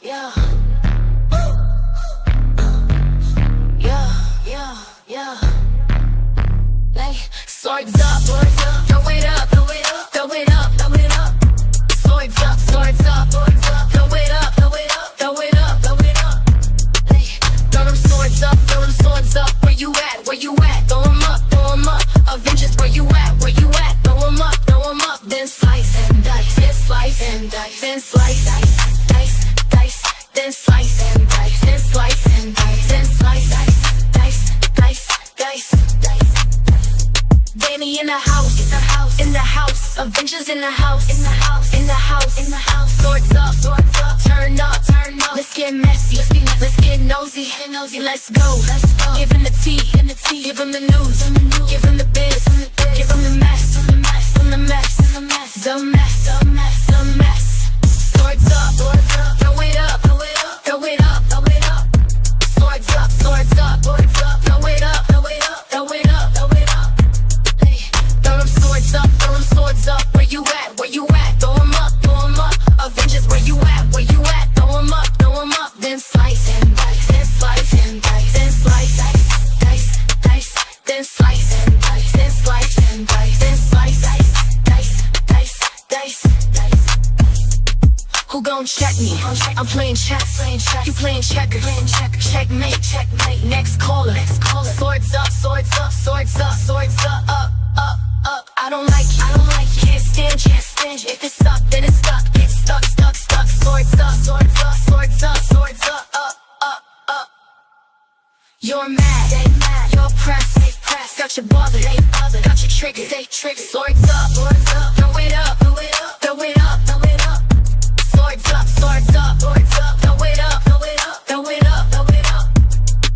yeah. Like, swords up, throw it up, throw it up, throw it up, throw it up. Swords up, throw it up, throw it up, throw it up, throw it up, throw it up. Like, throw them swords up, throw them swords up. Where you at, where you at? Throw them up, throw them up. Avengers, where you at, where you at? Throw them up, then slice and dice, then slice and dice, then slice, dice, dice, dice, then slice and dice, then slice and dice, then slice, dice, dice, dice, dice, dice. Dani in the house, in the house, in the house. Avengers in the house, in the house, in the house, in the house. Swords up, turn up, turn up. Let's get messy, let's get nosy, let's go, let's go. Give him the tea, give him the news, give him the biz, give him the mess, the mess, the mess, the mess, the mess, the mess. Swords up, throw it up, throw it up, throw it up, throw it up. Swords up, throw it up, throw it up, throw it up, throw it up, throw it up. Hey, throw them swords up, throw them swords up. Where you at, where you at? Throw them up, throw them up. Avengers, where you at, where you at? Throw them up, then slice and dice, then slice and dice, then slice, dice, dice, dice, then slice and dice, then slice and dice, then slice, dice, dice, dice, dice. Who gon' check me? I'm playing chess, you playing checkers, checkmate, checkmate. Next caller, swords up, swords up, swords up, swords up, up, up. I don't like you, can't stand you. If it's stuck, then it's stuck. It's stuck, stuck, stuck. Swords up, swords up, swords up, swords up, up, up, up. You're mad, they mad. You're pressed, they pressed. Got your bothered, they bothered. Got your triggers, they triggered. Swords up, throw it up, throw it up, throw it up, throw it up. Swords up, swords up, swords up. Throw it up, throw it up, throw it up, throw it up.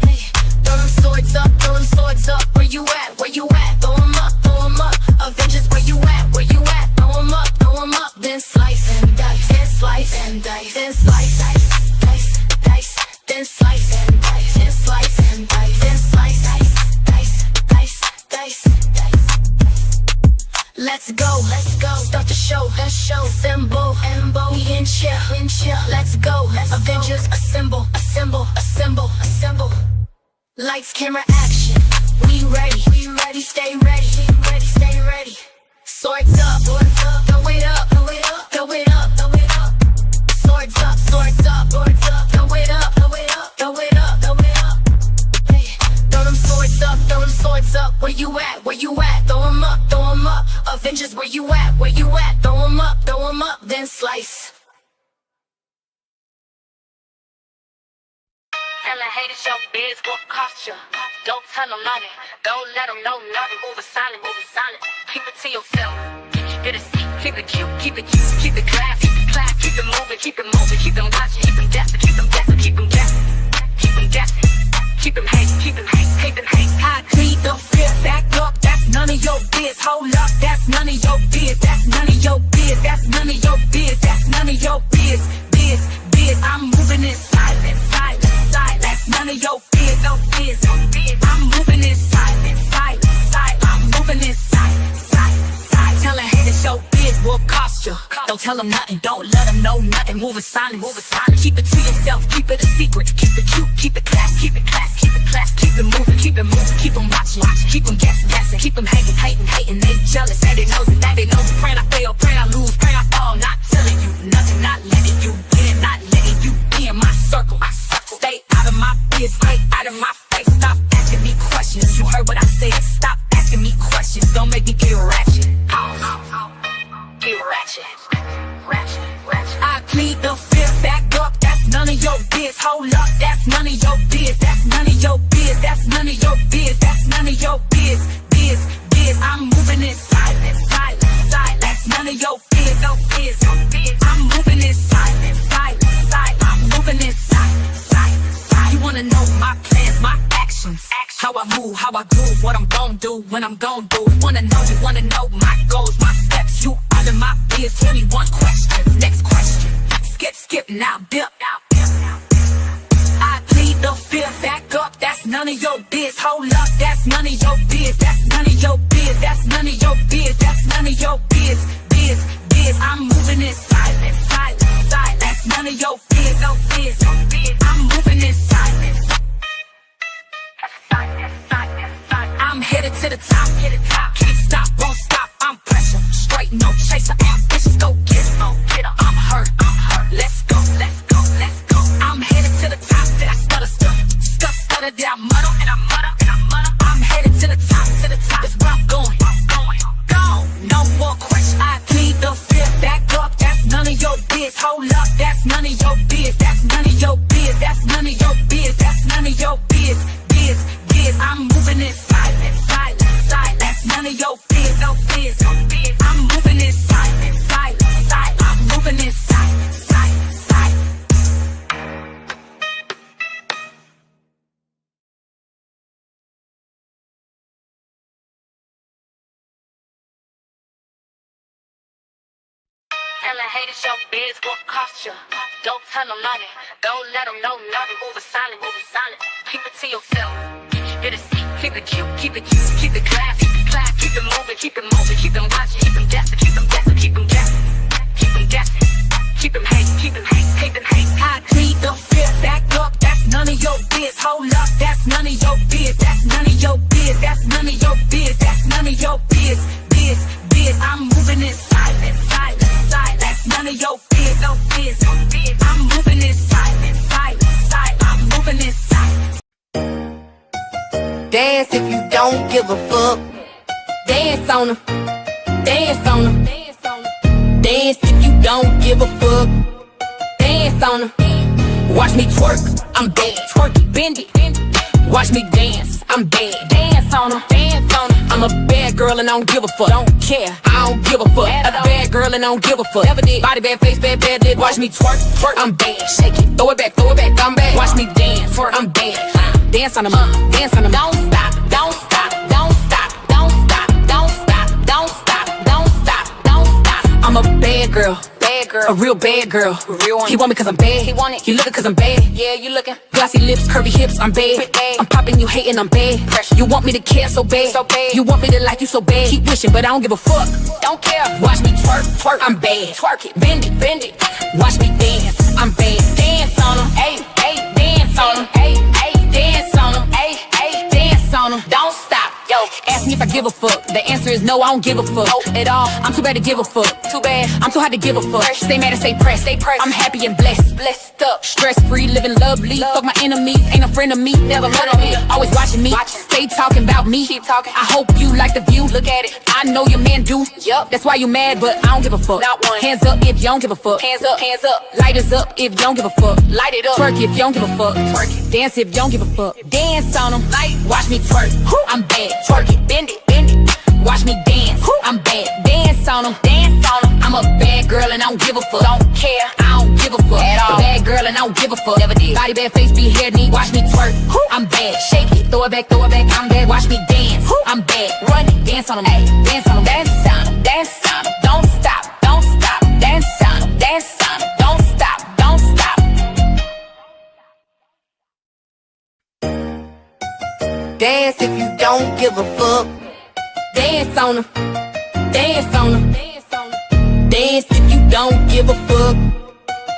Hey, throw them swords up, throw them swords up. Where you at, where you at? Throw them up, throw them up. Avengers, where you at, where you at? Throw them up, then slice and dice, then slice and dice, then slice, dice, dice, dice, then slice and dice, then slice and dice, then slice, dice, dice, dice, dice. Let's go, start the show, symbol, we in chill, let's go, Avengers, assemble, lights, camera, action, we ready, stay ready, stay ready. Swords up, throw it up, throw it up, throw it up, throw it up. Swords up, throw it up, throw it up, throw it up, throw it up, throw it up. Hey, throw them swords up, where you at, where you at? Throw them up, Avengers, where you at, where you at? Throw them up, then slice. Tell the haters your biz what cost you. Don't tell them nothing. Don't let them know nothing. Move it silent, move it silent. Keep it to yourself. Keep it secret. Keep it cute, keep it cute, keep it class, keep it class. Keep it moving, keep it moving. Keep them watching, keep them guessing, keep them guessing, keep them guessing, keep them guessing. Keep them hating, keep them hating, hate them hating. I clean the fear back up. That's none of your biz. Hold up, that's none of your biz. That's none of your biz. That's none of your biz. That's none of your biz. Biz. I'm moving in silence, silence, silence. That's none of your biz, no biz, no biz. I'm moving in silence, silence, silence. I'm moving in silence, silence, silence. Tell a hater your biz will cost you. Don't tell them nothing, don't let them know nothing. Moving silent, moving silent. Keep it to yourself, keep it a secret. Keep it cute, keep it class, keep it class, keep it class. Keep it moving, keep it moving. Keep them watching, keep them guessing, guessing. Keep them hating, hating, hating. They jealous, and they knows it, that they knows it. Praying I fail, praying I lose, praying I fall. Not telling you nothing, not letting you in, not letting you be in my circle. Stay out of my biz, stay out of my face. Stop asking me questions. You heard what I said. Stop asking me questions. Don't make me get ratchet. Get ratchet. Ratchet, ratchet. I plead the fifth, back up. That's none of your biz. Hold up, that's none of your biz. That's none of your biz. That's none of your biz. That's none of your biz. Biz. I'm moving in silence, silence, silence. That's none of your biz, no biz, no biz. I'm moving in silence, silence, silence. I'm moving in silence, silence, silence. You wanna know my plans, my actions, how I move, how I groove, what I'm gon' do, when I'm gon' do it. You wanna know my goals, my steps. You out of my biz, 21 questions. Next question. Skip, now dip. I plead the fifth, back up. That's none of your biz. Hold up, that's none of your biz. That's none of your biz. That's none of your biz. That's none of your biz. Biz. I'm moving in silence, silence, silence. That's none of your biz, no biz. the top, hit it top. Can't stop, won't stop, I'm pressure. Straight, no chaser, ambitious, go get it, I'm hurt, let's go, let's go, let's go. I'm headed to the top, did I stutter, did I muddle, and I mutter. I'm headed to the top, that's where I'm going, go. No more question, I plead the fifth, back up, that's none of your biz. Hold up, that's none of your biz, that's none of your biz, that's none of your biz, that's none of your biz. I'm moving in silence, that's none of your biz, no biz. I'm moving in silence, I'm moving in silence. Tell a hater your biz what cost you. Don't tell them nothing. Don't let them know nothing. Moving silent. Keep it to yourself. Get a seat. Keep it cute. Keep it class. Keep it moving. Keep them watching. Keep them guessing. Keep them guessing. Keep them hating. I plead the fifth. Back up. That's none of your biz. Hold up. That's none of your biz. That's none of your biz. That's none of your biz. That's none of your biz. I'm moving in silence. That's none of your biz, no biz. I'm moving in silence. I'm moving in silence. Dance if you don't give a fuck. Dance on them. Dance on them. Dance if you don't give a fuck. Dance on them. Watch me twerk, I'm bad. Twerk it, bend it. Watch me dance, I'm bad. Dance on them. I'm a bad girl and I don't give a fuck. Don't care, I don't give a fuck. A bad girl and I don't give a fuck. Never did. Body bad, face bad, bad lip. Watch me twerk, I'm bad. Shake it, throw it back, I'm bad. Watch me dance, I'm bad. Dance on them, dance on them. Don't stop. I'm a bad girl, a real bad girl. He want me cause I'm bad. He want it. You looking cause I'm bad. Yeah, you looking. Glossy lips, curvy hips, I'm bad. I'm popping, you hating, I'm bad. You want me to care so bad. You want me to like you so bad. Keep wishing, but I don't give a fuck. Don't care. Watch me twerk, I'm bad. Twerk it, bend it. Watch me dance, I'm bad. Dance on them, ayy, dance on them, ayy, dance on them, ayy, dance on them. Don't stop. Yo, ask me if I give a fuck. The answer is no, I don't give a fuck at all. I'm too bad to give a fuck. Too bad. I'm too hard to give a fuck. Stay mad and stay pressed. I'm happy and blessed up. Stress free, living lovely. Fuck my enemies, ain't a friend of me. Never heard of me. Always watching me. Stay talking about me. Keep talking. I hope you like the view. Look at it. I know your man do. Yup. That's why you mad, but I don't give a fuck. Not one. Hands up if you don't give a fuck. Hands up. Lighters up if you don't give a fuck. Light it up. Twerk if you don't give a fuck. Twerk it. Dance if you don't give a fuck. Dance on them. Watch me twerk. I'm bad. Twerk it, bend it. Watch me dance, I'm bad. Dance on them. I'm a bad girl and I don't give a fuck. Don't care, I don't give a fuck at all. Bad girl and I don't give a fuck. Never did. Body bad, face be hair knee. Watch me twerk, I'm bad. Shake it, throw it back, I'm bad. Watch me dance, I'm bad. Run it, dance on them, dance on them. Dance on them, don't stop. Dance on them, don't stop. Dance if you don't give a fuck. Dance on them. Dance if you don't give a fuck.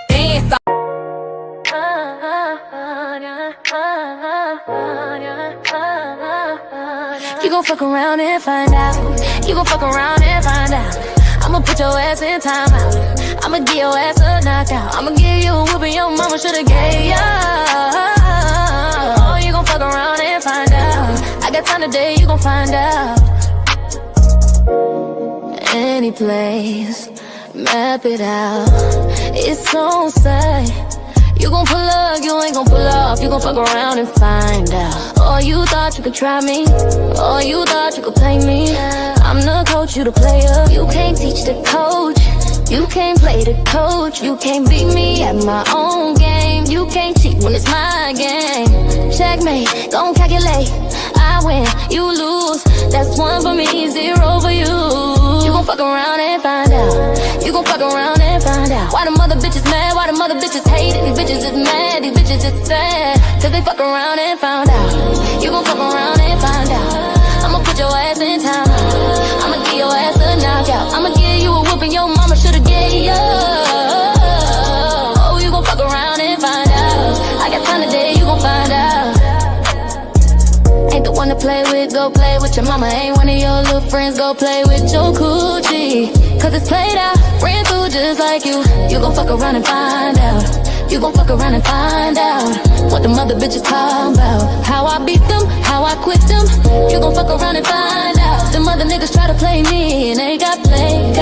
Dance on You gon' fuck around and find out. I'ma put your ass in timeout. I'ma give your ass a knockout. I'ma give you a whooping your mama shoulda gave ya. Oh, you gon' fuck around and find out. I got time today, you gon' find out. Any place, map it out. It's on sight. You gon' pull up, you ain't gon' pull off. You gon' fuck around and find out. Oh, you thought you could try me. Oh, you thought you could play me. I'm the coach, you the player. You can't teach the coach. You can't play the coach. You can't beat me at my own game. You can't cheat when it's my game. Checkmate, don't calculate. I win, you lose. That's 1 for me, 0 for you. You gon' fuck around and find out. You gon' fuck around and find out. Why the mother bitches mad? Why the mother bitches hate it? These bitches is mad, these bitches is sad. Cause they fuck around and found out. You gon' fuck around and find out. I'ma put your ass in time. I'ma give your ass a knockout. I'ma give you a whooping your mama shoulda gave ya. Oh, you gon' fuck around and find out. I got time today, you gon' find out. Ain't the one to play with. with, go play with your mama. Ain't one of your little friends, go play with your coochie. Cause it's played out, ran through just like you. You gon' fuck around and find out. You gon' fuck around and find out what them other bitches talking about. How I beat them, how I quit them. You gon' fuck around and find out. Them other niggas try to play me and they got played.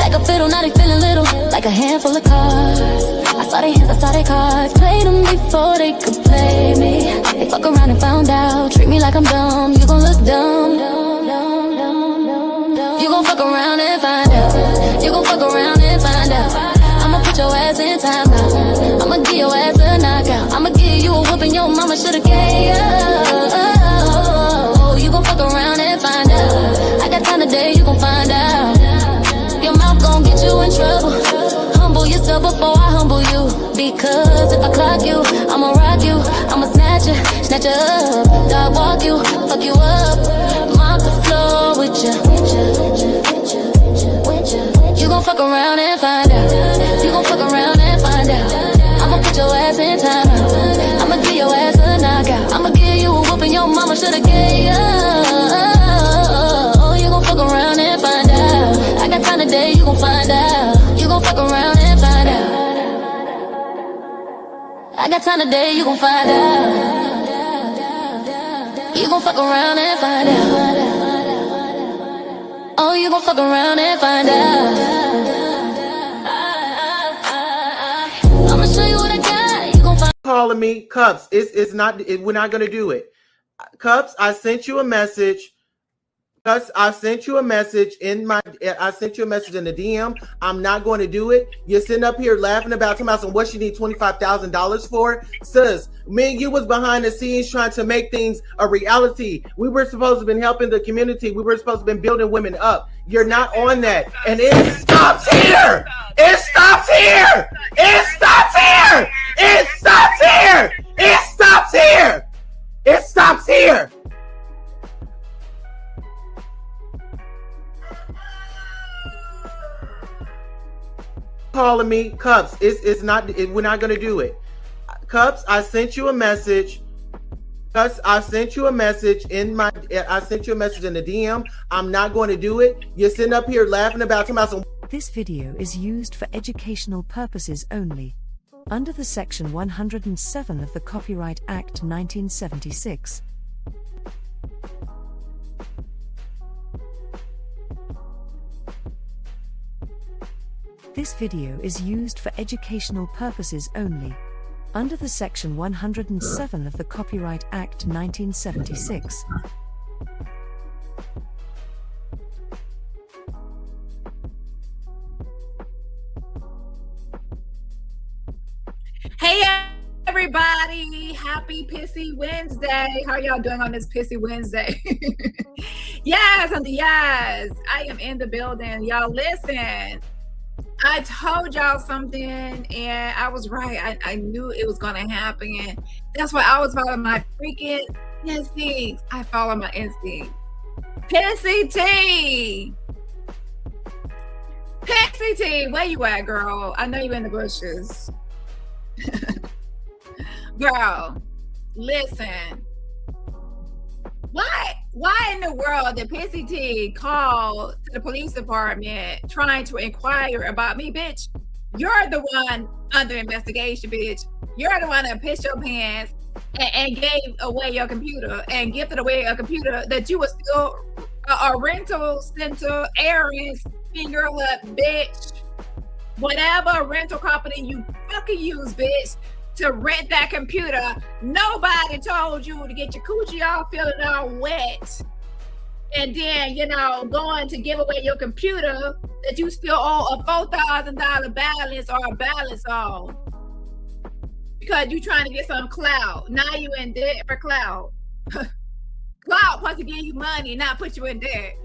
Like a fiddle, now they feeling little, like a handful of cards. I saw their hands, I saw their cards. Played them before they could play me. They fuck around and found out. Treat me like I'm dumb, you gon' look dumb. You gon' fuck around and find out. You gon' fuck around and find out. I'ma put your ass in time out. I'ma give your ass a knockout. I'ma give you a whooping your mama should've gave you. You gon' fuck around and find out. I got time today, you gon' find out. Your mouth gon' get you in trouble. Humble yourself before I humble you. Because if I clock you, I'ma rock you. I'ma snatch you up. Dog walk you, fuck you up. Mop the floor with you. You gon' fuck around and find out. You gon' fuck around and find out. I'ma put your ass in time out. I'ma give your ass a knockout. I'ma give you a whooping your mama should've gave you. You gon' fuck around and find out. I got time today, you gon' find out. You gon' fuck around and find out. I got time today, you gon' find out. You gon' fuck around and find out. Oh, you gon' fuck around and find out. I'ma show you what I got. You gon' find. Calling me, Cups. It's not. We're not gonna do it. Cups, I sent you a message. Cups, I sent you a message in my. I sent you a message in the DM. I'm not going to do it. You're sitting up here laughing about talking about what you need $25,000 for, sis. Me and you was behind the scenes trying to make things a reality. We were supposed to have been helping the community. We were supposed to have been building women up. You're not on that, and it stops here. It stops here. It stops here. It stops here. It stops here. It stops here. Calling me, Cups. It's not. We're not gonna do it. Cups, I sent you a message. Cups, I sent you a message in my. I sent you a message in the DM. I'm not going to do it. You're sitting up here laughing about talking about some. This video is used for educational purposes only, under the Section 107 of the Copyright Act 1976. This video is used for educational purposes only, under the Section 107 of the Copyright Act 1976. Hey everybody, happy Pissy Wednesday. How are y'all doing on this Pissy Wednesday? Yes, I am in the building. Y'all listen, I told y'all something and I was right. I knew it was gonna happen. That's why I was following my freaking instincts. I follow my instincts. Pissy T! Pixie T, where you at, girl? I know you in the bushes. Girl, listen. Why in the world did Pissy T call to the police department trying to inquire about me, bitch? You're the one under investigation, bitch. You're the one that pissed your pants and gave away your computer and gifted away a computer that you were still a rental center errands finger up, bitch. Whatever rental company you fucking use, bitch, to rent that computer, nobody told you to get your coochie all feeling all wet and then, going to give away your computer that you still owe a $4,000 balance or a balance on because you trying to get some clout. Now you in debt for clout. Clout supposed to give you money, not put you in debt.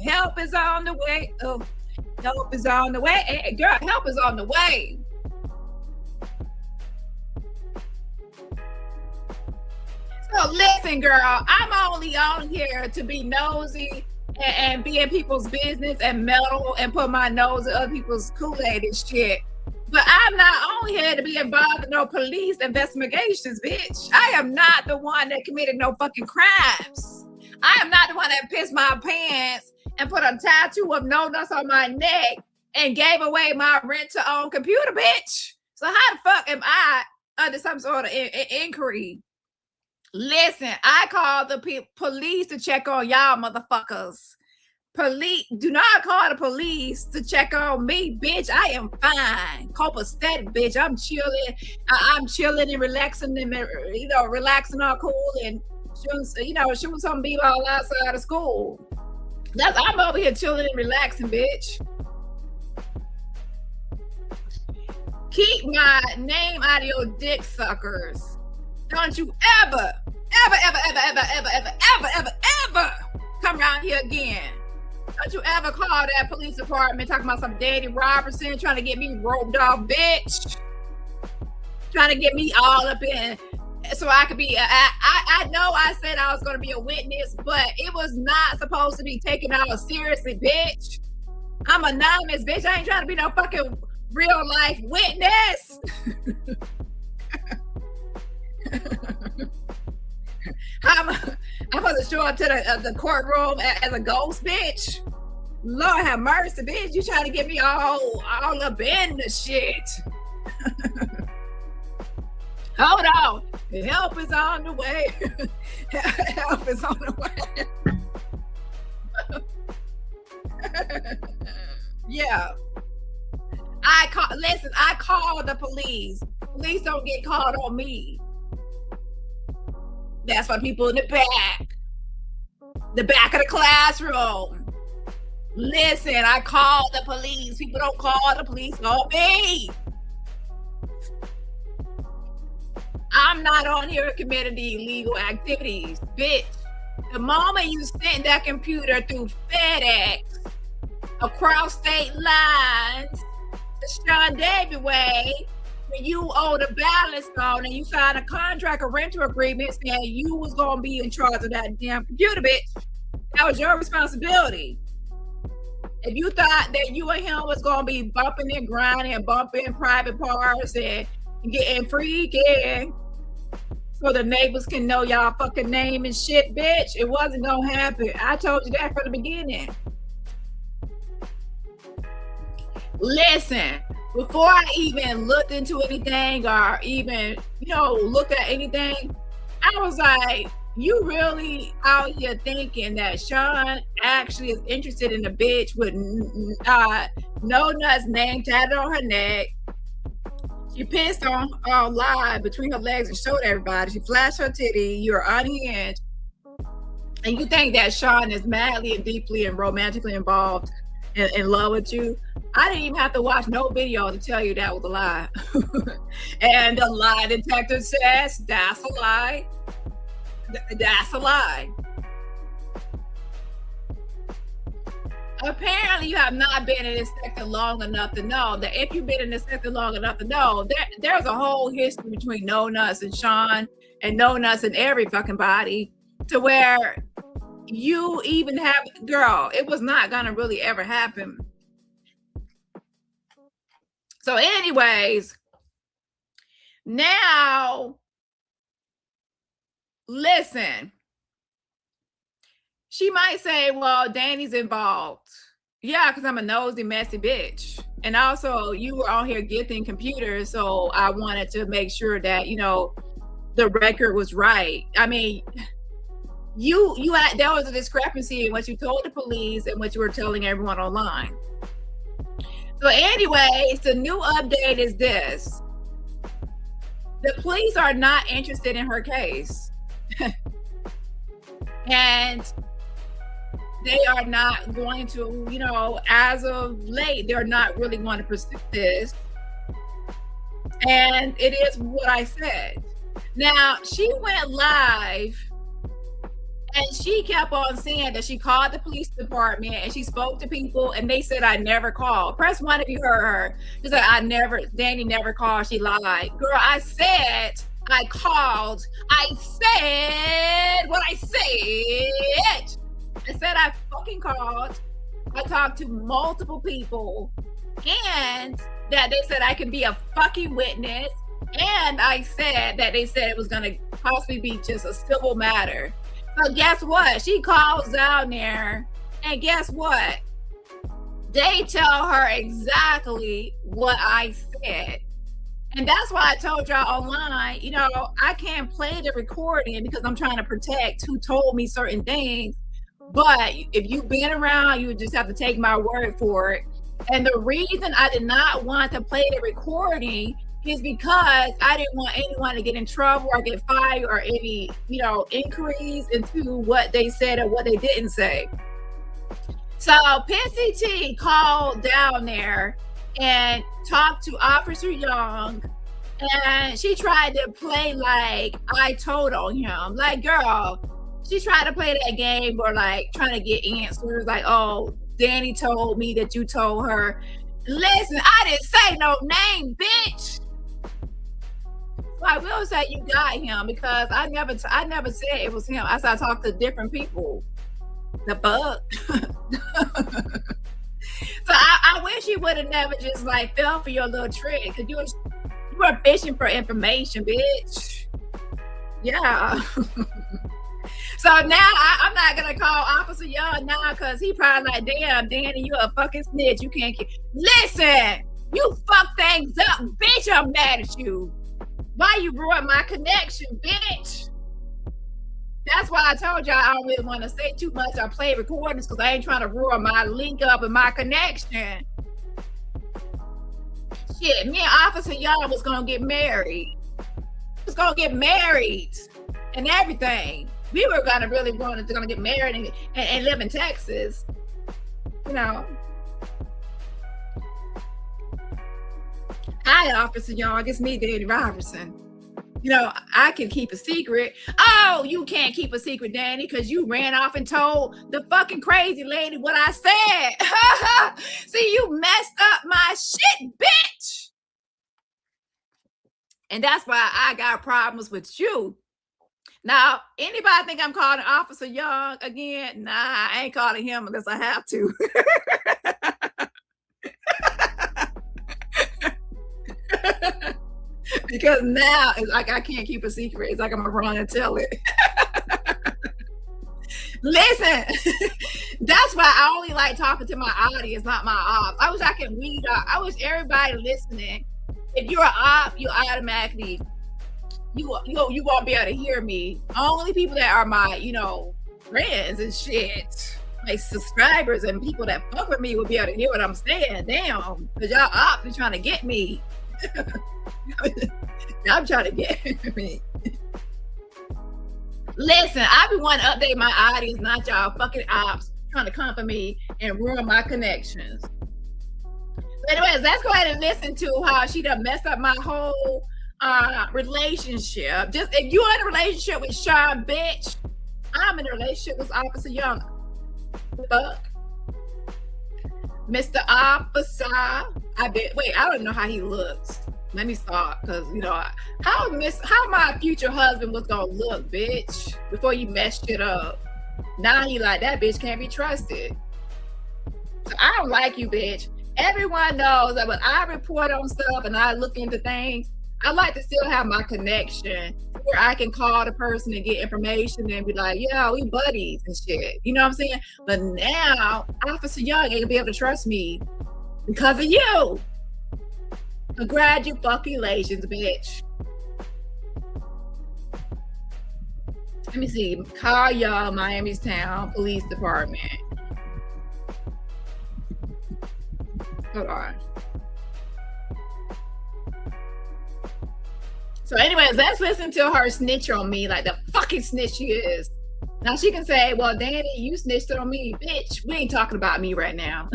Help is on the way. Oh, help is on the way. Hey, girl, help is on the way. So listen, girl, I'm only on here to be nosy and be in people's business and meddle and put my nose in other people's Kool-Aid and shit. But I'm not on here to be involved in no police investigations, bitch. I am not the one that committed no fucking crimes. I am not the one that pissed my pants and put a tattoo of no nuts on my neck and gave away my rent-to-own computer, bitch. So how the fuck am I under some sort of inquiry? Listen, I called the police to check on y'all motherfuckers. Police, do not call the police to check on me, bitch. I am fine. Copacetic, bitch. I'm chilling. I'm chilling and relaxing and, relaxing all cool and shooting some b-ball outside of school. I'm over here chilling and relaxing, bitch. Keep my name out of your dick suckers. Don't you ever come around here again. Don't you ever call that police department talking about some Dani Robertson trying to get me roped off, bitch. Trying to get me all up in so I could be I know I said I was going to be a witness, but it was not supposed to be taken out seriously, bitch. I'm anonymous, bitch. I ain't trying to be no fucking real life witness. I'm supposed to show up to the courtroom as a ghost, bitch. Lord have mercy, bitch. You trying to get me all up in the shit. Hold on. Help is on the way. Help is on the way. Yeah. I called the police. Police don't get called on me. That's for people in the back of the classroom. Listen, I called the police. People don't call the police on me. I'm not on here committing the illegal activities, bitch. The moment you sent that computer through FedEx across state lines the Sean David way, when you owe the balance on and you signed a contract or rental agreement saying you was gonna be in charge of that damn computer, bitch, that was your responsibility. If you thought that you and him was gonna be bumping and grinding and bumping private parts and getting freaky so the neighbors can know y'all fucking name and shit, bitch, it wasn't gonna happen. I told you that from the beginning. Listen, before I even looked into anything or even, looked at anything, I was like, you really out here thinking that Sean actually is interested in a bitch with no nuts name tatted on her neck. She pissed on live between her legs and showed everybody. She flashed her titty. You're unhinged. And you think that Sean is madly and deeply and romantically involved in love with you. I didn't even have to watch no video to tell you that was a lie. And the lie detector says that's a lie. That's a lie. Apparently, you have not been in this sector long enough to know that if you've been in this sector long enough to know there's a whole history between No Nuts and Sean and No Nuts and every fucking body to where you even have, girl, it was not gonna really ever happen. So anyways, now, listen, she might say, well, Dani's involved. Yeah, because I'm a nosy, messy bitch. And also, you were on here gifting computers, so I wanted to make sure that, the record was right. I mean, there was a discrepancy in what you told the police and what you were telling everyone online. So anyways, the new update is this. The police are not interested in her case. And they are not going to, as of late, they're not really going to pursue this. And it is what I said. Now, she went live and she kept on saying that she called the police department and she spoke to people and they said, I never called. Press 1 if you heard her. She said, Dani never called. She lied. Girl, I said I called. I said what I said. I said I fucking called. I talked to multiple people and that they said I can be a fucking witness. And I said that they said it was going to possibly be just a civil matter. So guess what? She calls down there, and guess what? They tell her exactly what I said. And that's why I told y'all online, you know, I can't play the recording because I'm trying to protect who told me certain things. But if you've been around, you just have to take my word for it. And the reason I did not want to play the recording is because I didn't want anyone to get in trouble or get fired or any, you know, inquiries into what they said or what they didn't say. So Pissy T called down there and talked to Officer Young, and she tried to play like I told on him. Like, girl, she tried to play that game or like trying to get answers like, oh, Dani told me that you told her. Listen, I didn't say no name, bitch. I will say you got him because I never said it was him. I said I talked to different people. The fuck. So I wish you would have never just like fell for your little trick because you were fishing for information, bitch. Yeah. So now I'm not gonna call Officer Young now because he probably like, damn, Dani, you a fucking snitch. You can't keep. Listen, you fuck things up, bitch. I'm mad at you. Why you ruined my connection, bitch? That's why I told y'all I don't really want to say too much. I play recordings because I ain't trying to ruin my link up and my connection. Shit, me and Officer Young was gonna get married. Was gonna get married and everything. We were gonna get married and live in Texas. You know. Hi, Officer Young. It's me, Dani Robertson. You know, I can keep a secret. Oh, you can't keep a secret, Dani, because you ran off and told the fucking crazy lady what I said. See, you messed up my shit, bitch. And that's why I got problems with you. Now, anybody think I'm calling Officer Young again? Nah, I ain't calling him unless I have to. Because now it's like I can't keep a secret. It's like I'm gonna run and tell it. Listen, that's why I only like talking to my audience, not my ops. I wish I could weed out. I wish everybody listening, if you're an op, you automatically you won't be able to hear me. Only people that are my, you know, friends and shit, like subscribers and people that fuck with me will be able to hear what I'm saying. Damn, because y'all ops are trying to get me. I'm trying to get me. Listen, I be wanting to update my audience, not y'all fucking ops trying to come for me and ruin my connections. But anyways, let's go ahead and listen to how she done messed up my whole relationship. Just if you're in a relationship with Sean, bitch, I'm in a relationship with Officer Young. Fuck. Mr. Officer, I don't know how he looks. Let me start, because you know how my future husband was gonna look, bitch, before you messed it up. Now he like, that bitch can't be trusted. So I don't like you, bitch. Everyone knows that when I report on stuff and I look into things, I like to still have my connection where I can call the person and get information and be like, yeah, we buddies and shit. You know what I'm saying? But now Officer Young ain't gonna be able to trust me because of you. Congratulations, bitch. Let me see. Call y'all Miami's Town Police Department. Hold on. So anyways, let's listen to her snitch on me like the fucking snitch she is. Now she can say, well, Dani, you snitched on me. Bitch, we ain't talking about me right now.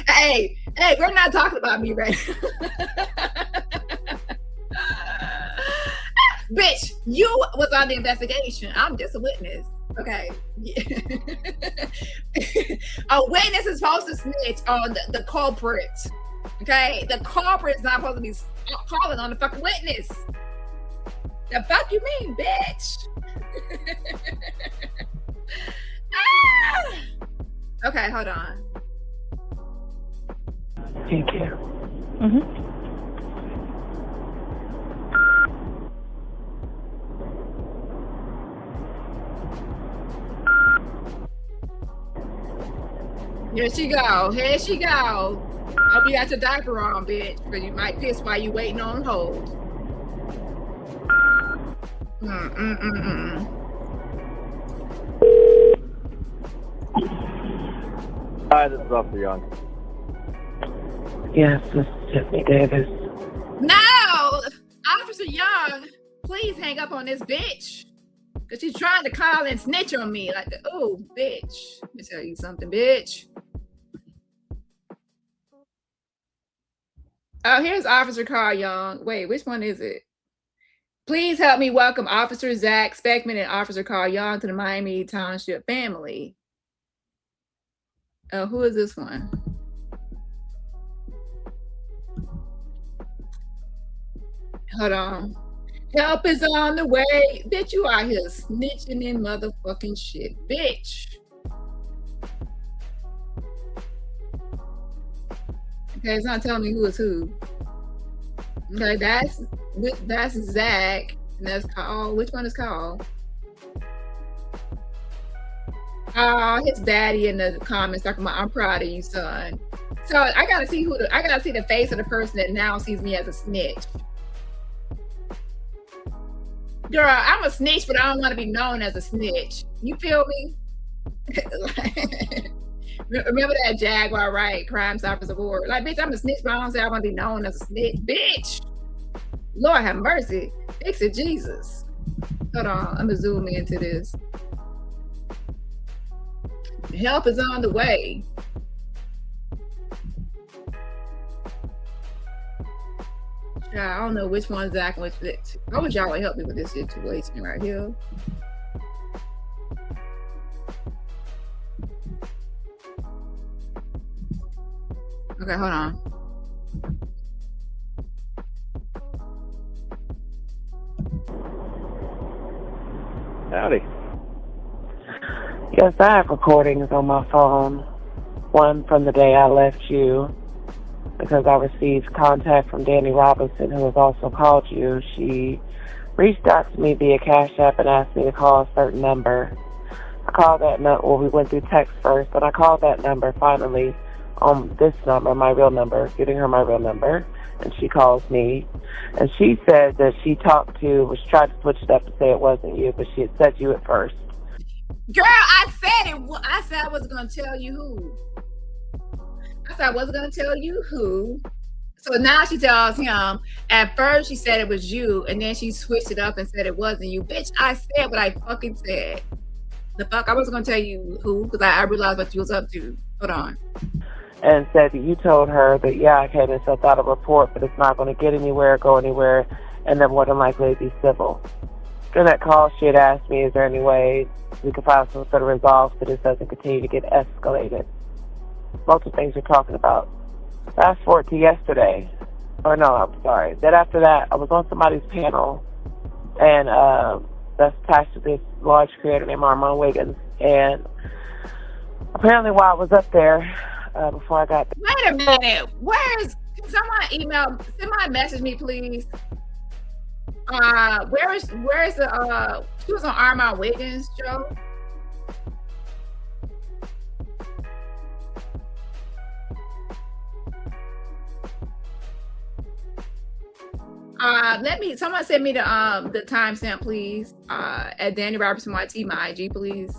Hey, we're not talking about me right now. Bitch, you was on the investigation. I'm just a witness. Okay. A witness is supposed to snitch on the culprit. Okay, the culprit is not supposed to be calling on the fucking witness. The fuck you mean, bitch? Okay, hold on. Thank you. Here she go. Here she go. Hope you got your diaper on, bitch, but you might piss while you waiting on hold. Hi, this is Officer Young. Yes, this is Tiffany Davis. No! Officer Young, please hang up on this bitch. Because she's trying to call and snitch on me. Like, oh, bitch. Let me tell you something, bitch. Oh, here's Officer Carl Young. Wait, which one is it? Please help me welcome Officer Zach Speckman and Officer Carl Young to the Miami Township family. Oh, who is this one? Hold on. Help is on the way. Bitch, you out here snitching in motherfucking shit. Bitch. Okay, it's not telling me who is who. Okay, that's Zach. And that's Carl. Which one is Carl? Oh, his daddy in the comments talking about, I'm proud of you, son. So I gotta see the face of the person that now sees me as a snitch. Girl, I'm a snitch, but I don't want to be known as a snitch. You feel me? Remember that Jaguar, Wright, Crime Stoppers Award? Like, bitch, I'm a snitch, but I don't say I want to be known as a snitch. Bitch! Lord have mercy. Fix it, Jesus. Hold on, I'm gonna zoom into this. Help is on the way. I don't know which one's Zach and which it. I wish y'all would help me with this situation right here. Okay, hold on. Howdy. Yes, I have recordings on my phone. One from the day I left you, because I received contact from Dani Robinson, who has also called you. She reached out to me via Cash App and asked me to call a certain number. I called that number. Well, we went through text first, but I called that number finally on this number, my real number, giving her my real number, and she calls me. And she said that she was trying to switch it up to say it wasn't you, but she had said you at first. Girl, I said it. I said I wasn't going to tell you who. I said I wasn't going to tell you who. So now she tells him, at first she said it was you, and then she switched it up and said it wasn't you. Bitch, I said what I fucking said. The fuck? I wasn't going to tell you who, because I realized what you was up to. Hold on. And said that you told her that, yeah, I came and filled out a report, but it's not going to get anywhere, go anywhere, and then more than likely be civil. During that call, she had asked me, is there any way we could find some sort of resolve so this doesn't continue to get escalated? Multiple things we're talking about. Fast forward to yesterday. Or no, I'm sorry. Then after that, I was on somebody's panel, and that's attached to this large creator named Armand Wiggins. And apparently while I was up there, before I got there. Wait a minute. Can somebody message me, please? Where's the, she was on Armand Wiggins' show. Someone send me the timestamp, please. At Dani Robertson YT, my IG, please.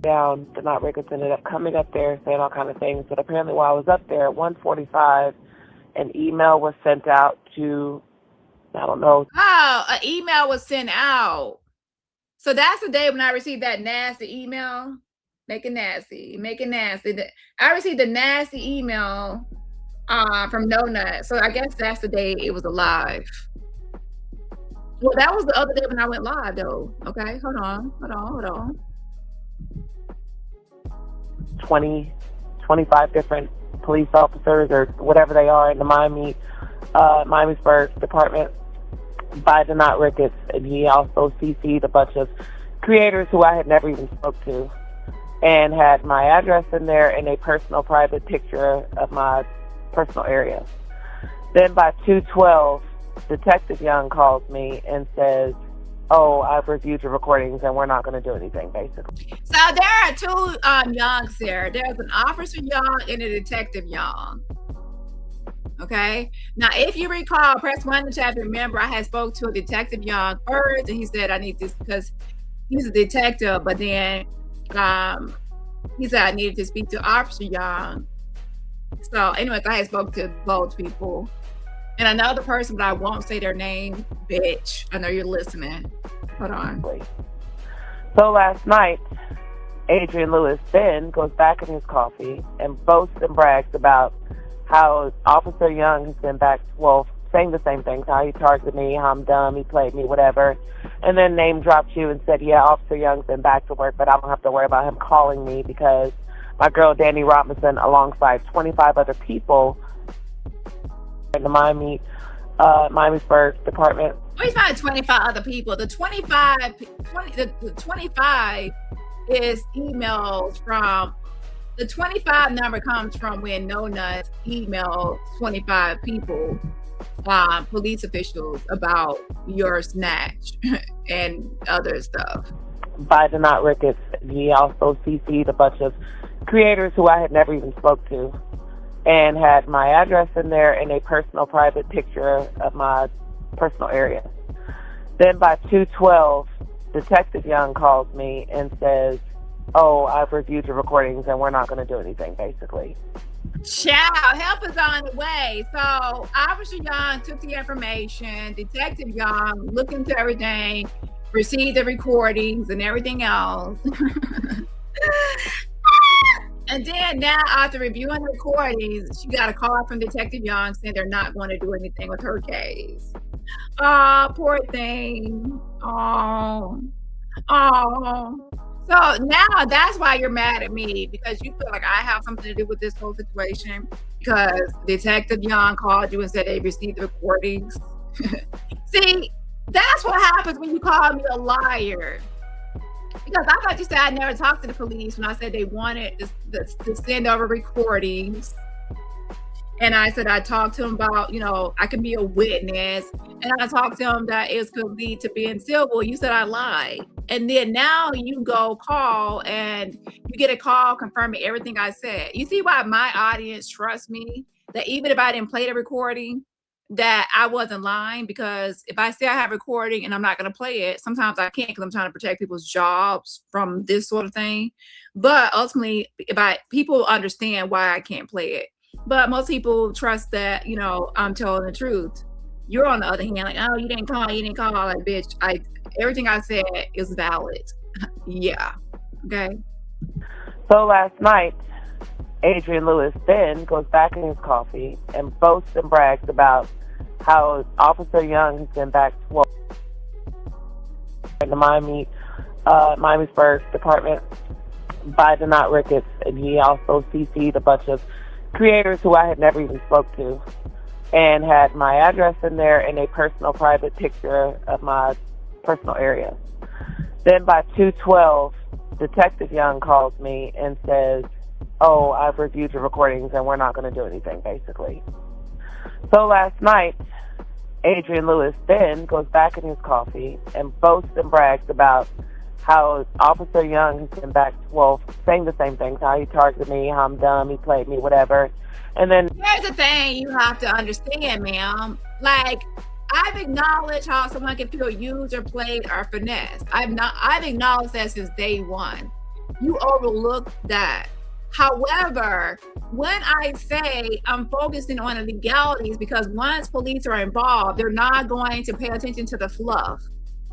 Down, the not records ended up coming up there saying all kind of things, but apparently while I was up there at 1:45, an email was sent out to, I don't know. Oh, an email was sent out. So that's the day when I received that nasty email. Make it nasty. I received a nasty email from No Nut. So I guess that's the day it was alive. Well, that was the other day when I went live, though. Okay, hold on. 25 different police officers or whatever they are in the Miamisburg department by the Not Ricketts, and he also CC'd a bunch of creators who I had never even spoke to, and had my address in there and a personal private picture of my personal area. Then by 2:12, Detective Young calls me and says, "Oh, I've reviewed your recordings and we're not going to do anything," basically. So there are two Youngs there. There's an Officer Young and a Detective Young. Okay. Now, if you recall, press 1 to chat. Remember, I had spoke to a Detective Young first, and he said I need this because he's a detective. But then he said I needed to speak to Officer Young. So, anyways, I had spoke to both people. And another person, but I won't say their name, bitch. I know you're listening. Hold on. So last night, Adrian Lewis then goes back in his coffee and boasts and brags about how Officer Young has been back, well, saying the same things, how he targeted me, how I'm dumb, he played me, whatever. And then name dropped you and said, yeah, Officer Young's been back to work, but I don't have to worry about him calling me because my girl Dani Robinson, alongside 25 other people in the Miamisburg department. We found 25 other people. The 25 is emails from, the 25 number comes from when No Nuts emailed 25 people, police officials, about your snatch and other stuff. By Denot Ricketts, he also CC'd a bunch of creators who I had never even spoke to, and had my address in there and a personal private picture of my personal area. Then by 2:12, Detective Young calls me and says, "Oh, I've reviewed your recordings and we're not going to do anything," basically. Child, help is on the way. So Officer Young took the information. Detective Young looked into everything, received the recordings and everything else. And then now, after reviewing the recordings, she got a call from Detective Young saying they're not going to do anything with her case. Oh, poor thing. Oh. So now that's why you're mad at me, because you feel like I have something to do with this whole situation, because Detective Young called you and said they received the recordings. See, that's what happens when you call me a liar. Because I thought you said I never talked to the police when I said they wanted to send over recordings. And I said I talked to them about, I could be a witness. And I talked to them that it could lead to being civil. You said I lied. And then now you go call and you get a call confirming everything I said. You see why my audience trusts me? That even if I didn't play the recording, that I wasn't lying, because if I say I have a recording and I'm not going to play it, sometimes I can't because I'm trying to protect people's jobs from this sort of thing. But ultimately, people understand why I can't play it. But most people trust that, I'm telling the truth. You're on the other hand, like, oh, you didn't call. Like, bitch, everything I said is valid. Yeah. Okay. So last night, Adrian Lewis then goes back in his coffee and boasts and brags about how Officer Young has been back in the Miamisburg department by Denot Ricketts, and he also CC'd a bunch of creators who I had never even spoke to, and had my address in there and a personal private picture of my personal area. Then by 2:12, Detective Young calls me and says, "Oh, I've reviewed your recordings and we're not going to do anything," basically. So last night, Adrian Lewis then goes back in his coffee and boasts and brags about how Officer Young has been back, well, saying the same things, how he targeted me, how I'm dumb, he played me, whatever. And then here's the thing you have to understand, ma'am. Like, I've acknowledged how someone can feel used or played or finessed. I've acknowledged that since day one. You overlooked that. However, when I say I'm focusing on the legalities, because once police are involved, they're not going to pay attention to the fluff.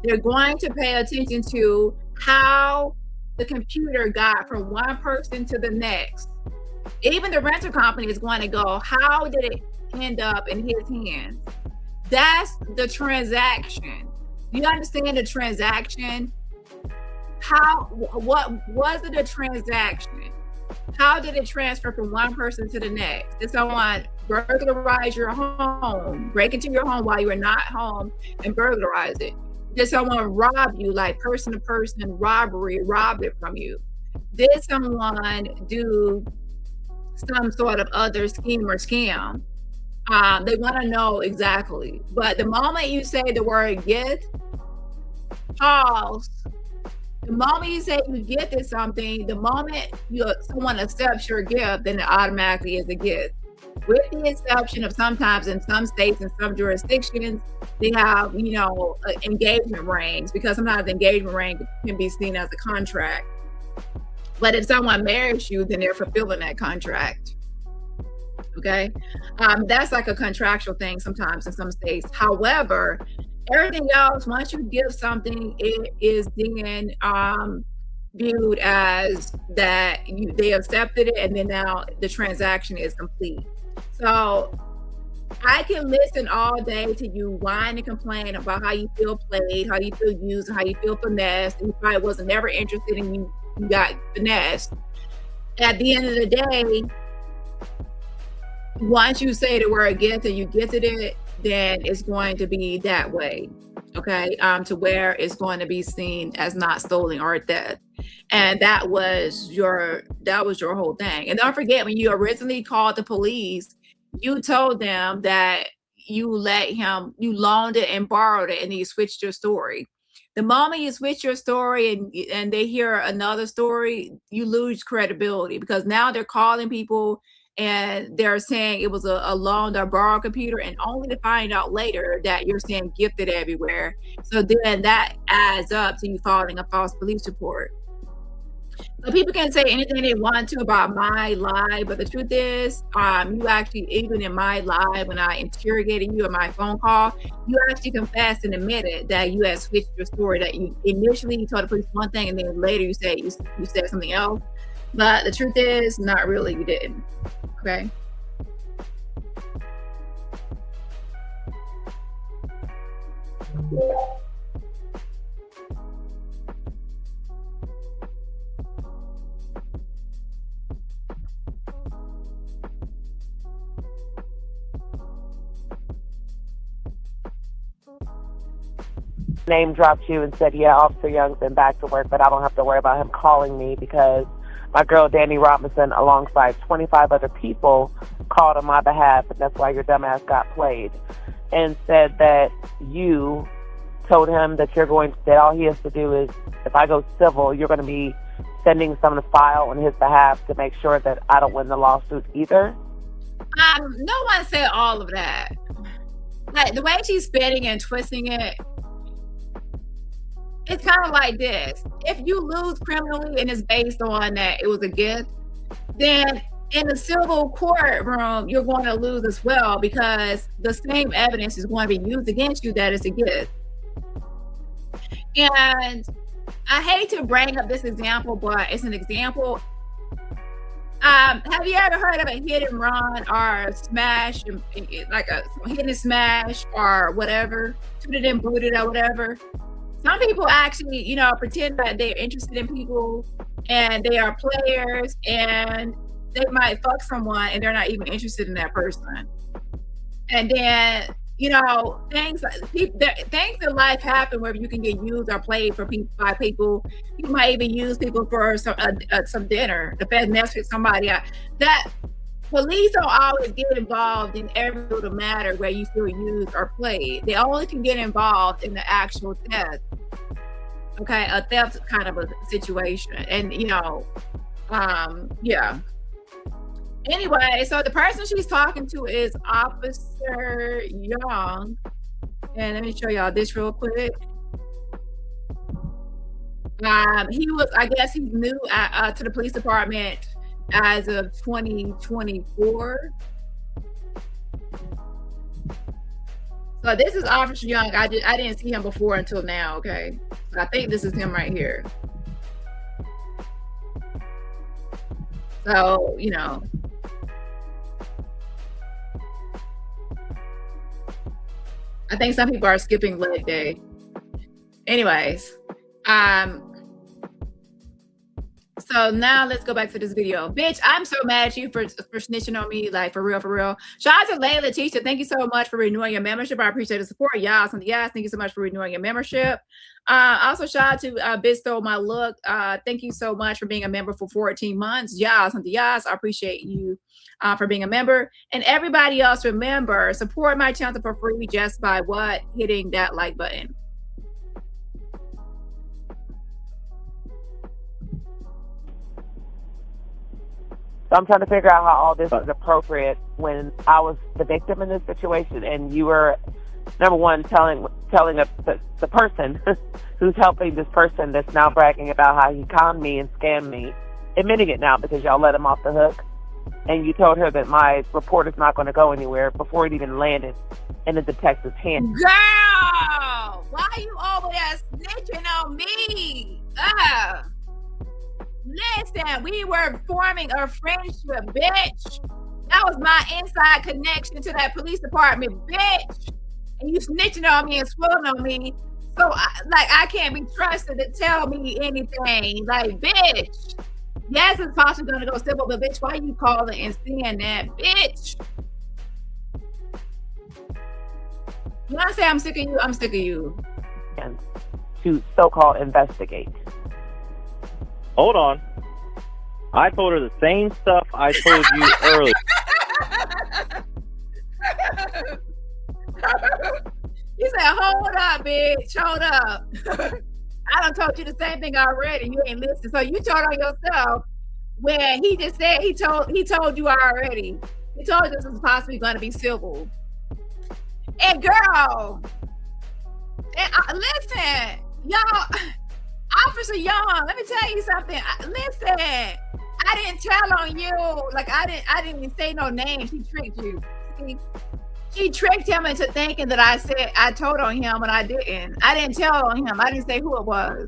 They're going to pay attention to how the computer got from one person to the next. Even the rental company is going to go, how did it end up in his hands? That's the transaction. You understand the transaction? What was it a transaction? How did it transfer from one person to the next? Did someone burglarize your home, break into your home while you were not home and burglarize it? Did someone rob you, like person to person robbery, robbed it from you? Did someone do some sort of other scheme or scam. They want to know exactly. But the moment you say the word get, pause. The moment you say you gifted something, the moment someone accepts your gift, then it automatically is a gift. With the exception of sometimes in some states and some jurisdictions, they have, engagement rings, because sometimes the engagement ring can be seen as a contract. But if someone marries you, then they're fulfilling that contract. Okay, that's like a contractual thing sometimes in some states. However, everything else, once you give something, it is then viewed as that they accepted it, and then now the transaction is complete. So I can listen all day to you whine and complain about how you feel played, how you feel used, how you feel finessed, and you probably wasn't never interested in you got finessed. At the end of the day, once you say the word gift and you gifted it, then it's going to be that way. Okay, to where it's going to be seen as not stolen or theft. And that was your whole thing. And don't forget, when you originally called the police, you told them that you loaned it and borrowed it, and you switched your story. The moment you switch your story and they hear another story, you lose credibility, because now they're calling people and they're saying it was a loaned or borrowed computer, and only to find out later that you're saying gifted everywhere. So then that adds up to you filing a false police report. So people can say anything they want to about my lie, but the truth is, you actually, even in my lie, when I interrogated you in my phone call, you actually confessed and admitted that you had switched your story, that you initially told the police one thing and then later you said something else. But the truth is, not really, you didn't. Okay. Name dropped you and said, yeah, Officer Young's been back to work, but I don't have to worry about him calling me because my girl Dani Robinson, alongside 25 other people, called on my behalf, and that's why your dumbass got played. And said that you told him that that all he has to do is, if I go civil, you're going to be sending someone to file on his behalf to make sure that I don't win the lawsuit either. No one said all of that. Like, the way she's spinning and twisting it, it's kind of like this. If you lose criminally and it's based on that it was a gift, then in the civil courtroom, you're going to lose as well, because the same evidence is going to be used against you that it's a gift. And I hate to bring up this example, but it's an example. Have you ever heard of a hit and run or smash, like a hit and smash or whatever, tooted and booted or whatever? Some people actually, pretend that they're interested in people and they are players, and they might fuck someone and they're not even interested in that person. And then, things in life happen where you can get used or played by people. You might even use people for some dinner, to finesse with somebody. That police don't always get involved in every little matter where you feel used or played. They only can get involved in the actual theft. Okay, a theft kind of a situation. And, yeah. Anyway, so the person she's talking to is Officer Young. And let me show y'all this real quick. He's new to the police department as of 2024. So this is Officer Young. I didn't see him before until now, okay? So I think this is him right here. So, I think some people are skipping leg day. Anyways, So now let's go back to this video. Bitch, I'm so mad at you for snitching on me, like for real, for real. Shout out to Layla Teacher. Thank you so much for renewing your membership. I appreciate the support. Y'all, some yes, thank you so much for renewing your membership. Also shout out to Bisto My Look. Thank you so much for being a member for 14 months. Y'all, some yes, I appreciate you for being a member. And everybody else, remember, support my channel for free just by what? Hitting that like button. So I'm trying to figure out how all this is appropriate when I was the victim in this situation, and you were, number one, telling the person who's helping this person that's now bragging about how he conned me and scammed me, admitting it now because y'all let him off the hook, and you told her that my report is not going to go anywhere before it even landed in the detective's hand. Girl, why are you over there snitching on me? Listen, we were forming a friendship, bitch. That was my inside connection to that police department, bitch. And you snitching on me and swilling on me. So, I can't be trusted to tell me anything. Like, bitch. Yes, it's possibly going to go civil, but bitch, why you calling and saying that, bitch? When I say I'm sick of you, I'm sick of you. And to so-called investigate. Hold on. I told her the same stuff I told you earlier. You said, hold up, bitch. Hold up. I done told you the same thing already. You ain't listening. So you told on yourself when he just said he told you already. He told you this was possibly going to be civil. And girl, listen, y'all. Officer Young, let me tell you something. Listen, I didn't tell on you. Like I didn't even say no name. She tricked you. She tricked him into thinking that I told on him when I didn't. I didn't tell on him. I didn't say who it was.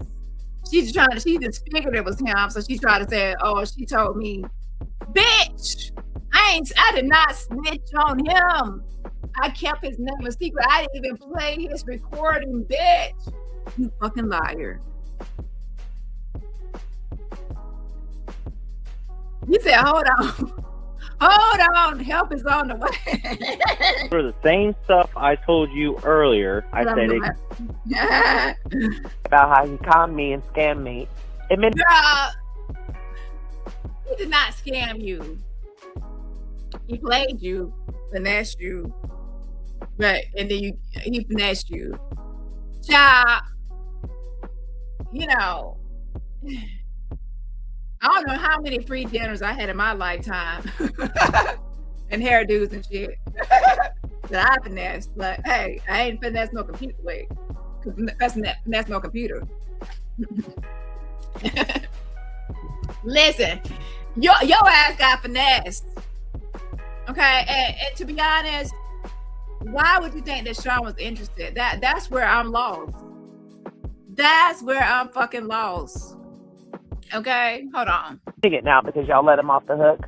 She just figured it was him. So she tried to say, oh, she told me. Bitch, I did not snitch on him. I kept his name a secret. I didn't even play his recording, bitch. You fucking liar. You said, hold on. Hold on. Help is on the way. For the same stuff I told you earlier, I said it. About how he conned me and scammed me. Girl, he did not scam you. He played you, finessed you. Right. And then he finessed you. Child, you know, I don't know how many free dinners I had in my lifetime and hairdos and shit that I finessed. But hey, I ain't finessed no computer. Wait, finesse no computer. Listen, your ass got finessed. Okay, and to be honest, why would you think that Sean was interested? That's where I'm lost. That's where I'm fucking lost. Okay, hold on. It now because y'all let him off the hook,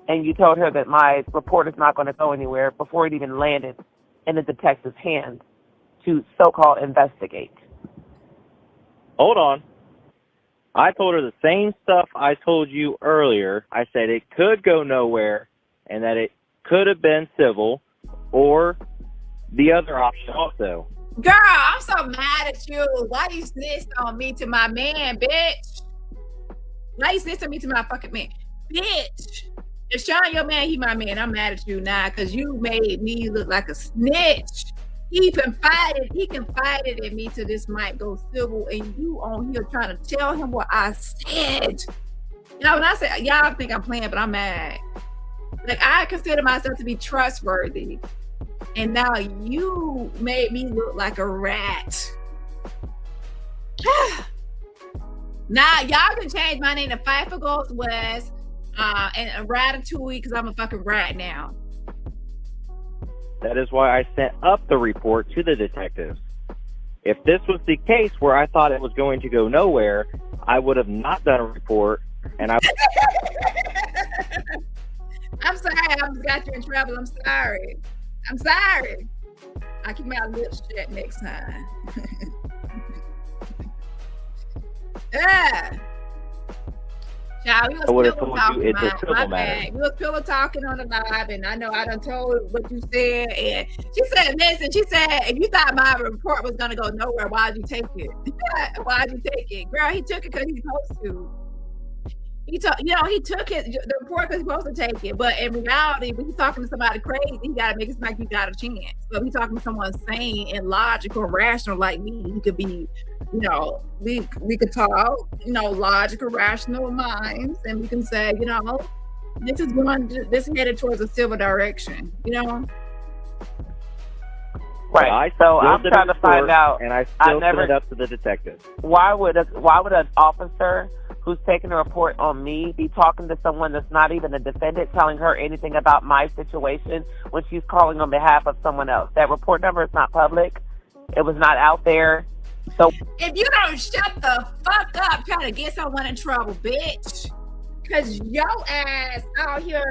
and you told her that my report is not going to go anywhere before it even landed in the detective's hands to so-called investigate. Hold on. I told her the same stuff I told you earlier. I said it could go nowhere and that it could have been civil or the other option also. Girl, I'm so mad at you. Why you snitched on me to my man, bitch? Why you snitched on me to my fucking man? Bitch. If Sean your man, he my man. I'm mad at you now because you made me look like a snitch. He confided in me to this might go civil, and you on here trying to tell him what I said. Y'all, when I say, y'all think I'm playing, but I'm mad. Like, I consider myself to be trustworthy. And now you made me look like a rat. Now, y'all can change my name to Fight for Ghost West and a Ratatouille because I'm a fucking rat now. That is why I sent up the report to the detectives. If this was the case where I thought it was going to go nowhere, I would have not done a report, and I... I'm sorry, I almost got you in trouble. I'm sorry. I'm sorry. I'll keep my lips shut next time. Yeah, we was I would have pillow told talking. you it's a My civil matter. bad. We was pillow talking on the live, and I know I done told what you said. And she said, "Listen," she said, "if you thought my report was gonna go nowhere, why'd you take it? Why'd you take it, girl? He took it because he's supposed to. He took, he took it the report because he's supposed to take it. But in reality, when he's talking to somebody crazy, he gotta make it seem like you got a chance. But we talking to someone sane and logical, rational like me. He could be." We could talk, logical, rational minds, and we can say, this is headed towards a civil direction, Right. So I'm trying to find out, and I still sent it up to the detective. Why would an officer who's taking a report on me be talking to someone that's not even a defendant, telling her anything about my situation when she's calling on behalf of someone else? That report number is not public. It was not out there. So if you don't shut the fuck up trying to get someone in trouble, bitch, because your ass out here,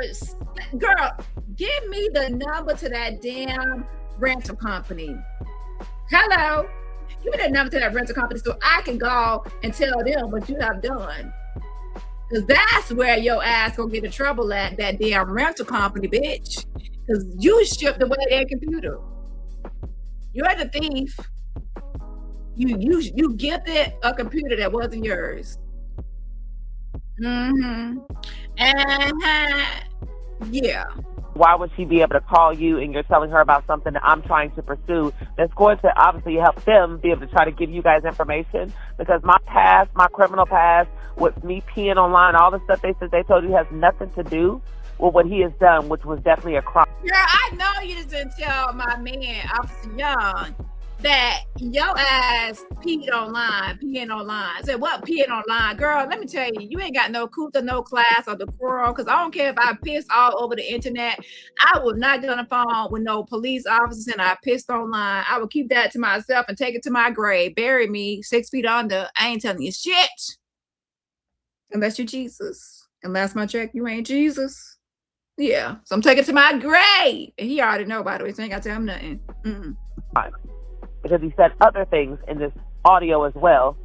girl, give me the number to that damn rental company. Hello, give me the number to that rental company so I can go and tell them what you have done. Because that's where your ass gonna get in trouble at, that damn rental company, bitch. Because you shipped away their computer. You're the thief. You gifted a computer that wasn't yours. Mm-hmm. Yeah. Why would she be able to call you and you're telling her about something that I'm trying to pursue that's going to obviously help them be able to try to give you guys information? Because my past, my criminal past, with me peeing online, all the stuff they said they told you has nothing to do with what he has done, which was definitely a crime. Girl, I know you just didn't tell my man, Officer Young, that your ass peeing online. Said, what peeing online? Girl, let me tell you, you ain't got no kuta, no class or decorum, because I don't care if I piss all over the internet. I will not get on the phone with no police officers and I pissed online. I will keep that to myself and take it to my grave. Bury me 6 feet under. I ain't telling you shit. Unless you're Jesus. And last my check, you ain't Jesus. Yeah. So I'm taking it to my grave. And he already know, by the way, so I ain't got to tell him nothing. Fine. Because he said other things in this audio as well.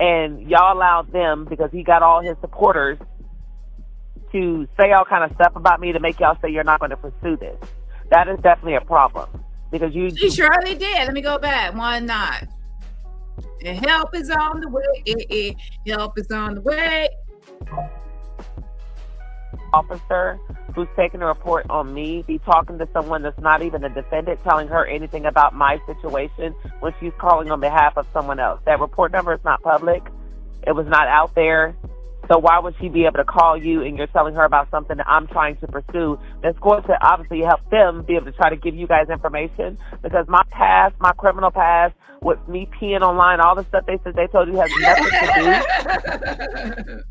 And y'all allowed them, because he got all his supporters, to say all kind of stuff about me to make y'all say you're not going to pursue this. That is definitely a problem. Because She surely did. Let me go back. One notch. And help is on the way. Help is on the way. Officer who's taking a report on me be talking to someone that's not even a defendant, telling her anything about my situation when she's calling on behalf of someone else. That report number is not public. It was not out there. So why would she be able to call you and you're telling her about something that I'm trying to pursue that's going to obviously help them be able to try to give you guys information? Because my past, my criminal past, with me peeing online, all the stuff they said they told you has nothing to do.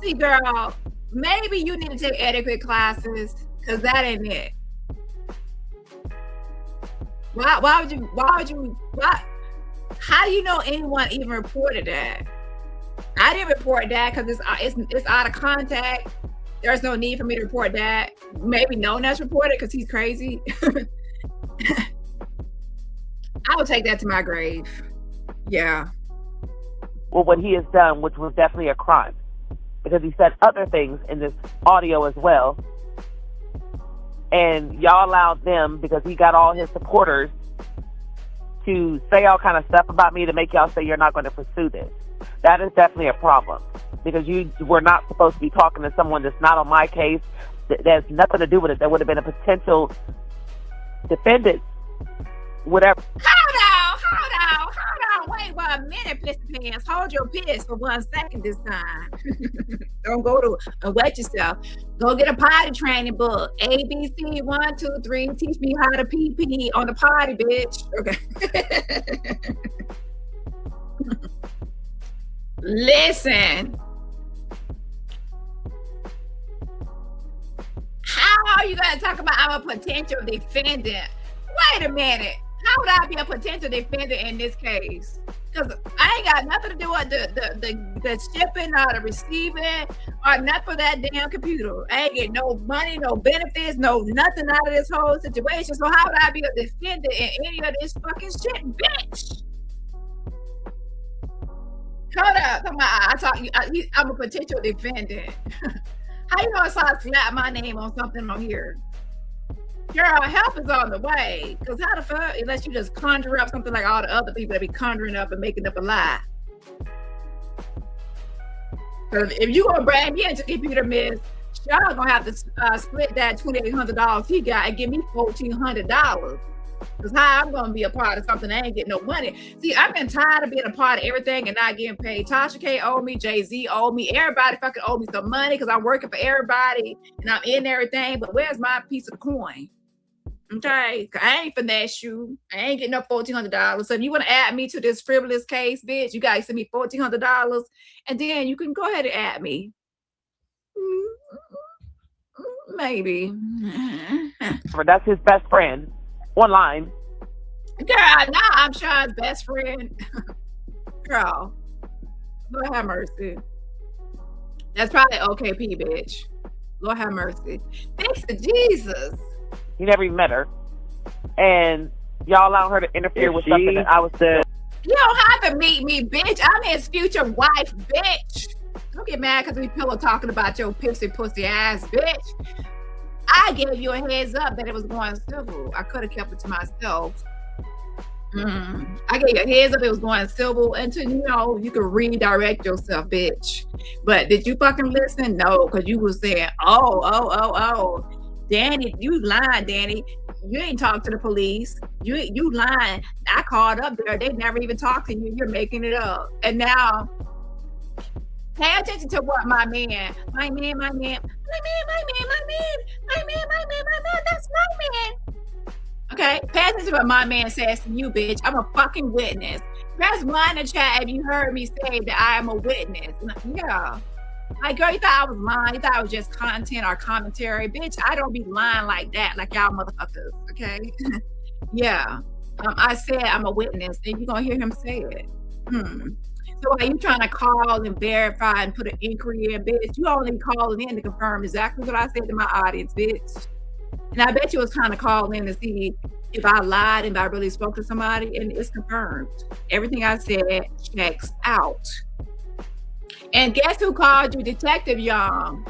See, girl, maybe you need to take etiquette classes, because that ain't it. Why would you, how do you know anyone even reported that? I didn't report that because it's out of contact. There's no need for me to report that. Maybe no one else reported because he's crazy. I would take that to my grave. Yeah. Well, what he has done, which was definitely a crime. Because he said other things in this audio as well. And y'all allowed them, because he got all his supporters, to say all kind of stuff about me to make y'all say you're not going to pursue this. That is definitely a problem. Because you were not supposed to be talking to someone that's not on my case. There's nothing to do with it. There would have been a potential defendant, whatever. Hold on. Wait 1 minute, pissy pants. Hold your piss for 1 second this time. Don't go to and wet yourself. Go get a potty training book. A, B, C, 1, 2, 3. Teach me how to pee on the potty, bitch. Okay. Listen. How are you going to talk about I'm a potential defendant? Wait a minute. How would I be a potential defendant in this case? Because I ain't got nothing to do with the shipping or the receiving or nothing for that damn computer. I ain't get no money, no benefits, no nothing out of this whole situation. So how would I be a defendant in any of this fucking shit, bitch? Hold up. I'm a potential defendant. How you gonna start slap my name on something on here? Girl, help is on the way. Because how the fuck, unless you just conjure up something like all the other people that be conjuring up and making up a lie. Because if you gonna bring me into computer miss, y'all gonna have to split that $2,800 he got and give me $1,400. Because how I'm gonna be a part of something I ain't getting no money. See, I've been tired of being a part of everything and not getting paid. Tasha K owe me, Jay-Z owe me, everybody fucking owe me some money because I'm working for everybody and I'm in everything. But where's my piece of the coin? Okay, I ain't finesse you. I ain't getting no $1,400. So if you want to add me to this frivolous case, bitch, you guys send me $1,400 and then you can go ahead and add me. Maybe. That's his best friend. Online. Girl, now I'm Sean's best friend. Girl, Lord have mercy. That's probably OKP, bitch. Lord have mercy. Thanks to Jesus. He never even met her. And y'all allowed her to interfere with something that I was saying. You don't have to meet me, bitch. I'm his future wife, bitch. Don't get mad because we pillow talking about your pissy pussy ass, bitch. I gave you a heads up that it was going civil. I could have kept it to myself. I gave you a heads up it was going civil until you could redirect yourself, bitch. But did you fucking listen? No, because you was saying, oh, Dani, you lying, Dani. You ain't talked to the police. You lying. I called up there. They never even talked to you. You're making it up. And now, pay attention to what my man, that's my man. Okay, pay attention to what my man says to you, bitch. I'm a fucking witness. Press 1 in the chat if you heard me say that I am a witness. Yeah. Like, girl, you thought I was lying. You thought I was just content or commentary. Bitch, I don't be lying like that, like y'all motherfuckers, okay? Yeah. I said I'm a witness, and you're going to hear him say it. So are you trying to call and verify and put an inquiry in, bitch? You only calling in to confirm exactly what I said to my audience, bitch. And I bet you was trying to call in to see if I lied and if I really spoke to somebody, and it's confirmed. Everything I said checks out. And guess who called you Detective Young?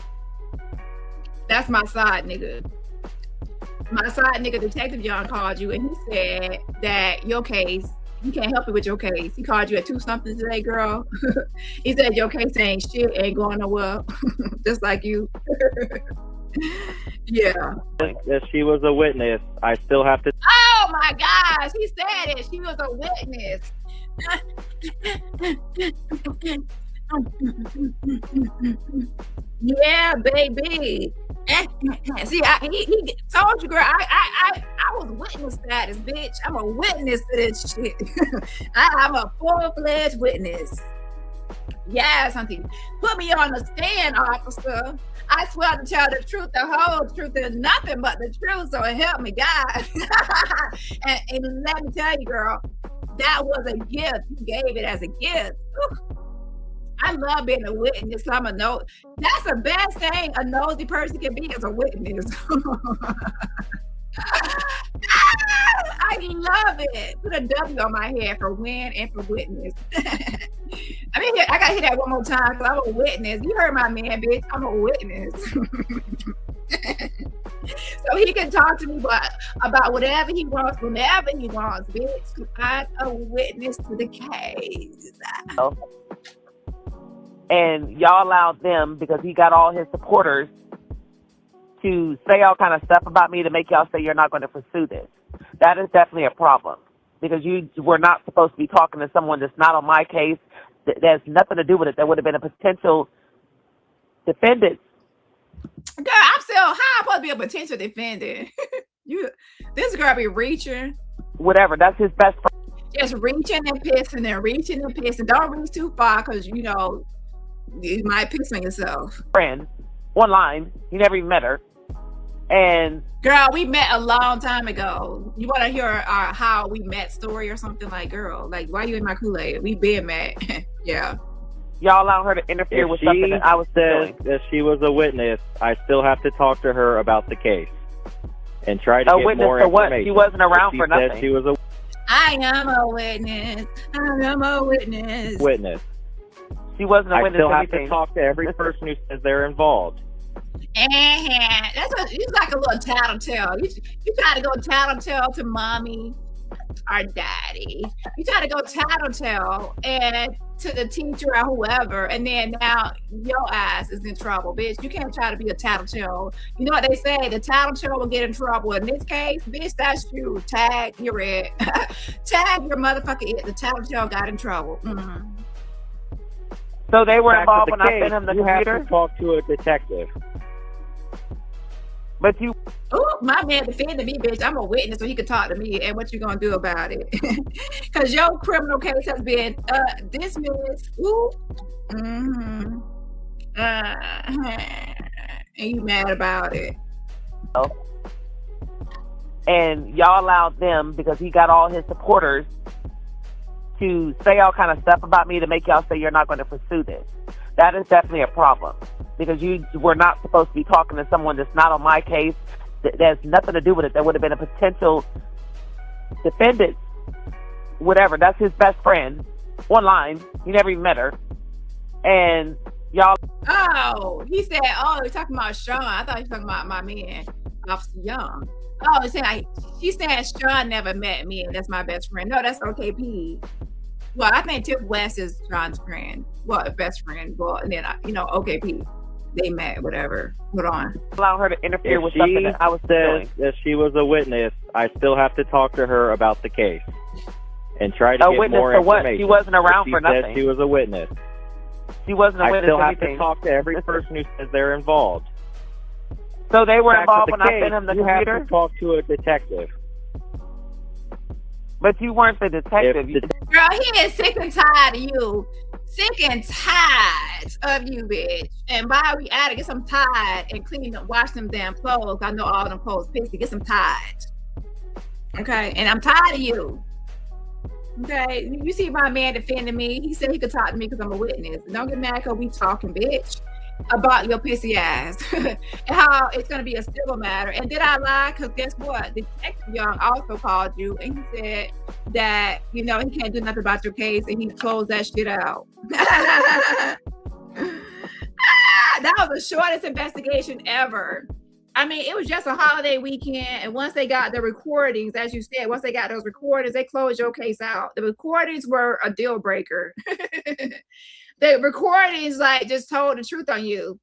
That's my side nigga. My side nigga, Detective Young, called you and he said that your case, he can't help you with your case. He called you at 2 something today, girl. He said your case ain't shit, ain't going nowhere. Just like you. Yeah. If she was a witness, I still have to. Oh my gosh, he said it. She was a witness. Yeah, baby. See, he told you, girl. I was witness status, bitch. I'm a witness to this shit. I'm a full-fledged witness. Yes, auntie. Put me on the stand, officer. I swear to tell the truth, the whole truth, and nothing but the truth. So help me, God. and let me tell you, girl, that was a gift. You gave it as a gift. Ooh. I love being a witness. I'm a no. That's the best thing a nosy person can be, as a witness. I love it. Put a W on my head for win and for witness. I mean, I gotta hear that one more time because I'm a witness. You heard my man, bitch. I'm a witness. So he can talk to me about whatever he wants, whenever he wants, bitch. Because I'm a witness to the case. And y'all allowed them, because he got all his supporters, to say all kind of stuff about me to make y'all say you're not going to pursue this. That is definitely a problem, because you were not supposed to be talking to someone that's not on my case. That has nothing to do with it. There would have been a potential defendant. Girl, I'm still how I'm supposed to be a potential defendant. This girl be reaching. Whatever. That's his best friend. Just reaching and pissing and reaching and pissing. Don't reach too far, because you might piss on yourself. Friend, online, you never even met her, and girl, we met a long time ago. You want to hear our how we met story or something? Like, girl, like, why you in my Kool-Aid? We been met. Yeah. Y'all allowed her to interfere with something that I was doing. If she was a witness, I still have to talk to her about the case and try to get witness more for what? information. She wasn't around for nothing. She was a I am a witness. I am a witness. Witness. She wasn't a I witness still to have anything. to talk to every person who says they're involved. That's what you like a little tattletale. You try to go tattletale to mommy or daddy. You try to go tattletale and to the teacher or whoever, and then now your ass is in trouble, bitch. You can't try to be a tattletale. You know what they say? The tattletale will get in trouble. In this case, bitch, that's you. Tag, you're it. Tag your motherfucker it. The tattletale got in trouble. Mm-hmm. So they were Back to involved the when I case, sent him the you computer? have to talk to a detective. But you... Oh, my man defended me, bitch. I'm a witness, so he could talk to me. And what you gonna do about it? Because your criminal case has been dismissed. Ooh. Mm-hmm. And you mad about it? And y'all allowed them, because he got all his supporters, to say all kind of stuff about me to make y'all say you're not going to pursue this. That is definitely a problem, because you were not supposed to be talking to someone that's not on my case. That has nothing to do with it. There would have been a potential defendant, whatever. That's his best friend online. He never even met her. And y'all... Oh, he said, oh, you're talking about Sean. I thought you were talking about my man, Officer Young. Oh, she's saying Sean never met me, and that's my best friend. No, that's OKP. Well, I think Tip West is Sean's friend. Well, best friend. Well, and then, OKP. They met, whatever. Hold on. Allow her to interfere with something that I was doing. If she was a witness, I still have to talk to her about the case and try to get witness more for what? information. She wasn't around for She said nothing. she was a witness. She wasn't a I witness still to have anything. to talk to every person who says they're involved. So they were Back to involved the when I case, sent him the you computer? have to talk to a detective. But you weren't the detective. Girl, he is sick and tired of you. Sick and tired of you, bitch. And while we at it, get some tired and clean up, wash them damn clothes. I know all them clothes pissy. Get some tired. Okay? And I'm tired of you. Okay? You see my man defending me. He said he could talk to me because I'm a witness. Don't get mad because we talking, bitch, about your pissy ass and how it's going to be a civil matter. And did I lie? Because guess what? Detective Young also called you and he said that, he can't do nothing about your case and he closed that shit out. That was the shortest investigation ever. I mean, it was just a holiday weekend, and once they got the recordings, as you said, once they got those recordings, they closed your case out. The recordings were a deal breaker. The recordings just told the truth on you.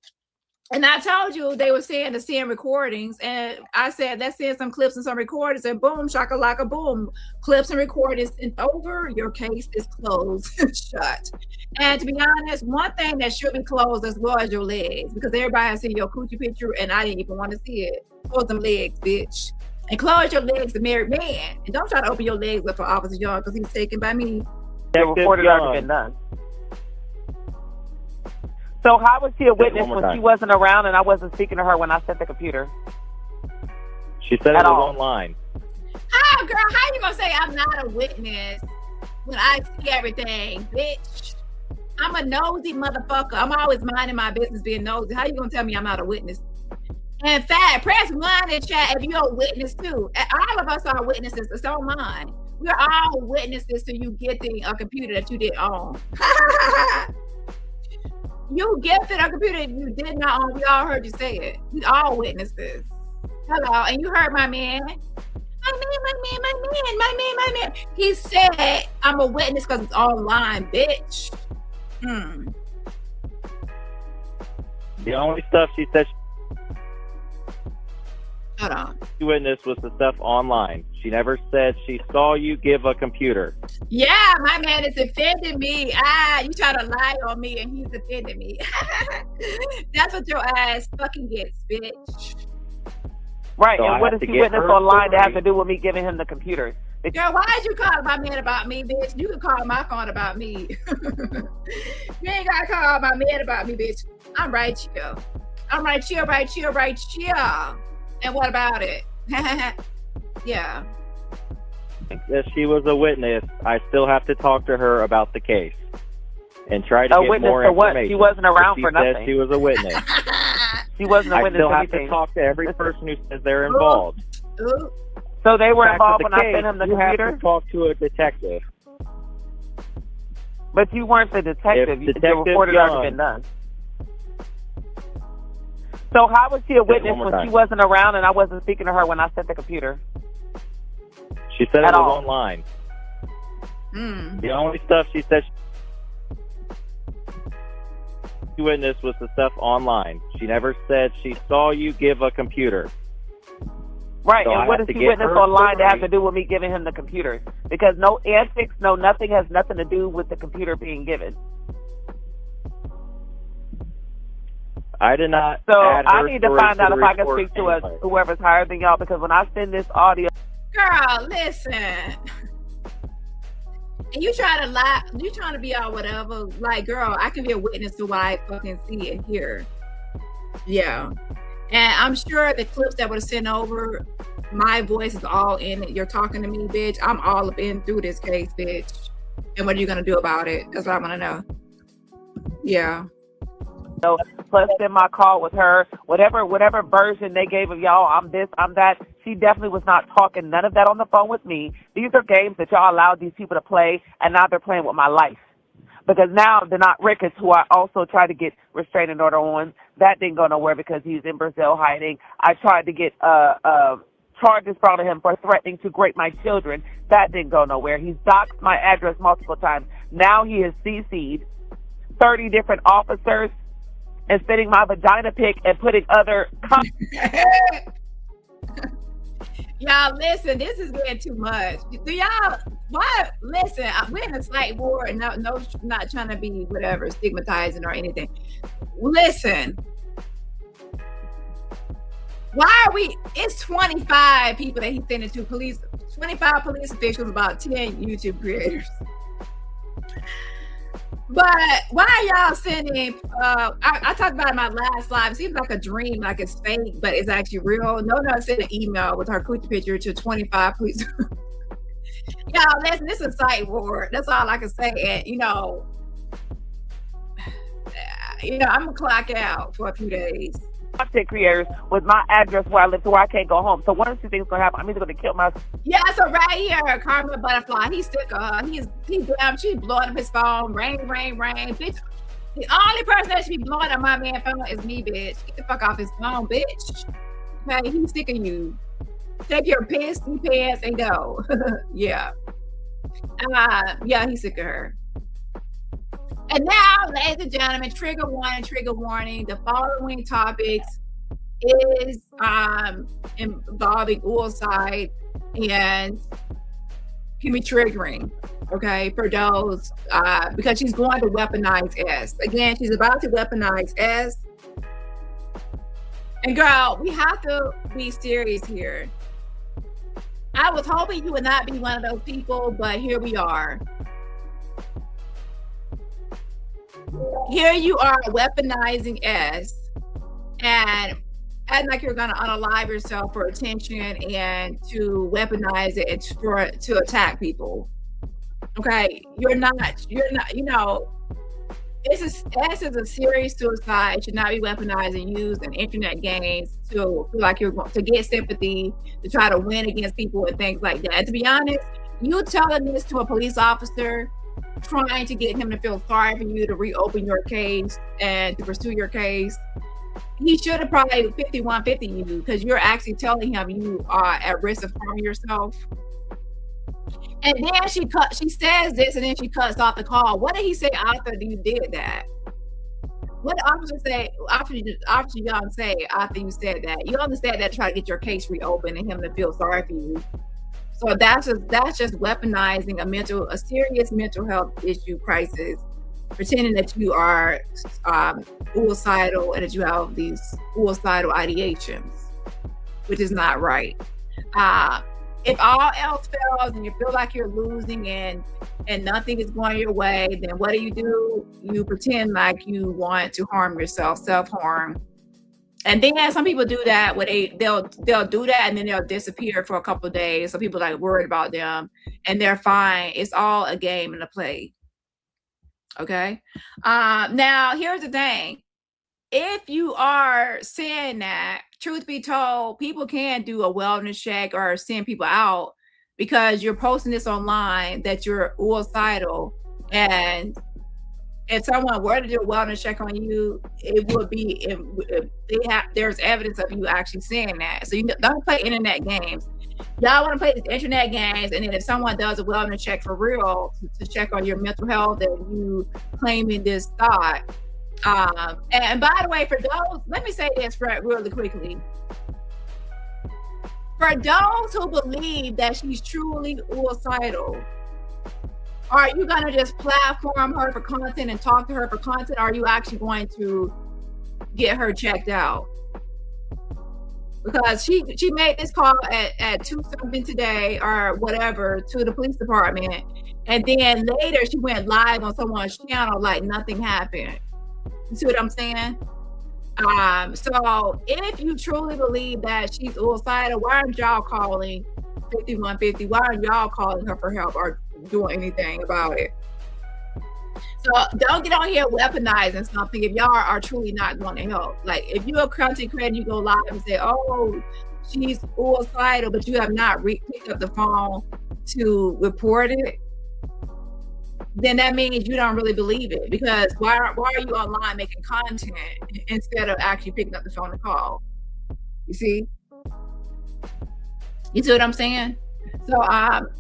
And I told you they were saying to send recordings, and I said, let's send some clips and some recordings, and boom, shakalaka, boom, clips and recordings, and over, your case is closed, shut. And to be honest, one thing that should be closed as well as your legs, because everybody has seen your coochie picture, and I didn't even want to see it. Close them legs, bitch. And close your legs to married man. And don't try to open your legs up for Officer Young, because he's taken by me. The report had already been done. So how was she a witness when she wasn't around and I wasn't speaking to her when I sent the computer? She said it was online. Oh, girl, how you gonna say I'm not a witness when I see everything, bitch? I'm a nosy motherfucker. I'm always minding my business being nosy. How you gonna tell me I'm not a witness? In fact, press 1 in chat if you're a witness too. All of us are witnesses. It's online. We're all witnesses till you get a computer that you didn't own. You gifted a computer you did not own. We all heard you say it. We all witnesses. Hello, and you heard my man. My man. He said, I'm a witness because it's online, bitch. The only stuff she said Hold on. she witnessed was the stuff online. She never said she saw you give a computer. Yeah, my man is defending me. You try to lie on me and he's defending me. That's what your ass fucking gets, bitch. Right, So and what does he witness online to have to do with me giving him the computer? Girl, why did you call my man about me, bitch? You can call my phone about me. You ain't gotta call my man about me, bitch. I'm right here. I'm right here. And what about it? Yeah. If she was a witness, I still have to talk to her about the case and try to get more information. What? She wasn't around for nothing. She said she was a witness. She wasn't a witness to anything. I still have to talk to every person who says they're involved. Ooh. So they were Back involved to the when I case, sent him the you computer? have to talk to a detective. But you weren't the detective. If The Detective report had already been done. So how was she a witness one more when time. she wasn't around and I wasn't speaking to her when I sent the computer? She said it At was all. online. Mm. The only stuff she said she witnessed was the stuff online. She never said she saw you give a computer. Right, So I and what have does to she get witness her online to have story. to do with me giving him the computer? Because no antics, no nothing has nothing to do with the computer being given. I did not. So add I her need to story find out the if I can report speak to anyway. whoever's higher than y'all, because when I send this audio, Girl, listen. And you try to lie, you trying to be all whatever. Like, girl, I can be a witness to what I fucking see and hear. Yeah. And I'm sure the clips that were sent over, my voice is all in it. You're talking to me, bitch. I'm all up in through this case, bitch. And what are you gonna do about it? That's what I wanna know. Yeah. plus in my call with her, whatever version they gave of y'all, I'm this, I'm that, she definitely was not talking none of that on the phone with me. These are games that y'all allowed these people to play, and now they're playing with my life. Because now they're not Ricketts, who I also tried to get restraining order on. That didn't go nowhere because he's in Brazil hiding. I tried to get charges brought to him for threatening to grape my children. That didn't go nowhere. He's doxed my address multiple times. Now he has CC'd 30 different officers and sending my vagina pic and putting other Y'all, listen, this is getting too much. Do y'all, why? Listen, we're in a slight war and no, not trying to be whatever, stigmatizing or anything. Listen, why are we, it's 25 people that he's sending to police, 25 police officials, about 10 YouTube creators. But why are y'all sending, I talked about it in my last live, it seems like a dream, like it's fake, but it's actually real. No, sent an email with her coochie picture to 25 police. Y'all, listen, this is a site war. That's all I can say. And, you know, I'm gonna clock out for a few days. content creators with my address where I live, to where I can't go home. So one of the two things gonna happen. I'm either gonna kill myself. Yeah, so right here, Carmen Butterfly, he's sick of her. He's damn, she's blowing up his phone. Rain, bitch. The only person that should be blowing up my man phone is me, bitch. Get the fuck off his phone, bitch. Okay, he's sick of you. Take your pissy pants and go. Yeah. Yeah, he's sick of her. And now, ladies and gentlemen, trigger warning. The following topics is involving Wilside and can be triggering, okay, for those, because she's going to weaponize S. Again, she's about to weaponize S. And girl, we have to be serious here. I was hoping you would not be one of those people, but here we are. Here you are weaponizing S and acting like you're gonna unalive yourself for attention and to weaponize it to attack people. Okay, you're not, you know, S is a serious suicide. It should not be weaponized and used in internet games to feel like you're going to get sympathy, to try to win against people and things like that. And to be honest, you telling this to a police officer, trying to get him to feel sorry for you, to reopen your case and to pursue your case, he should have probably 5150 you, because you're actually telling him you are at risk of harming yourself. And then she says this, and then she cuts off the call. What did he say after you did that? What did Officer Young say after you said that? You understand that to try to get your case reopened and him to feel sorry for you. So that's just weaponizing a serious mental health issue crisis, pretending that you are suicidal and that you have these suicidal ideations, which is not right. If all else fails and you feel like you're losing and nothing is going your way, then what do? You pretend like you want to harm yourself, self-harm. And then some people do that where they'll do that and then they'll disappear for a couple of days. So people are like worried about them and they're fine. It's all a game and a play. Okay. Now here's the thing. If you are saying that, truth be told, people can do a wellness check or send people out because you're posting this online that you're suicidal And if someone were to do a wellness check on you, it would be if there's evidence of you actually saying that. So you don't play internet games. Y'all want to play these internet games, and then if someone does a wellness check for real to check on your mental health and you claiming this thought. And by the way, for those, let me say this really quickly. For those who believe that she's truly suicidal, are you going to just platform her for content and talk to her for content? Or are you actually going to get her checked out? Because she made this call at 2 something today or whatever to the police department. And then later she went live on someone's channel like nothing happened. You see what I'm saying? So if you truly believe that she's suicidal, why aren't y'all calling 5150? Why aren't y'all calling her for help or doing anything about it? So don't get on here weaponizing something if y'all are truly not going to help. Like if you're a content creator, you go live and say, oh, she's suicidal, but you have not picked up the phone to report it, then that means you don't really believe it. Because why are you online making content instead of actually picking up the phone to call? You see what I'm saying? So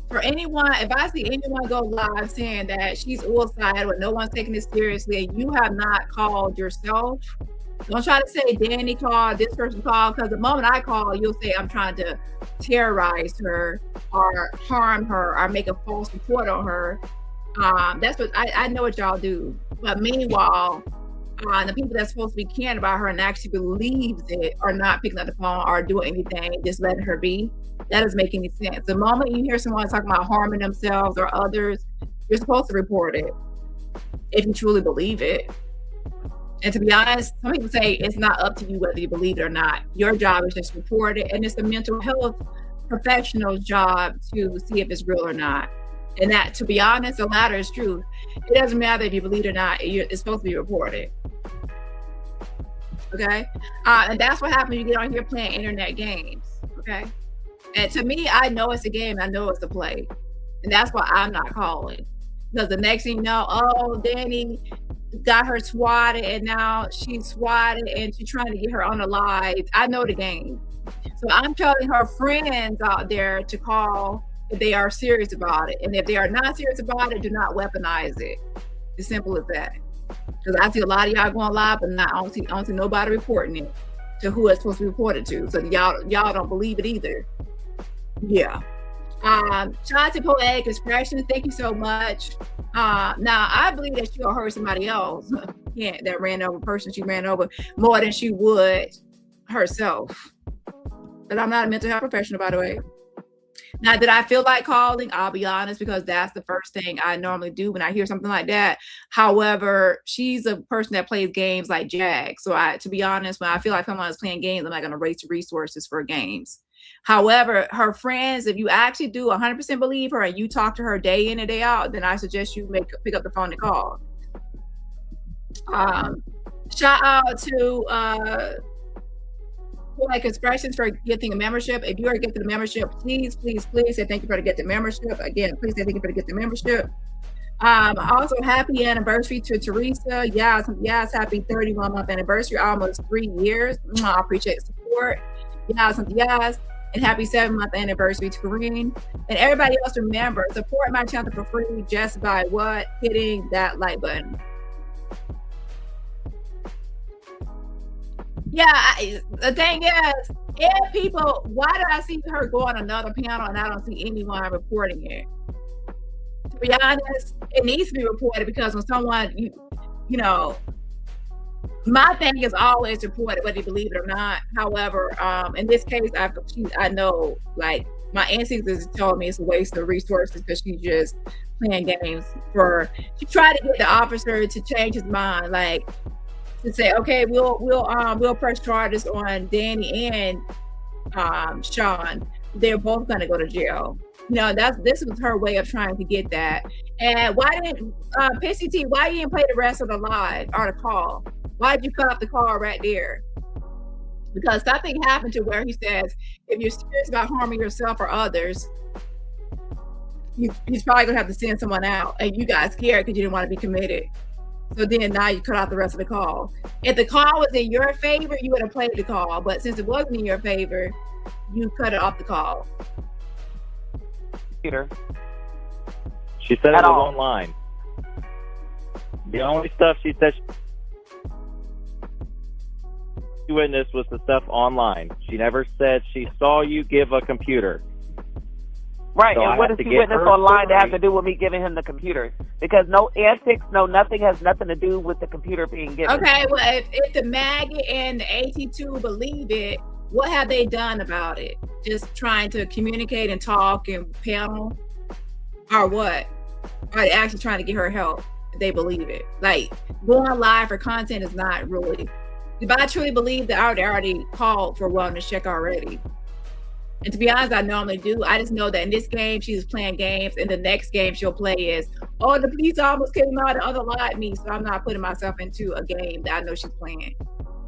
for anyone, if I see anyone go live saying that she's suicidal and no one's taking it seriously and you have not called yourself, don't try to say Dani called, this person called, because the moment I call, you'll say I'm trying to terrorize her or harm her or make a false report on her. That's what I know what y'all do. But meanwhile, the people that's supposed to be caring about her and actually believes it are not picking up the phone or doing anything, just letting her be. That doesn't make any sense. The moment you hear someone talking about harming themselves or others, you're supposed to report it if you truly believe it. And to be honest, some people say it's not up to you whether you believe it or not. Your job is just to report it, and it's a mental health professional's job to see if it's real or not. And that, to be honest, the latter is true. It doesn't matter if you believe it or not. It's supposed to be reported. Okay? And that's what happens when you get on here playing internet games. Okay? And to me, I know it's a game. I know it's a play. And that's why I'm not calling. Because the next thing you know, oh, Dani got her swatted and now she's swatted and she's trying to get her on the live. I know the game. So I'm telling her friends out there to call if they are serious about it. And if they are not serious about it, do not weaponize it. As simple as that. Because I see a lot of y'all going live, but I don't see nobody reporting it to who it's supposed to be reported to. So y'all don't believe it either. Yeah. Shout out to Poetic Expression. Thank you so much. Now I believe that she'll hurt somebody else. Yeah, that ran over person she ran over more than she would herself. But I'm not a mental health professional, by the way. Now, did I feel like calling? I'll be honest, because that's the first thing I normally do when I hear something like that. However, she's a person that plays games like Jag. So to be honest, when I feel like someone is playing games, I'm not going to waste resources for games. However, her friends, if you actually do 100% believe her and you talk to her day in and day out, then I suggest you pick up the phone and call. Shout out to like Expressions for getting a membership. If you are getting the membership, please say thank you for getting the membership. Again, please say thank you for getting the membership. Also, happy anniversary to Teresa. Yes, happy 31-month anniversary, almost 3 years. I appreciate the support. Yes. And happy 7-month anniversary to Corrine. And everybody else, remember, support my channel for free just by what? Hitting that like button. Yeah, the thing is, if people, why did I see her go on another panel and I don't see anyone reporting it? To be honest, it needs to be reported, because when someone, you know, my thing is always reported, whether you believe it or not. However, in this case, I know, like, my instincts is telling me it's a waste of resources, because she's just playing games she tried to get the officer to change his mind, like, to say, okay, we'll press charges on Dani and Sean. They're both going to go to jail. You know, this was her way of trying to get that. And why didn't Pissy T? Why you didn't play the rest of the live or the call? Why did you cut off the call right there? Because something happened to where he says, if you're serious about harming yourself or others, he's probably gonna have to send someone out, and you got scared because you didn't want to be committed. So then now you cut out the rest of the call. If the call was in your favor, you would have played the call. But since it wasn't in your favor, you cut it off the call. Peter. She said it was online. The only stuff she said she witnessed was the stuff online. She never said she saw you give a computer. Right, So and what does he witness online to have to do with me giving him the computer? Because no antics, no nothing has nothing to do with the computer being given. Okay, well, if the maggot and the AT2 believe it, what have they done about it? Just trying to communicate and talk and panel? Or what? Are they actually trying to get her help if they believe it? Like, going live for content is not really... If I truly believe that I would already called for a wellness check already. And to be honest, I normally do. I just know that in this game, she's playing games. And the next game she'll play is, oh, the police almost came out and unalive me. So I'm not putting myself into a game that I know she's playing.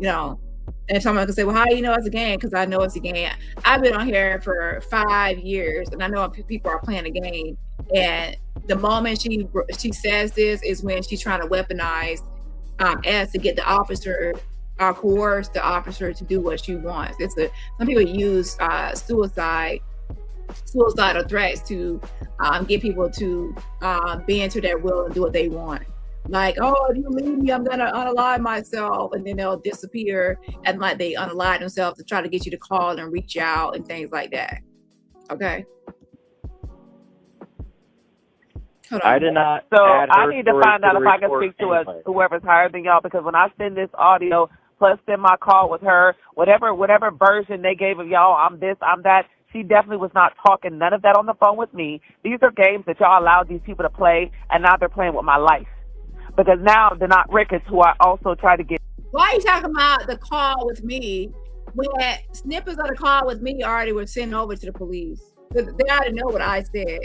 You know, and someone can say, well, how do you know it's a game? Because I know it's a game. I've been on here for 5 years, and I know people are playing a game. And the moment she says this is when she's trying to weaponize as to get the officer coerce the officer to do what she wants. Some people use suicidal threats to get people to bend to their will and do what they want. Like, oh, if you leave me, I'm gonna unalive myself, and then they'll disappear and like they unalive themselves to try to get you to call and reach out and things like that. Okay. Hold on. I did not. So I need to find out if I can speak to whoever's higher than y'all, because when I send this audio plus send my call with her, whatever version they gave of y'all, I'm this, I'm that, she definitely was not talking none of that on the phone with me. These are games that y'all allowed these people to play, and now they're playing with my life. Because now they're not Ricketts, who I also try to get. Why are you talking about the call with me when snippets of the call with me already were sent over to the police? They already know what I said.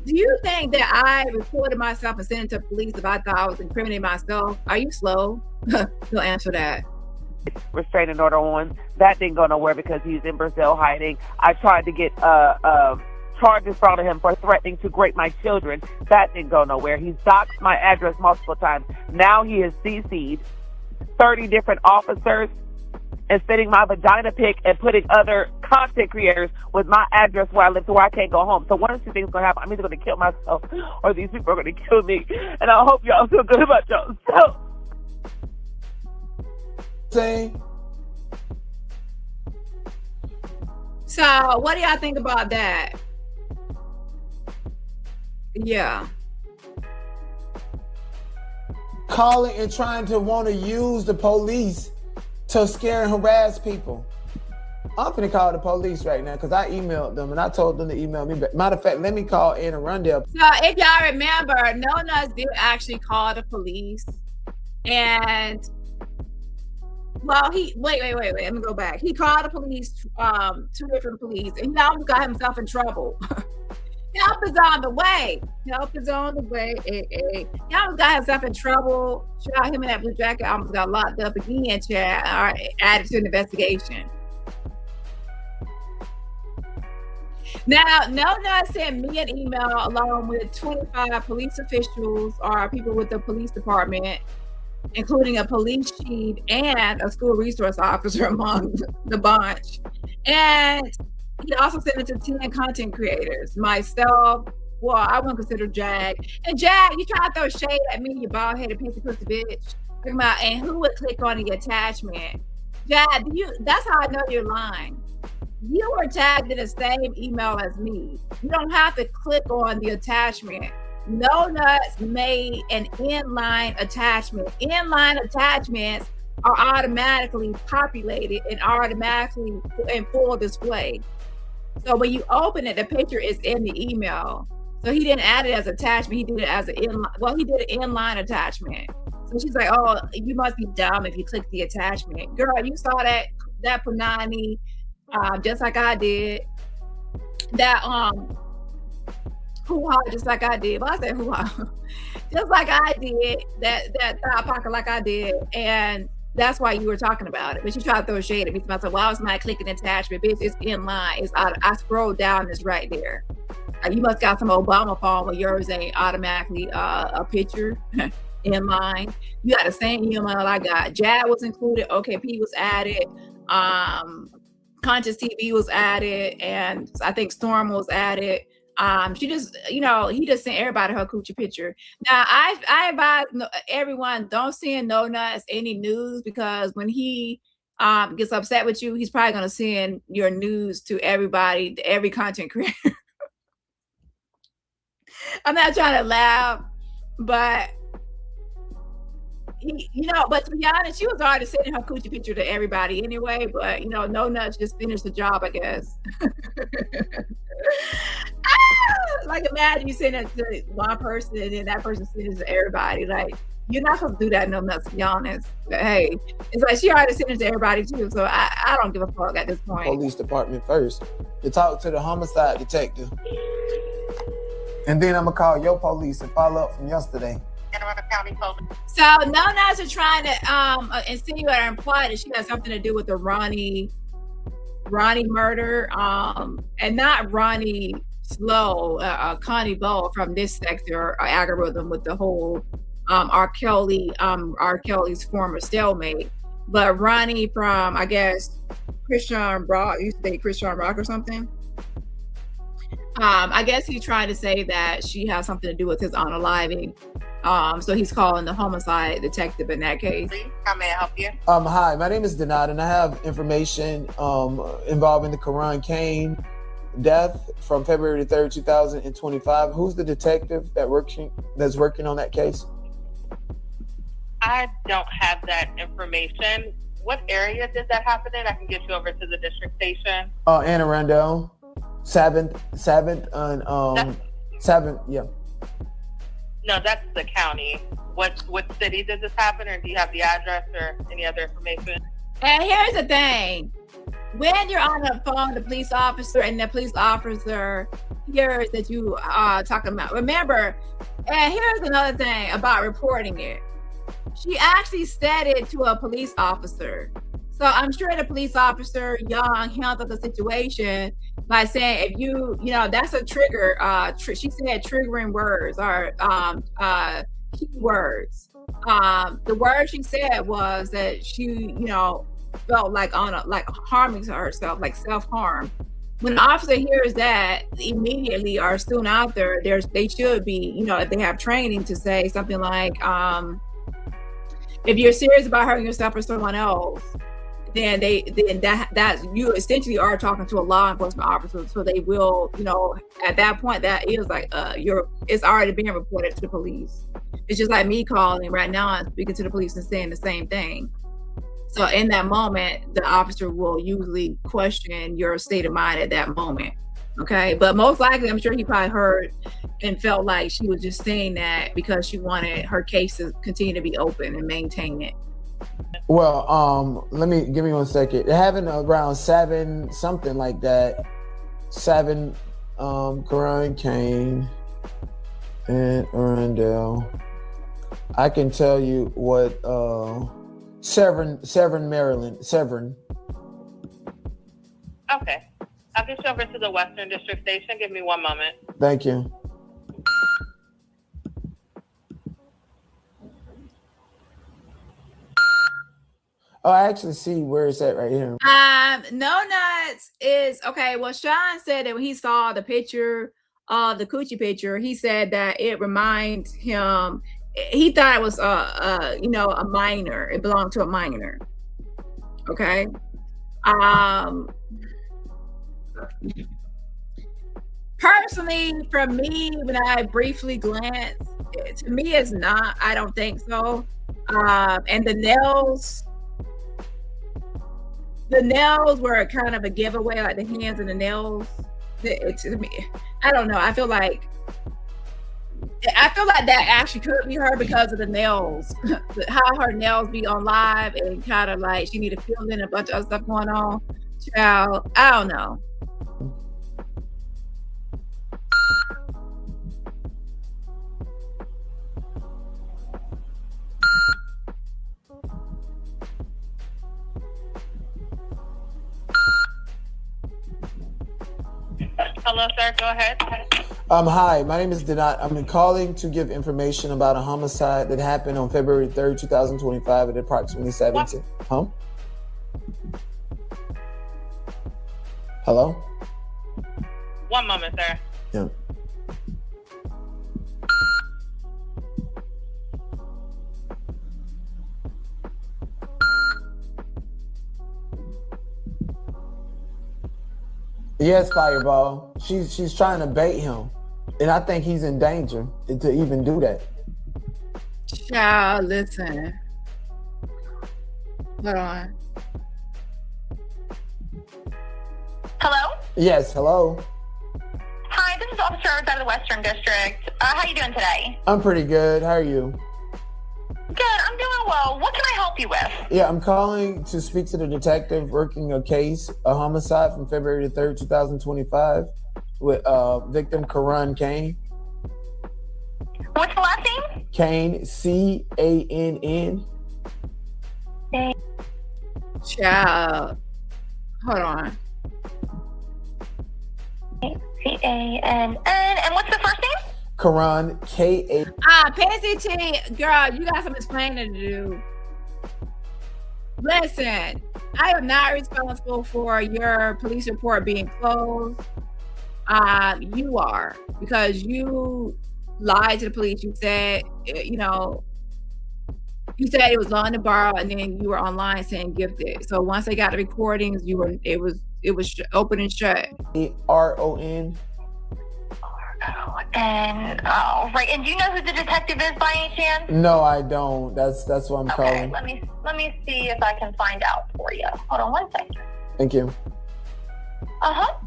Do you think that I recorded myself and sent it to police if I thought I was incriminating myself? Are you slow? You'll answer that. Restraining order on. That didn't go nowhere because he's in Brazil hiding. I tried to get charges brought to him for threatening to grape my children. That didn't go nowhere. He's doxed my address multiple times. Now he has CC'd 30 different officers and sending my vagina pic and putting other content creators with my address where I live to where I can't go home. So one of two things is going to happen. I'm either going to kill myself or these people are going to kill me. And I hope y'all feel good about yourself. So what do y'all think about that? Yeah. Calling and trying to want to use the police to scare and harass people. I'm finna call the police right now because I emailed them and I told them to email me back. Matter of fact, let me call Anna Rundell. So if y'all remember, No Nuts did actually call the police, and well, wait. Let me go back. He called the police, 2 different police, and he almost got himself in trouble. Help is on the way. Help is on the way. He almost got himself in trouble. Shot him in that blue jacket. Almost got locked up again, Chad. All right, added to an investigation. Now, No Nuts sent me an email along with 25 police officials or people with the police department, including a police chief and a school resource officer among the bunch. And he also sent it to 10 content creators. Myself, well, I wouldn't consider Jag. And Jag, you try to throw shade at me, you bald-headed pissy pussy bitch. Talking about, and who would click on the attachment? Jag, that's how I know you're lying. You were tagged in the same email as me. You don't have to click on the attachment. No Nuts made an inline attachment. Inline attachments are automatically populated and automatically in full display. So when you open it, the picture is in the email. So he didn't add it as attachment. He did it as an inline. Well, he did an inline attachment. So she's like, "Oh, you must be dumb if you click the attachment, girl. You saw that Punani, just like I did. That hoo-ha, just like I did. Well, I said hoo-ha, just like I did. That thigh pocket, like I did, and." That's why you were talking about it. But you tried to throw shade at me. So I said, well, I was not clicking attachment. Bitch, it's in line. I scrolled down, it's right there. You must got some Obama phone where yours ain't automatically a picture in line. You got the same email I got. Jag was included. OKP was added. Conscious TV was added, and I think Storm was added. She just, he just sent everybody her coochie picture. Now, I advise everyone, don't send No Nuts any news, because when he gets upset with you, he's probably going to send your news to everybody, to every content creator. I'm not trying to laugh, but but to be honest, she was already sending her coochie picture to everybody anyway. But No Nuts just finished the job, I guess. Like, imagine you send it to one person and then that person sends it to everybody. Like, you're not supposed to do that, No Nuts, to be honest. But hey, it's like she already sent it to everybody too. So I don't give a fuck at this point. Police department first to talk to the homicide detective, and then I'm gonna call your police and follow up from yesterday. So No Nuts are trying to insinuate or imply that she has something to do with the Ronnie murder, and not Ronnie Slow, Connie Bow from this sector algorithm with the whole R. Kelly's former cellmate, but Ronnie from, I guess, Christian Rock, used to date Christian Rock or something. I guess he's trying to say that she has something to do with his unaliving. So he's calling the homicide detective in that case. How may I help you? Hi, my name is Dani, and I have information involving the Karan Kane death from February 3rd, 2025. Who's the detective that's working on that case? I don't have that information. What area did that happen in? I can get you over to the district station. Anne Arundel, 7th, and 7th, yeah. No, that's the county. What city did this happen, or do you have the address or any other information? And here's the thing. When you're on the phone with the police officer and the police officer hears that you are talking about, remember, and here's another thing about reporting it. She actually said it to a police officer. So I'm sure the police officer, Young, handled the situation by saying, if you that's a trigger. She said triggering words or key words. The word she said was that she, felt like harming herself, like self-harm. When the officer hears that, immediately or soon after, they should be, if they have training, to say something like, if you're serious about hurting yourself or someone else, then that you essentially are talking to a law enforcement officer. So they will, at that point, that is like it's already being reported to the police. It's just like me calling right now and speaking to the police and saying the same thing. So in that moment, the officer will usually question your state of mind at that moment. Okay, but most likely, I'm sure he probably heard and felt like she was just saying that because she wanted her case to continue to be open and maintain it. Well, give me 1 second. They're having around 7, something like that. 7, Karan Kane and Arundel. I can tell you what Severn, Maryland. Severn. Okay. I'll get you over to the Western District Station. Give me 1 moment. Thank you. Oh, I actually see where it's at right here. No Nuts is okay. Well, Sean said that when he saw the picture of the coochie picture, he said that it reminds him. He thought it was a minor. It belonged to a minor. Okay. Personally, for me, when I briefly glanced, to me it's not. I don't think so. And the nails were kind of a giveaway, like the hands and the nails. To me, I don't know. I feel like that actually could be her because of the nails, how her nails be on live, and kind of like she need to fill in a bunch of other stuff going on. Child, I don't know. Hello, sir. Go ahead. Hi, my name is Dani. I'm calling to give information about a homicide that happened on February 3rd, 2025 at approximately 17. Huh? Hello? One moment, sir. Yeah. Yes, Fireball. She's trying to bait him. And I think he's in danger to even do that. Child, listen. Hold on. Hello? Yes, hello. Hi, this is Officer out of the Western District. How you doing today? I'm pretty good. How are you? Good, I'm doing well. What can I help you with? Yeah, I'm calling to speak to the detective working a case, a homicide from February the 3rd, 2025 with victim Karan Kane. What's the last name? Kane, C-A-N-N. Child. Hold on. C-A-N-N. And what's the first name? Karan, K-A. Pansy T, girl, you got some explaining to do. Listen, I am not responsible for your police report being closed. You are, because you lied to the police. You said, you said it was on the borrow, and then you were online saying gifted. So once they got the recordings, it was open and shut. R-O-N. And right. And do you know who the detective is by any chance? No, I don't. That's what I'm calling. Let me see if I can find out for you. Hold on one second. Thank you. All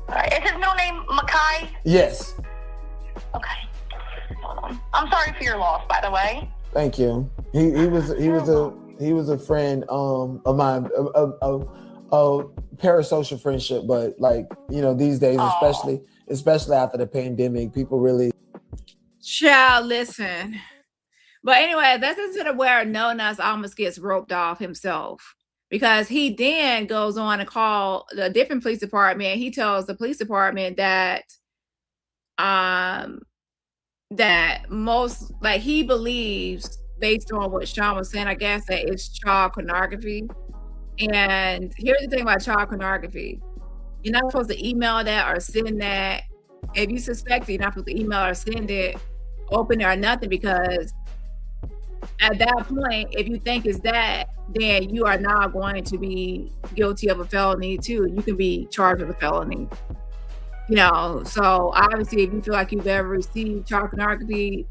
right. Is his middle name Makai? Yes. Okay. Hold on. I'm sorry for your loss, by the way. Thank you. He was a friend of mine, a parasocial friendship, but like, these days, especially after the pandemic, people really. Child, listen. But anyway, this isn't where No Nuts almost gets roped off himself, because he then goes on to call a different police department. He tells the police department that most, like, he believes, based on what Sean was saying, I guess, that it's child pornography. And here's the thing about child pornography. You're not supposed to email that or send that. If you suspect it, you're not supposed to email or send it, open it or nothing, because at that point, if you think it's that, then you are now going to be guilty of a felony too. You can be charged with a felony. So obviously, if you feel like you've ever received child pornography,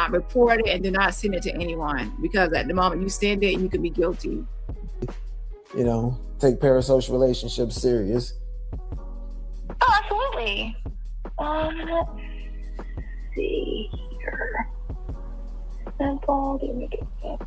report it and do not send it to anyone, because at the moment you send it, you can be guilty. Take parasocial relationships serious. Oh, absolutely. Let's see here. Simple. Let me get that.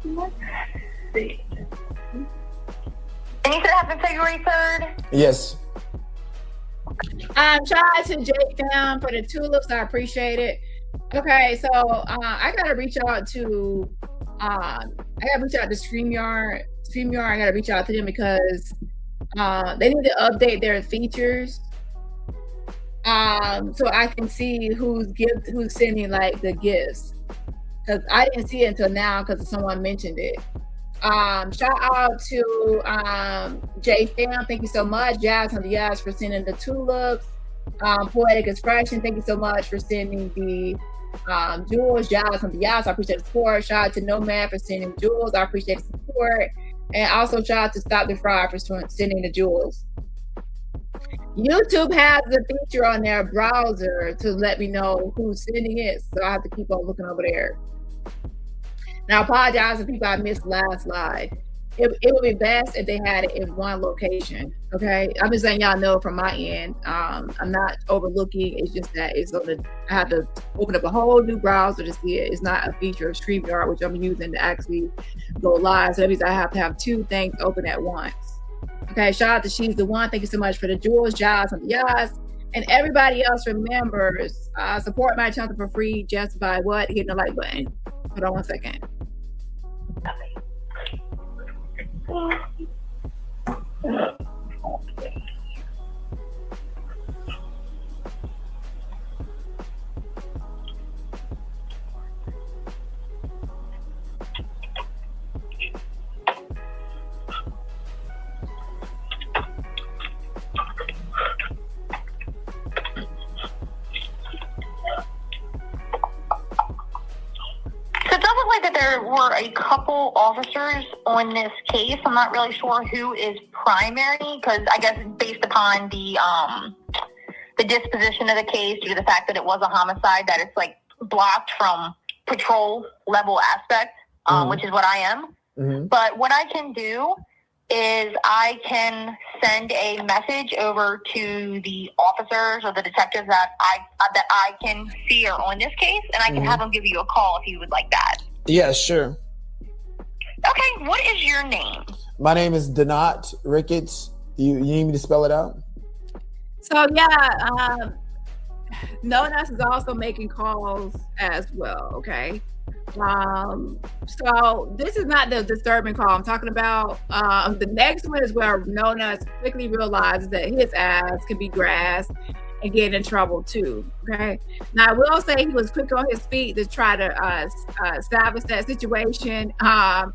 Let's see. And you said it happened February 3rd? Yes. Shout out to J Fam for the tulips. I appreciate it. Okay, so I gotta reach out to StreamYard. I gotta reach out to them because they need to update their features. So I can see who's sending like the gifts. Because I didn't see it until now because someone mentioned it. Shout out to J Fam. Thank you so much. Jazz on the Jazz for sending the tulips. Poetic Expression, thank you so much for sending the jewels. Jazz on the Jazz, I appreciate the support. Shout out to Nomad for sending jewels. I appreciate the support. And also shout out to Stop the Fraud for sending the jewels. YouTube has the feature on their browser to let me know who's sending it, so I have to keep on looking over there. Now, I apologize to people I missed last live. It would be best if they had it in one location. Okay, I'm just letting y'all know from my end. I'm not overlooking. It's just that I have to open up a whole new browser to see it. It's not a feature of StreamYard, which I'm using to actually go live. So that means I have to have two things open at once. Okay, shout out to She's the One. Thank you so much for the jewels, Giles, and the Yas. And everybody else remembers, support my channel for free just by what? Hitting the like button. Hold on one second. So it does look like that there were a couple officers on this case. I'm not really sure who is primary, because I guess based upon the disposition of the case, due to the fact that it was a homicide, that it's like blocked from patrol level aspect, which is what I am. Mm-hmm. But what I can do is I can send a message over to the officers or the detectives that I can see are on this case, and I can have them give you a call if you would like that. Yeah, sure. Okay, what is your name? My name is Dani Ricketts. You need me to spell it out? So yeah, No Nuts is also making calls as well. Okay. So this is not the disturbing call I'm talking about. The next one is where No Nuts quickly realizes that his ass can be grasped and get in trouble too. Okay. Now I will say he was quick on his feet to try to establish that situation and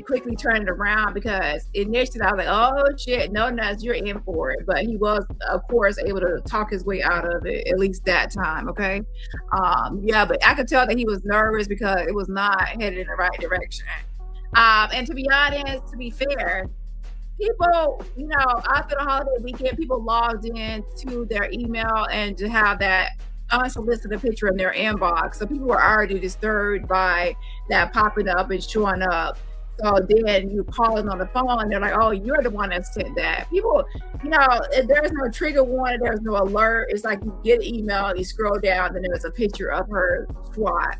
quickly turn it around, because initially I was like, oh shit, No Nuts, you're in for it. But he was, of course, able to talk his way out of it, at least that time. Okay. Yeah, but I could tell that he was nervous because it was not headed in the right direction. And to be honest, to be fair, people, you know, after the holiday weekend, people logged in to their email and to have that unsolicited picture in their inbox. So people were already disturbed by that popping up and showing up. So then you call them on the phone and they're like, oh, you're the one that sent that. People, you know, there's no trigger warning, there's no alert. It's like you get an email, you scroll down, and there's a picture of her squat.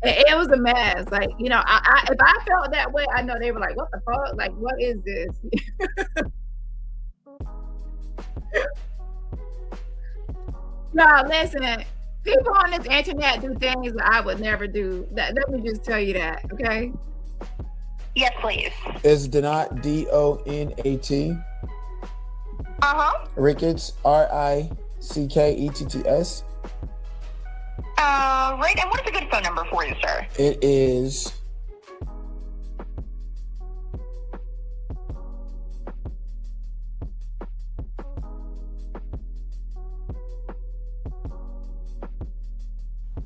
It was a mess. Like, you know, if I felt that way, I know they were like, what the fuck? Like, what is this? No, listen, people on this internet do things that I would never do. Let me just tell you that, okay? Yes, please. It's Donat, D-O-N-A-T. Ricketts, R-I-C-K-E-T-T-S. Right, and what is a good phone number for you, sir? It is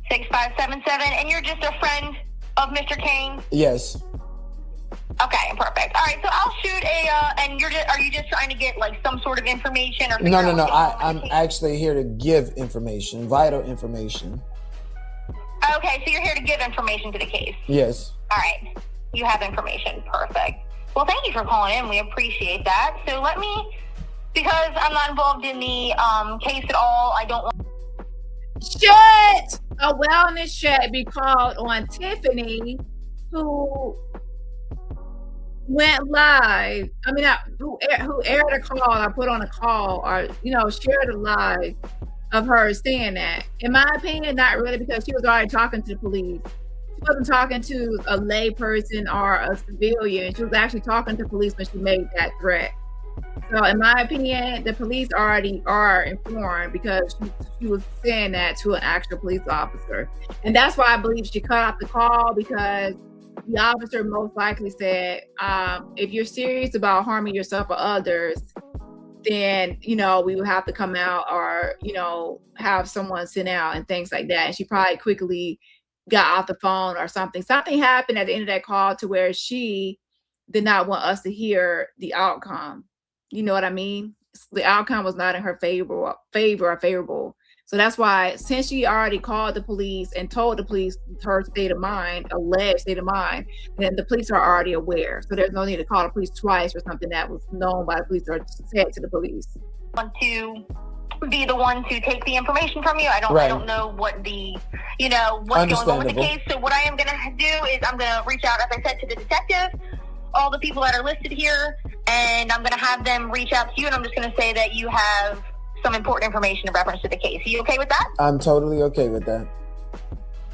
6577, and you're just a friend of Mr. Kane? Yes. Okay, perfect. All right, so I'll shoot and are you just trying to get like some sort of information or? No. I'm actually here to give information, vital information. Okay, so you're here to give information to the case. Yes. All right, you have information. Perfect. Well, thank you for calling in. We appreciate that. So let me, because I'm not involved in the case at all, I don't want. Shit! A wellness check be called on Tiffany, who went live. I mean, who aired a call, I put on a call, or, you know, shared a live of her saying that. In my opinion, not really, because she was already talking to the police. She wasn't talking to a lay person or a civilian. She was actually talking to police when she made that threat. So in my opinion, the police already are informed, because she was saying that to an actual police officer. And that's why I believe she cut off the call, because the officer most likely said, if you're serious about harming yourself or others, then, you know, we would have to come out, or, you know, have someone sent out and things like that. And she probably quickly got off the phone or something. Something happened at the end of that call to where she did not want us to hear the outcome. You know what I mean? The outcome was not in her favor or favorable. So that's why, since she already called the police and told the police her state of mind, alleged state of mind, then the police are already aware. So there's no need to call the police twice for something that was known by the police or said to the police. Want to be the one to take the information from you. I don't know what the, you know, what's going on with the case. So what I am going to do is I'm going to reach out, as I said, to the detective. all the people that are listed here, and I'm going to have them reach out to you, and I'm just going to say that you have some important information in reference to the case. Are you okay with that? I'm totally okay with that.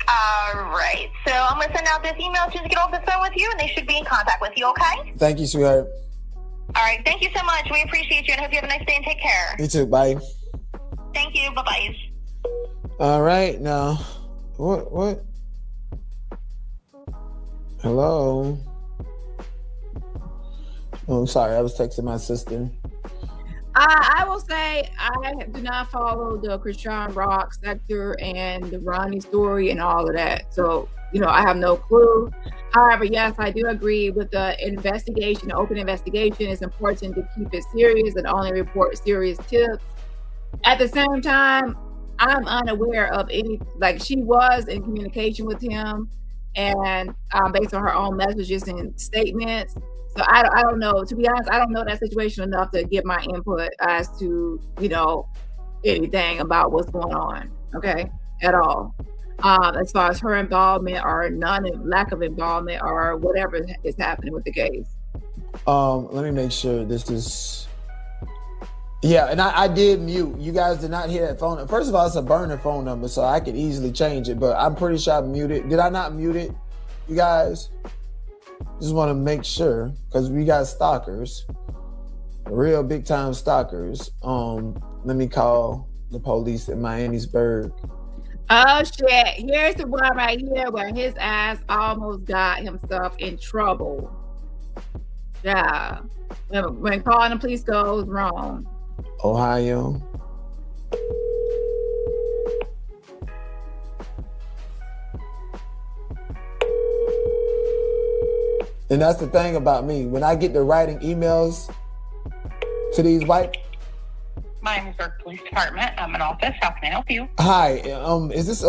All right. So I'm going to send out this email as soon as I get off the phone with you, and they should be in contact with you, okay? Thank you, sweetheart. All right. Thank you so much. We appreciate you, and I hope you have a nice day and take care. You too. Bye. Thank you. Bye-bye. All right. Now, what? Hello? Oh, I'm sorry. I was texting my sister. I will say I do not follow the Krishan Rock sector and the Ronnie story and all of that. So, I have no clue. However, yes, I do agree with the investigation, the open investigation. It's important to keep it serious and only report serious tips. At the same time, I'm unaware of any, like, she was in communication with him and based on her own messages and statements. So I don't know. To be honest, I don't know that situation enough to give my input as to, anything about what's going on, okay, at all. As far as her involvement or lack of involvement or whatever is happening with the case. Let me make sure this is... Yeah, and I did mute. You guys did not hear that phone. First of all, it's a burner phone number, so I could easily change it, but I'm pretty sure I muted. Did I not mute it, you guys? Just want to make sure, because we got stalkers, real big time stalkers. Let me call the police in Miamisburg. Oh shit! Here's the one right here where his ass almost got himself in trouble. Yeah, when calling the police goes wrong. Ohio. And that's the thing about me. When I get to writing emails to these white... Miamisburg Police Department. I'm in office. How can I help you? Hi, is this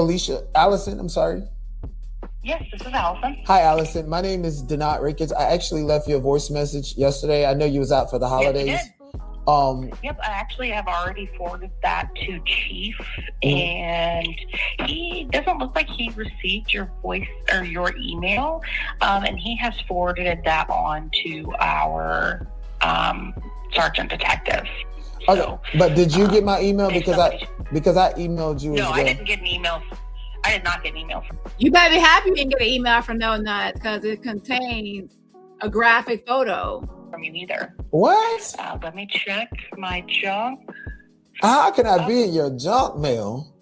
Allison? I'm sorry. Yes, this is Allison. Hi, Allison. My name is Dani Ricketts. I actually left you a voice message yesterday. I know you was out for the holidays. Yes, you did. Yep, I actually have already forwarded that to Chief, and he doesn't look like he received your voice or your email, and he has forwarded that on to our sergeant detective. Okay, so, but did you get my email? Because I emailed you. No, as well. I didn't get an email. I did not get an email from. You better be happy you didn't get an email from No Nuts because it contains a graphic photo. From you either. What? Let me check my junk. How can I be in your junk mail?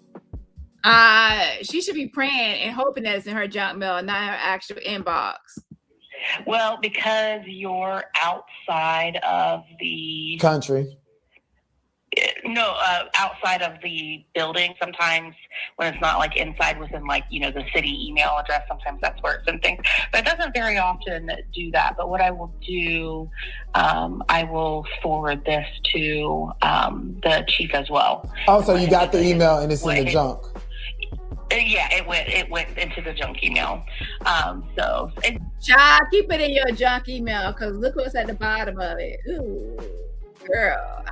She should be praying and hoping that it's in her junk mail and not her actual inbox. Well, because you're outside of the country. No, outside of the building. Sometimes when it's not like inside within the city email address, sometimes that's where it's in things. But it doesn't very often do that. But what I will do, I will forward this to the chief as well. Oh, so you got the email and it's in the junk. Yeah, it went into the junk email. Child, keep it in your junk email because look what's at the bottom of it. Ooh, girl.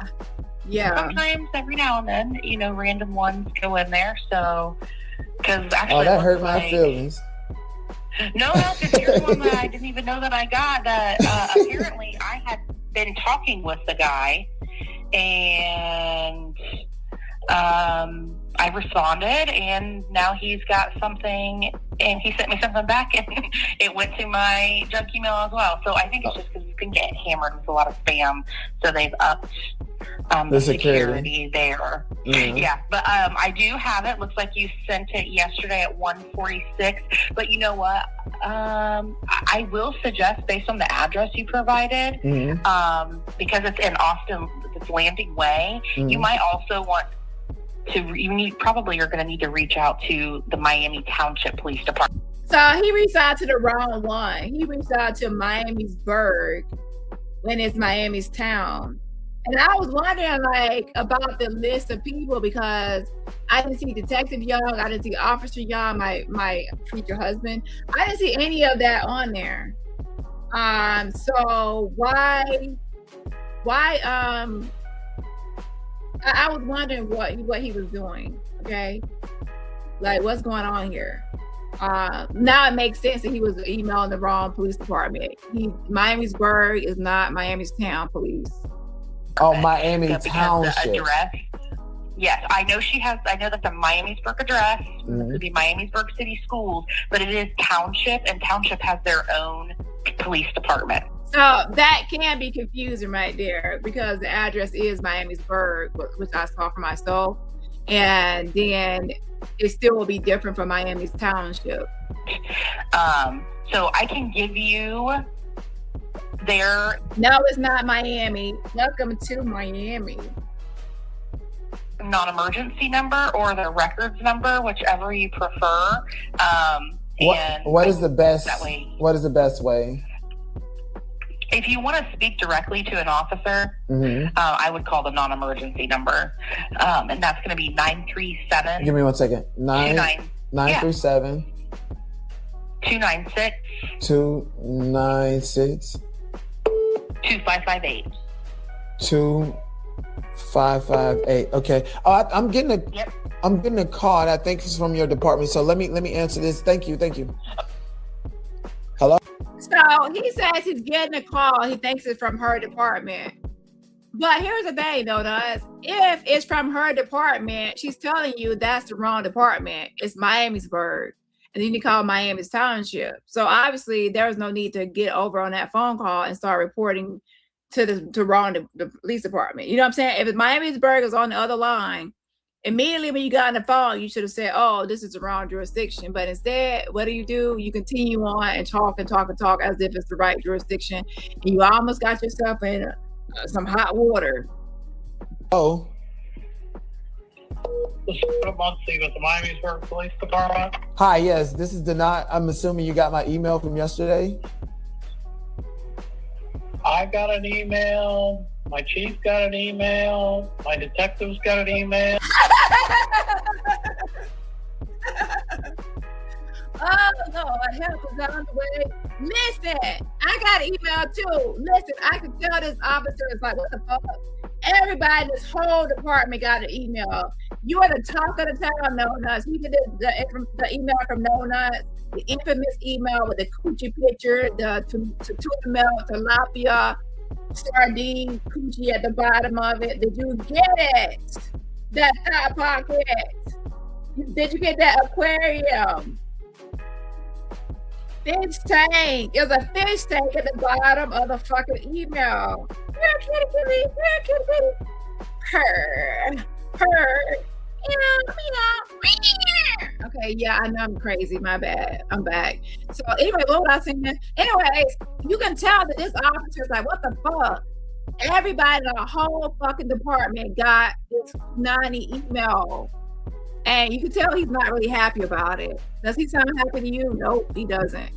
Yeah. Sometimes, every now and then, random ones go in there. So, because actually, that hurt my feelings. No, because here's one that I didn't even know that I got. That apparently I had been talking with the guy, and I responded, and now he's got something, and he sent me something back, and it went to my junk email as well. So I think it's just because it's been getting hammered with a lot of spam, so they've upped the security there. Mm-hmm. Yeah, but I do have it. Looks like you sent it yesterday at 1:46. But you know what? I will suggest, based on the address you provided, because it's in Austin, it's Landing Way, you might also want to, probably are going to need to reach out to the Miami Township Police Department. So he reached out to the wrong one. He reached out to Miamisburg when it's Miami's town. And I was wondering about the list of people because I didn't see Detective Young, I didn't see Officer Young, my future husband. I didn't see any of that on there. So why I was wondering what he was doing. Okay, what's going on here? Now it makes sense that he was emailing the wrong police department. Miamisburg is not Miami's town police. Oh, Miami Because Township. the address. Yes, I know that's a Miamisburg address. Mm-hmm. It could be Miamisburg City Schools, but it is township, and township has their own police department. So that can be confusing right there because the address is Miamisburg, which I saw for myself, and then it still will be different from Miami's township. So I can give you their. No, it's not Miami. Welcome to Miami. Non-emergency number or the records number, whichever you prefer. What is the best? That way, what is the best way? if you want to speak directly to an officer, I would call the non-emergency number, and that's going to be 937. Give me 1 second. 937 296 296 2558. 2558. Okay. I'm getting a call, and I think it's from your department. So let me answer this. Thank you. Hello. So he says he's getting a call. He thinks it's from her department. But here's the thing, though, Daz. If it's from her department, she's telling you that's the wrong department. It's Miamisburg. And then you call Miami's Township. So obviously there's no need to get over on that phone call and start reporting to the police department. You know what I'm saying? If Miamisburg is on the other line, immediately when you got on the phone, you should have said, oh, this is the wrong jurisdiction. But instead, what do? You continue on and talk as if it's the right jurisdiction. And you almost got yourself in some hot water. Oh. Muncie with the Miamisburg Police Department. Hi, yes, this is Dani. I'm assuming you got my email from yesterday. I got an email. My chief got an email. My detectives got an email. Oh, Lord, help is on the way. Listen, I got an email too. Listen, I can tell this officer is like, what the fuck? Everybody in this whole department got an email. You are the talk of the town, No Nuts. He did the email from No Nuts, the infamous email with the coochie picture, the tuna melt, tilapia, sardine, coochie at the bottom of it. Did you get it? That hot pocket. Did you get that aquarium? Fish tank. There's a fish tank at the bottom of the fucking email. Kitty. Purr. Okay, yeah, I know I'm crazy. My bad. I'm back. So anyway, what was I saying? Anyways, you can tell that this officer's like, what the fuck? Everybody in the whole fucking department got this Dani email. And you can tell he's not really happy about it. Does he sound happy to you? Nope, he doesn't.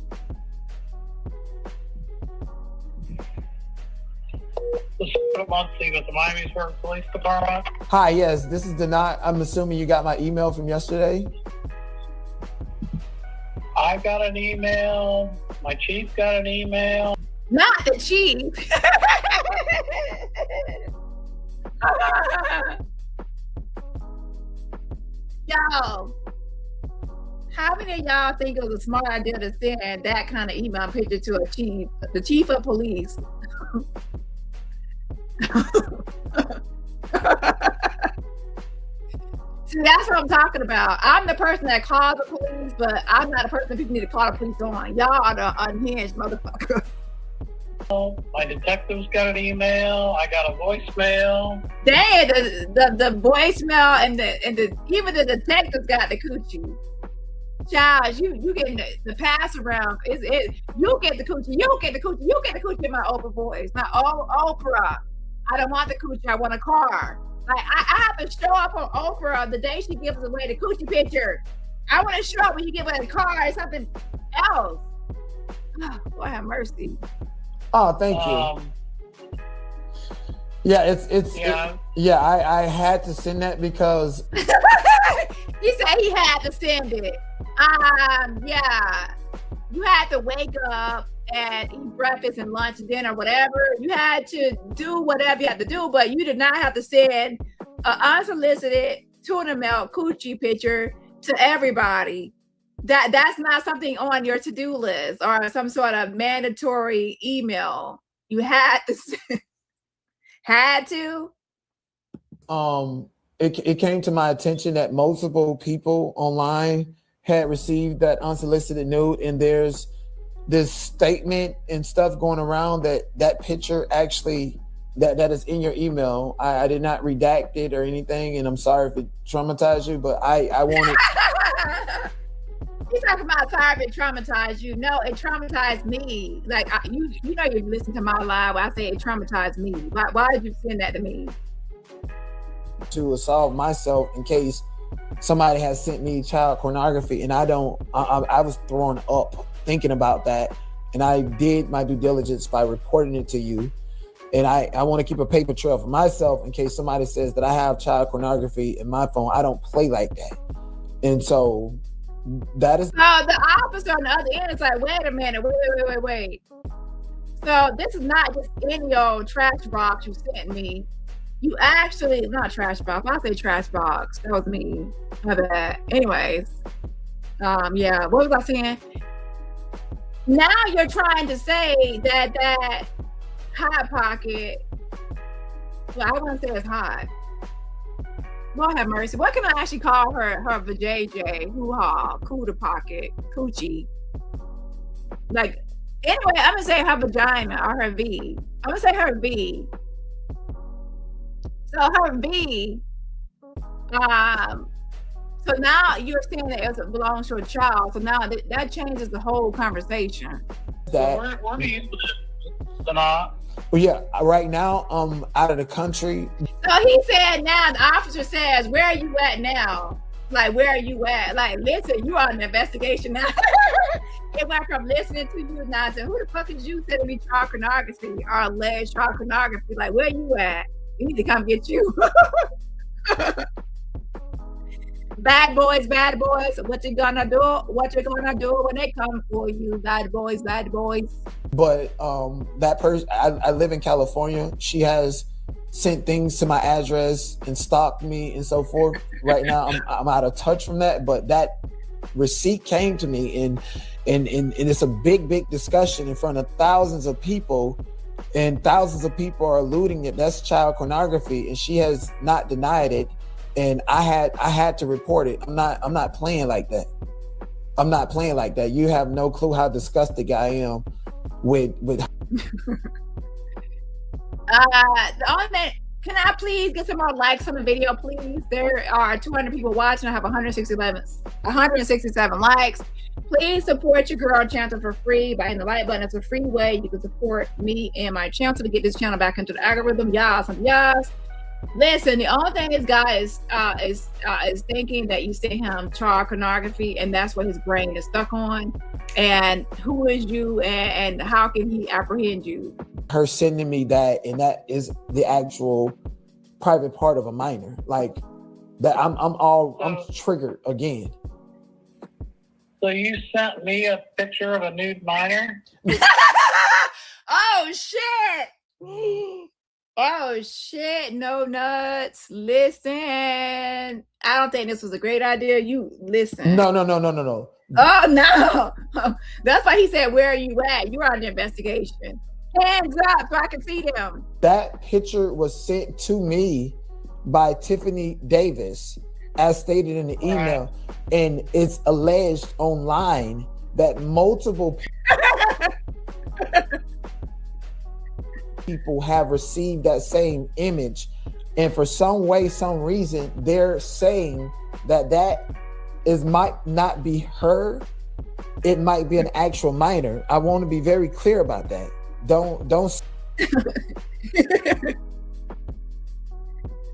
Muncie with the Miamisburg Police Department. Hi, yes, this is Dani. I'm assuming you got my email from yesterday. I got an email. My chief got an email. Not the chief. Yo, how many of y'all think it was a smart idea to send that kind of email picture to the chief of police? See, that's what I'm talking about. I'm the person that calls the police, but I'm not the person that people need to call the police on. Y'all are the unhinged motherfuckers. My detectives got an email. I got a voicemail. Dang, the voicemail and even the detectives got the coochie. Child, you getting the pass around. You get the coochie. You get the coochie in my Oprah voice. Not Oprah. I don't want the coochie. I want a car. Like I have to show up on Oprah the day she gives away the coochie picture. I want to show up when you give away the car or something else. Oh, Lord have mercy. Oh, thank you. Yeah, I had to send that because he said he had to send it. Yeah, you had to wake up and eat breakfast and lunch, dinner, whatever. You had to do whatever you had to do, but you did not have to send an unsolicited tuna melt coochie picture to everybody. That's not something on your to-do list or some sort of mandatory email. You had to had to. It came to my attention that multiple people online had received that unsolicited nude, and there's this statement and stuff going around that picture actually that is in your email. I did not redact it or anything, and I'm sorry if it traumatized you, but I wanted. You talking about sorry if it traumatized you? No, it traumatized me. Like you know, you listen to my live. I say it traumatized me. Why did you send that to me? To solve myself in case somebody has sent me child pornography, and I was thrown up thinking about that, and I did my due diligence by reporting it to you, and I want to keep a paper trail for myself in case somebody says that I have child pornography in my phone. I don't play like that, and so that is. So the officer on the other end is like, wait a minute, wait. So this is not just any old trash box you sent me. You actually, not trash box. I say trash box. That was me. My bad. Anyways, yeah. What was I saying? Now you're trying to say that hot pocket. Well, I wouldn't say it's hot. Lord have mercy. What can I actually call her? Her vajayjay, hoo-ha, cooter pocket, coochie. Like, anyway, I'm gonna say her vagina or her V. I'm gonna say her V. So her V, so now you're saying that it belongs to a child. So now that changes the whole conversation. Where do you live, Dani? Well, yeah, right now I'm out of the country. So he said now, the officer says, where are you at now? Like, where are you at? Like, listen, you are on an investigation now. It went from listening to you now to who the fuck is you sending me child pornography or alleged child pornography? Like, where you at? We need to come get you. Bad boys, what you gonna do? What you gonna do when they come for you? Bad boys. But that person, I live in California. She has sent things to my address and stalked me and so forth. Right now, I'm out of touch from that. But that receipt came to me, and it's a big discussion in front of thousands of people. And thousands of people are alluding that that's child pornography, and she has not denied it. And I had to report it. I'm not playing like that. I'm not playing like that. You have no clue how disgusted I am with. The only thing, can I please get some more likes on the video, please? There are 200 people watching. I have 167 likes. Please support your girl channel for free by hitting the like button. It's a free way you can support me and my channel to get this channel back into the algorithm. Y'all. Listen, the only thing this guy is thinking that you sent him child pornography, and that's what his brain is stuck on. And who is you, and how can he apprehend you? Her sending me that, and that is the actual private part of a minor. Like that, I'm triggered again. So you sent me a picture of a nude minor? Oh shit! Oh shit! No nuts. Listen, I don't think this was a great idea. You listen. No. Oh no! That's why he said, "Where are you at? You're on the investigation. Hands up, so I can see them." That picture was sent to me by Tiffany Davis, as stated in the email, and it's alleged online that multiple people have received that same image, and for some reason they're saying that might not be her. It might be an actual minor. I want to be very clear about that. Don't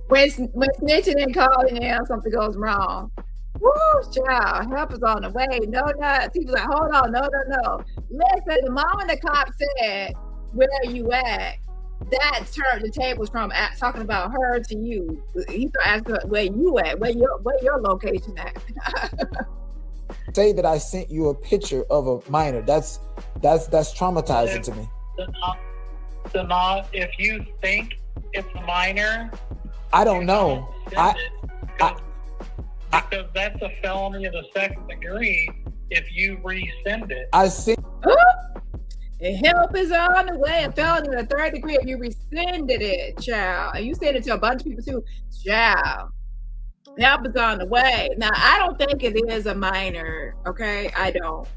when snitching and calling in, something goes wrong. Woo, child, help is on the way. No nuts. He was like, hold on, no. Listen, the moment the cop said, "Where are you at?" that turned the tables from talking about her to you. He started asking, "Where you at? Where your location at?" Say that I sent you a picture of a minor. That's traumatizing to me. Dani, if you think it's a minor, I don't know. because that's a felony of the second degree. if you resend it. I sent. And help is on the way. A felony in the 3rd degree if you rescinded it, child. And you sent it to a bunch of people too, child. Help is on the way. Now, I don't think it is a minor, okay? I don't.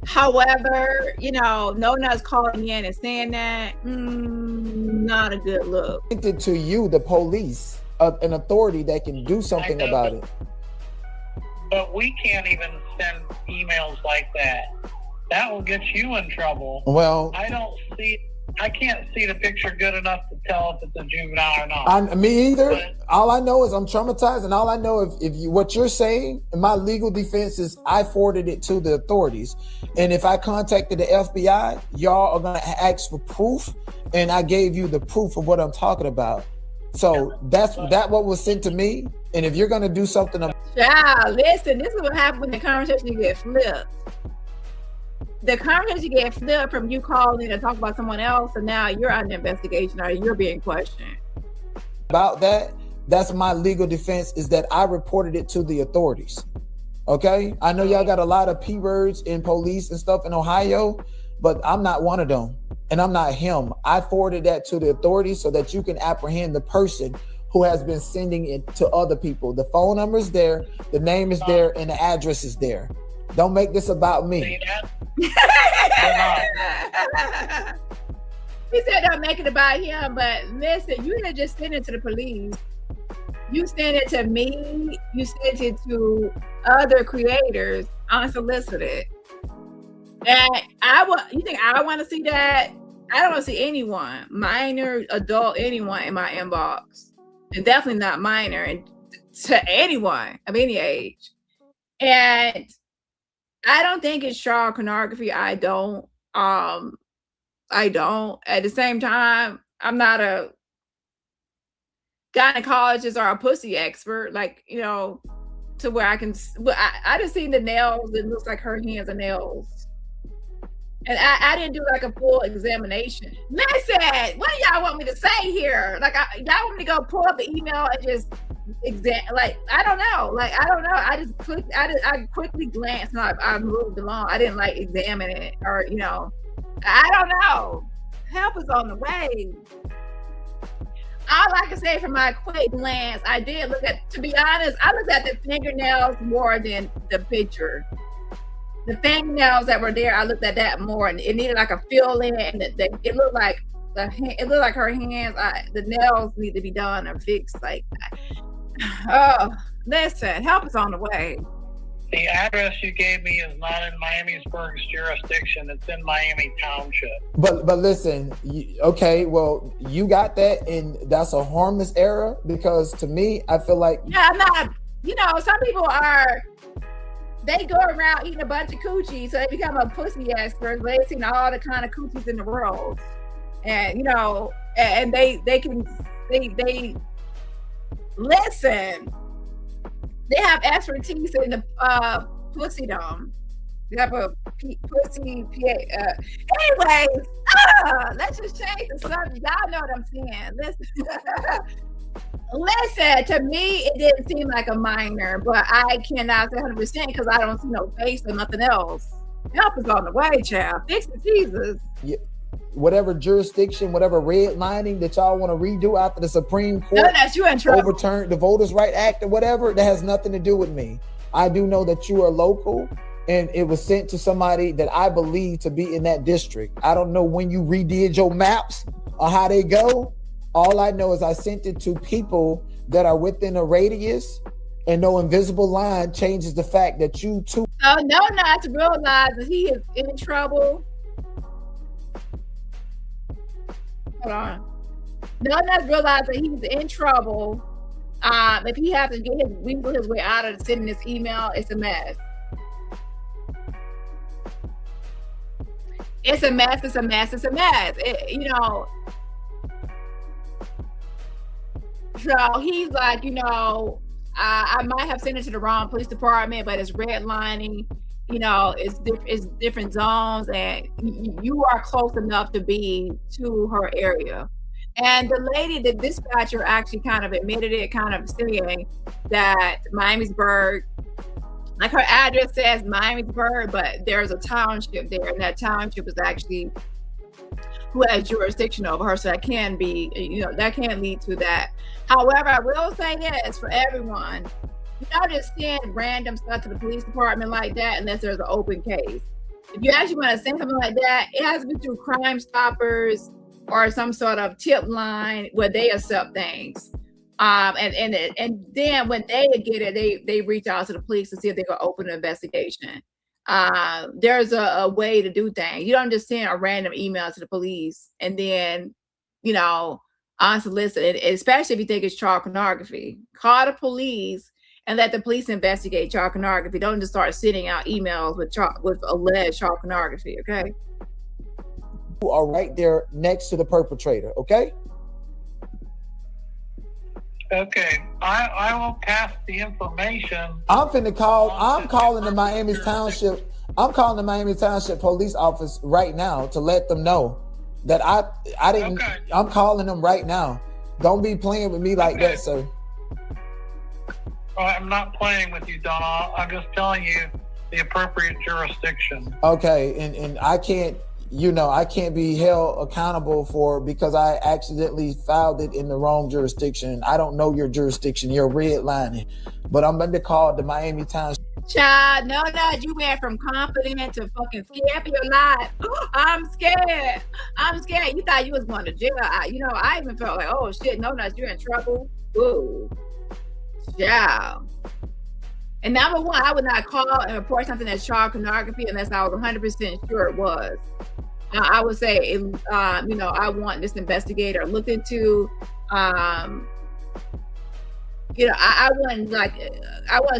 However, you know, no one else calling in and saying that, not a good look. Sent it to you, the police, an authority that can do something about it. But we can't even send emails like that. That will get you in trouble. Well, I can't see the picture good enough to tell if it's a juvenile or not. Me either. But all I know is I'm traumatized, and all I know if you what you're saying, my legal defense is I forwarded it to the authorities, and if I contacted the FBI, y'all are gonna ask for proof, and I gave you the proof of what I'm talking about. So that's what was sent to me, and if you're gonna do something about child, listen, this is what happens when the conversation gets flipped. The conversation gets flipped from you calling and talk about someone else, and now you're under investigation or you're being questioned. About that, that's my legal defense, is that I reported it to the authorities. Okay? I know y'all got a lot of P-words in police and stuff in Ohio, but I'm not one of them, and I'm not him. I forwarded that to the authorities so that you can apprehend the person who has been sending it to other people. The phone number is there, the name is there, and the address is there. Don't make this about me. He said don't make it about him, but listen, you didn't just send it to the police. You sent it to me. You sent it to other creators unsolicited. And you think I want to see that? I don't want to see anyone, minor, adult, anyone in my inbox. And definitely not minor, and to anyone of any age. And I don't think it's child pornography. I don't. At the same time, I'm not a gynecologist or a pussy expert, like, you know, to where I can. I just seen the nails. It looks like her hands are nails, and I didn't do like a full examination. Listen, what do y'all want me to say here? Like, y'all want me to go pull up the email and just I don't know. I quickly glanced and I moved along. I didn't like examine it, or, you know, I don't know. Help is on the way. All I can say from my quick glance, I did look at, to be honest, I looked at the fingernails more than the picture. The fingernails that were there, I looked at that more, and it needed like a fill in, and it looked like her hands. The nails need to be done or fixed. Like, oh, listen, help is on the way. The address you gave me is not in Miamisburg's jurisdiction. It's in Miami Township. But listen, okay, well, you got that, and that's a harmless error, because to me, I feel like... Yeah, I'm not, you know, some people they go around eating a bunch of coochie, so they become a pussy expert. They've seen all the kind of coochies in the world. And, you know, and they listen. They have expertise in the pussydom. They have a pussy. Anyways, let's just change the subject. Y'all know what I'm saying. Listen. To me, it didn't seem like a minor, but I cannot say 100% because I don't see no face or nothing else. Help is on the way, child. Fix the Jesus. Yeah. Whatever jurisdiction, whatever redlining that y'all want to redo after the Supreme Court overturned the Voters' Right Act or whatever, that has nothing to do with me. I do know that you are local, and it was sent to somebody that I believe to be in that district. I don't know when you redid your maps or how they go. All I know is I sent it to people that are within a radius, and no invisible line changes the fact that you too. Oh, no, not to realize that he is in trouble. Hold on. No, not realize that he's in trouble. If he has to weasel his way out of sending this email, it's a mess. It's a mess. It's a mess. It's a mess. You know. So he's like, you know, I might have sent it to the wrong police department, but it's redlining. You know, it's different zones, and you are close enough to be to her area. And the lady, the dispatcher, actually kind of admitted it, kind of saying that Miamisburg, like her address says Miamisburg, but there's a township there, and that township is actually who has jurisdiction over her. So that can be, that can lead to that. However, I will say this for everyone: you don't just send random stuff to the police department like that unless there's an open case. If you actually want to send something like that, it has to be through Crime Stoppers or some sort of tip line where they accept things. And then when they get it, they reach out to the police to see if they can open an investigation. There's a way to do things. You don't just send a random email to the police and then, unsolicited, especially if you think it's child pornography. Call the police and let the police investigate child pornography. Don't just start sending out emails with alleged child pornography, okay? You are right there next to the perpetrator, okay? Okay, I will pass the information. I'm calling the Miami Township. I'm calling the Miami Township Police Office right now to let them know that I didn't. Okay. I'm calling them right now. Don't be playing with me like that, sir. I'm not playing with you, Donna. I'm just telling you the appropriate jurisdiction. Okay, and I can't. I can't be held accountable for because I accidentally filed it in the wrong jurisdiction. I don't know your jurisdiction. You're redlining, but I'm going to call the Miami Township. Child, no, you went from confident to fucking scared for your life. I'm scared. You thought you was going to jail. I even felt like, oh shit, no, you're in trouble. Ooh, child. And number one, I would not call and report something that's child pornography unless I was 100% sure it was. I would say, I want this investigator looked into. I wouldn't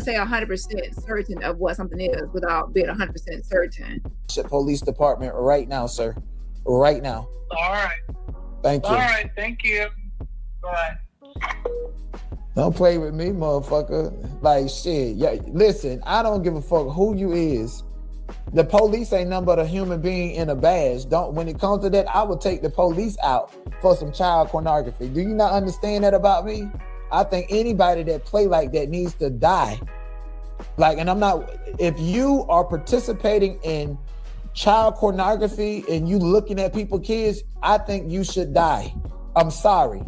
say 100% certain of what something is without being 100% certain. Police department right now, sir. Right now. All right. Thank you. All right. Thank you. Bye. Don't play with me, motherfucker. Like shit. Yeah, listen, I don't give a fuck who you is. The police ain't nothing but a human being in a badge. When it comes to that, I would take the police out for some child pornography. Do you not understand that about me? I think anybody that play like that needs to die. And I'm not, if you are participating in child pornography and you looking at kids, I think you should die. I'm sorry.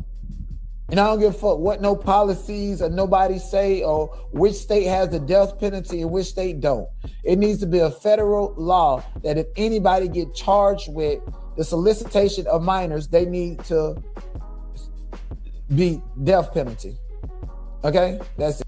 And I don't give a fuck what no policies or nobody say or which state has the death penalty and which state don't. It needs to be a federal law that if anybody get charged with the solicitation of minors, they need to be death penalty. Okay? That's it.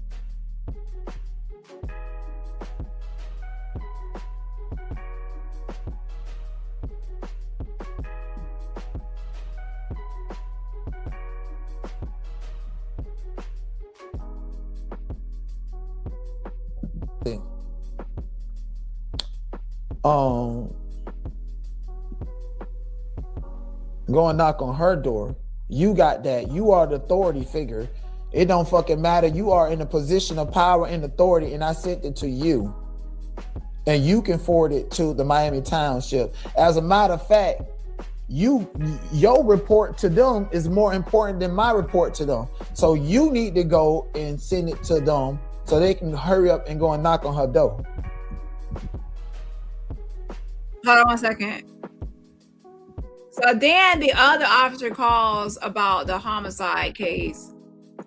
Go and knock on her door. You got that. You are the authority figure. It don't fucking matter. You are in a position of power and authority, and I sent it to you. And you can forward it to the Miami Township. As a matter of fact, your report to them is more important than my report to them. So you need to go and send it to them so they can hurry up and go and knock on her door. Hold on 1 second. So then the other officer calls about the homicide case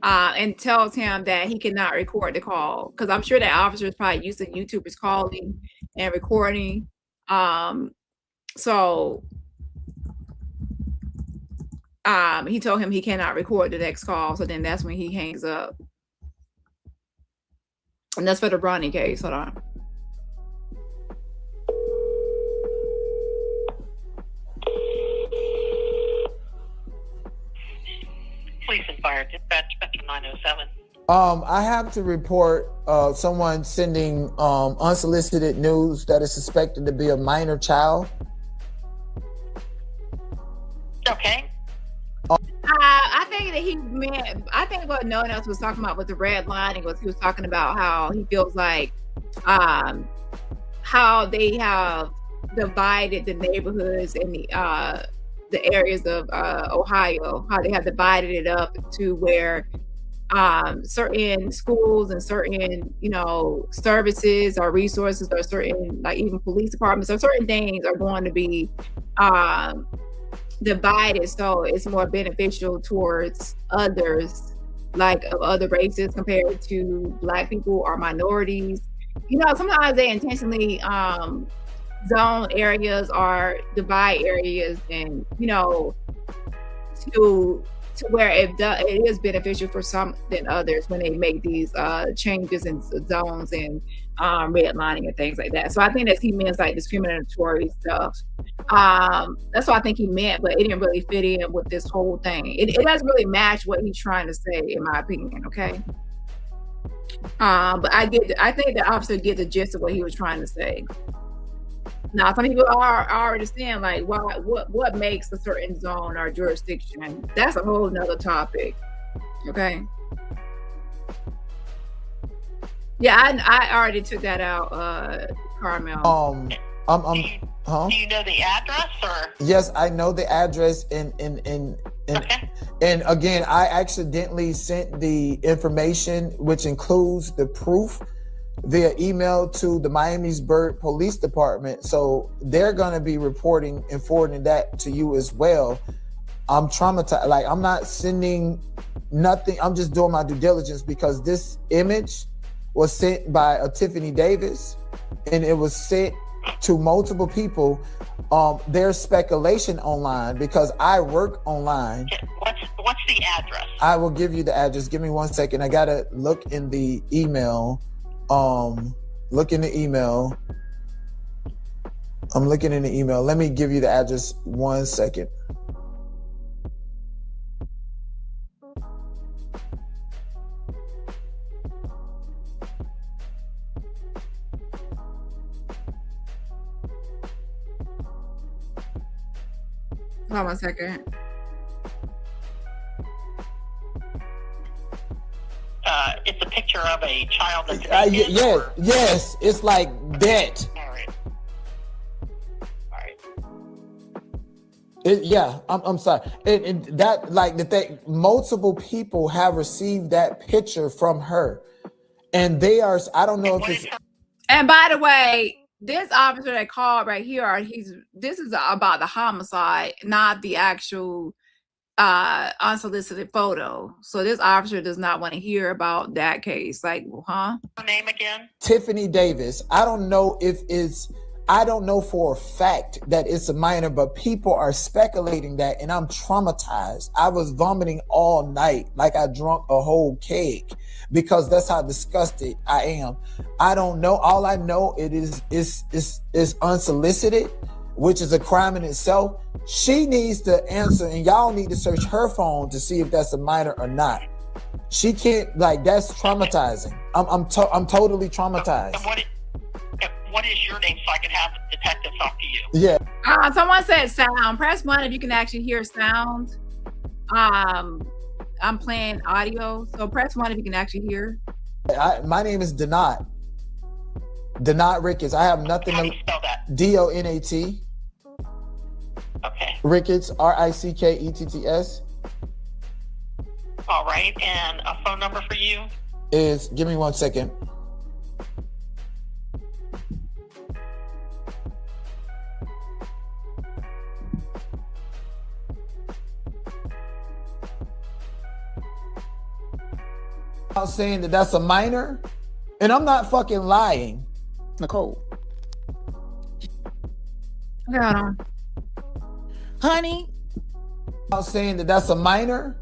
and tells him that he cannot record the call because I'm sure that officer is probably used to YouTubers calling and recording. So he told him he cannot record the next call. So then that's when he hangs up. And that's for the Bronny case. Hold on. Police and Fire Dispatch, Spectrum 907. I have to report someone sending unsolicited news that is suspected to be a minor child. Okay. I think that he meant, I think what no one else was talking about with the red lining was he was talking about how he feels like how they have divided the neighborhoods and the areas of Ohio, how they have divided it up to where certain schools and certain, you know, services or resources or certain, like even police departments or certain things are going to be divided, so it's more beneficial towards others, like of other races compared to Black people or minorities. You know, sometimes they intentionally zone areas or divide areas, and you know, to where it is beneficial for some than others when they make these changes in zones and redlining and things like that. So I think that he means like discriminatory stuff. That's what I think he meant, but it didn't really fit in with this whole thing. It doesn't really match what he's trying to say, in my opinion. Okay. But I think the officer get the gist of what he was trying to say. Now, some people are already saying like, what makes a certain zone or jurisdiction? That's a whole nother topic. Okay. Yeah, I already took that out, Carmel. Do you know the address or? Yes, I know the address, and Okay. and again, I accidentally sent the information, which includes the proof, via email to the Miamisburg Police Department. So they're going to be reporting and forwarding that to you as well. I'm traumatized. Like, I'm not sending nothing. I'm just doing my due diligence because this image was sent by a Tiffany Davis, and it was sent to multiple people. There's speculation online because I work online. What's the address? I will give you the address. Give me 1 second. I got to look in the email. Look in the email. I'm looking in the email. Let me give you the address 1 second. Hold on 1 second. It's a picture of a child that's Yes, it's like that. All right. I'm sorry. And that, like, the thing, multiple people have received that picture from her, and they are. I don't know if it's. And by the way, this officer that called right here, this is about the homicide, not the actual unsolicited photo. So this officer does not want to hear about that case. Like, huh? Her name again? Tiffany Davis. I don't know for a fact that it's a minor, but people are speculating that, and I'm traumatized. I was vomiting all night like I drunk a whole keg because that's how disgusted I am. I don't know. All I know it is unsolicited, which is a crime in itself. She needs to answer, and y'all need to search her phone to see if that's a minor or not. She can't, like, that's traumatizing. I'm totally traumatized. What is your name so I can have the detective talk to you? Yeah. Someone said sound. Press 1 if you can actually hear sound. I'm playing audio, so press 1 if you can actually hear. My name is Donat. Donat Ricketts. I have nothing. How do you spell that? Donat. Okay. Ricketts, Ricketts. All right, and a phone number for you? Is, give me 1 second. I was saying that that's a minor, and I'm not fucking lying. Nicole. Hold on. Honey. I was saying that that's a minor,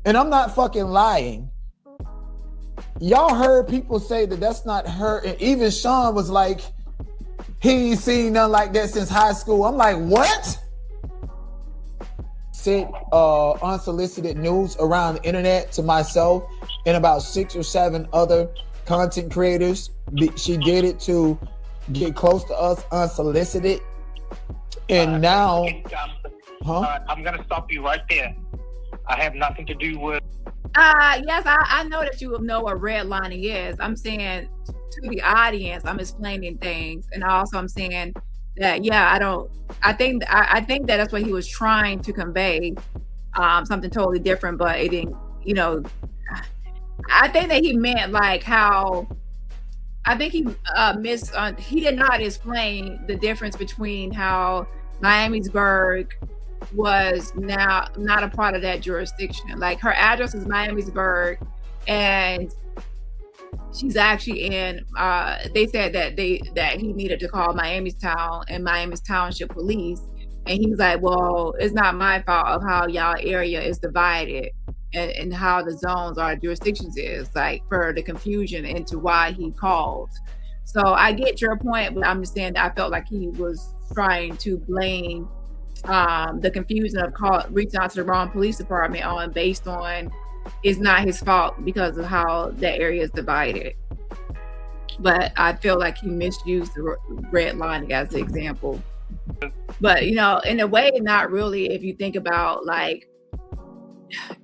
and I'm not fucking lying. Y'all heard people say that that's not her, and even Sean was like, he ain't seen nothing like that since high school. I'm like, what? Sent unsolicited news around the internet to myself and about 6 or 7 other content creators. She did it to get close to us unsolicited. And now, I'm going to stop you right there. I have nothing to do with. Yes, I know that you know what redlining is. I'm saying to the audience, I'm explaining things, and also I'm saying that, yeah, I think that that's what he was trying to convey, something totally different, but it didn't, you know, I think that he meant like how, I think he he did not explain the difference between how Miamisburg was now not a part of that jurisdiction. Like her address is Miamisburg, and she's actually in. They said that he needed to call Miami's Town and Miami's Township Police, and he's like, "Well, it's not my fault of how y'all area is divided and how the zones or jurisdictions is, like for the confusion into why he called." So I get your point, but I'm just saying that I felt like he was trying to blame the confusion of reaching out to the wrong police department on based on it's not his fault because of how that area is divided. But I feel like he misused the red line as the example. But you know, in a way, not really. If you think about like,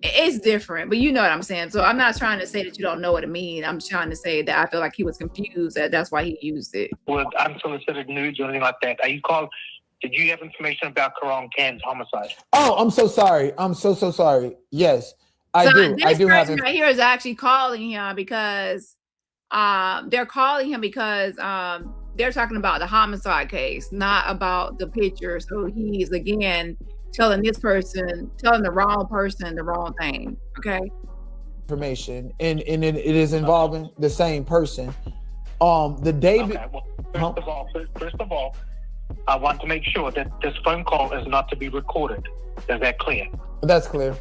it's different, but you know what I'm saying. So I'm not trying to say that you don't know what it means. I'm trying to say that I feel like he was confused. That's why he used it. With unsolicited nudes or anything like that, are you called? Did you have information about Karan Khan's homicide? Oh, I'm so sorry. I'm so sorry. Yes, I do. I do have it. Right here is actually calling him because they're calling him because they're talking about the homicide case, not about the picture. So he's again telling the wrong person the wrong thing. Okay. Information, and it is involving the same person. The day. Okay. Well, first of all, I want to make sure that this phone call is not to be recorded. Is that clear? That's clear.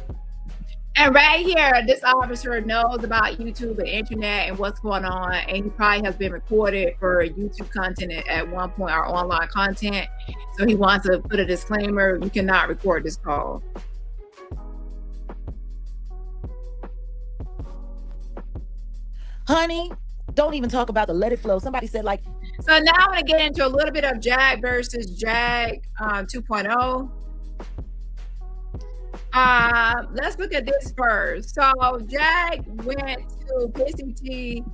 And right here, this officer knows about YouTube and internet and what's going on, and he probably has been recorded for YouTube content at one point or online content. So he wants to put a disclaimer: you cannot record this call. Honey, don't even talk about the let it flow. Somebody said like. So now I'm going to get into a little bit of Jag versus Jag 2.0. Let's look at this first. So Jag went to Pissy T.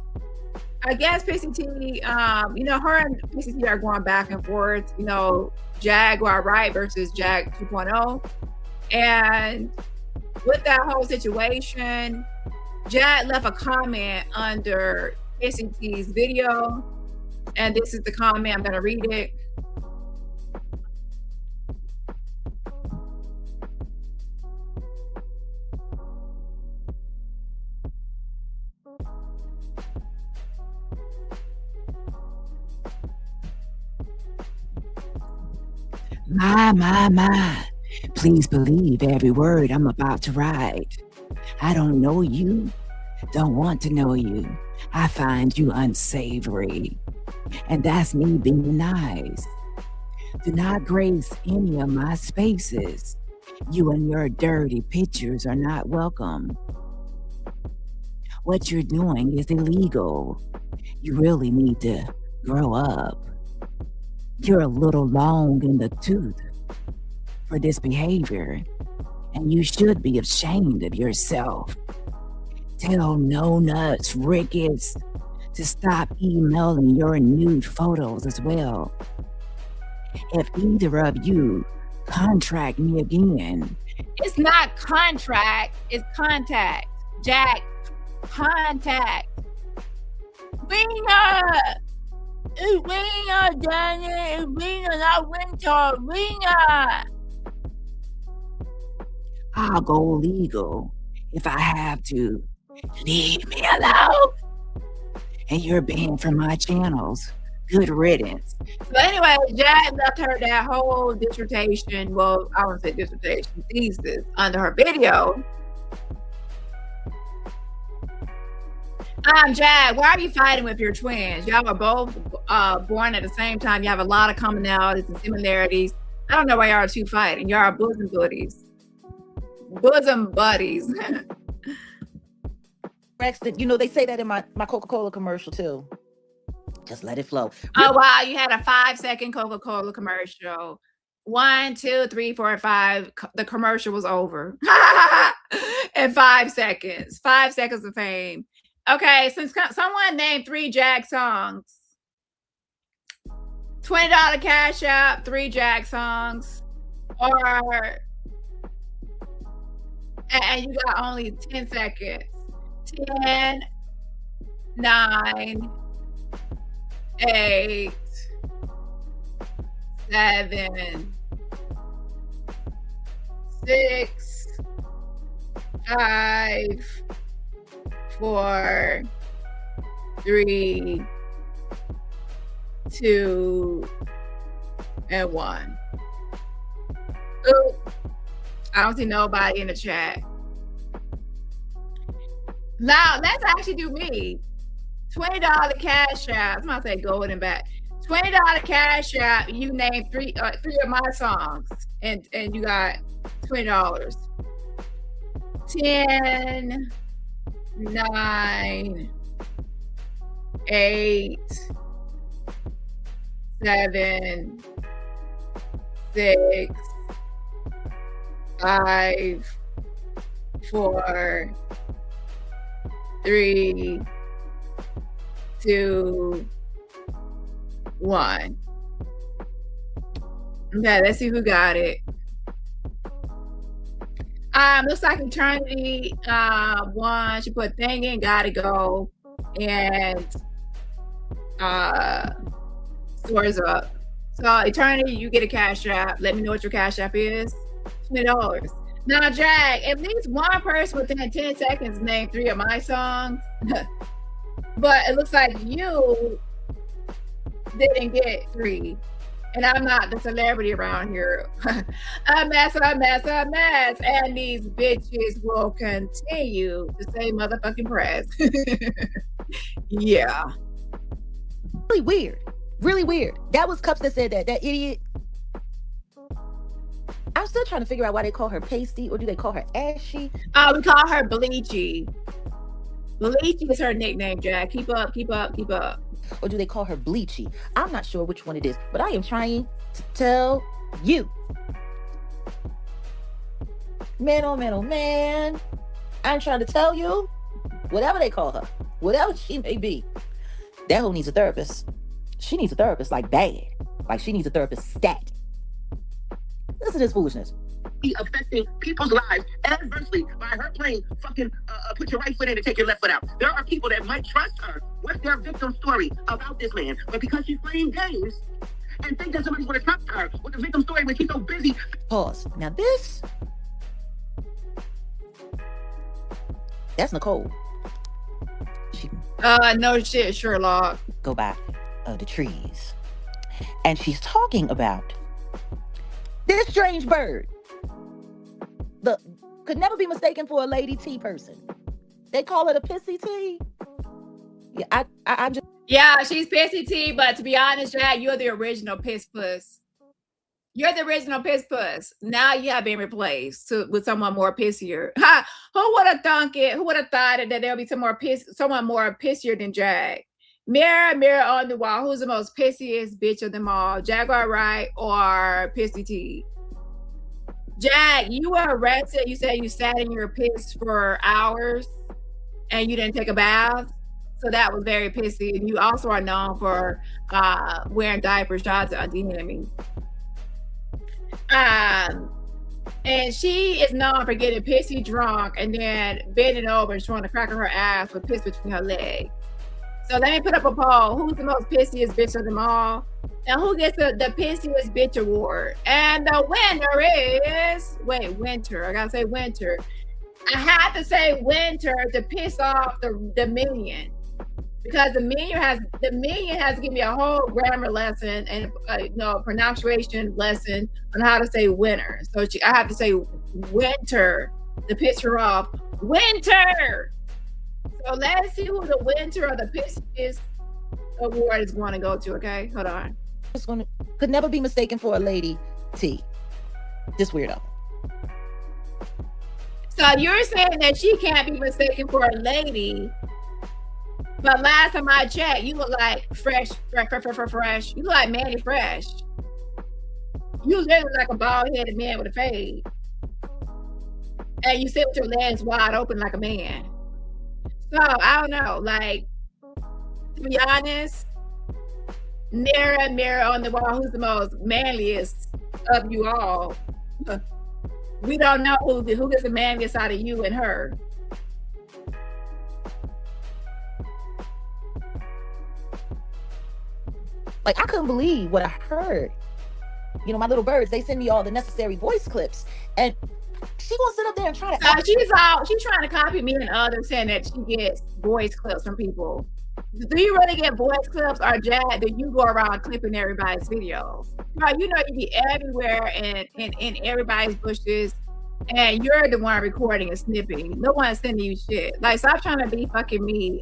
I guess Pissy T, you know, her and Pissy T are going back and forth, you know, Jaguar Wright versus Jag 2.0. And with that whole situation, Jag left a comment under Pissy T's video. And this is the comment. I'm going to read it. My. Please believe every word I'm about to write. I don't know you, don't want to know you. I find you unsavory. And that's me being nice. Do not grace any of my spaces. You and your dirty pictures are not welcome. What you're doing is illegal. You really need to grow up. You're a little long in the tooth for this behavior, and you should be ashamed of yourself. Tell No Nuts Ricketts to stop emailing your nude photos as well. If either of you contract me again. It's not contract, it's contact. Jack, contact. Winger, Dani, winger, not winter, winger. I'll go legal if I have to. Leave me alone. And you're banned from my channels. Good riddance. So anyway, Jack left her that whole dissertation. Well, I won't say dissertation, thesis under her video. Jag, why are you fighting with your twins? Y'all were both born at the same time. You have a lot of commonalities and similarities. I don't know why y'all are two fighting. Y'all are bosom buddies. Bosom buddies. Braxton, you know, they say that in my Coca-Cola commercial too. Just let it flow. Oh, wow. You had a 5-second Coca-Cola commercial. 1, 2, 3, 4, 5. The commercial was over. In 5 seconds. 5 seconds of fame. Okay, since someone named 3 Jag songs. $20 cash app, 3 Jack songs, or and you got only 10 seconds. 10, 9, 8, 7, 6, 5, 4, 3, 2, and 1. Ooh, I don't see nobody in the chat. Now let's actually do me. $20 cash app. I'm gonna say go and back. $20 cash app. You name three of my songs, and you got $20. 10, 9, 8, 7, 6, 5, 4, 3, 2, 1. Okay, let's see who got it. Looks like Eternity won. She put thing in, gotta go, and scores up. So Eternity, you get a cash app. Let me know what your cash app is. $20. Now, Jag, at least one person within 10 seconds named 3 of my songs. But it looks like you didn't get 3. And I'm not the celebrity around here. A mess. And these bitches will continue to say motherfucking press. Yeah. Really weird. That was Cups that said that. That idiot. I'm still trying to figure out why they call her Pasty, or do they call her Ashy? We call her Bleachy. Bleachy is her nickname, Jack. Keep up. Or do they call her Bleachy? I'm not sure which one it is, but I am trying to tell you. Man, oh man, oh man. I'm trying to tell you, whatever they call her, whatever she may be, that hoe needs a therapist. She needs a therapist like bad. Like she needs a therapist stat. Listen to this foolishness. Be affecting people's lives adversely by her playing fucking put your right foot in and take your left foot out. There are people that might trust her with their victim story about this man, but because she's playing games and think that somebody's going to trust her with the victim story when she's so busy. Pause. Now this, that's Nicole. She no shit, Sherlock. go by the trees, and she's talking about this strange bird. Could never be mistaken for a lady T person. They call it a pissy T. Yeah, I'm just. Yeah, she's pissy T, but to be honest, Jack, you're the original piss puss. You're the original piss puss. Now you have been replaced with someone more pissier. Ha! Who would have thunk it? Who would have thought that there'll be someone more pissier than Jag? Mirror, mirror on the wall. Who's the most pissiest bitch of them all? Jaguar, Wright, or Pissy T? Jag, you were arrested. You said you sat in your piss for hours and you didn't take a bath. So that was very pissy. And you also are known for wearing diapers. Shout out to Dani. And she is known for getting pissy drunk and then bending over and trying to crack her ass with piss between her legs. So let me put up a poll. Who's the most pissiest bitch of them all? And who gets the pissiest bitch award? And the winner is, Winter. I gotta say Winter. I have to say Winter to piss off the minion. Because the minion has to give me a whole grammar lesson and pronunciation lesson on how to say winter. So I have to say Winter to piss her off. Winter. So let's see who the winter or the pissiest award is going to go to. Okay, hold on. Could never be mistaken for a lady T. This weirdo. So you're saying that she can't be mistaken for a lady. But last time I checked, you look like fresh. You look like Manny Fresh. You literally look like a bald-headed man with a fade. And you sit with your legs wide open like a man. So, I don't know. Like, to be honest, Mirror, mirror on the wall, who's the most manliest of you all? We don't know who is the manliest out of you and her. Like, I couldn't believe what I heard. You know, my little birds, they send me all the necessary voice clips, and she gonna sit up there and try to. She's trying to copy me and others, saying that she gets voice clips from people. Do you really get voice clips, or Jad, do you go around clipping everybody's videos? Right, you know, you be everywhere and in everybody's bushes, and you're the one recording and snipping. No one's sending you shit. Like, stop trying to be fucking me.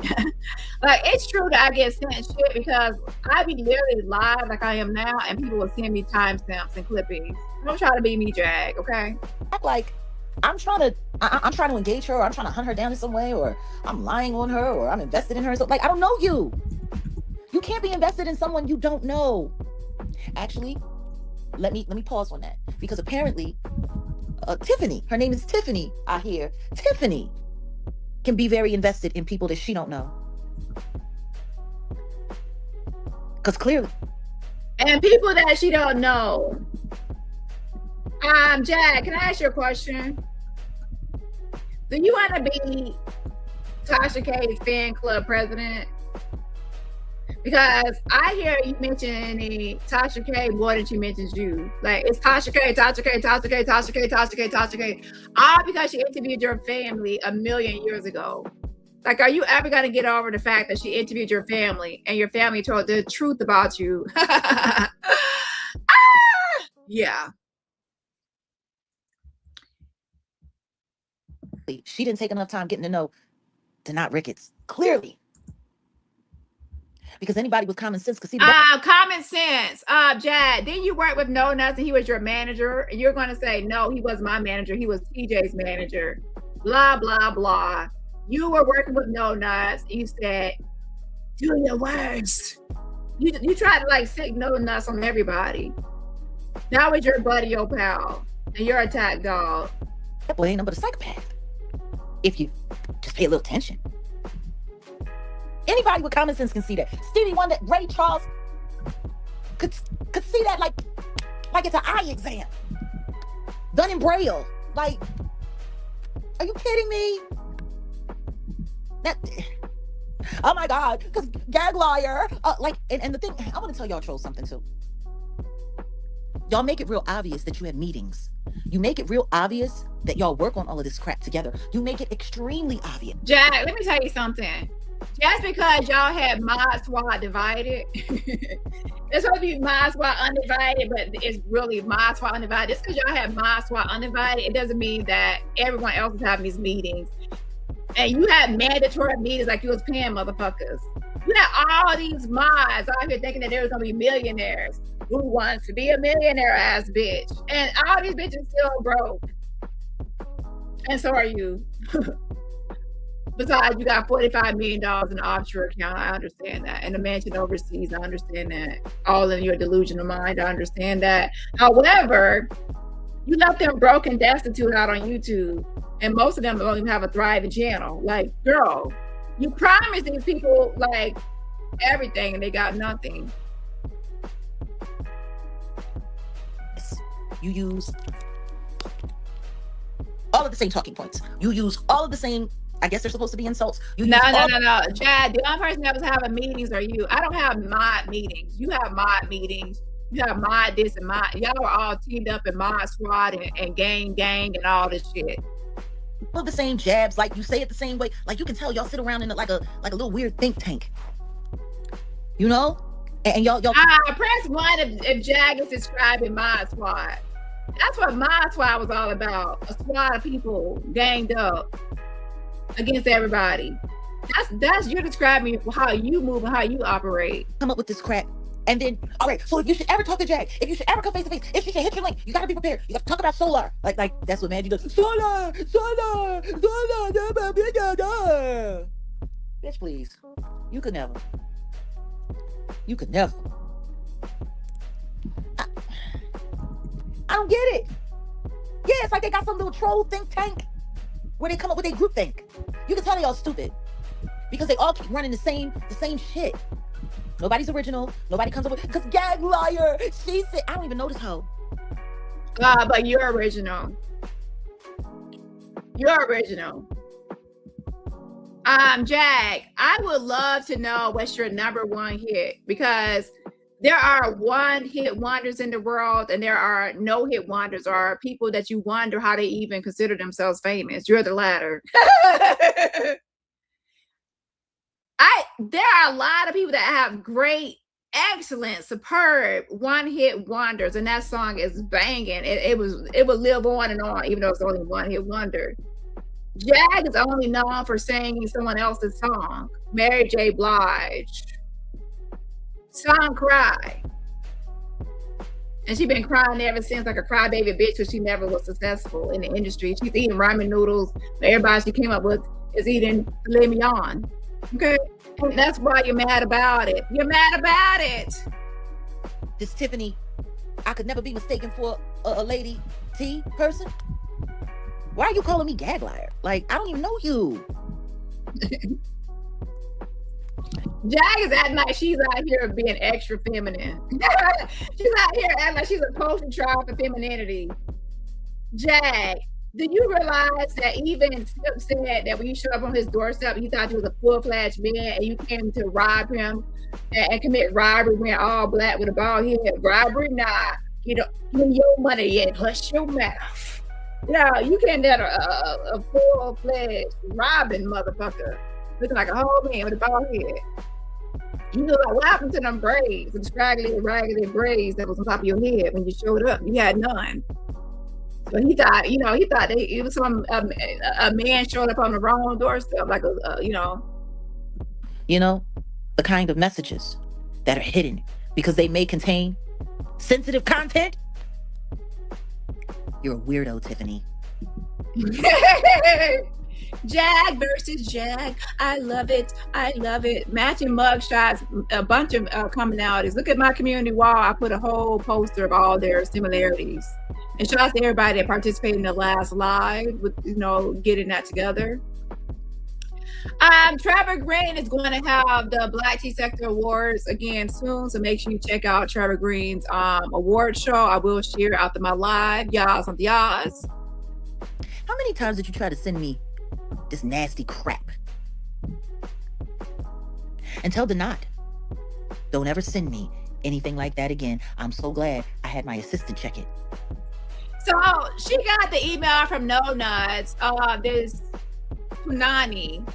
Like, it's true that I get sent shit because I be literally live like I am now, and people will send me timestamps and clippings. Don't try to be me, Jag, okay? Like, I'm trying to engage her, or I'm trying to hunt her down in some way, or I'm lying on her, or I'm invested in her. So, like, I don't know you. You can't be invested in someone you don't know. Actually, let me pause on that, because apparently Tiffany, her name is Tiffany, I hear. Tiffany can be very invested in people that she don't know. Because clearly. And people that she don't know. Jag, can I ask you a question? Do you want to be Tasha K's fan club president? Because I hear you mentioning Tasha K more than she mentions you. Like, it's Tasha K, Tasha K, Tasha K, Tasha K, Tasha K, Tasha K. All because she interviewed your family 1,000,000 years ago. Like, are you ever going to get over the fact that she interviewed your family and your family told the truth about you? Yeah. She didn't take enough time getting to know Denot Ricketts. Clearly. Because anybody with common sense could see that. Common sense. Jad, didn't you work with No Nuts and he was your manager? And you're going to say, no, he was my manager. He was TJ's manager. Blah, blah, blah. You were working with No Nuts. You said, do your worst. You tried to, like, sick No Nuts on everybody. Now it's your buddy, your pal, and your attack dog. That boy ain't nothing but a psychopath. If you just pay a little attention. Anybody with common sense can see that. Stevie Wonder, Ray Charles could see that like it's an eye exam. Done in Braille. Like, are you kidding me? That, oh my God, because gag liar. And the thing, I want to tell y'all trolls something too. Y'all make it real obvious that you have meetings. You make it real obvious that y'all work on all of this crap together. You make it extremely obvious. Jack, let me tell you something. Just because y'all had Mod Squad divided, it's supposed to be Mod Squad undivided, but it's really Mod Squad undivided. Just because y'all had Mod Squad undivided, it doesn't mean that everyone else is having these meetings. And you had mandatory meetings like you was paying motherfuckers. You had all these mods out here thinking that there was gonna be millionaires. Who wants to be a millionaire ass bitch? And all these bitches still broke. And so are you. Besides, you got $45 million in an offshore account. I understand that. And a mansion overseas, I understand that. All in your delusional mind, I understand that. However, you left them broke and destitute out on YouTube. And most of them don't even have a thriving channel. Like, girl, you promised these people, like, everything, and they got nothing. You use all of the same talking points. You use all of the same, I guess they're supposed to be insults. No. Chad, the only person that was having meetings are you. I don't have mod meetings. You have mod meetings. You have mod this and mod. Y'all are all teamed up in mod squad and gang and all this shit. All the same jabs, like you say it the same way. Like you can tell y'all sit around in like a little weird think tank. You know? And y'all press 1 if Jag is describing mod squad. That's what mod squad was all about. A squad of people ganged up against everybody. That's you're describing how you move and how you operate. Come up with this crap. And then, all right, so if you should ever talk to Jag, if you should ever come face to face, if she should hit your link, you gotta be prepared. You gotta talk about solar. Like that's what Maggie does. Solar. Bitch, please. You could never. I don't get it. Yeah, it's like they got some little troll think tank where they come up with a group think. You can tell they all stupid because they all keep running the same shit. Nobody's original. Nobody comes up with, because gag liar. She said, I don't even know this hoe. But you're original. You're original. Jag, I would love to know what's your number one hit, because there are one hit wonders in the world and there are no hit wonders, or people that you wonder how they even consider themselves famous. You're the latter. There are a lot of people that have great, excellent, superb one-hit wonders, and that song is banging. It would live on and on, even though it's only one hit wonder. Jag is only known for singing someone else's song. Mary J. Blige. Song Cry. And she's been crying ever since, like a crybaby bitch, because she never was successful in the industry. She's eating ramen noodles. Everybody she came up with is eating filet mignon. Okay? And that's why you're mad about it. You're mad about it. This Tiffany, I could never be mistaken for a lady T person. Why are you calling me gag liar? Like, I don't even know you. Jag is acting like she's out here being extra feminine. She's out here acting like she's a poster child for femininity. Jag, do you realize that even Skip said that when you showed up on his doorstep, he thought you was a full-fledged man and you came to rob him and commit robbery wearing all black with a bald head? Robbery? Nah. You know, give me your money and hush your mouth. No, you can't get a full-fledged robbing motherfucker looking like a whole man with a bald head. You know, like, what happened to them braids, them scraggly, raggedy braids that was on top of your head when you showed up? You had none. So he thought it was a man showed up on the wrong doorstep, like the kind of messages that are hidden because they may contain sensitive content. You're a weirdo, Tiffany. Jag versus Jag. I love it. I love it. Matching mugshots, a bunch of commonalities. Look at my community wall. I put a whole poster of all their similarities. And shout out to everybody that participated in the last live with, getting that together. Trevor Green is going to have the Black Tea Sector Awards again soon, so make sure you check out Trevor Green's award show. I will share after my live. Y'all, something y'all's. How many times did you try to send me this nasty crap? And tell Dani, don't ever send me anything like that again. I'm so glad I had my assistant check it. So she got the email from No Nuts, this Dani,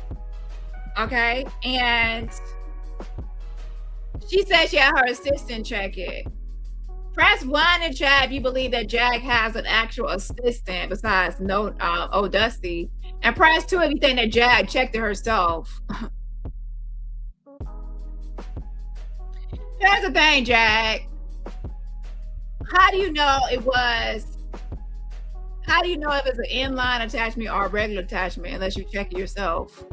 okay? And she said she had her assistant check it. Press 1 in chat if you believe that Jag has an actual assistant besides Dusty. And press 2 if you think that Jag checked it herself. Here's the thing, Jag. How do you know if it's an inline attachment or a regular attachment unless you check it yourself?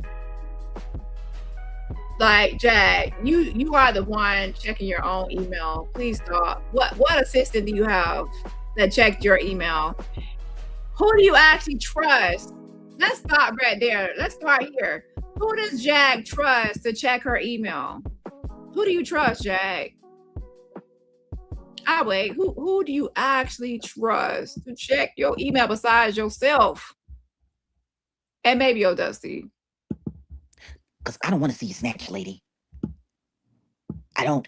Like, Jag, you are the one checking your own email. Please stop. What assistant do you have that checked your email? Who do you actually trust? Let's stop right there. Let's start here. Who does Jag trust to check her email? Who do you trust, Jag? Wait. Who do you actually trust to check your email besides yourself? And maybe your Dusty. Because I don't want to see you snatch, lady. I don't.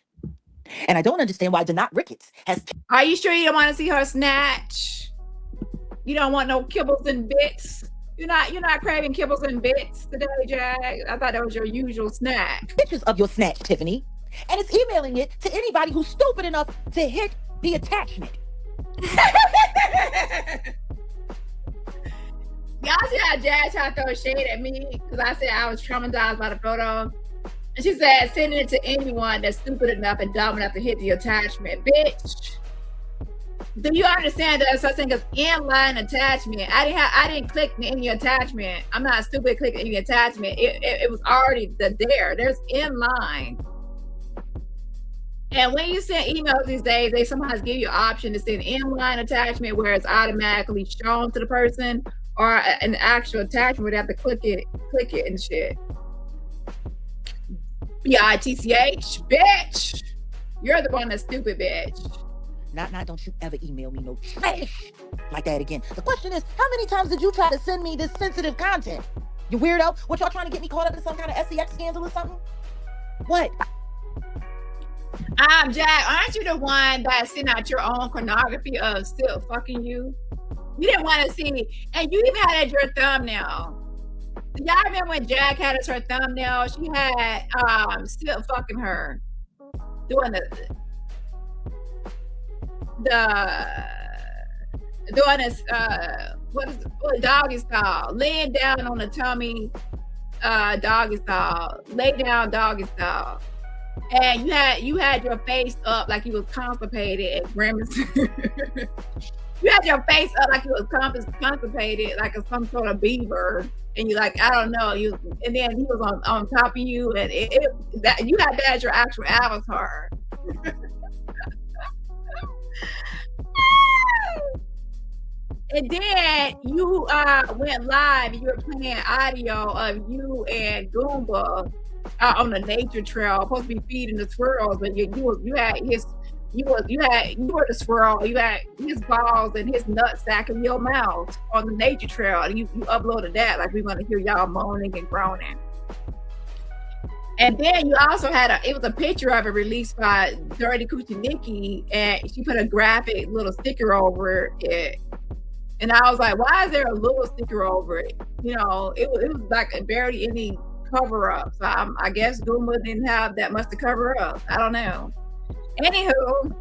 And I don't understand why Dani Ricketts has... Are you sure you don't want to see her snatch? You don't want no kibbles and bits? You're not craving kibbles and bits today, Jag? I thought that was your usual snack. Pictures of your snatch, Tiffany. And it's emailing it to anybody who's stupid enough to hit the attachment. Y'all see how Jag tried to throw shade at me because I said I was traumatized by the photo? And she said, sending it to anyone that's stupid enough and dumb enough to hit the attachment. Bitch, do you understand that such thing as inline attachment? I didn't click any attachment. I'm not stupid clicking any attachment. It was already there. There's inline. And when you send emails these days, they sometimes give you an option to send inline attachment where it's automatically shown to the person, or an actual attachment where they have to click it and shit. B-I-T-C-H, bitch. You're the one that's stupid, bitch. Not, don't you ever email me no trash like that again. The question is, how many times did you try to send me this sensitive content? You weirdo. What, y'all trying to get me caught up in some kind of SEX scandal or something? What? Jack, aren't you the one that sent out your own pornography of still fucking you? You didn't want to see, and you even had it as your thumbnail. Y'all remember when Jack had as her thumbnail? She had still fucking her, doing doing this what doggy style, laying down on the tummy, doggy style, lay down doggy style. And you had your face up like you was constipated and grimacing. You had your face up like you was constipated, like some sort of beaver. And you like, I don't know, and then he was on top of you, and that you had that as your actual avatar. And then you went live and you were playing audio of you and Goomba on the nature trail, supposed to be feeding the squirrels, but you were the squirrel. You had his balls and his nutsack in your mouth on the nature trail. And you uploaded that like we want to hear y'all moaning and groaning. And then you also had it was a picture of it released by Dirty Coochie Nikki, and she put a graphic little sticker over it. And I was like, why is there a little sticker over it? You know, it was like barely any cover up. So I guess Goomba didn't have that much to cover up. I don't know. Anywho,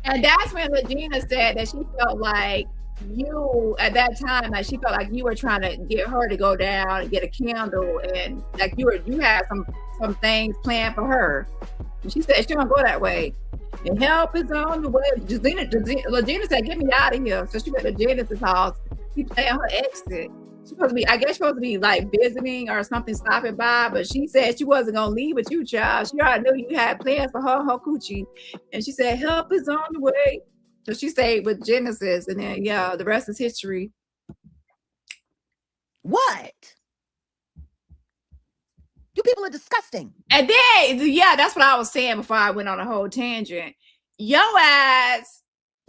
and that's when Regina said that she felt like you at that time, like she felt like you were trying to get her to go down and get a candle, and like you had some things planned for her. And she said she don't go that way. And help is on the way. Regina said, "Get me out of here." So she went to Genesis' house. She playing her exit. Supposed to be like visiting or something, stopping by, but she said she wasn't gonna leave with you, child. She already knew you had plans for her coochie, and she said help is on the way. So she stayed with Genesis, and then the rest is history. What? You people are disgusting. And then that's what I was saying before I went on a whole tangent. Yo ass.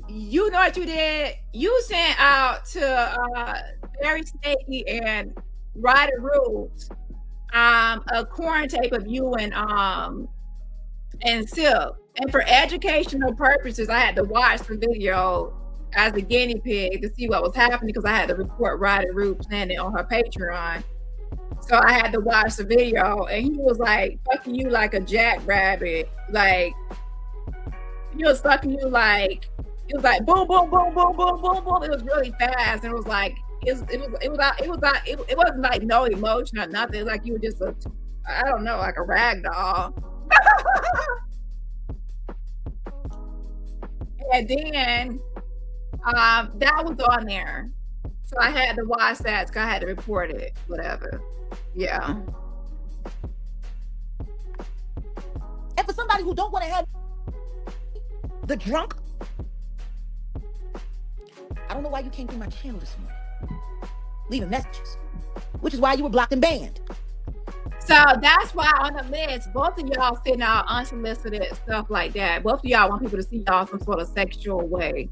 You know what you did? You sent out to Barry Snaky and Ryder Roots a quarantine tape of you and Silk. And for educational purposes, I had to watch the video as a guinea pig to see what was happening because I had to report Ryder Root Planet on her Patreon. So I had to watch the video, and he was like fucking you like a jackrabbit. Like he was fucking you like. It was like boom, boom, boom, boom, boom, boom, boom. It was really fast, and it was like it wasn't like no emotion or nothing. It was like you were just I don't know, like a rag doll. And then that was on there, so I had to watch that. So I had to report it, whatever. Yeah. And for somebody who don't want to have the drunk. I don't know why you came through my channel this morning, leaving messages, which is why you were blocked and banned. So that's why on the list, both of y'all sitting out unsolicited stuff like that. Both of y'all want people to see y'all some sort of sexual way.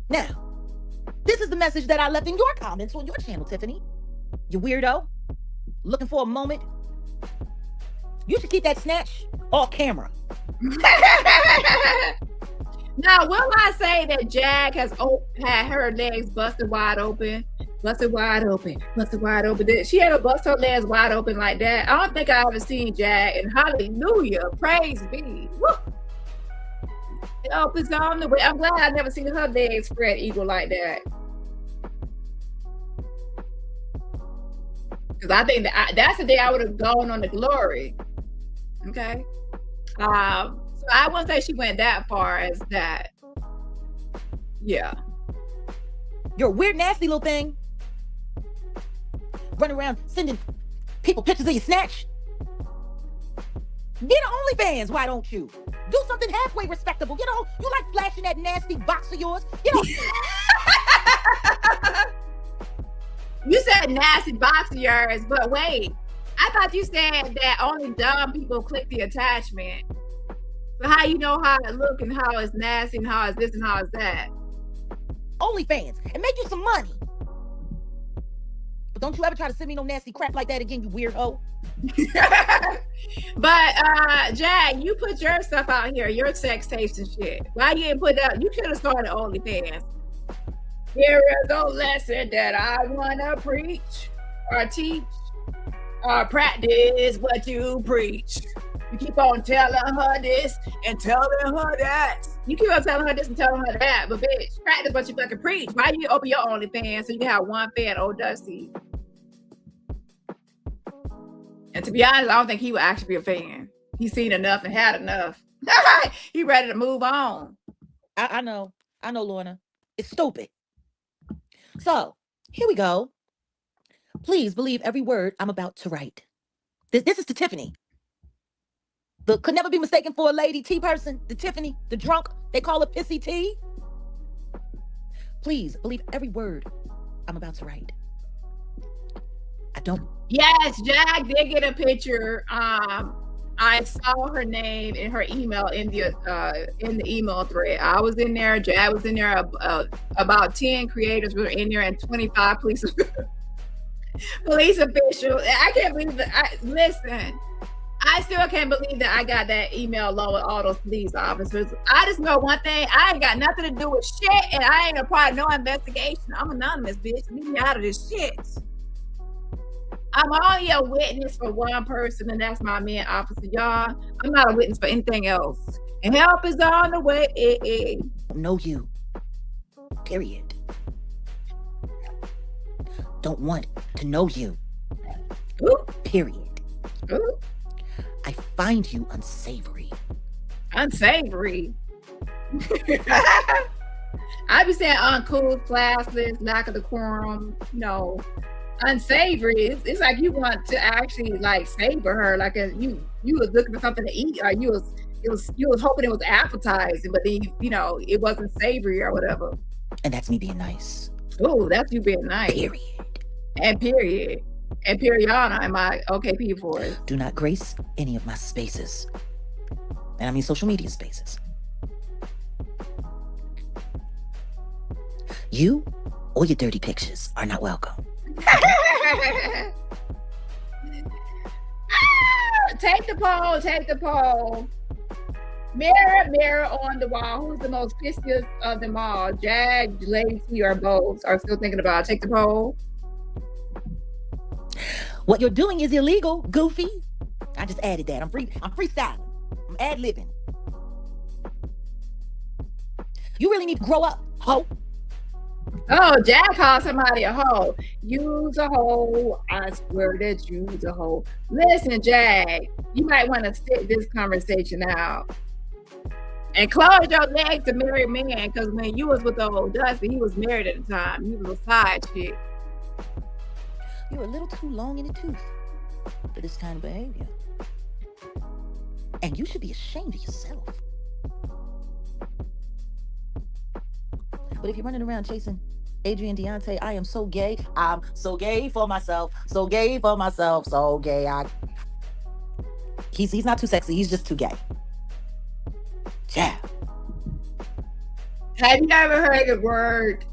Now, this is the message that I left in your comments on your channel, Tiffany. You weirdo. Looking for a moment? You should keep that snatch off camera. Now, will I say that Jag has had her legs busted wide open? Busted wide open. She ever bust her legs wide open like that? I don't think I ever seen Jag, and hallelujah, praise be. Woo. Help is on the way. I'm glad I never seen her legs spread eagle like that. Because I think that's the day I would have gone on the glory. Okay. So I wouldn't say she went that far as that. Yeah. You're a weird, nasty little thing. Running around sending people pictures of your snatch. Get an OnlyFans, why don't you? Do something halfway respectable. You know, you like flashing that nasty box of yours. You know. You said nasty box of yours, but wait. I thought you said that only dumb people click the attachment. So how you know how it look and how it's nasty and how it's this and how it's that? OnlyFans and make you some money. But don't you ever try to send me no nasty crap like that again, you weird hoe. But Jag, you put your stuff out here, your sex tapes and shit. Why you didn't put that? You should have started OnlyFans. Here is a lesson that I wanna preach or teach or practice what you preach. You keep on telling her this and telling her that. You keep on telling her this and telling her that, but bitch, practice what you fucking preach. Why you open your OnlyFans so you can have one fan, old Dusty? And to be honest, I don't think he would actually be a fan. He's seen enough and had enough. He ready to move on. I know, Lorna. It's stupid. So, here we go. Please believe every word I'm about to write. This is to Tiffany. The could never be mistaken for a lady tea person. The Tiffany, the drunk, they call her Pissy Tea. Please believe every word I'm about to write. I don't. Yes, Jag did get a picture. I saw her name and her email in the email thread. I was in there. Jag was in there. About 10 creators were in there, and 25 police officials. I can't believe that. Listen, I still can't believe that I got that email along with all those police officers. I just know one thing: I ain't got nothing to do with shit, and I ain't a part of no investigation. I'm anonymous, bitch. Leave me out of this shit. I'm only a witness for one person, and that's my man, officer. Y'all, I'm not a witness for anything else. And help is on the way. Know you. Period. Don't want to know you. Ooh. Period. Ooh. I find you unsavory. Unsavory? I be saying uncool, classless, lack of decorum, unsavory. It's like you want to actually like savor her, like you was looking for something to eat, or you was hoping it was appetizing, but then it wasn't savory or whatever. And that's me being nice. Oh, that's you being nice. Period. And period. And periodana am I OKP for it. Do not grace any of my spaces. And I mean social media spaces. You or your dirty pictures are not welcome. Take the poll. Mirror on the wall. Who's the most pissiest of them all? Jag, Lacey, or both are still thinking about it. Take the poll. What you're doing is illegal, goofy. I just added that. I'm freestyling. I'm ad-libbing. You really need to grow up, hoe. Oh, Jag called somebody a hoe. Use a hoe. I swear that you's a hoe. Listen, Jag, you might want to sit this conversation out. And close your legs to married man, because when you was with the old Dusty, he was married at the time. You was a side chick. You're a little too long in the tooth for this kind of behavior. And you should be ashamed of yourself. But if you're running around chasing Adrian Deontay, I am so gay. I'm so gay for myself. So gay for myself. So gay. He's not too sexy. He's just too gay. Yeah. Have you ever heard the word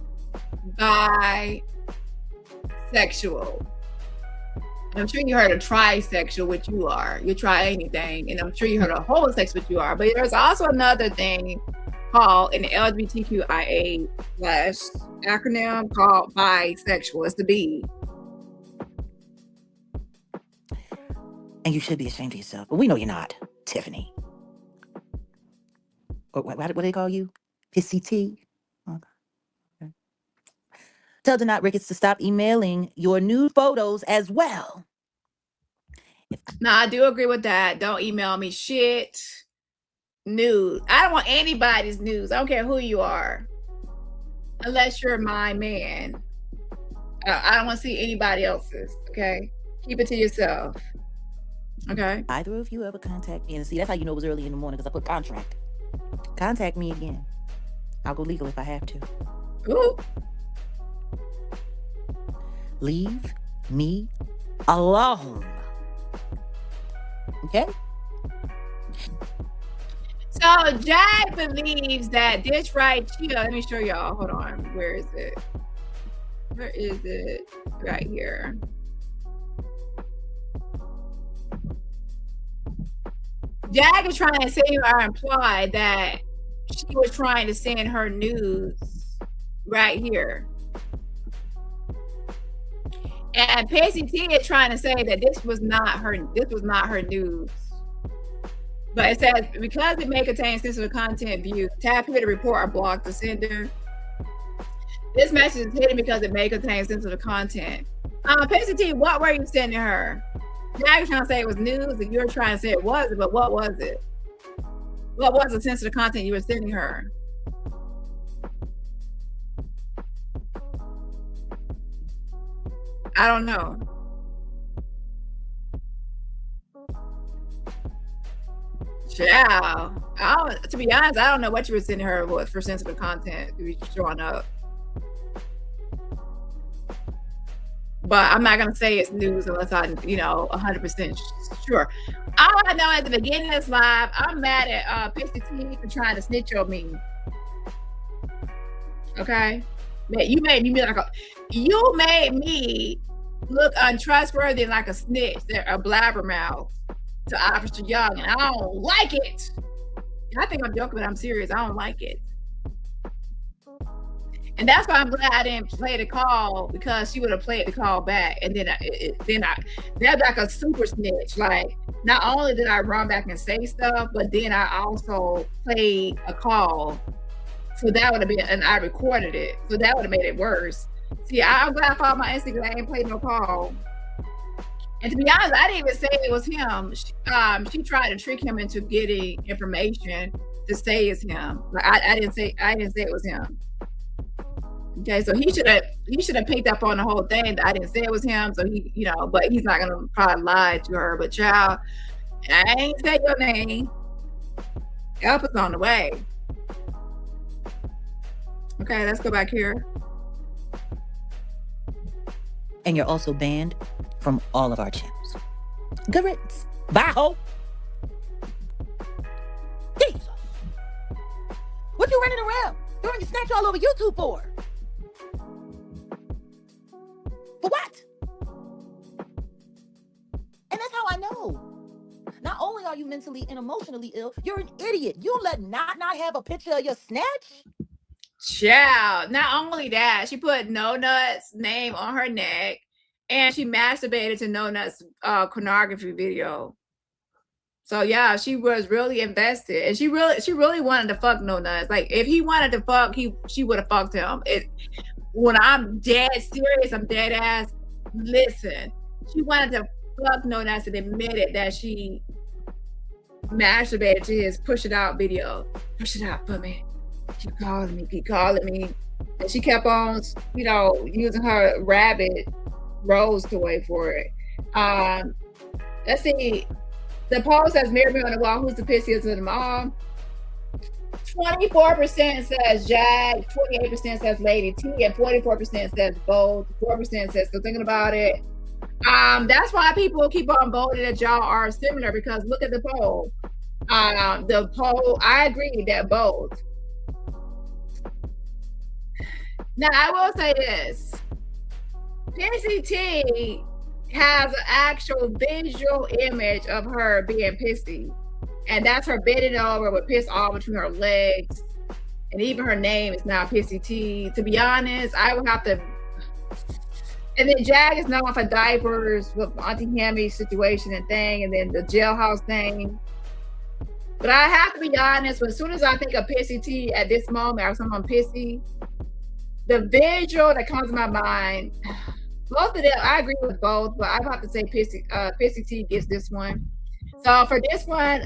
bisexual? I'm sure you heard of trisexual, which you are. You try anything. And I'm sure you heard of homosexual, which you are. But there's also another thing called an LGBTQIA+ acronym called bisexual. It's the B. And you should be ashamed of yourself. But we know you're not, Tiffany. What do they call you? Pissy T? Okay. Tell Denot Ricketts to stop emailing your nude photos as well. No, I do agree with that. Don't email me shit. Nude. I don't want anybody's news. I don't care who you are. Unless you're my man. I don't want to see anybody else's. Okay? Keep it to yourself. Okay? Either of you ever contact me, and see, that's how you know it was early in the morning, because I put contract. Contact me again. I'll go legal if I have to. Ooh. Leave me alone. Okay? So Jag believes that this right here, let me show y'all. Hold on. Where is it? Where is it? Right here. Jag is trying to say or imply that she was trying to send her news right here. And Pacey T is trying to say that this was not her news. But it says, because it may contain sensitive content view, tap here to report or block the sender. This message is hidden because it may contain sensitive content. Pacey T, what were you sending her? Jag was trying to say it was news, and you were trying to say it wasn't, but what was it? What was the sensitive content you were sending her? I don't know. Child. To be honest, I don't know what you were sending her for sensitive content to be showing up. But I'm not gonna say it's news unless I'm, 100% sure. All I know at the beginning of this live, I'm mad at Pacey T for trying to snitch on me. Okay, man, you made me look untrustworthy, like a snitch, a blabbermouth to Officer Young, and I don't like it. I think I'm joking, but I'm serious. I don't like it. And that's why I'm glad I didn't play the call, because she would have played the call back. And then that's like a super snitch. Like, not only did I run back and say stuff, but then I also played a call. So that would have been, and I recorded it. So that would have made it worse. See, I'm glad I followed my instinct. I ain't played no call. And to be honest, I didn't even say it was him. She tried to trick him into getting information to say it's him. Like, I didn't say it was him. Okay, so he should have picked up on the whole thing that I didn't say it was him. So he, but he's not gonna probably lie to her. But child, I ain't say your name. Help is on the way. Okay, let's go back here. And you're also banned from all of our channels. Good riddance. Bye, ho. Jesus. What you running around throwing your snatch all over YouTube for? For what? And that's how I know. Not only are you mentally and emotionally ill, you're an idiot. You let not have a picture of your snatch? Child, not only that, she put No Nut's name on her neck, and she masturbated to No Nut's pornography video. So yeah, she was really invested, and she really wanted to fuck No Nuts. Like, if he wanted to fuck, she would have fucked him. When I'm dead serious, I'm dead ass. Listen, she wanted to fuck No Nuts and admitted that she masturbated to his Push It Out video. Push it out for me. Keep calling me. And she kept on, using her rabbit rose toy for it. Let's see. The poll says, mirror me on the wall, who's the pissiest of them all? 24% says Jag, 28% says Lady T, and 44% says both. 4% says still thinking about it. That's why people keep on voting that y'all are similar, because look at the poll. The poll, I agree that both. Now, I will say this. Pissy T has an actual visual image of her being pissy. And that's her bending over with piss all between her legs. And even her name is now Pissy T. To be honest, I would have to... And then Jag is known for diapers with Auntie Hammy's situation and thing, and then the jailhouse thing. But I have to be honest, as soon as I think of Pissy T at this moment, or someone pissy, the visual that comes to my mind, both of them, I agree with both, but I have to say Pissy T gets this one. So for this one,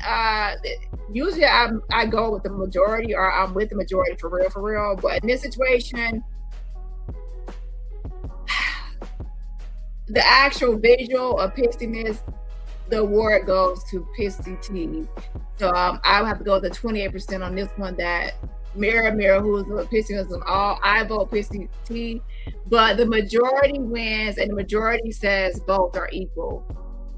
usually I go with the majority, or I'm with the majority for real. But in this situation, the actual visual of pissiness the award goes to Pissy T. So I would have to go with the 28% on this one. That Mirror, who is Pissy, was all. I vote Pissy T, but the majority wins, and the majority says both are equal.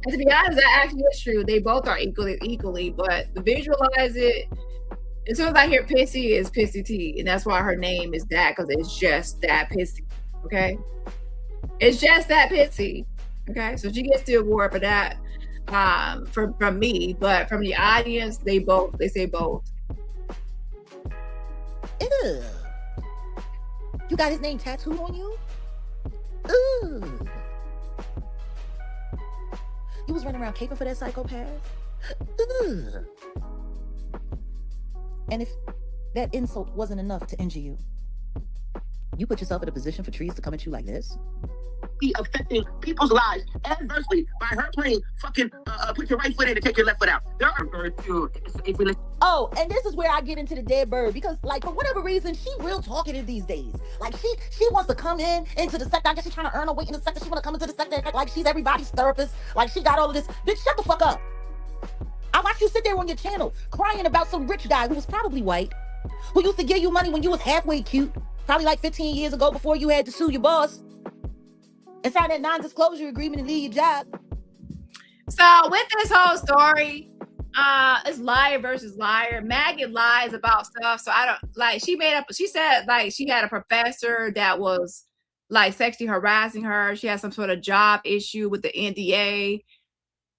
And to be honest, that actually is true. They both are equally, but to visualize it, as soon as I hear Pissy, it's Pissy T, and that's why her name is that, because it's just that Pissy. Okay, it's just that Pissy. Okay, so she gets the award for that. From me, but from the audience, they say both. Ew. You got his name tattooed on you? Ooh. You was running around caping for that psychopath? Ooh. And if that insult wasn't enough to injure you, you put yourself in a position for trees to come at you like this? Be affecting people's lives adversely by her playing fucking put your right foot in and take your left foot out. There are birds too. Oh, and this is where I get into the dead bird, because like for whatever reason she real talkative these days. Like she wants to come into the sector. I guess she's trying to earn her way in the sector. She want to come into the sector like she's everybody's therapist. Like she got all of this. Bitch, shut the fuck up. I watched you sit there on your channel crying about some rich guy who was probably white, who used to give you money when you was halfway cute, probably like 15 years ago before you had to sue your boss and sign that non-disclosure agreement and leave your job. So with this whole story, it's liar versus liar. Maggot lies about stuff. So I don't like, she said like she had a professor that was like sexually harassing her. She had some sort of job issue with the NDA,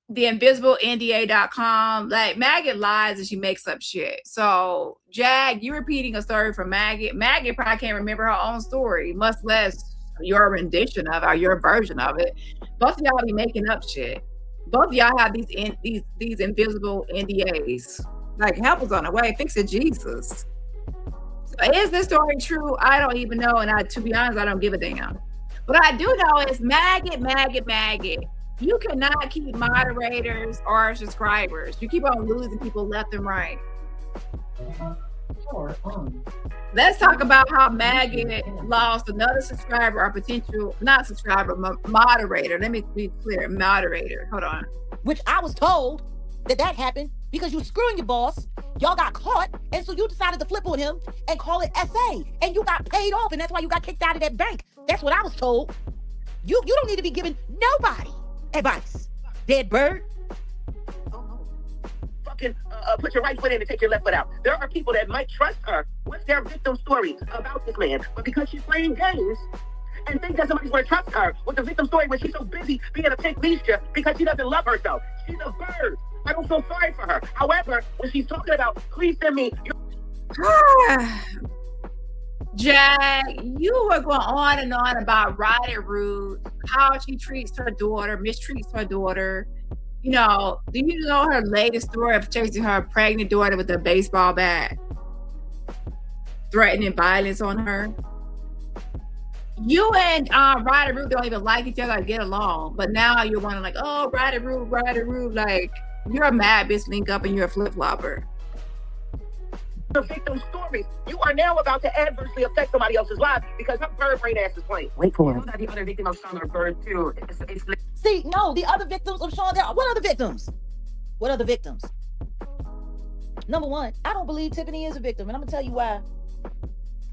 the invisible NDA.com. Like Maggot lies and she makes up shit. So Jag, you repeating a story from Maggot. Maggot probably can't remember her own story, much less your rendition of it or your version of it. Both of y'all be making up shit. Both of y'all have these invisible NDAs. Like help us on the way, fix it, Jesus. So is this story true? I don't even know, and to be honest, I don't give a damn. What I do know is Maggot. You cannot keep moderators or subscribers. You keep on losing people left and right. Let's talk about how Maggot lost another subscriber or potential, not subscriber, moderator. Let me be clear, moderator. Hold on. Which I was told that happened because you were screwing your boss. Y'all got caught, and so you decided to flip on him and call it SA, and you got paid off, and that's why you got kicked out of that bank. That's what I was told. You don't need to be giving nobody advice, dead bird. Put your right foot in and take your left foot out. There are people that might trust her with their victim story about this man, but because she's playing games and think that somebody's going to trust her with the victim story when she's so busy being a pink Misha because she doesn't love herself. She's a bird. I don't feel sorry for her. However, when she's talking about, please send me. Jag, you were going on and on about Wright Rude, how she treats her daughter, mistreats her daughter. You know, do you know her latest story of chasing her pregnant daughter with a baseball bat, threatening violence on her? You and Wright Rude don't even like each other or get along, but now you're wondering like, oh, Wright Rude, like you're a mad bitch link up and you're a flip-flopper. The victim story. You are now about to adversely affect somebody else's life because her bird brain ass is playing. Wait for it. The other victim of Sean are birds too. See, no, the other victims of Sean, what other victims? What other victims? Number one, I don't believe Tiffany is a victim, and I'm gonna tell you why.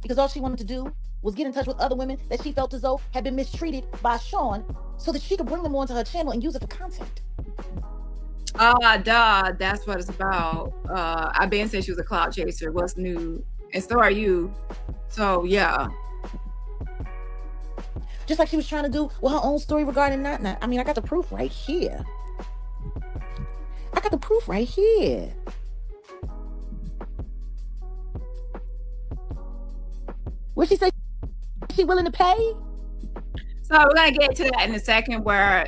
Because all she wanted to do was get in touch with other women that she felt as though had been mistreated by Sean so that she could bring them onto her channel and use it for content. That's what it's about. I've been saying she was a clout chaser. What's new? And so are you. So yeah. Just like she was trying to do with her own story regarding Not. I mean, I got the proof right here. What she say? She willing to pay? So we're gonna get to that in a second, where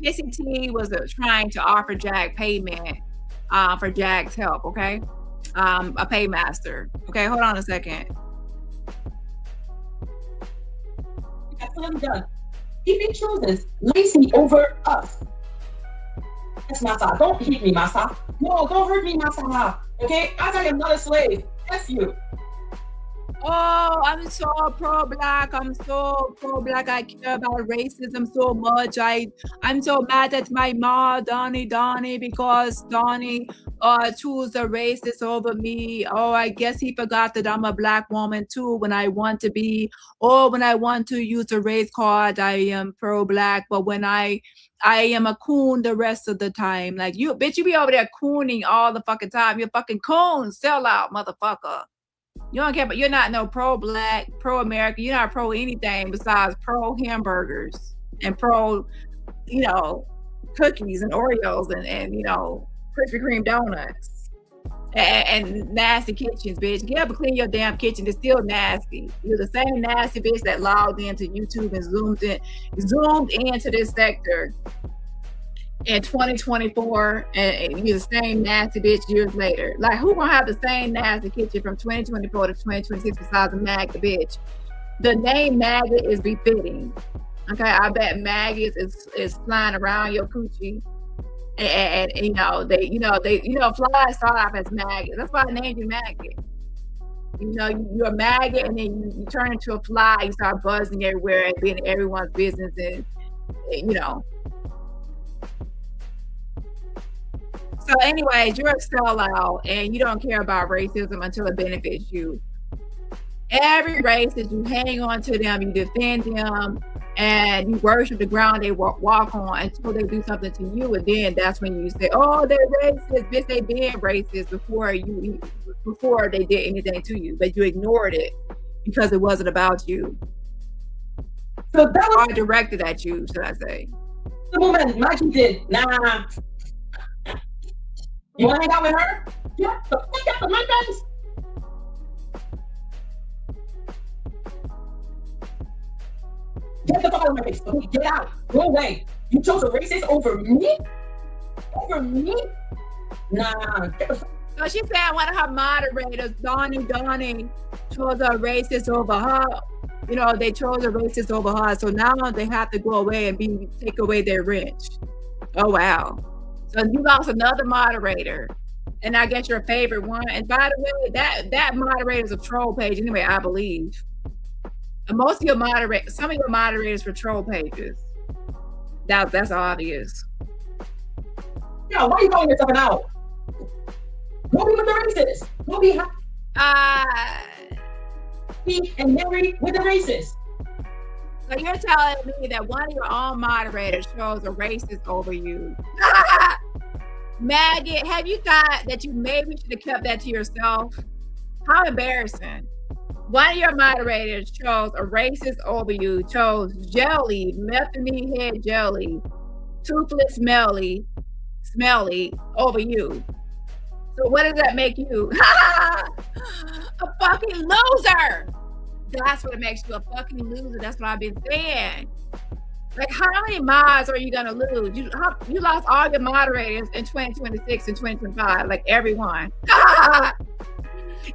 Pissy T was trying to offer Jag payment for Jag's help. Okay, a paymaster. Okay, hold on a second. That's what I'm done. If he chooses Lacey over us, that's Massa. Don't hit me, Massa. No, don't hurt me, Massa. Okay, I am not a slave. That's you. Oh, I'm so pro-black. I'm so pro-black. I care about racism so much. I'm so mad at my mom, Dani, because Dani chose a racist over me. Oh, I guess he forgot that I'm a black woman too. When I want to use the race card, I am pro-black. But when I am a coon the rest of the time. Like you, bitch, you be over there cooning all the fucking time. You're fucking coon, sellout, motherfucker. You don't care, but you're not no pro-black, pro-American. You're not pro anything besides pro-hamburgers and pro, cookies and Oreos and Krispy Kreme donuts and nasty kitchens, bitch. Get up and clean your damn kitchen. It's still nasty. You're the same nasty bitch that logged into YouTube and zoomed into this sector in 2024, and you're the same nasty bitch years later. Like, who gonna have the same nasty kitchen from 2024 to 2026 besides a MAGA bitch? The name MAGA is befitting. Okay, I bet maggots is flying around your coochie, and flies start off as maggots. That's why I named you maggot. You're a maggot, and then you turn into a fly. You start buzzing everywhere and being everyone's business, and. So anyways, you're a sellout and you don't care about racism until it benefits you. Every racist, you hang on to them, you defend them, and you worship the ground they walk on until they do something to you. And then that's when you say, oh, they're racist. Bitch, they been racist before they did anything to you. But you ignored it because it wasn't about you. So that was directed at you, should I say. The moment Maggie did, nah. You want to hang out with her? Yeah, the fuck out of my face. Get the fuck out of my face. Okay, get out. Go away. You chose a racist over me? Over me? Nah. So she said one of her moderators, Dani, chose a racist over her. They chose a racist over her. So now they have to go away and take away their rich. Oh, wow. So you lost another moderator, and I guess your favorite one. And by the way, that moderator is a troll page anyway, I believe. And some of your moderators were troll pages. That's obvious. Yeah, why are you calling yourself out? Go be with the racist. Go be and marry with the racist. So you're telling me that one of your own moderators chose a racist over you. Maggot, have you thought that you maybe should have kept that to yourself? How embarrassing. One of your moderators chose a racist over you, chose jelly, methany head jelly, toothless smelly over you. So what does that make you? A fucking loser. That's what makes you a fucking loser. That's what I've been saying. Like, how many mods are you gonna lose? You lost all your moderators in 2026 and 2025, like everyone.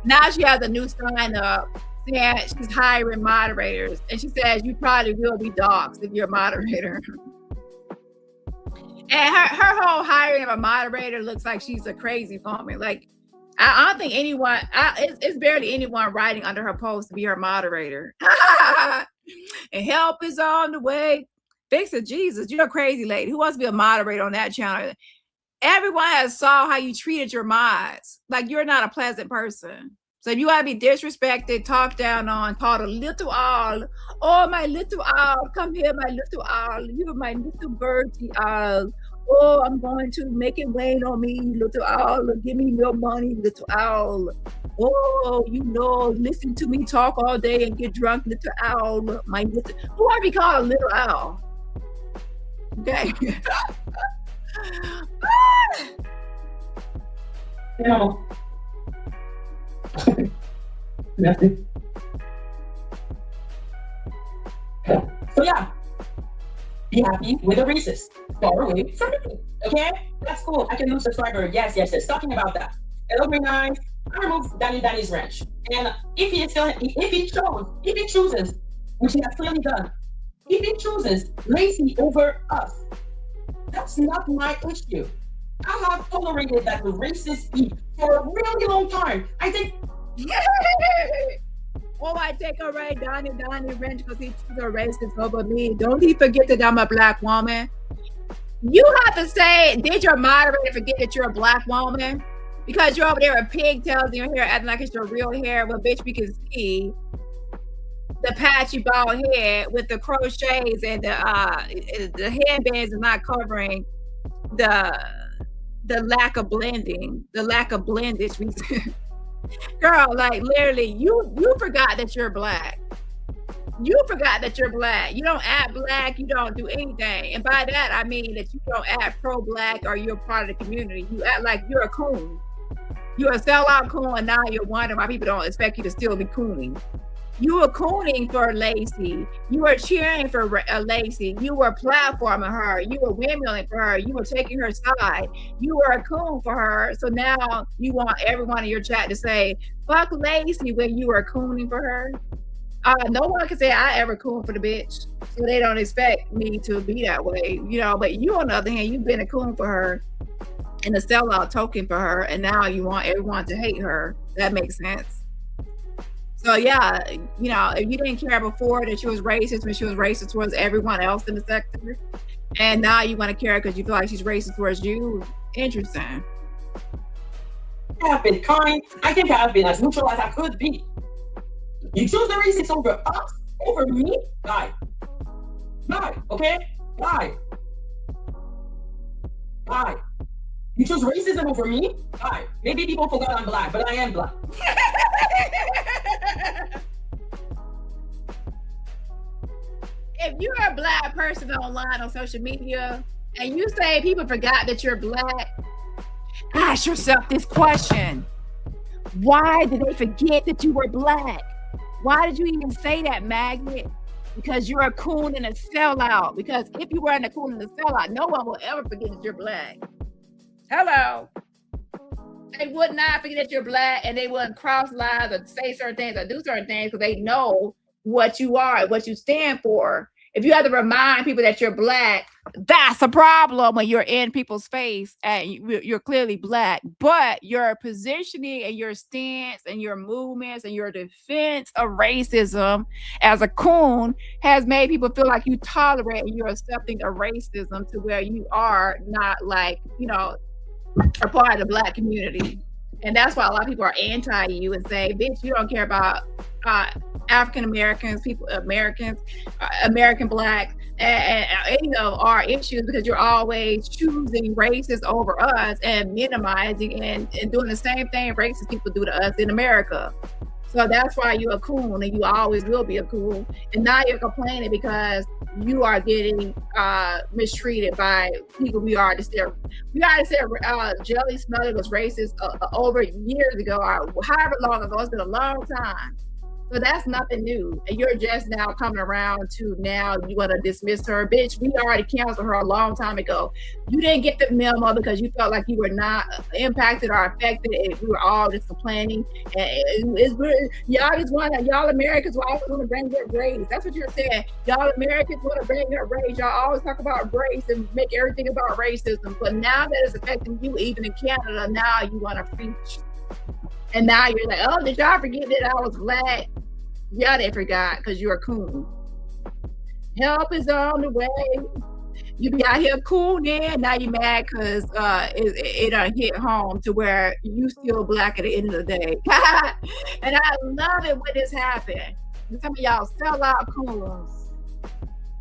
Now she has a new sign up saying she's hiring moderators, and she says you probably will be doxxed if you're a moderator. And her whole hiring of a moderator looks like she's a crazy woman. Like, I don't think anyone, it's barely anyone writing under her post to be her moderator. And help is on the way. Fix it, Jesus. You're a crazy lady. Who wants to be a moderator on that channel? Everyone has saw how you treated your mods. Like, you're not a pleasant person. So if you want to be disrespected, talked down on, called a little owl, oh, my little owl, come here, my little owl. You're my little birdie owl. Oh, I'm going to make it rain on me, little owl. Give me your money, little owl. Oh, listen to me talk all day and get drunk, little owl. My little, who are we called a little owl? Okay. Nothing. So yeah, be happy with the racist. Far away from me. Okay, that's cool. I can lose subscriber. Yes. Talking about that. Hello, Green Eyes. I removed Dani's ranch, and if he chooses, which he has clearly done, if he chooses Lacey over us, that's not my issue. I have tolerated that the racists eat for a really long time. I think Oh, I take away Dani Wrench because he chooses a racist over me. Don't he forget that I'm a black woman? You have to say, did your moderator forget that you're a black woman? Because you're over there with pigtails in your hair, acting like it's your real hair. Well, bitch, we can see the patchy bald head with the crochets and the headbands is not covering the lack of blending, the lack of blendage. Girl, like literally, you forgot that you're black. You forgot that you're black. You don't act black. You don't do anything. And by that, I mean that you don't act pro-black or you're part of the community. You act like you're a coon. You're a sellout coon, and now you're wondering why people don't expect you to still be cooning. You were cooning for Lacey. You were cheering for Lacey. You were platforming her. You were windmilling for her. You were taking her side. You were a coon for her. So now you want everyone in your chat to say, fuck Lacey when you were cooning for her. No one can say I ever coon for the bitch. So they don't expect me to be that way. You know, but you on the other hand, you've been a coon for her and a sellout token for her. And now you want everyone to hate her. That makes sense. So yeah, you know, if you didn't care before that she was racist when she was racist towards everyone else in the sector, and now you want to care because you feel like she's racist towards you, interesting. I have been kind. I think I have been as neutral as I could be. You choose the racist over us, over me? Bye. Bye, okay? Bye. Bye. You choose racism over me? Bye. Maybe people forgot I'm black, but I am black. If you're a black person online on social media and you say people forgot that you're black, ask yourself this question. Why did they forget that you were black? Why did you even say that, maggot? Because you're a coon and a sellout. Because if you weren't a coon and a sellout, no one will ever forget that you're black. Hello. They would not forget that you're black, and they wouldn't cross lines or say certain things or do certain things because they know what you are, what you stand for. If you have to remind people that you're black, that's a problem when you're in people's face and you're clearly black. But your positioning and your stance and your movements and your defense of racism as a coon has made people feel like you tolerate and you're accepting of racism to where you are not like, you know, a part of the black community. And that's why a lot of people are anti you and say, bitch, you don't care about African Americans, people, Americans, American blacks, and you know, our issues because you're always choosing racists over us and minimizing and doing the same thing racist people do to us in America. So that's why you're a coon and you always will be a coon. And now you're complaining because you are getting mistreated by people we already said. Jelly Smother was racist over years ago or however long ago. It's been a long time. So that's nothing new. And you're just now coming around to now you want to dismiss her. Bitch, we already canceled her a long time ago. You didn't get the memo because you felt like you were not impacted or affected and we were all just complaining. And y'all just want to, y'all Americans will always want to bring up race. That's what you're saying. Y'all Americans want to bring up race. Y'all always talk about race and make everything about racism. But now that it's affecting you, even in Canada, now you want to preach. And now you're like, oh, did y'all forget that I was black? Yeah, they forgot because you're a coon. Help is on the way. You be out here cooning. Now you mad because it done hit home to where you still black at the end of the day. And I love it when this happened. Some of y'all sellout coons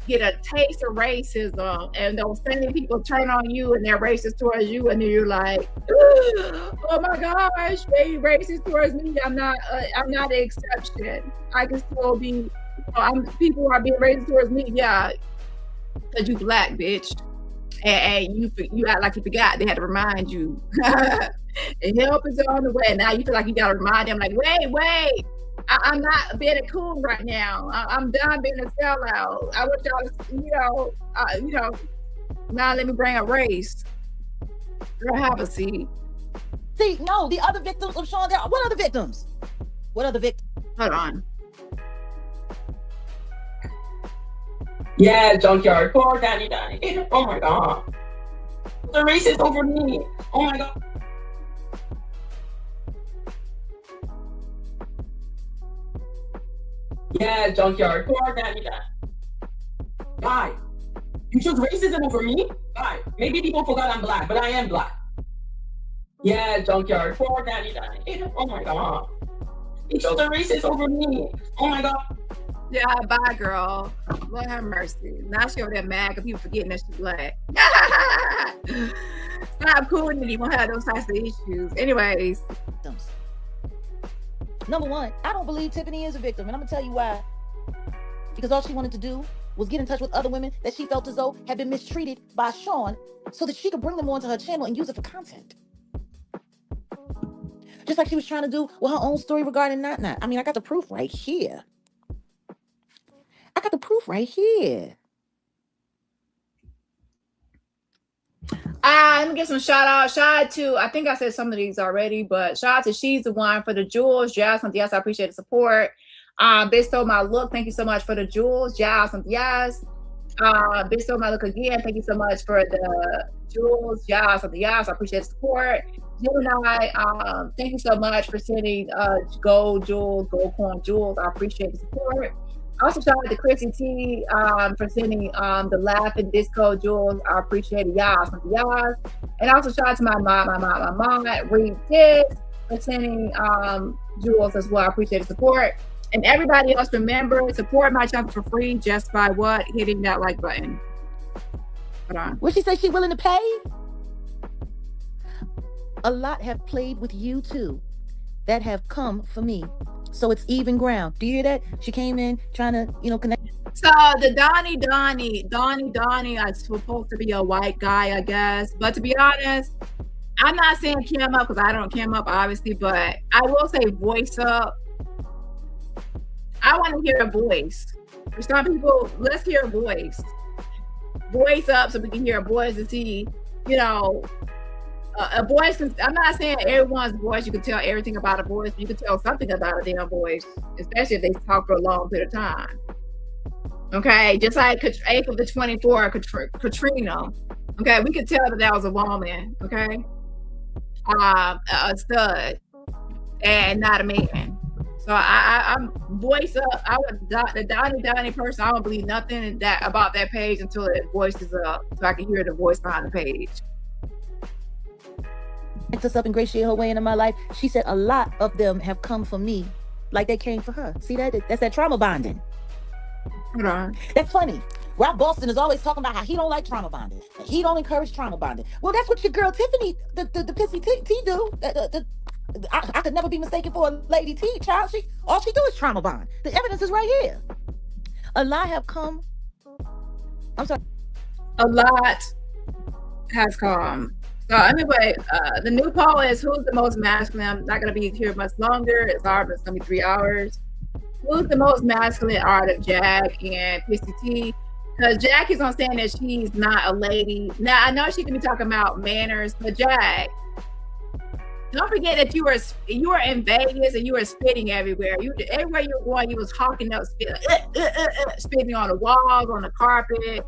get a taste of racism, and those same people turn on you and they're racist towards you, and then you're like, oh my gosh, they racist towards me. I'm not the exception. I can still be, people are being racist towards me, yeah, because you black, bitch. And you act like you forgot. They had to remind you. And help is on the way. Now you feel like you gotta remind them, like, wait. I'm not being a coon right now. I'm done being a sellout. I want y'all to, now let me bring up race. Girl, have a seat. See, no, the other victims of Sean, what other victims? What other victims? Hold on. Yeah, Junkyard. Poor Dani. Oh my God. The racist over me. Oh my God. Yeah, junkyard. Poor Dani. Why? You choose racism over me? Why? Maybe people forgot I'm black, but I am black. Yeah, junkyard. Poor Dani. Oh my god. He chose a racist over me. Oh my god. Yeah, bye, girl. Lord have mercy. Now she over there mad because people forgetting that she's black. Stop cooling and you won't have those types of issues. Anyways. Number one, I don't believe Tiffany is a victim, and I'm gonna tell you why. Because all she wanted to do was get in touch with other women that she felt as though had been mistreated by Sean so that she could bring them onto her channel and use it for content. Just like she was trying to do with her own story regarding Not Not. I mean, I got the proof right here. Let me get some shout out. Shout out to, I think I said some of these already, but shout out to She's the One for the jewels. Jazz, yes, I appreciate the support. Bitch Stole My Look, thank you so much for the jewels. Jazz, yes. Bitch Stole My Look again, thank you so much for the jewels. Jazz, yes, I appreciate the support. Gemini, thank you so much for sending gold jewels, gold coin jewels. I appreciate the support. Also, shout out to Chrissy T for sending the Laughing Disco jewels. I appreciate it, y'all. And also shout out to my mom, Reed Tibbs, for sending jewels as well. I appreciate the support. And everybody else, remember, support my channel for free just by what? Hitting that like button. Hold on. What she say she willing to pay? A lot have played with you too that have come for me. So it's even ground. Do you hear that? She came in trying to, connect. So the Dani is supposed to be a white guy, I guess. But to be honest, I'm not saying cam up because I don't cam up, obviously. But I will say voice up. I want to hear a voice. For some people, let's hear a voice. Voice up so we can hear a voice and see, a voice. I'm not saying everyone's voice. You can tell everything about a voice. You can tell something about a damn voice, especially if they talk for a long period of time. Okay, just like April the 24th, Katrina. Okay, we could tell that was a woman. Okay, a stud and not a man. So I'm voice up. I would the Dani person. I don't believe nothing about that page until it voices up, so I can hear the voice behind the page. Us up, ingratiate her way into my life. She said a lot of them have come for me like they came for her. See that? That's that trauma bonding. Hold on. That's funny. Rob Boston is always talking about how he don't like trauma bonding. He don't encourage trauma bonding. Well, that's what your girl Tiffany, the pissy T do. I could never be mistaken for a lady T, child. All she do is trauma bond. The evidence is right here. A lot have come. I'm sorry. A lot has come. So anyway, the new poll is who's the most masculine. I'm not gonna be here much longer. It's gonna be 3 hours. Who's the most masculine out of Jag and Pissy T? Because Jag is on saying that she's not a lady. Now I know she can be talking about manners, but Jag, don't forget that you were in Vegas and you were spitting everywhere. Everywhere you were going, you was hawking up spitting on the walls, on the carpet.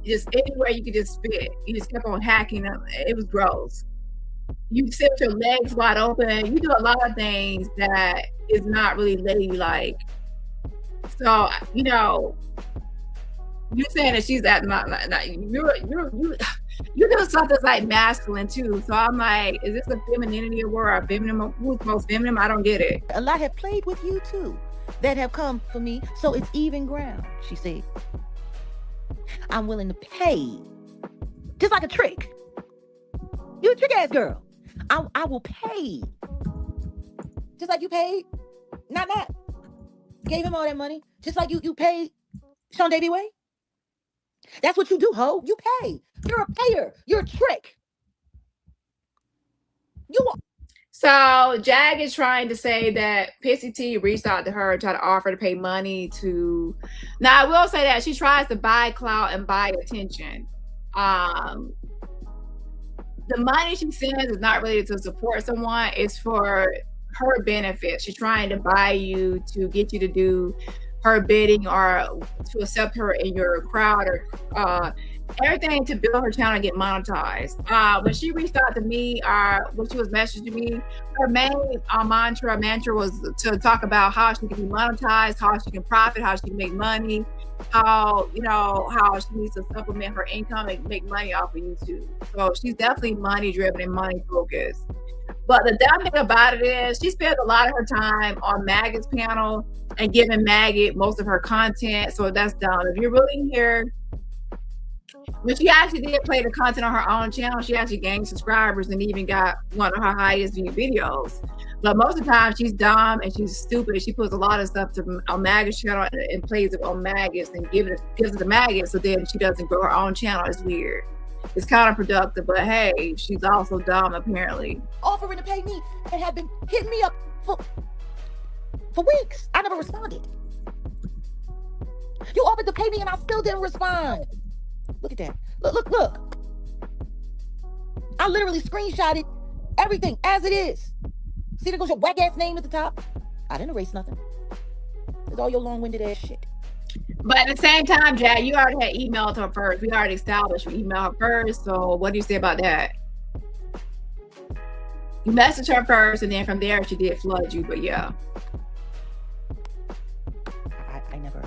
Just anywhere you could just spit. You just kept on hacking them. It was gross. You sit with your legs wide open. You do a lot of things that is not really ladylike. So, you're saying that she's at you do something that's like masculine too. So I'm like, is this a femininity award or feminine? Who's most feminine? I don't get it. A lot have played with you too that have come for me. So it's even ground, she said. I'm willing to pay. Just like a trick. You a trick ass girl. I will pay. Just like you paid. Not. Gave him all that money. Just like you paid Sean Davy Way. That's what you do, ho. You pay. You're a payer. You're a trick. So Jag is trying to say that Pissy T reached out to her and tried to offer to pay money to. Now I will say that she tries to buy clout and buy attention. The money she sends is not really to support someone. It's for her benefit. She's trying to buy you to get you to do her bidding or to accept her in your crowd or everything to build her channel and get monetized. When she reached out to me, when she was messaging me, her main mantra was to talk about how she can be monetized, how she can profit, how she can make money, how she needs to supplement her income and make money off of YouTube. So she's definitely money driven and money focused. But the dumb thing about it is she spends a lot of her time on Maggot's panel and giving Maggot most of her content. So that's dumb. If you're really here, when she actually did play the content on her own channel, she actually gained subscribers and even got one of her highest viewed videos. But most of the time, she's dumb and she's stupid. She puts a lot of stuff on Maggot's channel and plays it on Maggot's and gives it to Maggot. So then she doesn't grow her own channel. It's weird. It's counterproductive. But hey, she's also dumb apparently. Offering to pay me and have been hitting me up for weeks. I never responded. You offered to pay me and I still didn't respond. Look at that. Look. I literally screenshotted everything as it is. See, there goes your whack ass name at the top. I didn't erase nothing. It's all your long-winded ass shit. But at the same time, Jack, you already had emailed her first. We already established you emailed her first. So what do you say about that? You messaged her first, and then from there she did flood you. But yeah, I never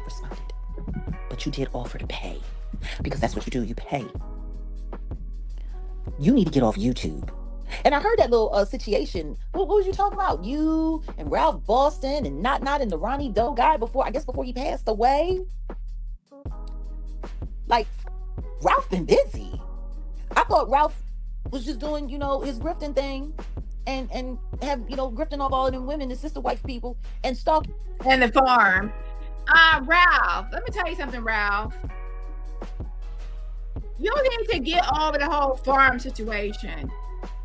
responded. But you did offer to pay, because that's what you do. You pay. You need to get off YouTube. And I heard that little situation. What was you talking about? You and Ralph Boston and not and the Ronnie Doe guy before he passed away. Like, Ralph been busy. I thought Ralph was just doing, his grifting thing and have, grifting off all of them women, the sister wife people and stuff. And the farm. Ralph, let me tell you something, Ralph. You need to get over the whole farm situation.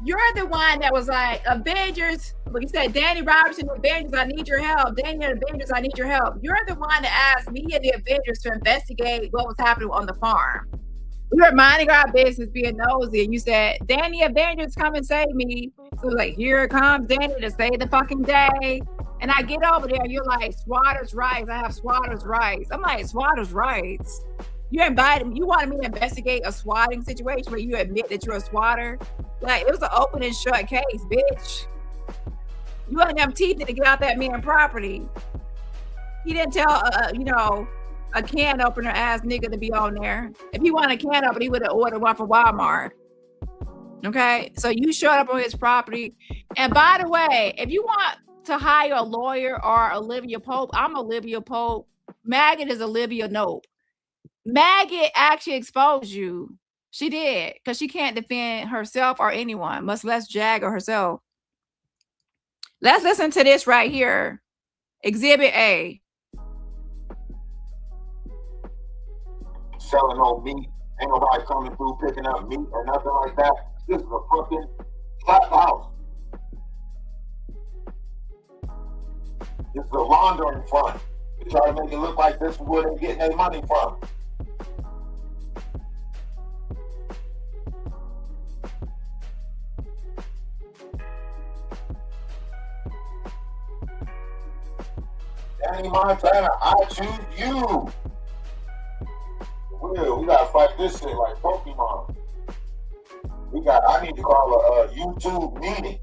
You're the one that was like, Avengers, like you said, Dani Robertson, Avengers, I need your help. Dani, Avengers, I need your help. You're the one that asked me and the Avengers to investigate what was happening on the farm. We were minding our business, being nosy, and you said, Dani, Avengers, come and save me. So like, here comes Dani to save the fucking day. And I get over there, and you're like, Swatter's rights. I have Swatter's rights. I'm like, Swatter's rights? You invited me. You wanted me to investigate a swatting situation where you admit that you're a swatter? Like, it was an open and shut case, bitch. You had enough teeth to get out that man property. He didn't tell, a can opener ass nigga to be on there. If he wanted a can opener, he would have ordered one from Walmart. Okay? So you showed up on his property. And by the way, if you want to hire a lawyer or Olivia Pope, I'm Olivia Pope. Maggot is Olivia Nope. Maggot actually exposed you. She did, because she can't defend herself or anyone, much less Jaguar herself. Let's listen to this right here. Exhibit A. Selling no meat. Ain't nobody coming through picking up meat or nothing like that. This is a fucking flat house. This is a laundering fund. They try to make it look like this is where they're getting their money from. Dani Montana, I choose you. We gotta fight this shit like Pokemon. I need to call a YouTube meeting.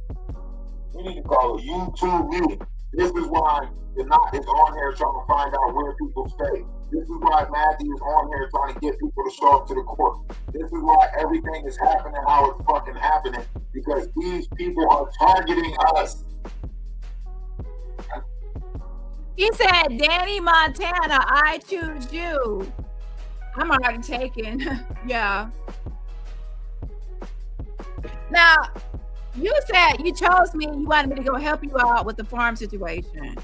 We need to call a YouTube meeting. This is why the knot is on here trying to find out where people stay. This is why Matthew is on here trying to get people to show up to the court. This is why everything is happening how it's fucking happening, because these people are targeting us. He said, Dani Montana, I choose you. I'm already taken. Yeah. Now, you said you chose me. You wanted me to go help you out with the farm situation.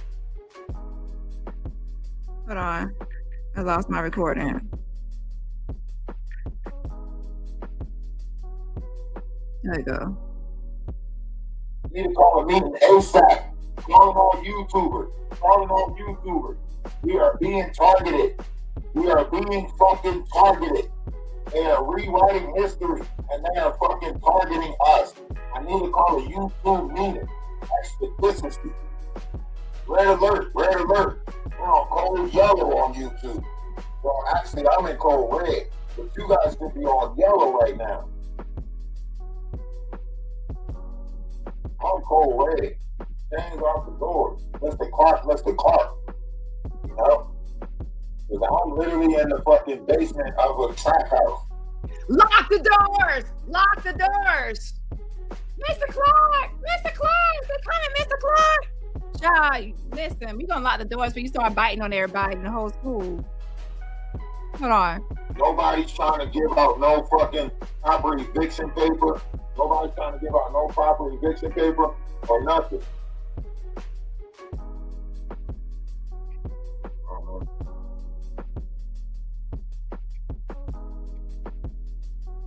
Hold on. I lost my recording. There you go. You need to call a meeting ASAP. Calling on YouTubers. We are being targeted. We are being fucking targeted. They are rewriting history and they are fucking targeting us. I need to call a YouTube meeting. Expeditiously. Red alert, red alert. We're on cold yellow on YouTube. Well, actually, I'm in cold red, but you guys should be on yellow right now. I'm cold red. Chains off the door. Mr. Clark. You know? Because I'm literally in the fucking basement of a trap house. Lock the doors! Lock the doors! Mr. Clark! Mr. Clark! They're coming, Mr. Clark! Child, listen, we gonna lock the doors before you start biting on everybody in the whole school. Hold on. Nobody's trying to give out no fucking proper eviction paper. Nobody's trying to give out no proper eviction paper or nothing.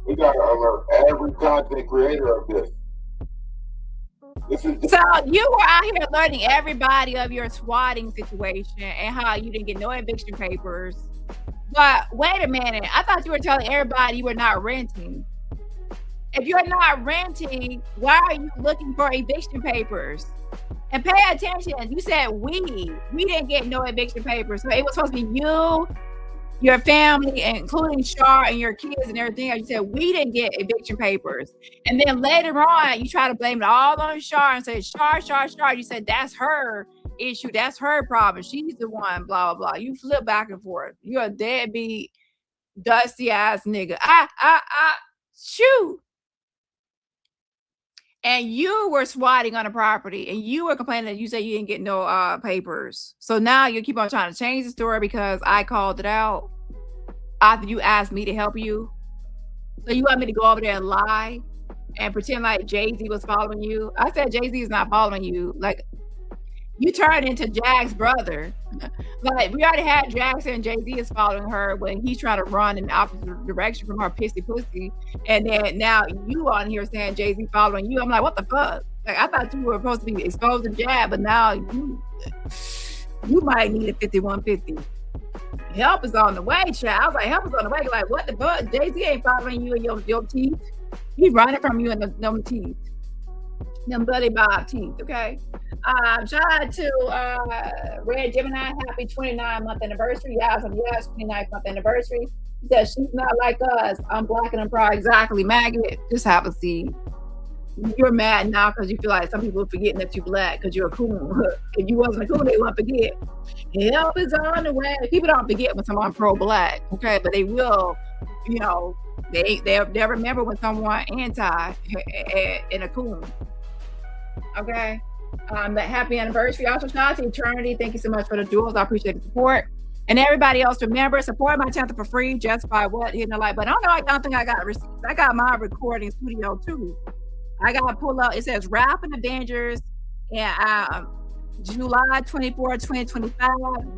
We gotta alert every content creator of this. So you were out here alerting everybody of your swatting situation and how you didn't get no eviction papers. But wait a minute, I thought you were telling everybody you were not renting. If you're not renting, why are you looking for eviction papers? And pay attention, you said we didn't get no eviction papers. So it was supposed to be you, your family, including Shar and your kids and everything. You said we didn't get eviction papers. And then later on, you try to blame it all on Shar and say, Shar. You said that's her issue. That's her problem. She's the one, blah, blah, blah. You flip back and forth. You're a deadbeat, dusty ass nigga. Shoot. And you were swatting on a property and you were complaining that you said you didn't get no papers. So now you keep on trying to change the story because I called it out after you asked me to help you. So you want me to go over there and lie and pretend like Jay-Z was following you? I said Jay-Z is not following you. Like, you turned into Jag's brother. Like, we already had Jag saying Jay-Z is following her when he's trying to run in the opposite direction from her pissy pussy. And then now you on here saying Jay-Z following you. I'm like, what the fuck? Like, I thought you were supposed to be exposing Jag, but now you might need a 5150. Help is on the way, child. I was like, help is on the way. Like, what the fuck? Jay-Z ain't following you in your teeth. He's running from you in them teeth. Them Buddy Bob teeth, okay? Shout out to Red Gemini, happy 29-month anniversary. Yes, 29th month anniversary. He said, she's not like us. I'm black and I'm proud. Exactly, maggot. Just have a seat. You're mad now because you feel like some people are forgetting that you're black because you're a coon. If you wasn't a coon, they wouldn't forget. Help is on the way. People don't forget when someone's pro-black, okay? But they will, you know, they'll remember when someone anti and a coon. Okay. But happy anniversary. Also, shout out to Eternity. Thank you so much for the jewels. I appreciate the support. And everybody else, remember, support my channel for free just by what? Hitting the like button. I don't think I got receipts. I got my recording studio too. I got to pull up. It says Ralph and Avengers and July 24, 2025.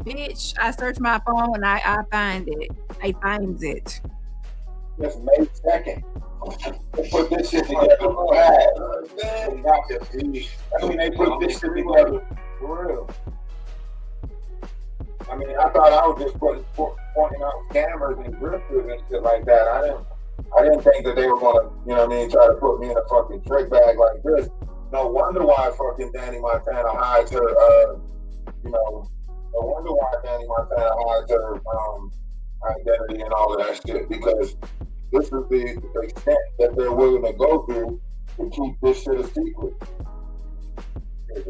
Bitch, I search my phone and I find it. I finds it. That's May 2nd. They put this shit together fast. I mean, they put this shit together for real. I mean, I thought I was just pointing out scammers and grifters and shit like that. I didn't think that they were gonna, you know what I mean, try to put me in a fucking trick bag like this. No wonder why fucking Dani Montana hides her, no wonder why Dani Montana hides her identity and all of that shit, because this is the extent that they're willing to go through to keep this shit a secret. This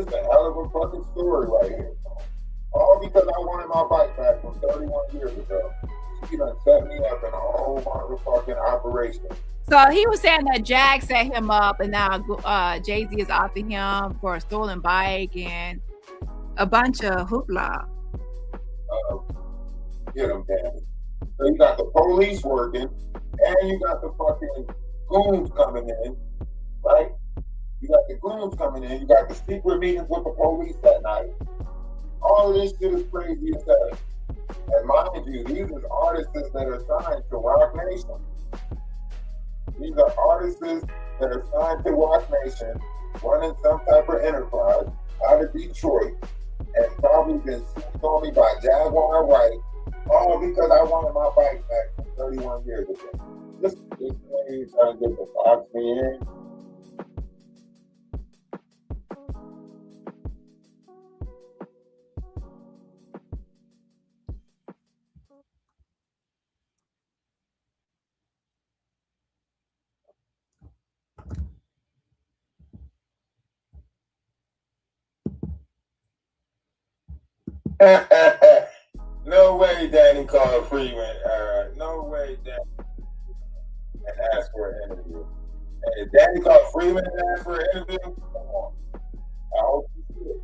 is a hell of a fucking story right here. All because I wanted my bike back from 31 years ago. She done set me up in a whole bunch of fucking operation. So he was saying that Jag set him up and now Jay-Z is after him for a stolen bike and a bunch of hoopla. Get him, Dani. So you got the police working, and you got the fucking goons coming in, right? You got the goons coming in, you got the secret meetings with the police that night. All of this shit is crazy as hell. And mind you, these are artists that are signed to Rock Nation. These are artists that are signed to Rock Nation, running some type of enterprise out of Detroit, and probably been sued on me by Jaguar and Wright, all because I wanted my bike back from 31 years ago. This man trying to get the box me in. No way Dani called Freeman. No way Dani and asked for an interview. Hey, if Dani called Freeman and asked for an interview, come on. I hope she did.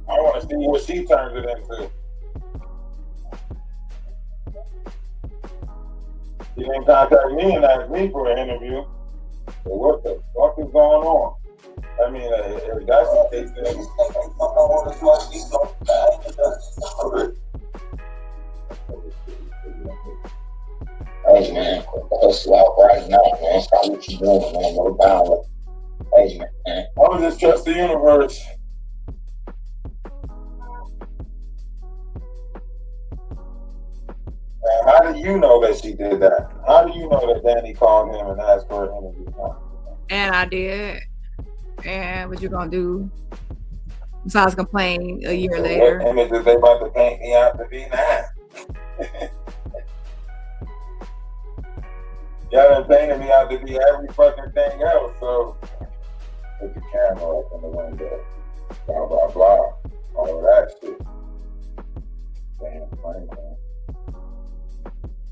I want to see what she turns it into. She didn't contact me and ask me for an interview. So what the fuck is going on? I mean, if that's the case, then hey man, hustle out right now, man. Stop what you doing, man. No down. Hey man. I would just trust the universe. Man, how do you know that she did that? How do you know that Dani called him and asked for an interview? And I did. And what you gonna do? Besides complain a year later. What image is they about to paint me out to be now? Y'all done painted me out to be every fucking thing else, so put the camera up in the window. Blah, blah, blah. All of that shit. Damn funny, man.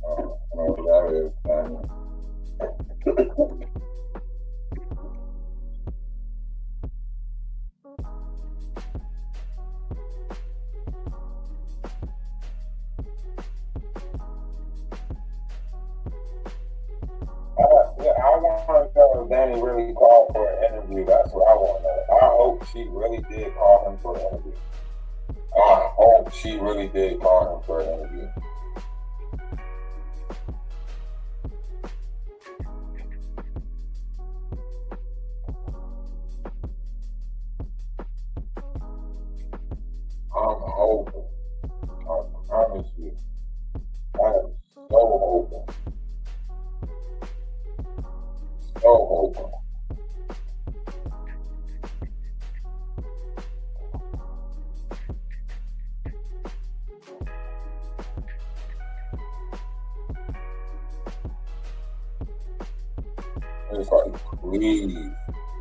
I don't know what that is, man. I want to know if Dani really called for an interview. That's what I want to know. I hope she really did call him for an interview. I hope she really did call him for an interview. I'm hoping. I promise you. I am so hoping. So hoping. It's like, please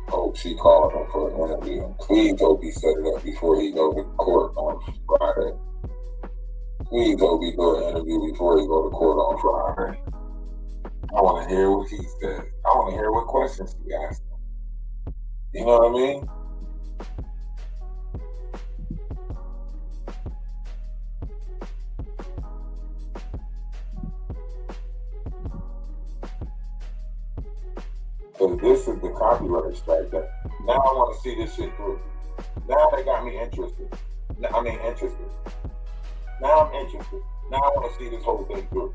hope she called him for an interview. And please hope he set it up before he go to court on Friday. Please hope he do an interview before he go to court on Friday. I want to hear what he said. I want to hear what questions he asked him. You know what I mean? Because this is the copyright strike. That now I want to see this shit through. Now they got me interested. Now I'm interested. Now I want to see this whole thing through.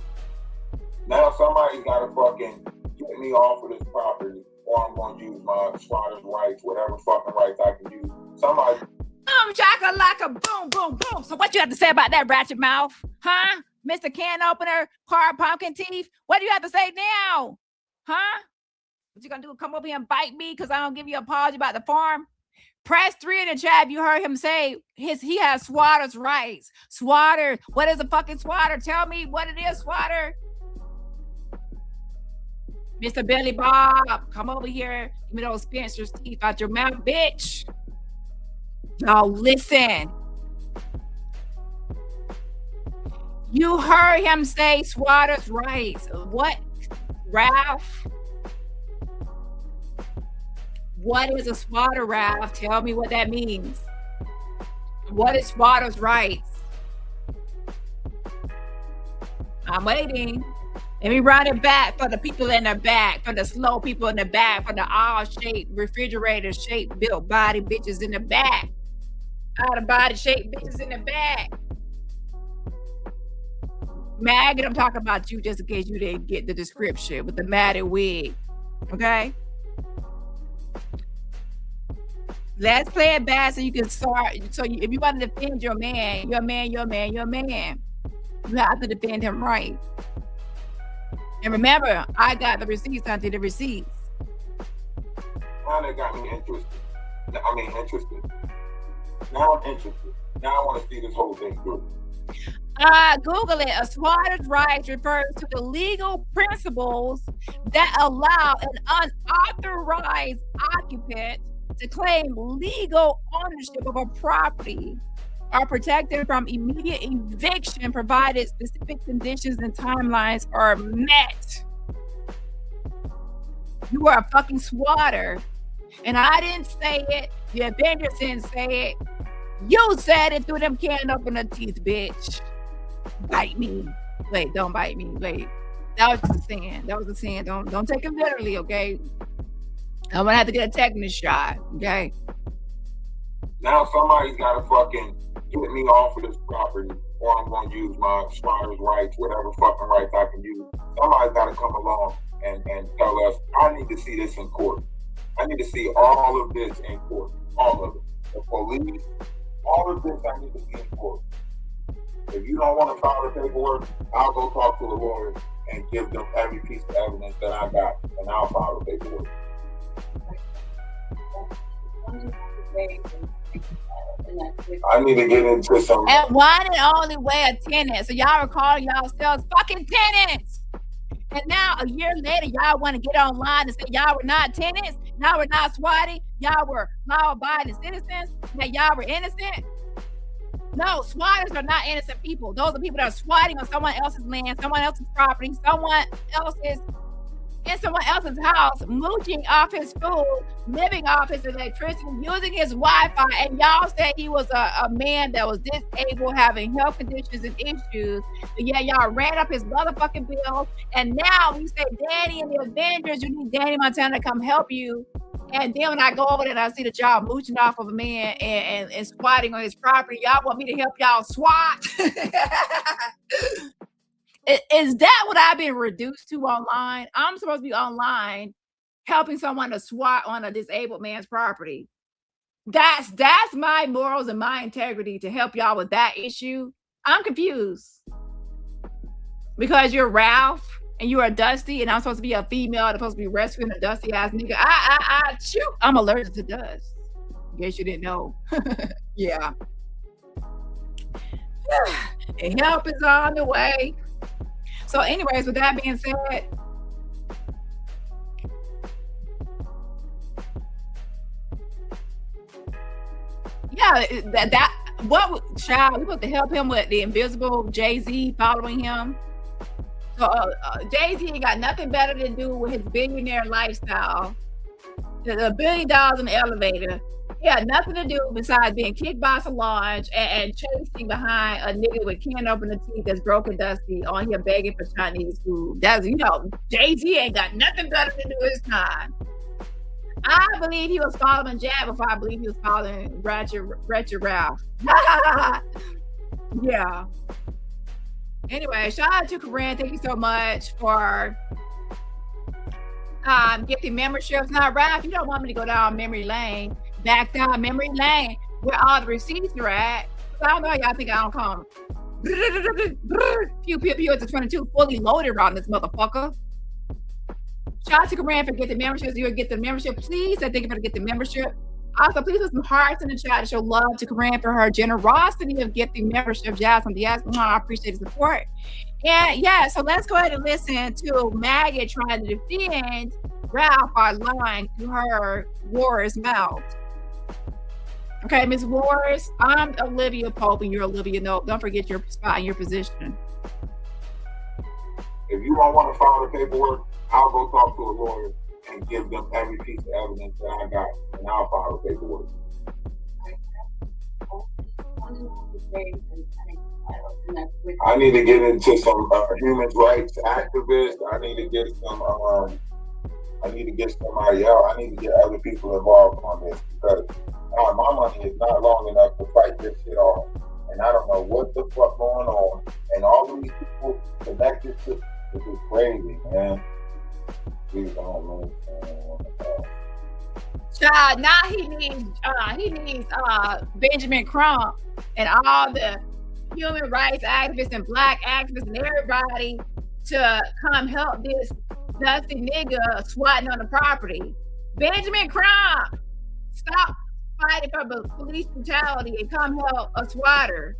Now somebody's got to fucking get me off of this property, or I'm going to use my squatter's rights, whatever fucking rights I can use. Somebody. Shakalaka, boom, boom, boom. So what you have to say about that, ratchet mouth? Huh? Mr. Can Opener, hard pumpkin teeth? What do you have to say now? Huh? What you gonna do? Come over here and bite me because I don't give you an apology about the farm? Press 3 in the chat. You heard him say he has squatter's rights. Squatter. What is a fucking squatter? Tell me what it is, squatter. Mr. Billy Bob, come over here. Give me those Spencer's teeth out your mouth, bitch. Y'all listen. You heard him say squatter's rights. What, Ralph? What is a squatter, Ralph? Tell me what that means. What is squatter's rights? I'm waiting. Let me run it back for the people in the back, for the slow people in the back, for the all-shaped, refrigerator-shaped, built body bitches in the back. Out-of-body shaped bitches in the back. Maggot, I'm talking about you just in case you didn't get the description with the matted wig. Okay? Let's play it back so you can start. If you want to defend your man, you have to defend him right. And remember, I got the receipts under the receipts. Now they got me interested. Now I'm interested. Now I want to see this whole thing through. Google it. A squatter's rights refers to the legal principles that allow an unauthorized occupant to claim legal ownership of a property are protected from immediate eviction provided specific conditions and timelines are met. You are a fucking swatter. And I didn't say it. The Avengers didn't say it. You said it through them can opener teeth, bitch. Bite me. Wait, don't bite me. Wait. That was just a sin. That was a sin. Don't take it literally, okay? I'm gonna have to get a tetanus shot, okay? Now somebody's got to fucking get me off of this property, or I'm going to use my squatter's rights, whatever fucking rights I can use. Somebody's got to come along and tell us, I need to see this in court. I need to see all of this in court. All of it. The police, all of this I need to see in court. If you don't want to file the paperwork, I'll go talk to the lawyer and give them every piece of evidence that I got, and I'll file the paperwork. I need to get into some. And one and only way of tenants. So y'all are calling yourselves fucking tenants. And now a year later, y'all want to get online and say y'all were not tenants, y'all were not swatting, y'all were law-abiding citizens, that y'all were innocent. No, swatters are not innocent people. Those are people that are swatting on someone else's land, someone else's property, someone else's in someone else's house, mooching off his food, living off his electricity, using his Wi-Fi, and y'all say he was a man that was disabled, having health conditions and issues. But yeah, y'all ran up his motherfucking bills, and now we say, Dani and the Avengers, you need Dani Montana to come help you. And then when I go over there and I see that y'all mooching off of a man and squatting on his property, y'all want me to help y'all swat? Is that what I've been reduced to online? I'm supposed to be online helping someone to swat on a disabled man's property. That's my morals and my integrity to help y'all with that issue. I'm confused. Because you're Ralph and you are Dusty and I'm supposed to be a female that's supposed to be rescuing a dusty ass nigga. Shoot, I'm allergic to dust. In case you didn't know. Yeah. And help is on the way. So anyways, with that being said, yeah, what child, we supposed to help him with the invisible Jay-Z following him. So Jay-Z ain't got nothing better to do with his billionaire lifestyle. The $1 billion in the elevator. He had nothing to do besides being kicked by Solange and chasing behind a nigga with can opener teeth that's broken dusty on here begging for Chinese food. That's, Jay-Z ain't got nothing better to do his time. I believe he was following Jab before I believe he was following Wretched Ralph. Yeah. Anyway, shout out to Corinne. Thank you so much for gifting memberships. Now, Ralph, you don't want me to go down memory lane. Back down memory lane where all the receipts are at. I don't know how y'all think I don't come. Pew, pew, pew, it's a 22 fully loaded around this motherfucker. Shout out to Corinne for getting memberships. You'll get the membership. Please, I think for to get the membership. Also, please put some hearts in the chat to show love to Corinne for her generosity of gifting membership. Jazz from the ass. I appreciate the support. And yeah, so let's go ahead and listen to Maggot trying to defend Ralph by lying through her War's mouth. Okay, Ms. Wars, I'm Olivia Pope and you're Olivia Nope. Don't forget your spot and your position. If you don't want to file the paperwork, I'll go talk to a lawyer and give them every piece of evidence that I got, and I'll file the paperwork. I need to get into some human rights activists. I need to get somebody else. I need to get other people involved on this because my money is not long enough to fight this shit off. And I don't know what the fuck going on. And all of these people connected to this is crazy, man. Please don't know. Child, now he needs Benjamin Crump and all the human rights activists and black activists and everybody to come help this dusty nigga swatting on the property. Benjamin Crump, stop fighting for police brutality and come help a swatter.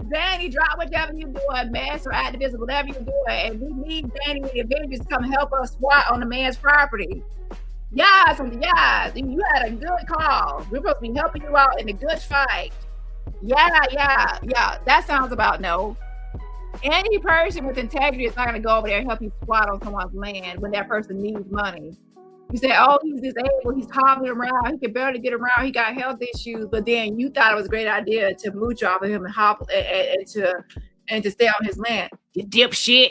Dani, drop whatever you're doing, mass or activism, whatever you're doing, and we need Dani and the Avengers to come help us swat on the man's property. Yes, you had a good cause. We're supposed to be helping you out in a good fight. Yeah. That sounds about no. Any person with integrity is not going to go over there and help you squat on someone's land when that person needs money. You say, oh, he's disabled, he's hobbling around, he can barely get around, he got health issues, but then you thought it was a great idea to mooch off of him and hobble and to stay on his land. You dipshit.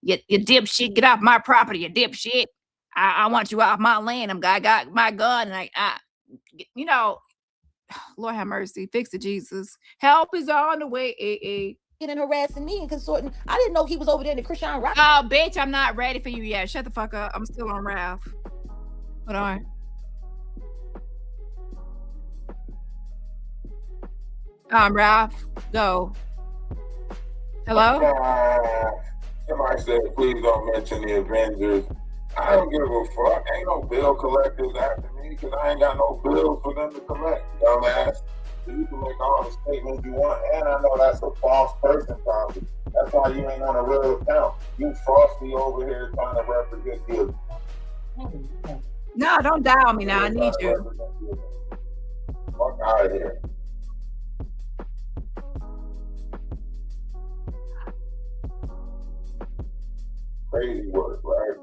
You dipshit, get off my property, you dipshit. I want you off my land. I got my gun, and you know, Lord have mercy. Fix it, Jesus. Help is on the way. Getting harassing me and consorting. I didn't know he was over there in the Christian Rock. Oh, bitch, I'm not ready for you yet. Shut the fuck up. I'm still on Ralph. Hold on. Ralph, go. Hello? Somebody said, please don't mention the Avengers. I don't give a fuck. Ain't no bill collectors after me because I ain't got no bills for them to collect, dumbass. So you can make all the statements you want, and I know that's a false person probably. That's why you ain't on a real account. You frosty over here trying to represent you. No, don't die on me now. I need you. Fuck out of here. Crazy work, right?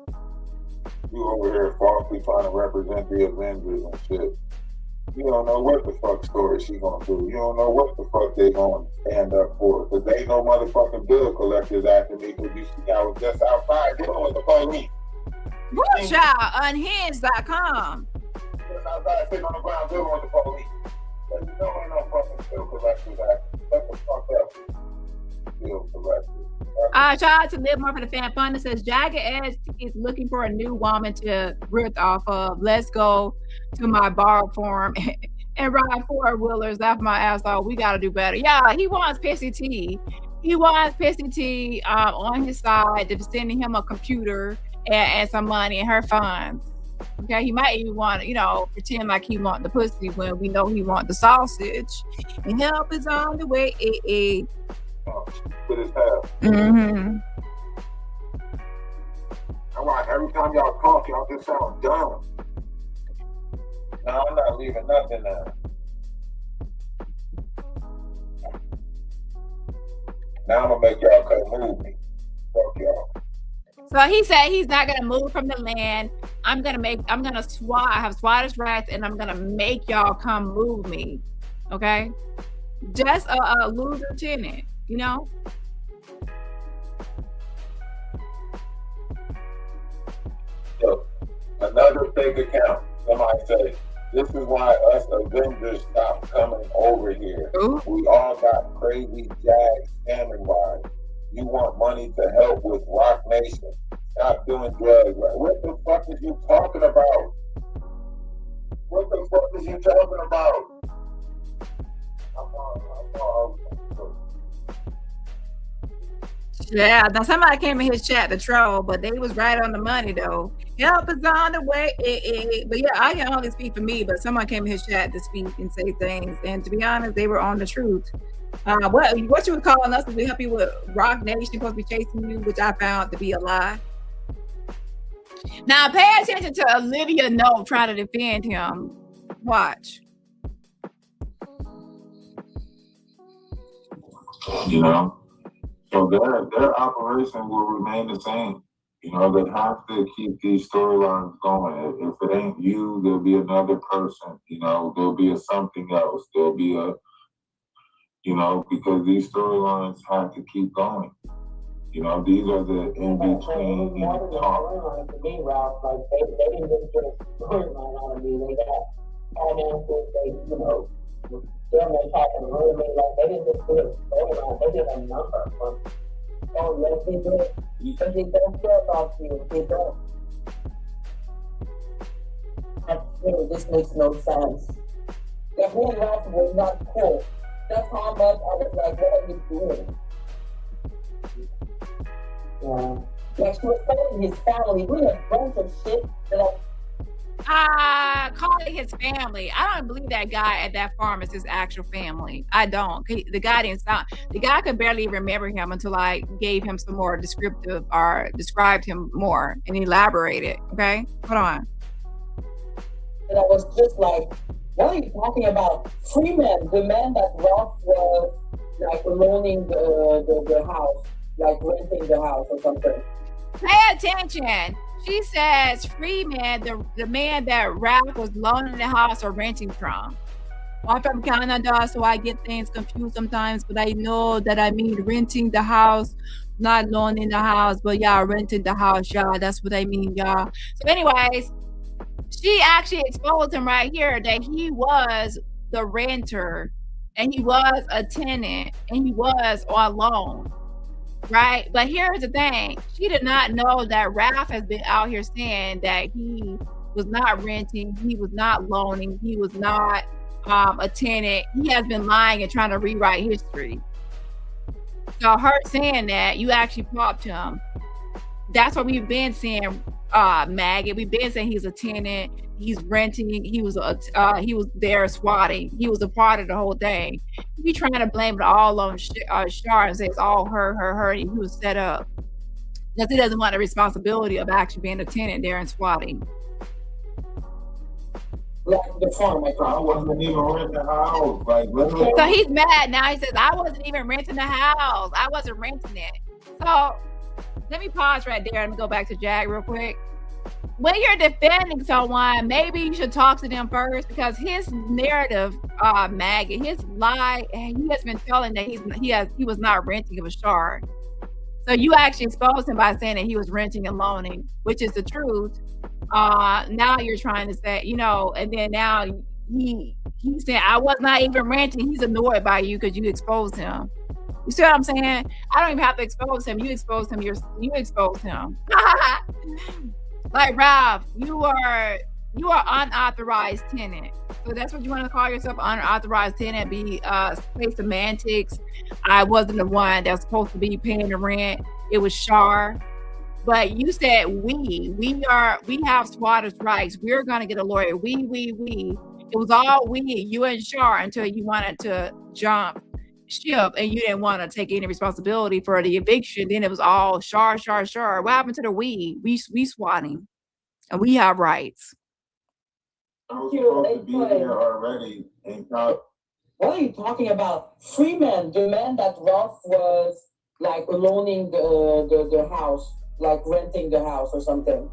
You over here falsely trying to represent the Avengers and shit. You don't know what the fuck story she gonna do. You don't know what the fuck they gonna stand up for. Cause they ain't no motherfucking bill collectors after me. Cause you see I was just outside dealing with the police. Good job. Unhinged.com. Just outside sitting on the ground dealing with the police. But you know ain't no fucking bill collectors after me. Shut the fuck up. Bill collectors. Shout out to Live More for the Fan Fund. It says Jaguar is looking for a new woman to rip off of. Let's go to my borrowed farm and ride four-wheelers off my ass off. We got to do better. Yeah, he wants Pissy T. He wants Pissy T on his side to sending him a computer and some money in her funds. Okay, he might even want to, pretend like he want the pussy when we know he want the sausage. And help is on the way. With his head. Mm-hmm. Every time y'all talk, y'all just sound dumb. No, I'm not leaving nothing there. Now I'm gonna make y'all come move me. Fuck y'all. So he said he's not gonna move from the land. I'm gonna swat. I have swatter's rights, and I'm gonna make y'all come move me. Okay, just a loser tenant. So, another fake account. Somebody say, this is why us Avengers stopped coming over here. Ooh. We all got crazy Jag scamming wise. You want money to help with Rock Nation. Stop doing drugs. What the fuck is you talking about? What the fuck is you talking about? Yeah, now somebody came in his chat to troll, but they was right on the money though. Help is on the way. But yeah, I can only speak for me, but someone came in his chat to speak and say things. And to be honest, they were on the truth. What you were calling us to help you with Rock Nation supposed to be chasing you, which I found to be a lie. Now pay attention to Olivia Note trying to defend him. Watch. So their operation will remain the same. They have to keep these storylines going. If it ain't you, there'll be another person. There'll be something else. There'll be because these storylines have to keep going. These are the in-between talk. To me, Ralph, like they didn't just get a storyline out of me. They got finances, them attacking roommate, like they didn't just get a storyline, they did a number from yes, they did. Because they don't care about you, they don't. This makes no sense. That really Ralph was not cool. That's how much I was like, what are you doing? Yeah. Like she was telling his family, we had a bunch of shit that calling his family. I don't believe that guy at that farm is his actual family. I don't. The guy didn't sound. The guy could barely remember him until I gave him some more descriptive or described him more and elaborated. Okay, hold on. And I was just like, What are you talking about? Freeman, the man that Ralph was like loaning the house, like renting the house or something. Pay attention. She says Freeman, the man that Ralph was loaning the house or renting from. I'm from Canada, so I get things confused sometimes, but I know that I mean renting the house, not loaning the house, but yeah, renting the house, y'all. That's what I mean, y'all. So, anyways, she actually exposed him right here that he was the renter and he was a tenant and he was on loan. Right? But here's the thing. She did not know that Ralph has been out here saying that he was not renting, he was not loaning, he was not a tenant. He has been lying and trying to rewrite history. So her saying that, you actually popped him. That's what we've been saying, Maggot. We've been saying he's a tenant, he's renting, he was there swatting, he was a part of the whole thing. He trying to blame it all on Shar and say it's all her, and he was set up. Because he doesn't want the responsibility of actually being a tenant there and swatting. Like the farm, I wasn't even renting the house. Like, literally. So he's mad now. He says, I wasn't even renting the house. I wasn't renting it. So let me pause right there. Let me go back to Jag real quick. When you're defending someone, maybe you should talk to them first, because his narrative, Maggot, his lie, he has been telling that he was not renting, it was Shar. So you actually exposed him by saying that he was renting and loaning, which is the truth. Now you're trying to say, and then now he's saying I was not even renting. He's annoyed by you because you exposed him. You see what I'm saying? I don't even have to expose him. You exposed him. You exposed him. Like Ralph, you are unauthorized tenant. So that's what you want to call yourself, unauthorized tenant. Be play semantics. I wasn't the one that was supposed to be paying the rent. It was Shar. But you said we have squatters' rights. We're gonna get a lawyer. We. It was all we, you and Shar, until you wanted to jump ship and you didn't want to take any responsibility for the eviction. Then it was all Shar. What happened to the we? We swatting, and we have rights. I was supposed to be here already. What are you talking about? Freeman, the man that Ralph was like loaning the house, like renting the house or something.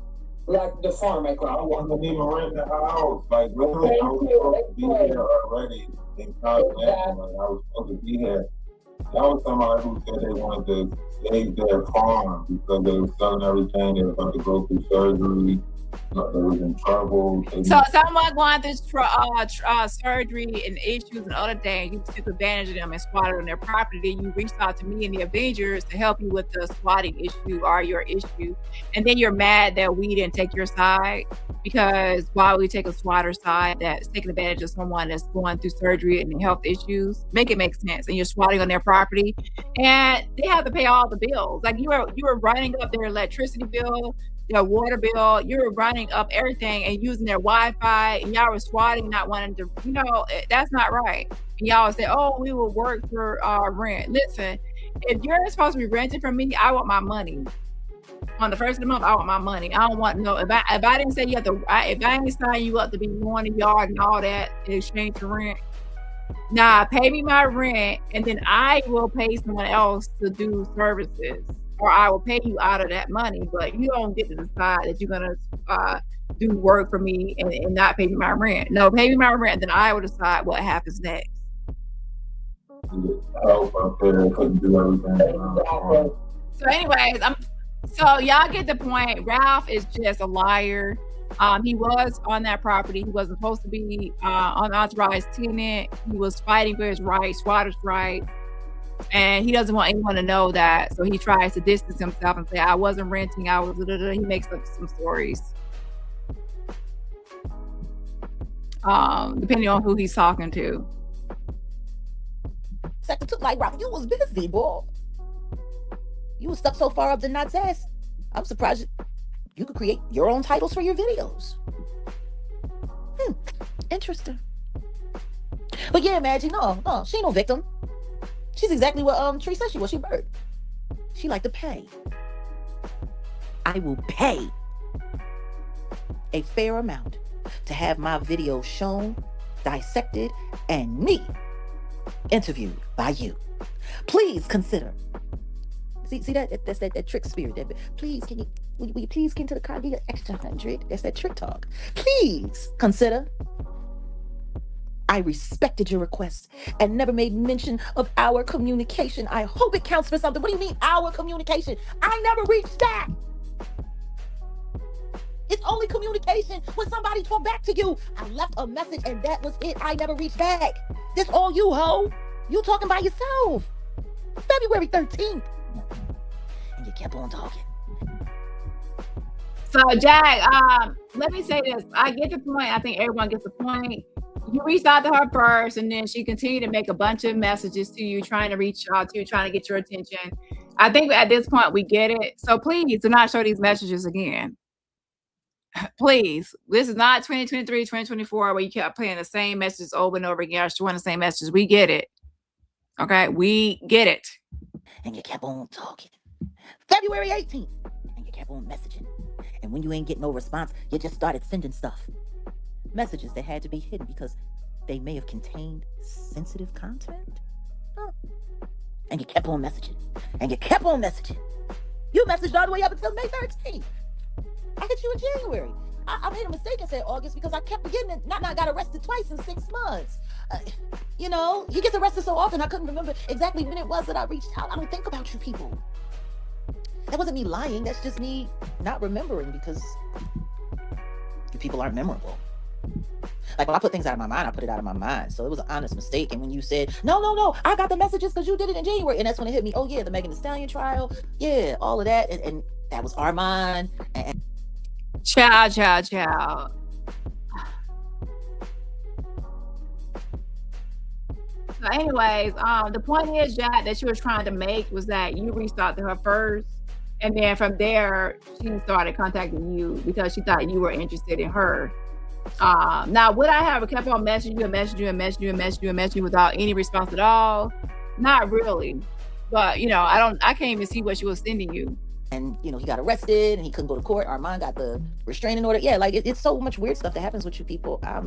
Like the farm, I wasn't even renting the house. Like, literally, I was supposed to be here already. Like, I was supposed to be here. That was somebody who said they wanted to save their farm because they were selling everything. They were about to go through surgery. They was in trouble. So someone going through surgery and issues and other things, you took advantage of them and squatted on their property. Then you reached out to me and the Avengers to help you with the squatting issue or your issue. And then you're mad that we didn't take your side, because why would we take a squatter's side that's taking advantage of someone that's going through surgery and health issues? Make it make sense. And you're squatting on their property and they have to pay all the bills. Like you were running up their electricity bill, their water bill, you were running up everything and using their Wi-Fi, and y'all were swatting, not wanting to, that's not right. And y'all would say, oh, we will work for rent. Listen, if you're supposed to be renting from me, I want my money. On the first of the month, I want my money. I don't want if I didn't say you have to, if I ain't sign you up to be mowing the yard and all that in exchange for rent, nah, pay me my rent and then I will pay someone else to do services. Or I will pay you out of that money, but you don't get to decide that you're gonna do work for me and not pay me my rent. No, pay me my rent, then I will decide what happens next. So anyways, so y'all get the point. Ralph is just a liar. He was on that property. He wasn't supposed to be unauthorized tenant. He was fighting for his rights, squatters' rights. And he doesn't want anyone to know that, so he tries to distance himself and say, I wasn't renting, I was he makes up some stories, depending on who he's talking to. Second took like Robert, you was busy, boy. You was stuck so far up the nut's ass. I'm surprised you could create your own titles for your videos. Interesting. But yeah, Maggie, no, she ain't no victim. She's exactly what Tree said she was. She bird. She like to pay. I will pay a fair amount to have my video shown dissected, and me interviewed by you. Please consider. See that's that trick spirit. Please, will you please get into the car, get an extra 100? That's that trick talk. Please consider. I respected your request and never made mention of our communication. I hope it counts for something. What do you mean, our communication? I never reached back. It's only communication when somebody talked back to you. I left a message and that was it. I never reached back. This all you, ho. You talking by yourself. February 13th. And you kept on talking. So, Jack, let me say this. I get the point. I think everyone gets the point. You reached out to her first, and then she continued to make a bunch of messages to you, trying to reach out to you, trying to get your attention. I think at this point we get it. So please do not show these messages again. Please. This is not 2023, 2024, where you kept playing the same messages over and over again, or showing the same messages. We get it. Okay? We get it. And you kept on talking. February 18th. And you kept on messaging. And when you ain't getting no response, you just started sending stuff. Messages that had to be hidden because they may have contained sensitive content. And you kept on messaging. And you kept on messaging. You messaged all the way up until May 13th. I hit you in January. I made a mistake and said August because I kept forgetting it. Not got arrested twice in 6 months. You know, he gets arrested so often I couldn't remember exactly when it was that I reached out. I don't think about you people. That wasn't me lying. That's just me not remembering because you people aren't memorable. Like when I put things out of my mind, I put it out of my mind. So it was an honest mistake. And when you said, no, I got the messages because you did it in January. And that's when it hit me. Oh yeah, the Megan Thee Stallion trial. Yeah, all of that. And that was Armand. And Ciao. So anyways, the point is, Jack, that she was trying to make was that you reached out to her first. And then from there, she started contacting you because she thought you were interested in her. Now, would I have kept on messaging you without any response at all? Not really. But, you know, I can't even see what she was sending you. And, you know, he got arrested and he couldn't go to court. Armand got the restraining order. Yeah, like it's so much weird stuff that happens with you people. I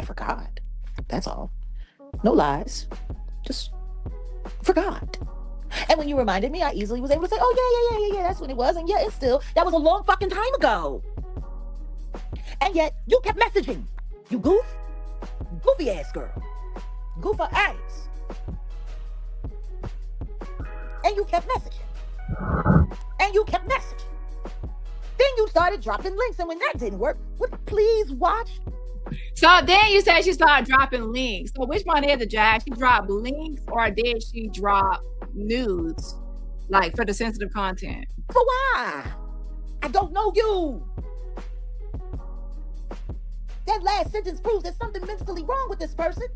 forgot. That's all. No lies. Just forgot. And when you reminded me, I easily was able to say, oh, yeah, that's when it was. And yeah, it's still, that was a long fucking time ago. And yet, you kept messaging. You goofy ass girl. Goofer ass. And you kept messaging. Then you started dropping links. And when that didn't work, please watch. So then you said she started dropping links. So which one is it, Jack? She dropped links or did she drop nudes? Like for the sensitive content? For why? I don't know you. That last sentence proves there's something mentally wrong with this person.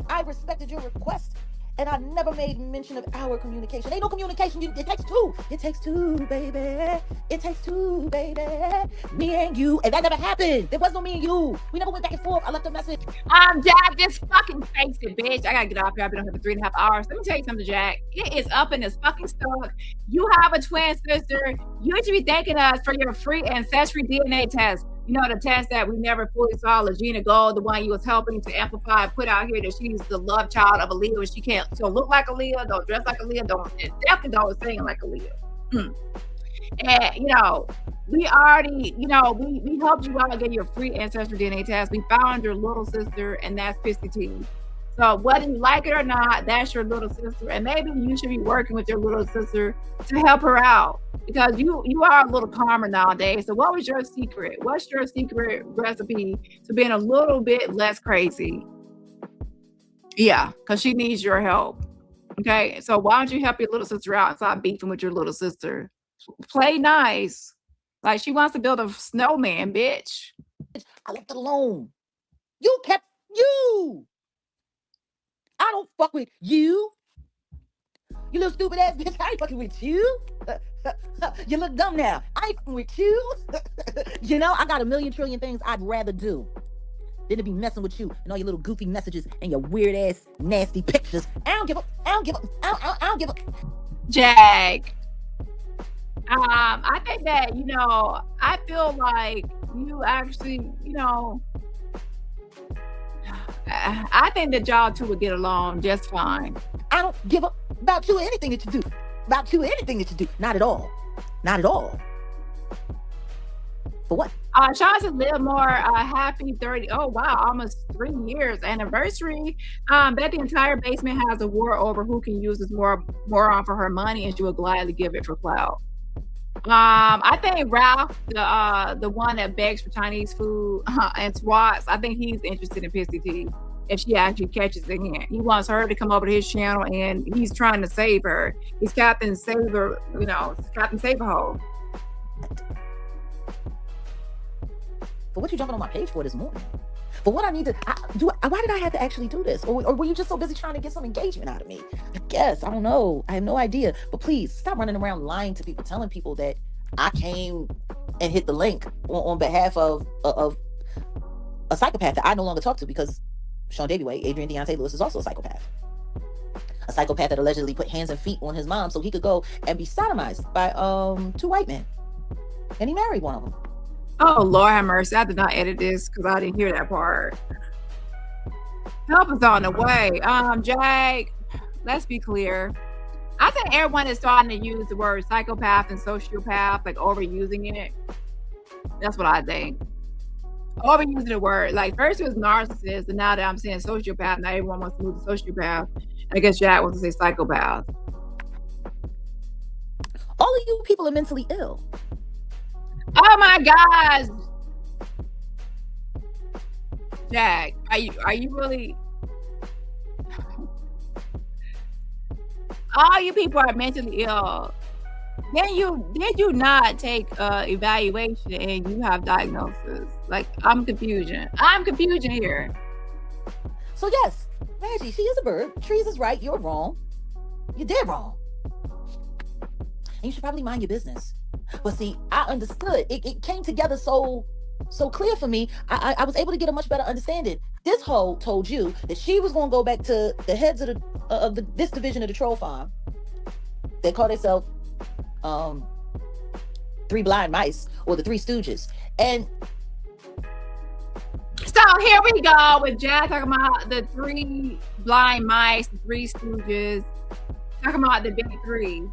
I respected your request, and I never made mention of our communication. Ain't no communication. It takes two. It takes two, baby. It takes two, baby. Me and you. And that never happened. There was no me and you. We never went back and forth. I left a message. Jack, just fucking face it, bitch. I gotta get off here. I've been on here for 3.5 hours. Let me tell you something, Jack. It is up in this fucking stuff. You have a twin sister. You should be thanking us for your free ancestry DNA test. You know, the test that we never fully saw, Legina Gold, the one you was helping to amplify and put out here that she's the love child of Aaliyah, and she don't look like Aaliyah, don't dress like Aaliyah, definitely don't sing like Aaliyah. And, you know, we already, you know, we helped you out get your free ancestry DNA test. We found your little sister, and that's Pissy T. So whether you like it or not, that's your little sister. And maybe you should be working with your little sister to help her out. Because you are a little calmer nowadays. So what was your secret? What's your secret recipe to being a little bit less crazy? Yeah, because she needs your help. Okay, so why don't you help your little sister out and stop beefing with your little sister? Play nice. Like she wants to build a snowman, bitch. I left it alone. You kept you. I don't fuck with you. You little stupid ass bitch. I ain't fucking with you. You look dumb now. I ain't fucking with you. You know, I got a million trillion things I'd rather do than to be messing with you and all your little goofy messages and your weird ass nasty pictures. I don't give up. Jack. I think that, you know, I feel like you actually, I think that y'all two would get along just fine. I don't give up about you or anything that you do. About you or anything that you do. Not at all. Not at all. For what? Sean says live more happy 30. Oh wow, almost 3 years anniversary. Bet the entire basement has a war over who can use this more on for her money, and she will gladly give it for clout. I think Ralph, the one that begs for Chinese food and swats, I think he's interested in Pissy T if she actually catches it again. He wants her to come over to his channel, and he's trying to save her. He's Captain Saver, Captain Saberhole. For what you jumping on my page for this morning? For what I need to do? Why did I have to actually do this? Or were you just so busy trying to get some engagement out of me? I guess. I don't know. I have no idea. But please stop running around lying to people, telling people that I came and hit the link on behalf of a psychopath that I no longer talk to, because Sean Davieway, Adrian Deontay Lewis, is also a psychopath. A psychopath that allegedly put hands and feet on his mom so he could go and be sodomized by 2 white men. And he married one of them. Oh, Lord have mercy. I did not edit this because I didn't hear that part. Help is on the way. Jag, let's be clear. I think everyone is starting to use the word psychopath and sociopath, like overusing it. That's what I think. Overusing the word. Like first it was narcissist, and now that I'm saying sociopath, now everyone wants to move to sociopath. I guess Jag wants to say psychopath. All of you people are mentally ill. Oh my gosh. Jag, are you really? All you people are mentally ill. Did you not take evaluation and you have diagnosis? Like I'm confusion here. So yes, Maggie, she is a bird. Trees is right. You're wrong. You're dead wrong. And you should probably mind your business. But see, I understood. It came together so clear for me. I was able to get a much better understanding. This hoe told you that she was going to go back to the heads of this division of the troll farm. They call themselves 3 Blind Mice, or the 3 Stooges. And so here we go with Jack talking about the 3 Blind Mice, the 3 Stooges, talking about the big 3.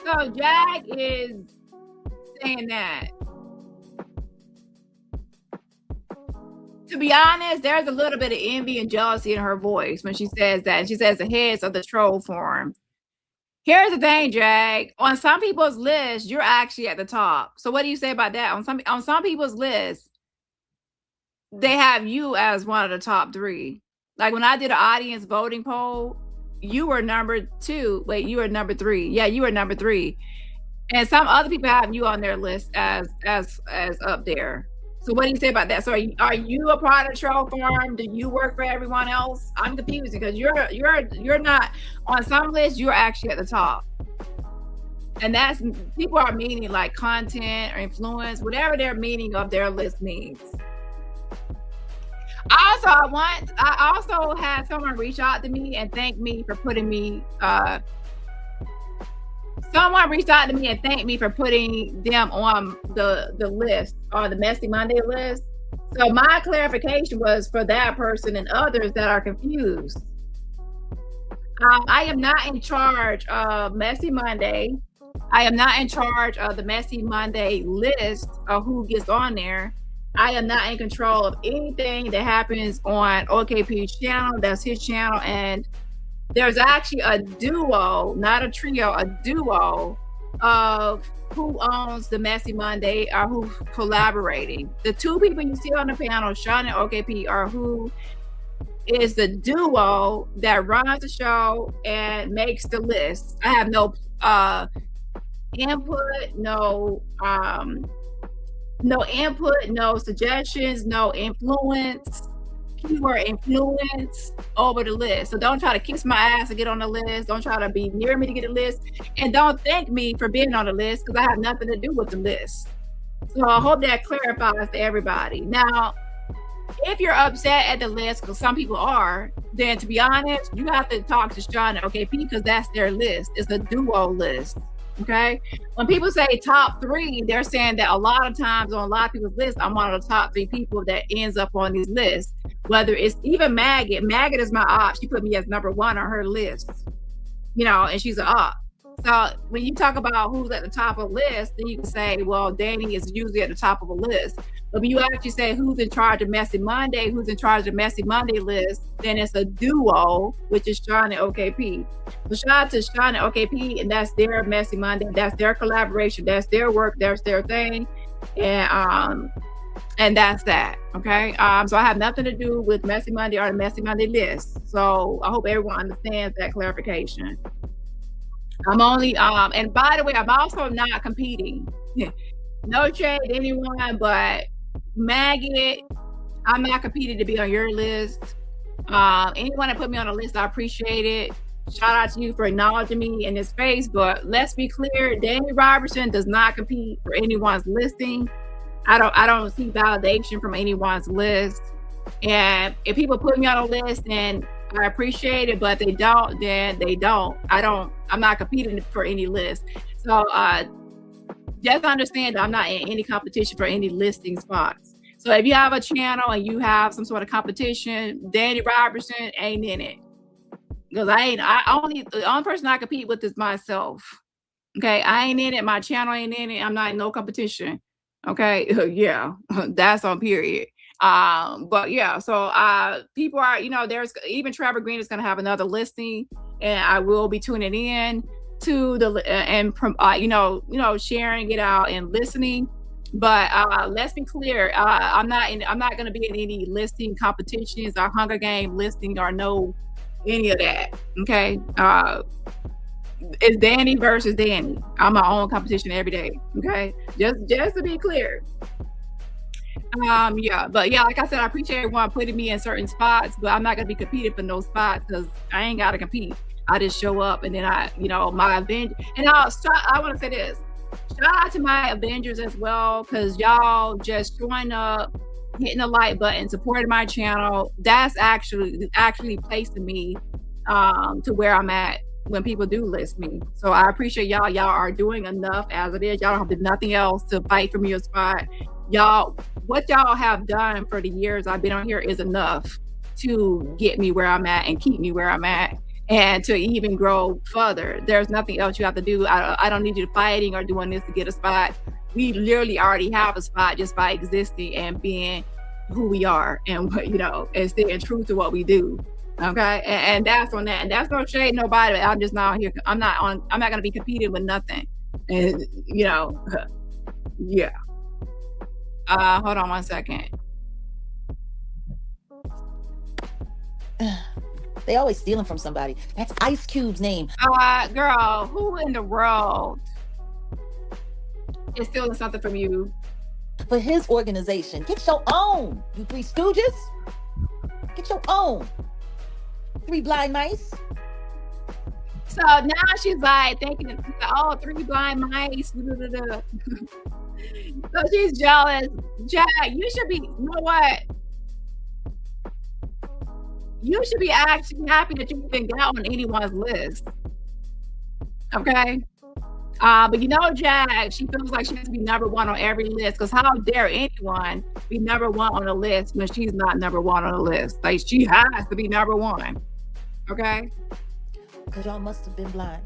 So Jack is saying that. To be honest, there's a little bit of envy and jealousy in her voice when she says that. She says the heads of the troll farm. Here's the thing, Jack. On some people's list, you're actually at the top. So what do you say about that? On some people's list, they have you as one of the top 3. Like when I did an audience voting poll, you were number 2. Wait, you were number 3. Yeah, you were number 3. And some other people have you on their list as up there. So what do you say about that? So are you a part of Troll Farm? Do you work for everyone else? I'm confused because you're not on some lists. You're actually at the top, and that's people are meaning like content or influence, whatever their meaning of their list means. I also had someone reach out to me and thank me for putting me. Someone reached out to me and thanked me for putting them on the list, or the Messy Monday list. So my clarification was for that person and others that are confused. I am not in charge of Messy Monday. I am not in charge of the Messy Monday list of who gets on there. I am not in control of anything that happens on OKP's channel. That's his channel. And there's actually a duo, not a trio, a duo of who owns the Messy Monday or who's collaborating. The 2 people you see on the panel, Sean and OKP, are who is the duo that runs the show and makes the list. I have no input, no input, no suggestions, no influence. Keyword influence over the list. So don't try to kiss my ass to get on the list. Don't try to be near me to get a list. And don't thank me for being on the list because I have nothing to do with the list. So I hope that clarifies to everybody. Now, if you're upset at the list, because some people are, then to be honest, you have to talk to Sean and OKP because that's their list. It's a duo list. Okay. When people say top 3, they're saying that a lot of times on a lot of people's lists, I'm one of the top 3 people that ends up on these lists. Whether it's even Maggot. Maggot is my op. She put me as number 1 on her list. You know, and she's an op. So when you talk about who's at the top of the list, then you can say, well, Dani is usually at the top of a list. But when you actually say who's in charge of Messy Monday, who's in charge of the Messy Monday list, then it's a duo, which is Sean and OKP. So shout out to Sean and OKP, and that's their Messy Monday. That's their collaboration. That's their work. That's their thing. And that's that. Okay. So I have nothing to do with Messy Monday or the Messy Monday list. So I hope everyone understands that clarification. I'm only and by the way, I'm also not competing. No shade to anyone, but Maggot, I'm not competing to be on your list. Anyone that put me on a list, I appreciate it. Shout out to you for acknowledging me in this space. But let's be clear, Dani Robertson does not compete for anyone's listing. I don't see validation from anyone's list. And if people put me on a list, then I appreciate it, but they don't, then they don't. I'm not competing for any list. So just understand that I'm not in any competition for any listing spots. So if you have a channel and you have some sort of competition, Dani Robertson ain't in it. Because the only person I compete with is myself. Okay, I ain't in it. My channel ain't in it. I'm not in no competition. Okay, yeah, that's on period. But yeah, so people are, there's even Trevor Green is going to have another listing, and I will be tuning in to the and sharing it out and listening. But let's be clear, I'm not going to be in any listing competitions or Hunger Game listing or no any of that. Okay, it's Dani versus Dani. I'm my own competition every day. Okay, just to be clear. But like I said, I appreciate everyone putting me in certain spots, but I'm not gonna be competing for no spots because I ain't gotta compete. I just show up, and then my Avengers. And I want to say this: shout out to my Avengers as well, because y'all just showing up, hitting the like button, supporting my channel. That's actually placing me to where I'm at when people do list me. So I appreciate y'all. Y'all are doing enough as it is. Y'all don't have to do nothing else to fight for me a spot. Y'all, what y'all have done for the years I've been on here is enough to get me where I'm at and keep me where I'm at, and to even grow further. There's nothing else you have to do. I don't need you fighting or doing this to get a spot. We literally already have a spot just by existing and being who we are, and and staying true to what we do. Okay, and that's on that. And that's no shade, nobody. I'm just not here. I'm not gonna be competing with nothing. And yeah. Hold on one second. They always stealing from somebody. That's Ice Cube's name. Girl, who in the world is stealing something from you? For his organization. Get your own, you Three Stooges. Get your own. 3 blind mice. So now she's like thinking, 3 blind mice. So she's jealous. Jack, you should be, you know what? You should be actually happy that you even got on anyone's list. Okay? But Jack, she feels like she has to be number 1 on every list, because how dare anyone be number 1 on a list when she's not number 1 on a list? Like, she has to be number 1. Okay? Because y'all must have been blind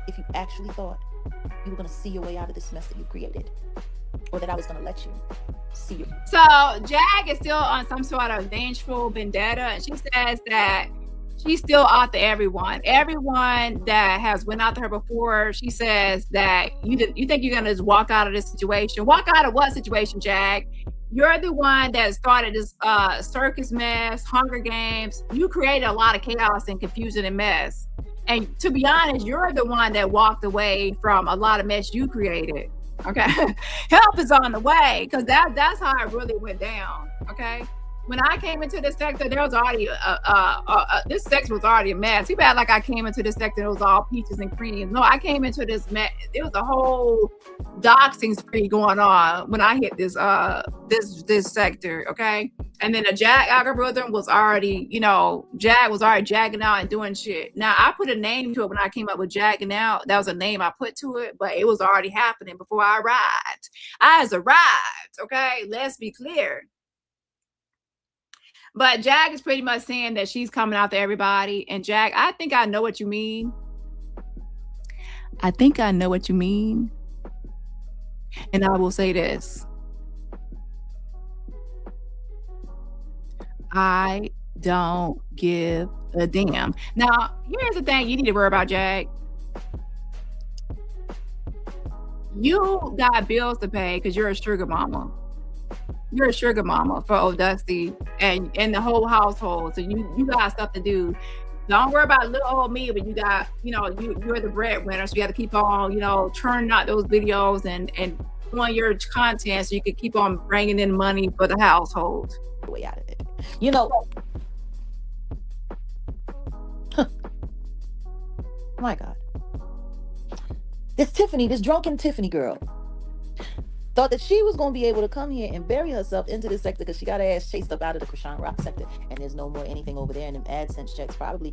if you actually thought you were going to see your way out of this mess that you created, or that I was going to let you see you. So Jag is still on some sort of vengeful vendetta, and she says that she's still out to everyone that has went out to her before. She says that you think you're going to just walk out of this situation. Walk out of what situation, Jag? You're the one that started this circus mess, Hunger Games. You created a lot of chaos and confusion and mess. And to be honest, you're the one that walked away from a lot of mess you created. Okay, help is on the way, because that's how it really went down. Okay, when I came into this sector, there was already this sector was already a mess. Too bad, like I came into this sector, it was all peaches and creams. No, I came into this mess. It was a whole doxing spree going on when I hit this this sector. Okay, and then the Jag algorithm was already, Jag was already jagging out and doing shit. Now I put a name to it when I came up with jagging out. That was a name I put to it, but it was already happening before I arrived. I has arrived. Okay, let's be clear. But Jag is pretty much saying that she's coming out to everybody. And Jag, I think I know what you mean. I think I know what you mean. And I will say this. I don't give a damn. Now, here's the thing you need to worry about, Jag. You got bills to pay because you're a sugar mama. You're a sugar mama for old Dusty and the whole household. So you got stuff to do. Don't worry about little old me, but you got, you're the breadwinner. So you have to keep on, churning out those videos and doing your content so you can keep on bringing in money for the household. Way out of it. My God. This Tiffany, this drunken Tiffany girl, thought that she was going to be able to come here and bury herself into this sector because she got her ass chased up out of the Krishan Rock sector, and there's no more anything over there, and them AdSense checks probably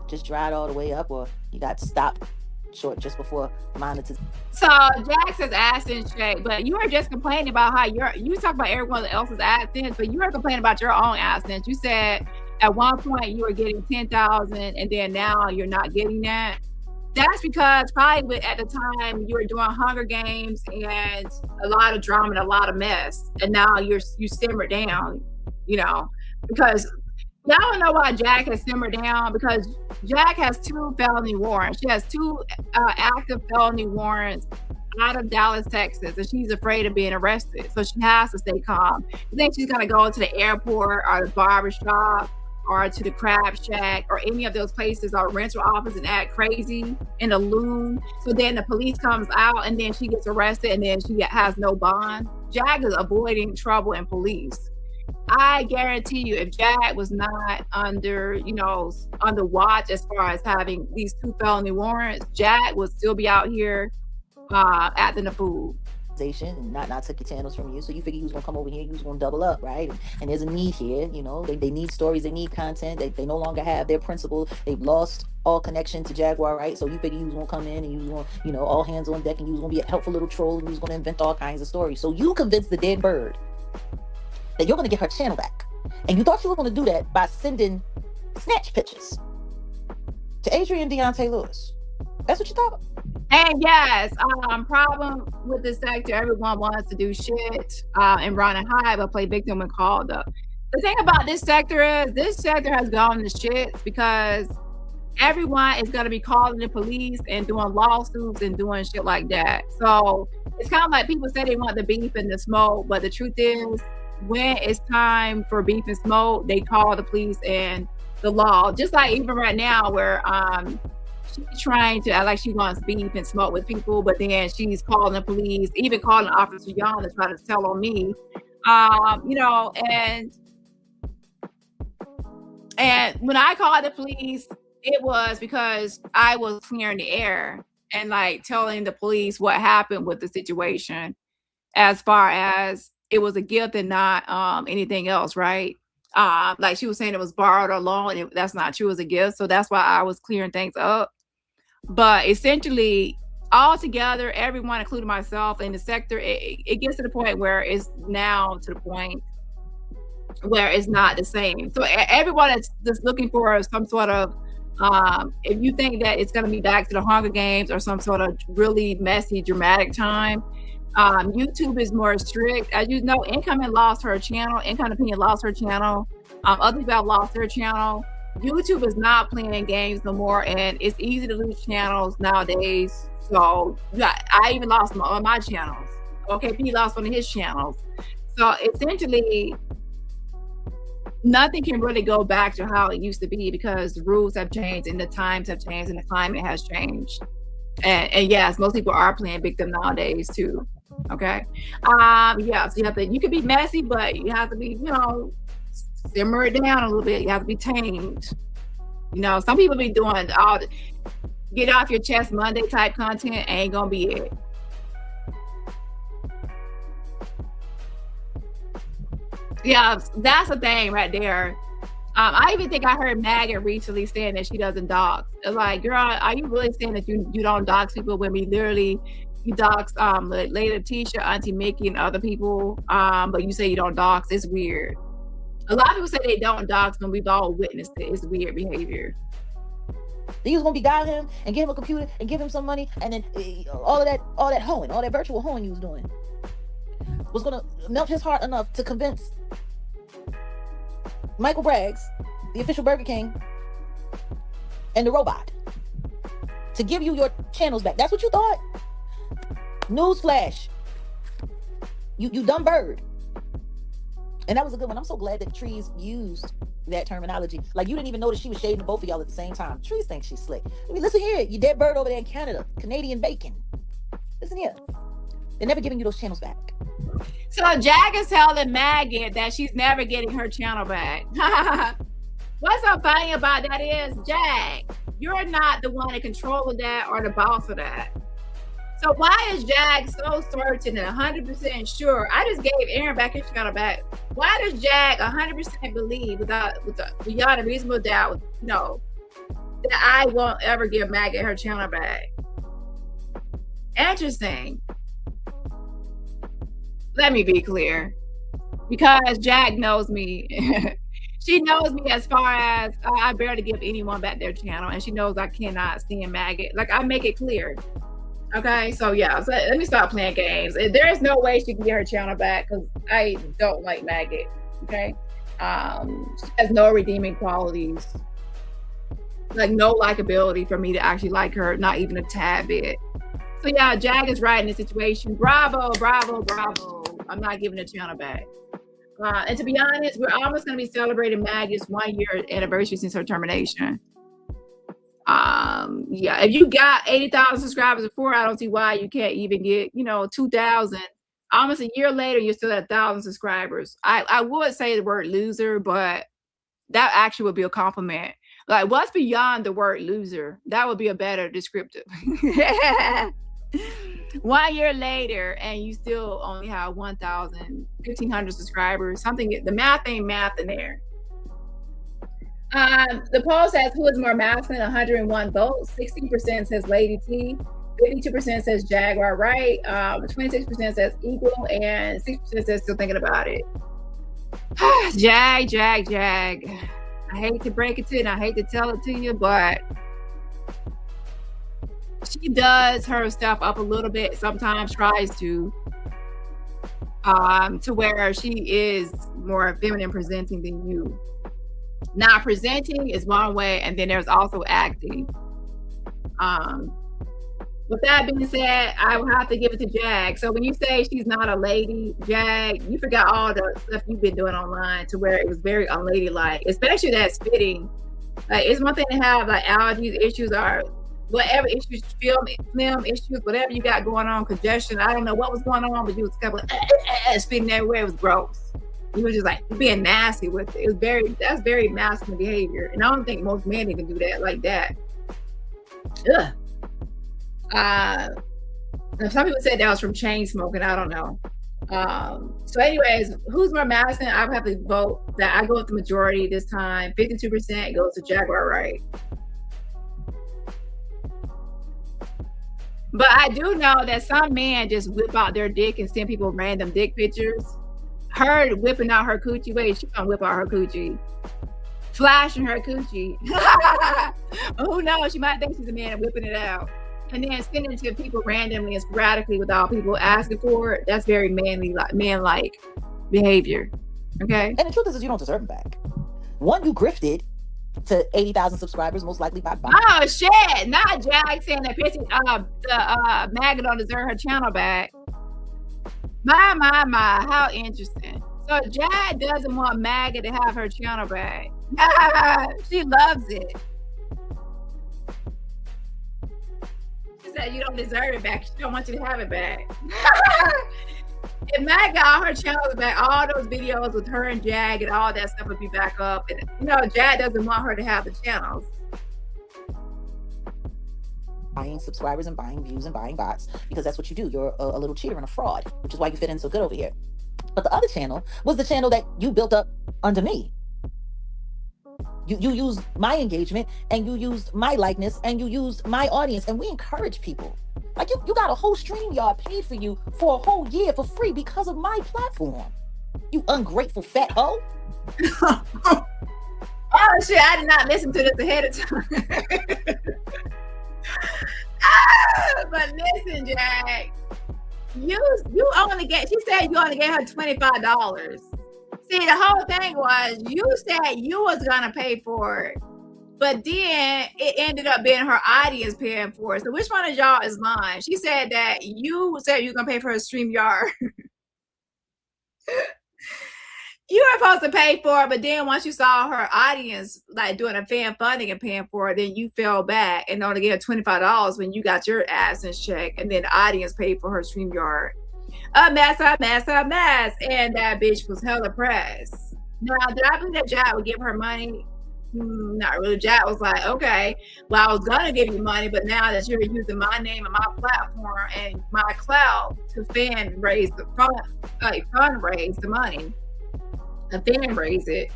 just dried all the way up, or you got stopped short just before monetization. So Jack says AdSense check, but you were just complaining about how you talk about everyone else's AdSense, but you were complaining about your own AdSense. You said at one point you were getting 10,000, and then now you're not getting that. That's because probably at the time you were doing Hunger Games and a lot of drama and a lot of mess, and now you simmered down, because y'all don't know why Jack has simmered down, because Jack has 2 felony warrants. She has 2 active felony warrants out of Dallas, Texas, and she's afraid of being arrested, so she has to stay calm. You think she's gonna go to the airport or the barbershop or to the crab shack or any of those places or rental office and act crazy in a loon? So then the police comes out and then she gets arrested and then she has no bond. Jag is avoiding trouble and police. I guarantee you, if Jag was not under watch as far as having these 2 felony warrants, Jag would still be out here acting a fool. Not took your channels from you, so you figure he was gonna come over here, he was gonna double up, right? And there's a need here, they need stories, they need content, they no longer have their principal, they've lost all connection to Jaguar, right? So you figure he was gonna come in and you was gonna, all hands on deck, and you was gonna be a helpful little troll, and you was gonna invent all kinds of stories. So you convinced the dead bird that you're gonna get her channel back, and you thought you were gonna do that by sending snatch pictures to Adrian Deontay Lewis. That's what you thought. And yes, problem with this sector, everyone wants to do shit and run and hide, but play victim when called up. The thing about this sector is this sector has gone to shit because everyone is going to be calling the police and doing lawsuits and doing shit like that. So it's kind of like people say they want the beef and the smoke, but the truth is when it's time for beef and smoke, they call the police and the law. Just like even right now where she's trying to act like she wants beef and smoke with people, but then she's calling the police, even calling Officer Young to try to tell on me. And when I called the police, it was because I was clearing the air and like telling the police what happened with the situation, as far as it was a gift and not anything else, right? Like she was saying it was borrowed or loaned, and that's not true, it was a gift. So that's why I was clearing things up. But essentially, all together, everyone, including myself in the sector, it gets to the point where it's now to the point where it's not the same. So everyone is just looking for some sort of, if you think that it's going to be back to the Hunger Games or some sort of really messy, dramatic time, YouTube is more strict. As you know, Incoming lost her channel. Income Opinion lost her channel. Other people have lost their channel. YouTube is not playing games no more, and it's easy to lose channels nowadays. So I even lost my channels. OKP lost one of his channels. So essentially, nothing can really go back to how it used to be because the rules have changed and the times have changed and the climate has changed. And yes, most people are playing victim nowadays too. Okay. So you can be messy, but you have to be, simmer it down a little bit. You have to be tamed. You know, some people be doing all the get off your chest Monday type content, ain't gonna be it. Yeah, that's the thing right there. I even think I heard Maggot recently saying that she doesn't dox. Like, girl, are you really saying that you don't dox people when we literally you dox Lady Tisha, Auntie Mickey, and other people, but you say you don't dox? It's weird. A lot of people say they don't dox when we've all witnessed it. It's weird behavior. You was gonna beguile him and give him a computer and give him some money, and then all that hoeing, all that virtual hoeing you was doing was gonna melt his heart enough to convince Michael Braggs, the official Burger King, and the robot to give you your channels back. That's what you thought? Newsflash. You dumb bird. And that was a good one. I'm so glad that Trees used that terminology. Like, you didn't even notice she was shading both of y'all at the same time. Trees thinks she's slick. I mean, listen here, you dead bird over there in Canada, Canadian bacon. Listen here. They're never giving you those channels back. So Jag is telling Maggot that she's never getting her channel back. What's so funny about that is, Jag, you're not the one in control of that or the boss of that. So why is Jag so certain and 100% sure? I just gave Aaron back his channel back. Why does Jag 100% believe beyond a reasonable doubt, that I won't ever give Maggot her channel back? Interesting. Let me be clear, because Jag knows me. She knows me as far as I barely give anyone back their channel, and she knows I cannot stand Maggot. Like, I make it clear. Okay, so yeah, so let me stop playing games. There is no way she can get her channel back because I don't like Maggot. Okay, she has no redeeming qualities, like no likability for me to actually like her, not even a tad bit. So yeah, Jag is right in this situation. Bravo, bravo, bravo. I'm not giving the channel back. And to be honest, we're almost going to be celebrating Maggot's 1 year anniversary since her termination. Yeah, if you got 80,000 subscribers before, I don't see why you can't even get 2,000. Almost a year later, you're still at 1,000 subscribers. I would say the word loser, but that actually would be a compliment. Like, what's beyond the word loser? That would be a better descriptive. 1 year later, and you still only have 1,500 subscribers. The math ain't math in there. The poll says, who is more masculine? 101 votes. 60% says Lady T. 52% says Jaguar Wright. 26% says equal, and 6% says still thinking about it. Jag. I hate to break it to you, and I hate to tell it to you, but she does her stuff up a little bit. Sometimes tries to where she is more feminine presenting than you. Now, presenting is one way, and then there's also acting. With that being said, I will have to give it to Jag. So when you say she's not a lady, Jag, you forgot all the stuff you've been doing online to where it was very unladylike, especially that spitting. Like, it's one thing to have like allergies, issues, or whatever issues, film issues, whatever you got going on, congestion. I don't know what was going on, but you was kind of spitting everywhere. It was gross. You were just like being nasty with it. That's very masculine behavior, and I don't think most men even do that like that. Ugh. Some people said that was from chain smoking. I don't know. So anyways, who's more masculine? I would have to vote that I go with the majority this time. 52% goes to Jaguar Wright. But I do know that some men just whip out their dick and send people random dick pictures. Her whipping out her coochie. Wait, she gonna whip out her coochie. Flashing her coochie. Who knows? She might think she's a man and whipping it out. And then sending it to people randomly and sporadically without people asking for it. That's very man-like behavior. Okay? And the truth is you don't deserve them back. One, you grifted to 80,000 subscribers, most likely by Oh shit! Not Jag saying that Maggot don't deserve her channel back. My, how interesting. So Jag doesn't want Maggot to have her channel back. She loves it. She said you don't deserve it back. She don't want you to have it back. If Mag got all her channels back, all those videos with her and Jag and all that stuff would be back up. And you know, Jag doesn't want her to have the channels. Buying subscribers and buying views and buying bots, because that's what you do. You're a little cheater and a fraud, which is why you fit in so good over here. But the other channel was the channel that you built up under me. You used my engagement, and you used my likeness, and you used my audience, and we encourage people. Like you got a whole StreamYard paid for you for a whole year for free because of my platform. You ungrateful fat hoe. Oh shit, I did not listen to this ahead of time. But listen, Jag, you only get, she said you only gave her $25. See, the whole thing was you said you was gonna pay for it, but then it ended up being her audience paying for it. So which one of y'all is lying? She said that you said you're gonna pay for her StreamYard. You were supposed to pay for it, but then once you saw her audience like doing a fan funding and paying for it, then you fell back and only gave her $25 when you got your ass in check, and then the audience paid for her StreamYard. A mess. And that bitch was hella pressed. Now, did I believe that Jag would give her money? Not really. Jag was like, okay, well, I was gonna give you money, but now that you're using my name and my platform and my clout to fundraise the money, and fan raise it.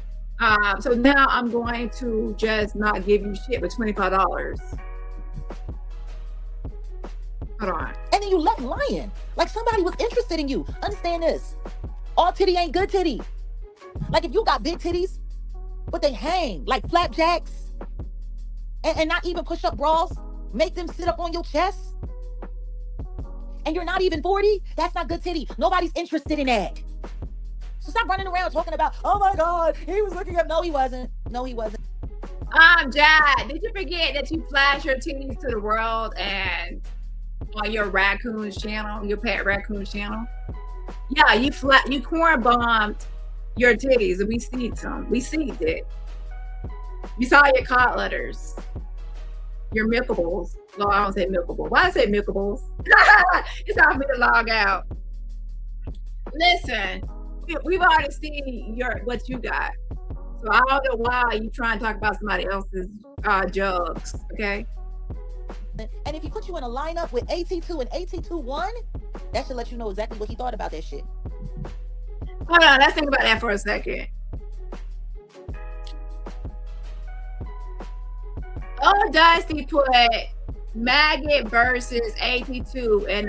So now I'm going to just not give you shit with $25. Hold on. And then you left lying. Like somebody was interested in you. Understand this. All titty ain't good titty. Like if you got big titties, but they hang like flapjacks and not even push-up bras, make them sit up on your chest, and you're not even 40, that's not good titty. Nobody's interested in that. So stop running around talking about, oh my God, he was looking up. No, he wasn't. No, he wasn't. Jag, did you forget that you flash your titties to the world and on your raccoon's channel, your pet raccoon's channel? Yeah, you corn bombed your titties, and we seen some. We seen it. We saw your cod letters, your milkables. No, I don't say milkable. Why I say milkables? It's time for me to log out. Listen, we've already seen what you got. So I don't know why you try and talk about somebody else's jugs, okay? And if he put you in a lineup with AT2 and AT2 won, that should let you know exactly what he thought about that shit. Hold on, let's think about that for a second. Oh, Dusty put Maggot versus AT2 in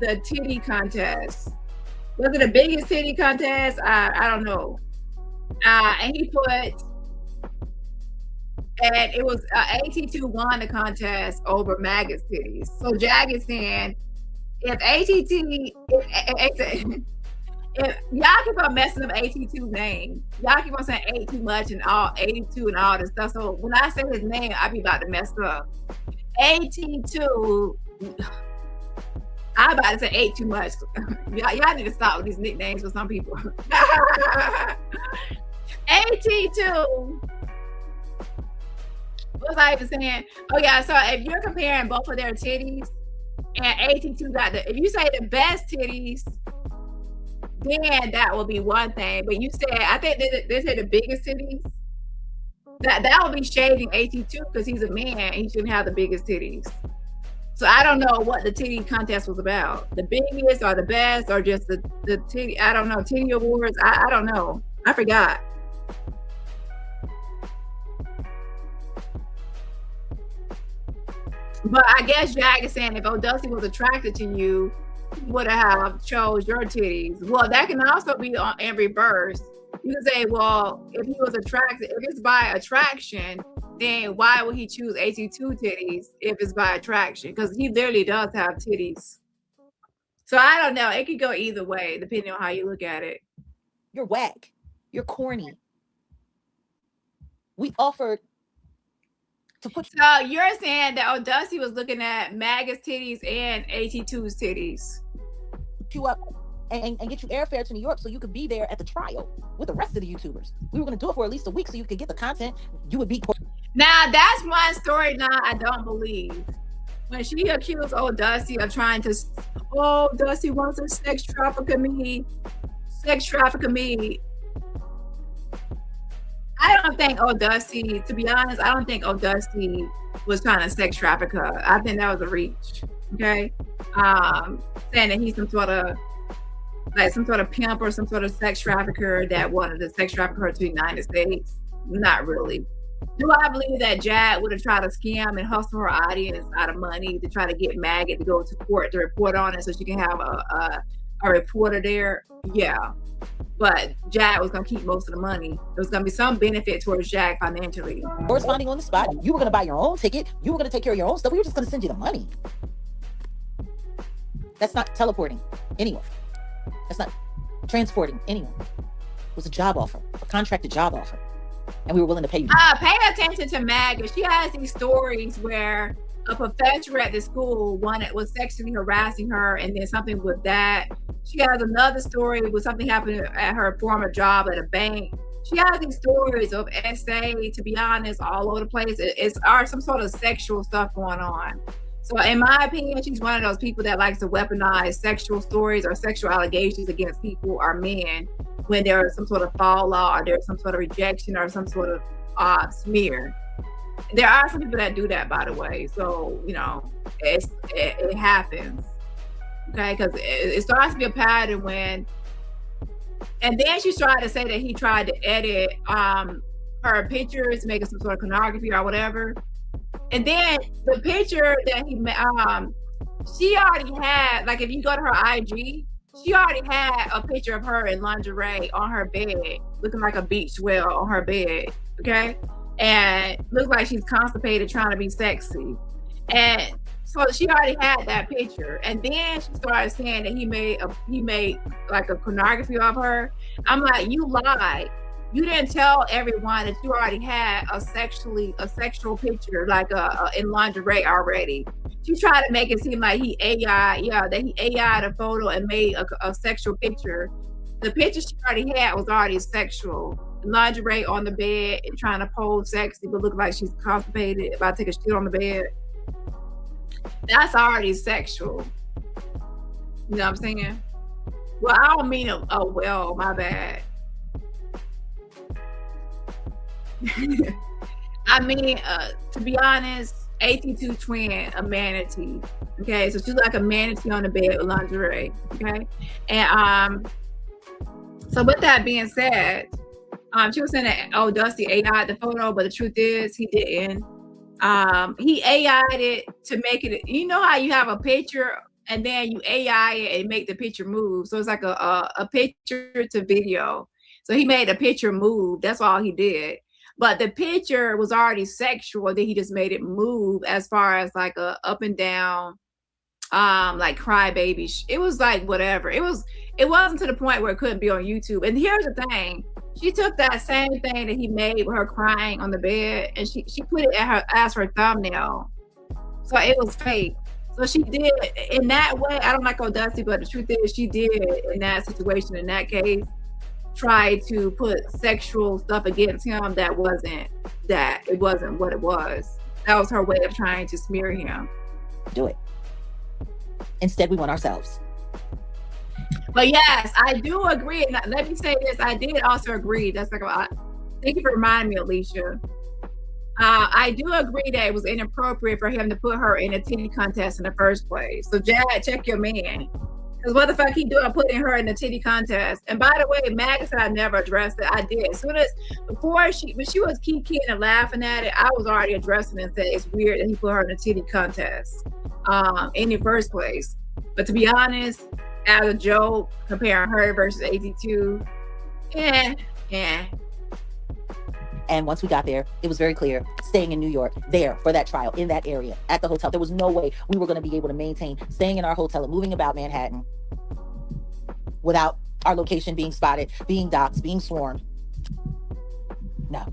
the titty contest. Was it the biggest titty contest? I don't know. And he put, and it was AT2 won the contest over Maggot's titties. So Jag is saying, if y'all keep on messing up AT2 name, y'all keep on saying A too much and all 82 and all this stuff. So when I say his name, I be about to mess up. AT2. I'm about to say 8 too much. Y'all need to stop with these nicknames for some people. AT2. What was I even saying? Oh yeah, so if you're comparing both of their titties and AT2 got if you say the best titties, then that will be one thing. But you said, I think they said the biggest titties. That would be shading AT2 because he's a man. He shouldn't have the biggest titties. So I don't know what the titty contest was about. The biggest or the best or just the titty, I don't know, titty awards. I don't know. I forgot. But I guess Jag is saying if O'Dusty was attracted to you, he would have chose your titties. Well, that can also be in reverse. You can say, well, if he was attracted, if it's by attraction, then why would he choose AT2 titties if it's by attraction? Because he literally does have titties. So I don't know. It could go either way, depending on how you look at it. You're whack. You're corny. We offered to put. So you're saying that O'Dusty was looking at Maggot's titties and AT2's titties. You up and get you airfare to New York so you could be there at the trial with the rest of the YouTubers. We were going to do it for at least a week so you could get the content. You would be. Now that's one story now I don't believe. When she accused O'Dusty of trying to, oh, Dusty wants to sex traffic me. Sex traffic me. I don't think Dusty, to be honest, I don't think Dusty was trying to sex traffic her. I think that was a reach. Okay. Saying that he's some sort of pimp or some sort of sex trafficker that wanted to sex traffic her to the United States. Not really. Do I believe that Jag would have tried to scam and hustle her audience out of money to try to get Maggot to go to court to report on it so she can have a reporter there? Yeah. But Jag was going to keep most of the money. There was going to be some benefit towards Jag financially. Corresponding on the spot. You were going to buy your own ticket. You were going to take care of your own stuff. We were just going to send you the money. That's not teleporting anywhere. That's not transporting anyone. It was a job offer, a contracted job offer. And we were willing to pay you. Pay attention to Maggot. She has these stories where a professor at the school was sexually harassing her, and then something with that. She has another story with something happened at her former job at a bank. She has these stories of SA, to be honest, all over the place. It's some sort of sexual stuff going on. So in my opinion, she's one of those people that likes to weaponize sexual stories or sexual allegations against people or men when there's some sort of fallout or there's some sort of rejection or some sort of smear. There are some people that do that, by the way. So, it happens. Okay, because it starts to be a pattern when, and then she tried to say that he tried to edit her pictures, make it some sort of pornography or whatever. And then the picture that he she already had, like if you go to her IG, she already had a picture of her in lingerie on her bed, looking like a beach whale on her bed, okay? And looks like she's constipated trying to be sexy. And so she already had that picture. And then she started saying that he made like a pornography of her. I'm like, you lied. You didn't tell everyone that you already had a sexual picture, like in lingerie already. She tried to make it seem like he AI'd a photo and made a sexual picture. The picture she already had was already sexual. Lingerie on the bed and trying to pose sexy, but look like she's constipated, about to take a shit on the bed. That's already sexual. You know what I'm saying? Well, I don't mean well, my bad. I mean, to be honest, 82 twin, a manatee. Okay, so she's like a manatee on the bed with lingerie. Okay, and so with that being said, she was saying that Dusty AI'd the photo, but the truth is he didn't. He AI'd it to make it. You know how you have a picture and then you AI it and make the picture move. So it's like a picture to video. So he made a picture move. That's all he did. But the picture was already sexual. Then he just made it move as far as like a up and down, like crybaby. It was like whatever. It wasn't to the point where it couldn't be on YouTube. And here's the thing: she took that same thing that he made with her crying on the bed, and she put it as her thumbnail. So it was fake. So she did in that way. I don't like Dusty, but the truth is, she did in that situation, in that case, try to put sexual stuff against him that wasn't what it was. That was her way of trying to smear him. Do it. Instead, we want ourselves. But yes, I do agree. And let me say this: I did also agree. That's like thank you for reminding me, Alicia. I do agree that it was inappropriate for him to put her in a titty contest in the first place. So, Jag, check your man. Because what the fuck he doing putting her in the titty contest? And by the way, Maggie said I never addressed it. I did. As soon as when she was kikiing and laughing at it, I was already addressing it and said it's weird that he put her in a titty contest in the first place. But to be honest, as a joke, comparing her versus 82, yeah. And once we got there, it was very clear, staying in New York, there for that trial, in that area, at the hotel, there was no way we were going to be able to maintain staying in our hotel and moving about Manhattan without our location being spotted, being doxxed, being swarmed. No.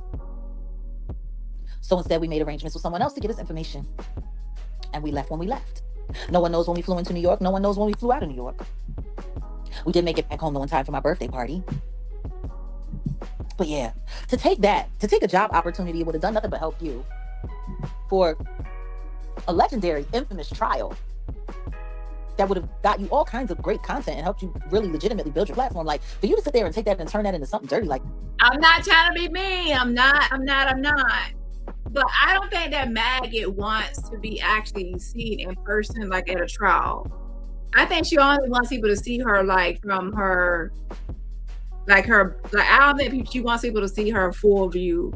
So instead, we made arrangements with someone else to get us information. And we left when we left. No one knows when we flew into New York. No one knows when we flew out of New York. We did make it back home though in time for my birthday party. But yeah, to take a job opportunity, it would have done nothing but help you for a legendary, infamous trial that would have got you all kinds of great content and helped you really legitimately build your platform. Like, for you to sit there and take that and turn that into something dirty, like, I'm not trying to be mean. I'm not. But I don't think that Maggot wants to be actually seen in person, like at a trial. I think she only wants people to see her like from her, like I don't think she wants people to see her full view.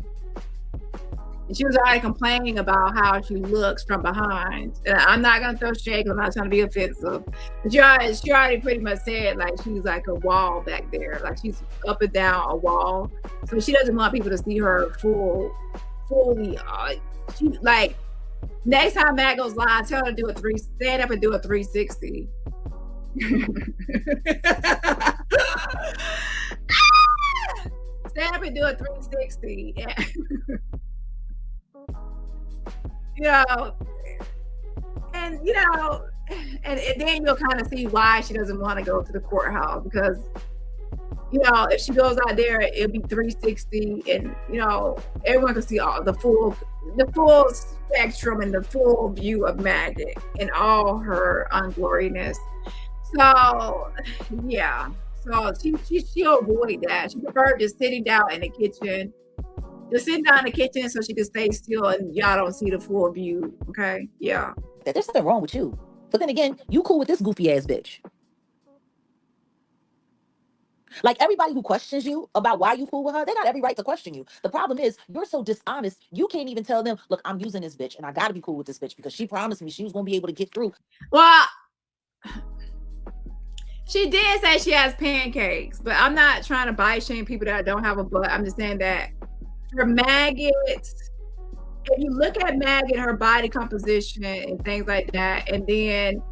And she was already complaining about how she looks from behind. And I'm not gonna throw shade, I'm not trying to be offensive. But she already pretty much said like she's like a wall back there, like she's up and down a wall. So she doesn't want people to see her fully. She like next time Matt goes live, tell her to do stand up and do a 360. Stand up and do a 360. Yeah. And then you'll kind of see why she doesn't want to go to the courthouse, because if she goes out there, it'll be 360, and everyone can see all the full spectrum and the full view of Maggot and all her ungloriness. So yeah, so she'll avoid that. She preferred just sitting down in the kitchen. Just sitting down in the kitchen so she can stay still and y'all don't see the full view. Okay, yeah. There's something wrong with you. But then again, you cool with this goofy ass bitch. Like, everybody who questions you about why you cool with her, they got every right to question you. The problem is, you're so dishonest, you can't even tell them, look, I'm using this bitch and I gotta be cool with this bitch because she promised me she was gonna be able to get through. Well, she did say she has pancakes, but I'm not trying to body shame people that don't have a butt. I'm just saying that for Maggot, if you look at Maggot, her body composition and things like that, and then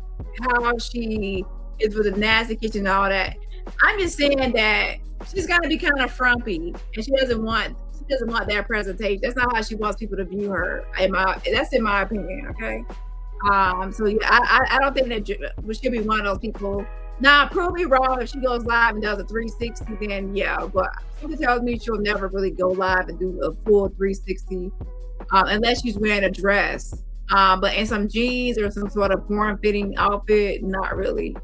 how she is with the nasty kitchen and all that, I'm just saying that she's gonna be kind of frumpy, and she doesn't want that presentation. That's not how she wants people to view her. That's in my opinion. Okay. So yeah, I don't think that she'll be one of those people. Now, prove me wrong. If she goes live and does a 360, then yeah. But something tells me she'll never really go live and do a full 360 unless she's wearing a dress. But in some jeans or some sort of form-fitting outfit, not really.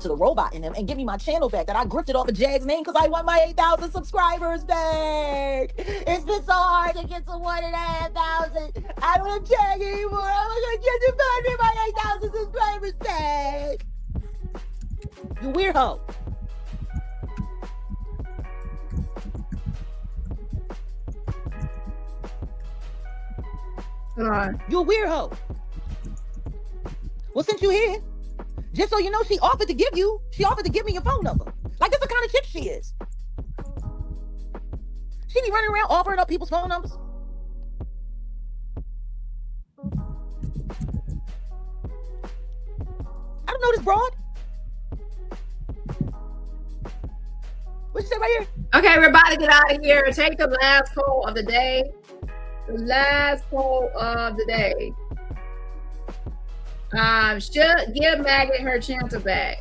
To the robot in them and give me my channel back that I grifted off of Jag's name because I want my 8,000 subscribers back. It's been so hard to get to 1,500. I don't want Jag anymore. I'm gonna get my 8,000 subscribers back. You weird hoe. You a weird hoe. Well, since you here, just so you know, she offered to give me your phone number. Like, that's the kind of chick she is. She be running around offering up people's phone numbers. I don't know this broad. What you say right here? Okay, we're about to get out of here. Take the last poll of the day. The last poll of the day. Should give Maggot her chance back.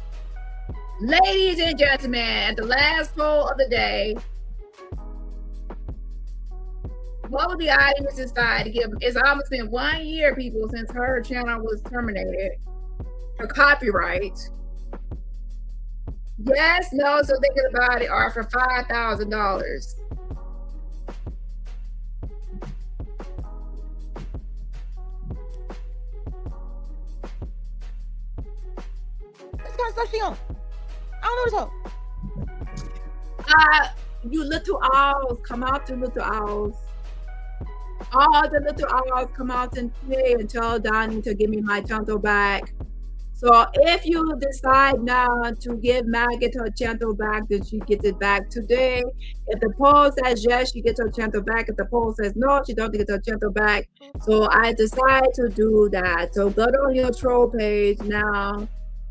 Ladies and gentlemen, at the last poll of the day, what would the audience decide to give? It's almost been 1 year, people, since her channel was terminated for copyright. Yes, no, so thinking about it, or for $5,000. What stuff she on? I don't know this hoe. You little owls, come out to little owls. All the little owls come out and play and tell Dani to give me my chanto back. So if you decide now to give Maggot her chanto back, then she gets it back today. If the poll says yes, she gets her chanto back. If the poll says no, she don't get her chanto back. So I decide to do that. So go on your troll page now.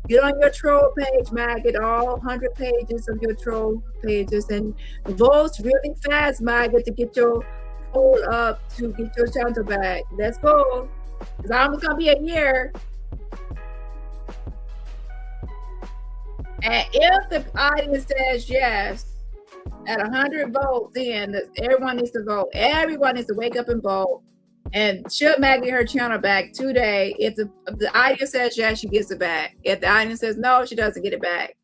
Get on your troll page, Maggot, all 100 pages of your troll pages, and vote really fast, Maggot, to get your poll up to get your chanto back. Let's go. It's almost gonna be a year. And if the audience says yes, at 100 votes, then everyone needs to vote. Everyone needs to wake up and vote. And she'll Maggie her channel back today. If the audience says yes, she gets it back. If the audience says no, she doesn't get it back.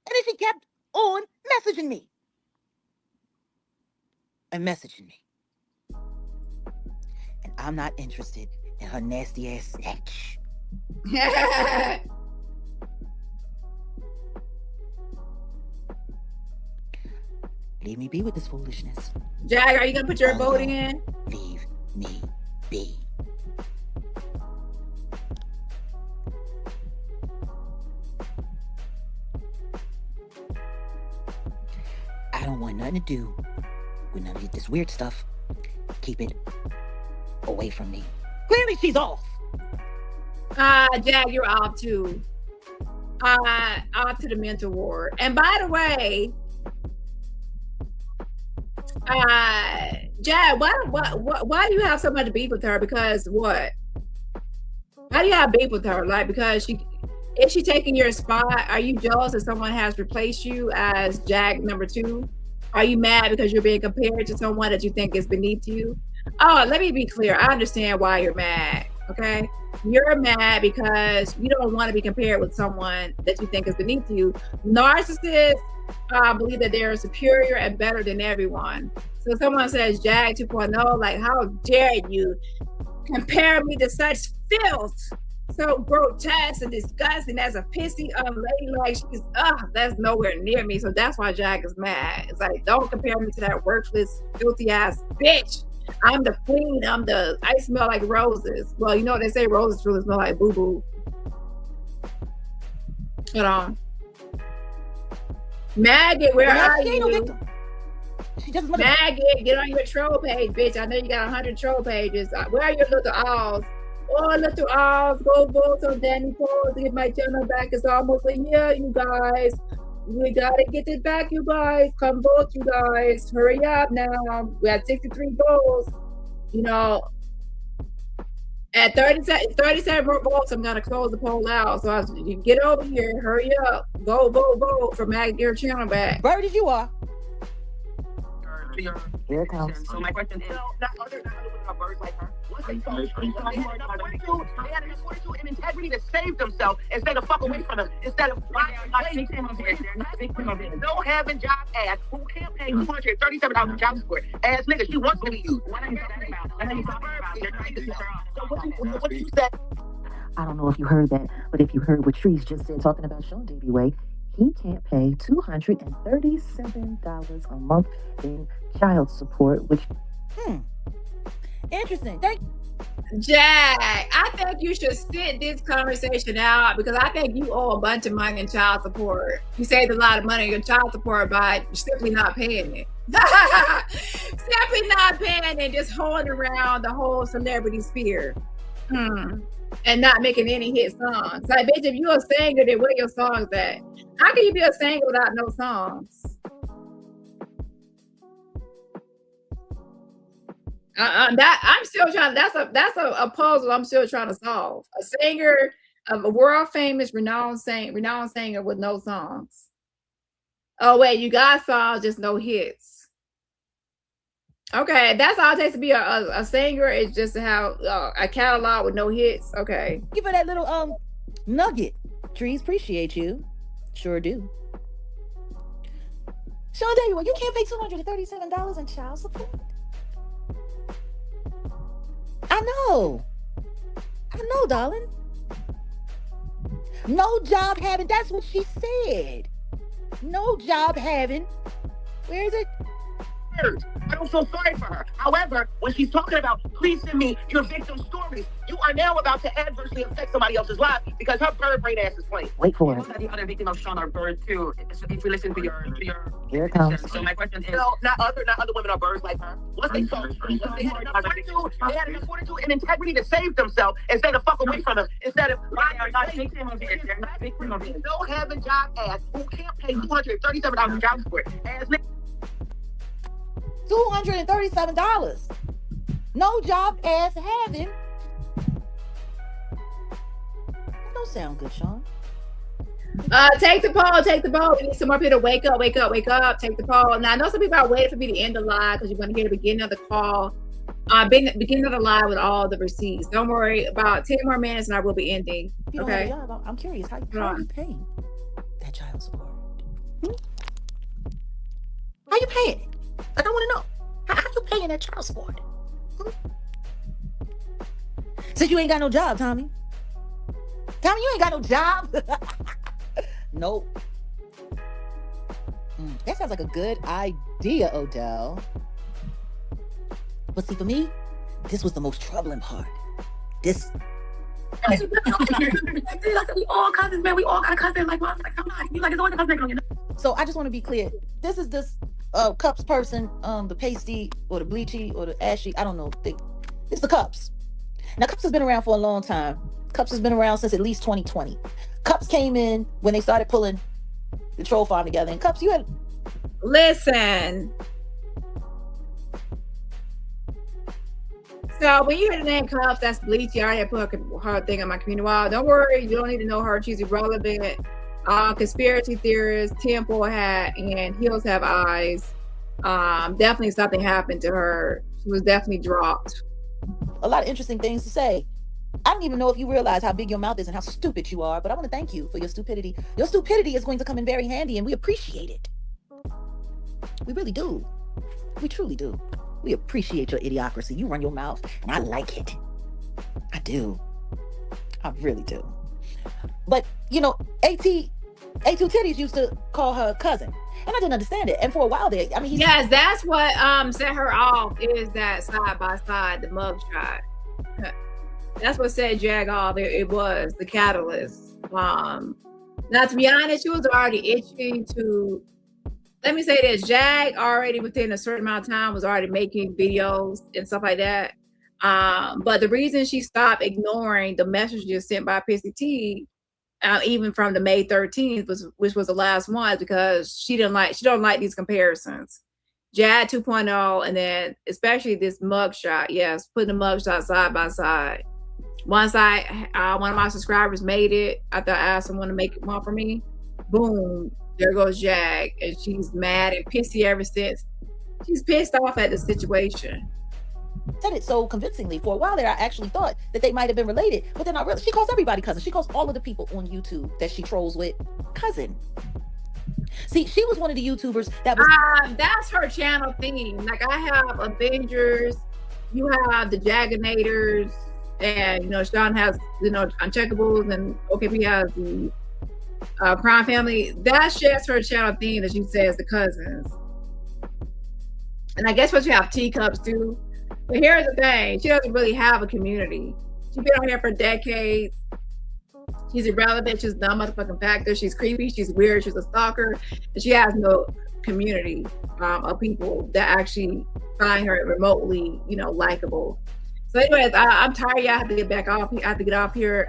And then she kept on messaging me. And messaging me. And I'm not interested in her nasty ass snatch. Leave me be with this foolishness. Jag, are you gonna put your voting in? Leave me be. I don't want nothing to do with none of this weird stuff. Keep it away from me. Clearly she's off. Jag, you're off too. Off to the mental ward. And by the way, Jag, why do you have so much beef with her? Because what? Why do you have beef with her? Like, because is she taking your spot? Are you jealous that someone has replaced you as Jag number 2? Are you mad because you're being compared to someone that you think is beneath you? Oh, let me be clear. I understand why you're mad. Okay, you're mad because you don't want to be compared with someone that you think is beneath you. Narcissists believe that they're superior and better than everyone. So someone says Jag 2.0, like, how dare you compare me to such filth, so grotesque and disgusting as a pissy lady, like she's that's nowhere near me. So that's why Jag is mad. It's like, don't compare me to that worthless, filthy ass bitch. I'm the queen. I smell like roses. Well, you know what they say, roses really smell like boo-boo. Hold on. Maggot, where are you? Maggot, get on your troll page, bitch. I know you got 100 troll pages. Where are your little owls? Oh, little owls, go vote on Dani polls to get my channel back. It's almost a year, you guys. We gotta get it back, you guys. Come vote, you guys. Hurry up now. We have 63 votes. You know, at 37 votes, I'm gonna close the poll out. So you get over here, hurry up. Go vote for Maggie, get her channel back. Bird as you are. Here it comes. So my question is, not other women are birds like her. What's they called? They had enough fortitude and integrity to save themselves instead of fuck away from them. Instead of no having job ass who can't pay $237 job support ass nigga. She wants to be used. So what do you say? I don't know if you heard that, but if you heard what Trees just said talking about Sean Davy Way, he can't pay $237 a month in child support, which, interesting. Jag, I think you should sit this conversation out because I think you owe a bunch of money in child support. You saved a lot of money in your child support by simply not paying it. Simply not paying it, just holding around the whole celebrity sphere. And not making any hit songs. Like, bitch, if you're a singer, then where your songs at? How can you be a singer without no songs? I'm still trying. That's a puzzle I'm still trying to solve. A singer, a world famous, renowned singer with no songs. Oh wait, you got songs, just no hits. Okay, that's all it takes to be a singer, is just to have a catalog with no hits. Okay. Give her that little nugget. Trees, appreciate you. Sure do. Sean Davy, well, you can't pay $237 in child support. I know, darling. No job having. That's what she said. No job having. Where is it? I don't feel sorry for her. However, when she's talking about, please send me your victim stories, you are now about to adversely affect somebody else's life because her bird brain ass is playing. Wait for it. The other victim of Sean are birds too. If you listen to your Here it comes. So my question is, no, not other women are birds like her. What's they fault? They had enough fortitude and integrity to save themselves instead of fuck away from them. Instead of no having job ass who can't pay $237 job support ass nigga. $237. No job ass having. That don't sound good, Sean. Take the poll. Take the poll. We need some more people to wake up. Take the poll. Now, I know some people are waiting for me to end the live because you want to hear the beginning of the call. Beginning of the live with all the receipts. Don't worry, about 10 more minutes and I will be ending. If you don't have a job, I'm curious, how are you paying that child support? How you paying it? Like, I want to know. How you paying that child support? Since you ain't got no job, Tommy. Tommy, you ain't got no job. Nope. That sounds like a good idea, Odell. But see, for me, this was the most troubling part. This. We all cousins, man. We all got a cousin. Like, well, like, come on. You like, it's always a cousin on your. So I just want to be clear. This is this cups person, the pasty or the bleachy or the ashy. I don't know. It's the cups. Now, Cups has been around for a long time. Cups has been around since at least 2020. Cups came in when they started pulling the troll farm together. And Cups, you had... Listen. So when you hear the name Cups, that's Bleachy. I already put her thing on my community wall. Don't worry, you don't need to know her. She's irrelevant. Conspiracy theorist, tinfoil hat, and heels have eyes. Definitely something happened to her. She was definitely dropped. A lot of interesting things to say. I don't even know if you realize how big your mouth is and how stupid you are, but I want to thank you for your stupidity. Your stupidity is going to come in very handy, and we appreciate it. We really do. We truly do. We appreciate your idiocracy. You run your mouth, and I like it. I do. I really do. But, you know, A2 Titties used to call her cousin, and I didn't understand it. And for a while there, I mean, yes, that's what set her off, is that side by side, the mugshot. That's what set Jag off. It was the catalyst. Now, to be honest, she was already itching to. Let me say this: Jag already within a certain amount of time was already making videos and stuff like that. But the reason she stopped ignoring the messages sent by Pissy T, even from the May 13th, which was the last one, because she don't like these comparisons. Jag 2.0, and then especially this mugshot. Yes, putting the mugshot side by side. Once one of my subscribers made it, after I asked someone to make one for me, boom, there goes Jag, and she's mad and pissy ever since. She's pissed off at the situation. Said it so convincingly. For a while there, I actually thought that they might have been related, but then I realized she calls everybody cousin. She calls all of the people on YouTube that she trolls with cousin. See, she was one of the YouTubers that was. That's her channel theme. Like, I have Avengers, you have the Jaganators, and Sean has Uncheckables, and OKP has the Crime Family. That's just her channel theme that she says the cousins. And I guess what you have teacups too. But here's the thing: she doesn't really have a community. She's been on here for decades. She's irrelevant. She's no motherfucking factor. She's creepy. She's weird. She's a stalker. And she has no community of people that actually find her remotely, likable. So, anyways, I'm tired. I have to get back off. I have to get off here.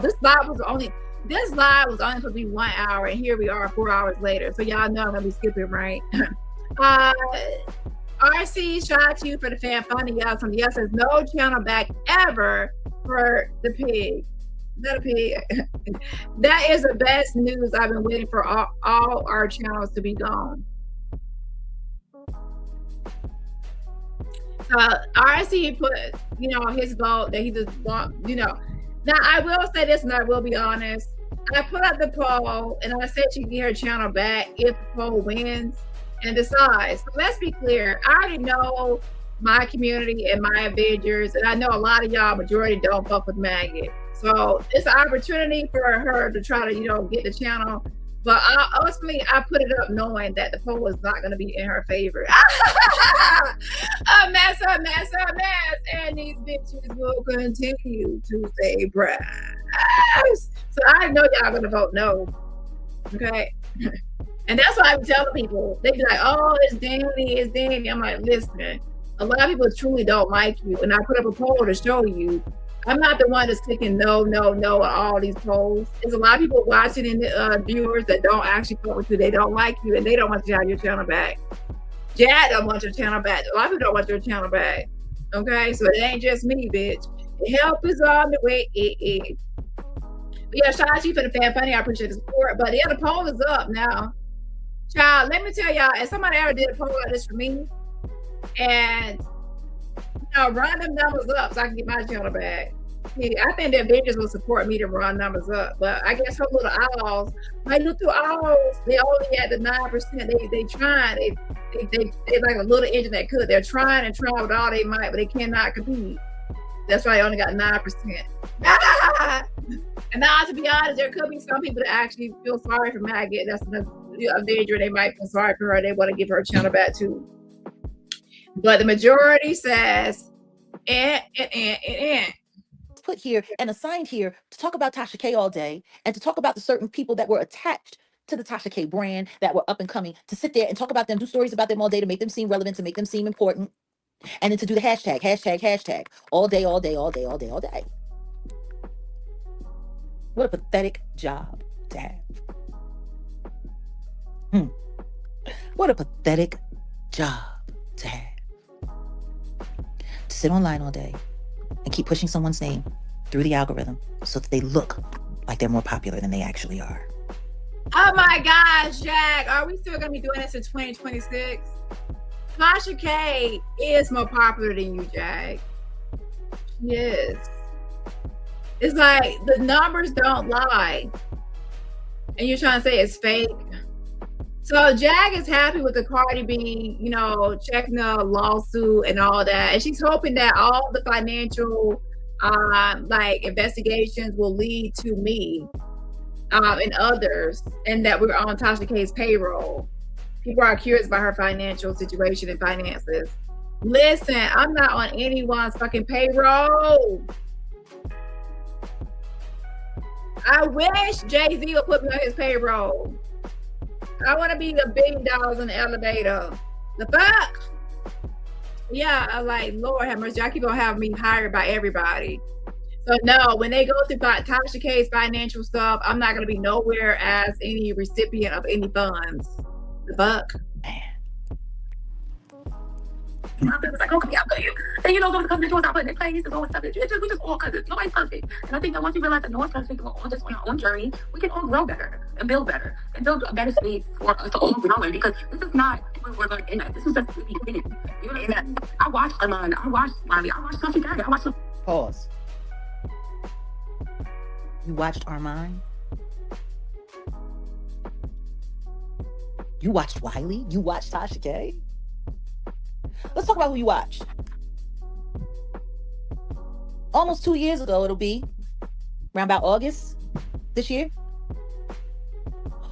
This live was only supposed to be 1 hour, and here we are 4 hours later. So y'all know I'm gonna be skipping, right? RC, shout out to you for the fan funding. Yes, there's no channel back ever for the pig. That a pig. That is the best news. I've been waiting for all our channels to be gone. RC put, his vote that he just want, Now, I will say this, and I will be honest. I put up the poll, and I said she can get her channel back if the poll wins and decides. So let's be clear. I already know my community and my Avengers, and I know a lot of y'all, majority don't fuck with Maggot. So it's an opportunity for her to try to, get the channel. But ultimately, I put it up knowing that the poll is not going to be in her favor. A mess, and these bitches will continue to say brass. So I know y'all going to vote no. Okay? And that's why I'm telling people. They be like, oh, it's Dani. I'm like, listen, a lot of people truly don't like you. And I put up a poll to show you. I'm not the one that's clicking no at all these polls. There's a lot of people watching and viewers that don't actually fuck with you. They don't like you, and they don't want you to have your channel back. Jad don't want your channel back. A lot of people don't want your channel back. Okay, so it ain't just me, bitch. The help is on the way. But yeah, shout out to you for the fan funny. I appreciate the support. But yeah, the poll is up now. Child, let me tell y'all, if somebody ever did a poll like this for me, and run them numbers up so I can get my channel back. I think the Avengers will support me to run numbers up, but I guess her little owls, my little owls, they only at the 9%. They trying, they like a little engine that could. They're trying and trying with all they might, but they cannot compete. That's why I only got 9%. And now, to be honest, there could be some people that actually feel sorry for Maggot. That's a danger. They might feel sorry for her. They want to give her channel back too. But the majority says, put here and assigned here to talk about Tasha K all day and to talk about the certain people that were attached to the Tasha K brand that were up and coming, to sit there and talk about them, do stories about them all day to make them seem relevant, to make them seem important, and then to do the hashtag all day. What a pathetic job to have. What a pathetic job to have. To sit online all day and keep pushing someone's name through the algorithm so that they look like they're more popular than they actually are. Oh my gosh, Jack, are we still gonna be doing this in 2026? Tasha K is more popular than you, Jack. Yes. It's like the numbers don't lie. And you're trying to say it's fake. So Jag is happy with the Cardi B, checking the lawsuit and all that. And she's hoping that all the financial investigations will lead to me and others, and that we're on Tasha K's payroll. People are curious about her financial situation and finances. Listen, I'm not on anyone's fucking payroll. I wish Jay-Z would put me on his payroll. I want to be the $1 billion in the elevator. The fuck? Yeah, I'm like, Lord have mercy. I keep on having me hired by everybody. So no, when they go through Tasha K's financial stuff, I'm not going to be nowhere as any recipient of any funds. The fuck? It's like, okay, I'll tell you. And those cousins doors I put in place and all stuff. We just all cousins. Nobody's perfect. And I think that once you realize that no one's perfect, we're all just on our own journey, we can all grow better and build better and build a better space for us to all grow in, because this is not where we're going to end up. This is just the beginning. You know what I mean? I watched Armand, I watched Wiley, I watched Tasha K, I watched Pause. You watched Armand? You watched Wiley? You watched Tasha K? Let's talk about who you watched. Almost 2 years ago, it'll be around about August this year.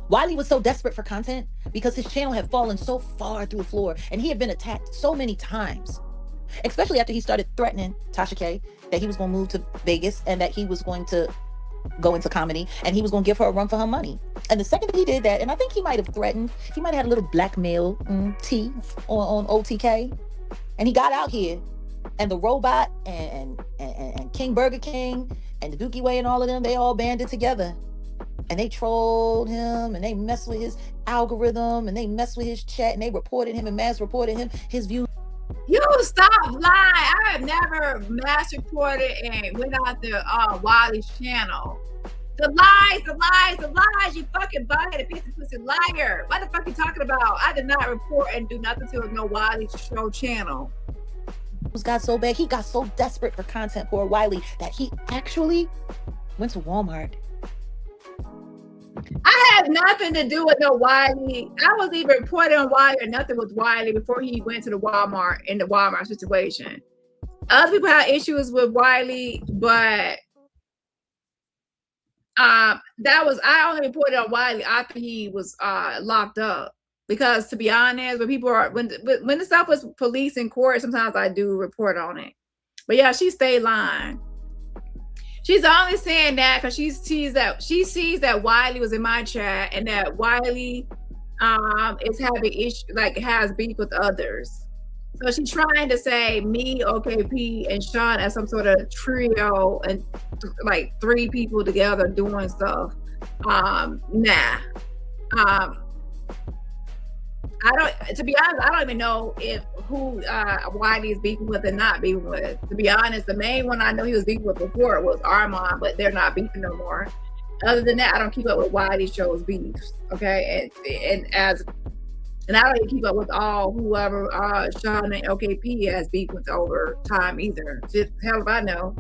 Wiley was so desperate for content because his channel had fallen so far through the floor and he had been attacked so many times, especially after he started threatening Tasha K that he was going to move to Vegas and that he was going to go into comedy and he was going to give her a run for her money. And the second he did that, and I think he might have threatened, he might have had a little blackmail tea on OTK, and he got out here, and the robot and King Burger King and the Dookie Way and all of them, they all banded together and they trolled him and they messed with his algorithm and they messed with his chat and they reported him and mass reported him, his views. You stop lying. I have never mass reported and went out to Wiley's channel. The lies, you fucking butthead piece of pussy liar. What the fuck you talking about? I did not report and do nothing to no Wiley's show channel. Got so bad, he got so desperate for content, poor Wiley, that he actually went to Walmart. I had nothing to do with no Wiley. I wasn't even reporting on Wiley or nothing with Wiley before he went to the Walmart in the Walmart situation. Other people had issues with Wiley, but I only reported on Wiley after he was locked up. Because to be honest, when the stuff was police in court, sometimes I do report on it. But yeah, she stayed lying. She's only saying that because she sees that Wiley was in my chat and that Wiley is having issue, has beef with others. So she's trying to say me, OKP, and Sean as some sort of trio and three people together doing stuff. To be honest, I don't even know who Wiley is beefing with and not beefing with. To be honest, the main one I know he was beefing with before was Armand, but they're not beefing no more. Other than that, I don't keep up with Wiley shows beefs. Okay, and I don't even keep up with all whoever Sean and OKP has beef with over time either. Just hell if I know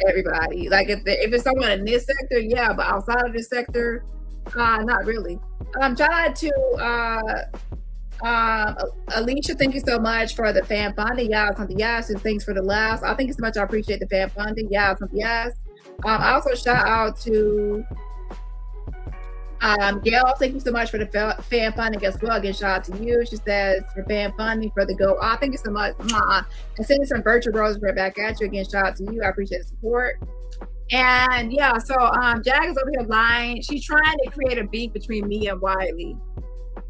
everybody. Like if it's someone in this sector, yeah, but outside of this sector, not really. I'm trying to Alicia, thank you so much for the fan funding. Yeah, something yes, and thanks for the laughs. I thank you so much. I appreciate the fan funding. Yeah, something yes. I also shout out to Gail, thank you so much for the fan funding as well. Again, shout out to you. She says for fan funding for the go. Thank you so much. And sending some virtual roses right back at you. Again, shout out to you. I appreciate the support. And yeah, so Jag is over here lying. She's trying to create a beef between me and Wiley.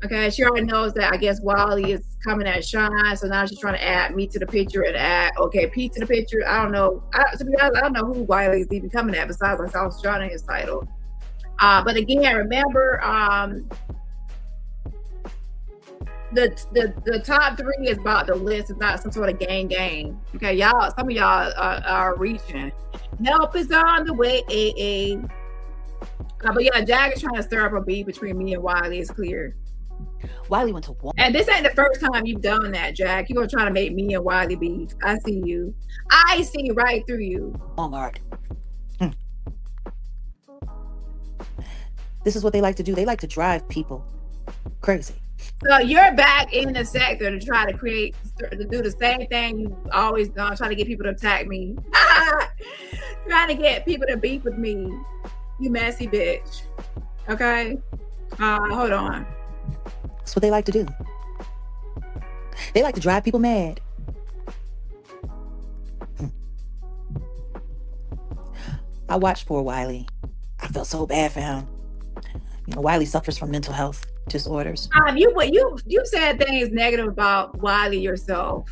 Okay, she already knows that I guess Wiley is coming at Sean, so now she's trying to add me to the picture and add Pete to the picture. I don't know. To be honest, I don't know who Wiley is even coming at besides myself, Sean in his title. But again, remember, the top 3 is about the list. It's not some sort of game. Okay, y'all. Some of y'all are reaching. Help is on the way. But yeah, Jag is trying to stir up a beef between me and Wiley. It's clear. Wiley went to Walmart. And this ain't the first time you've done that, Jack. You're trying to make me and Wiley beef. I see you. I see right through you. Walmart. This is what they like to do. They like to drive people crazy. So you're back in the sector to try to do the same thing you always done, trying to get people to attack me. Trying to get people to beef with me. You messy bitch. Okay? Hold on. That's what they like to do. They like to drive people mad. I watched poor Wiley. I felt so bad for him. You know, Wiley suffers from mental health disorders. You said things negative about Wiley yourself.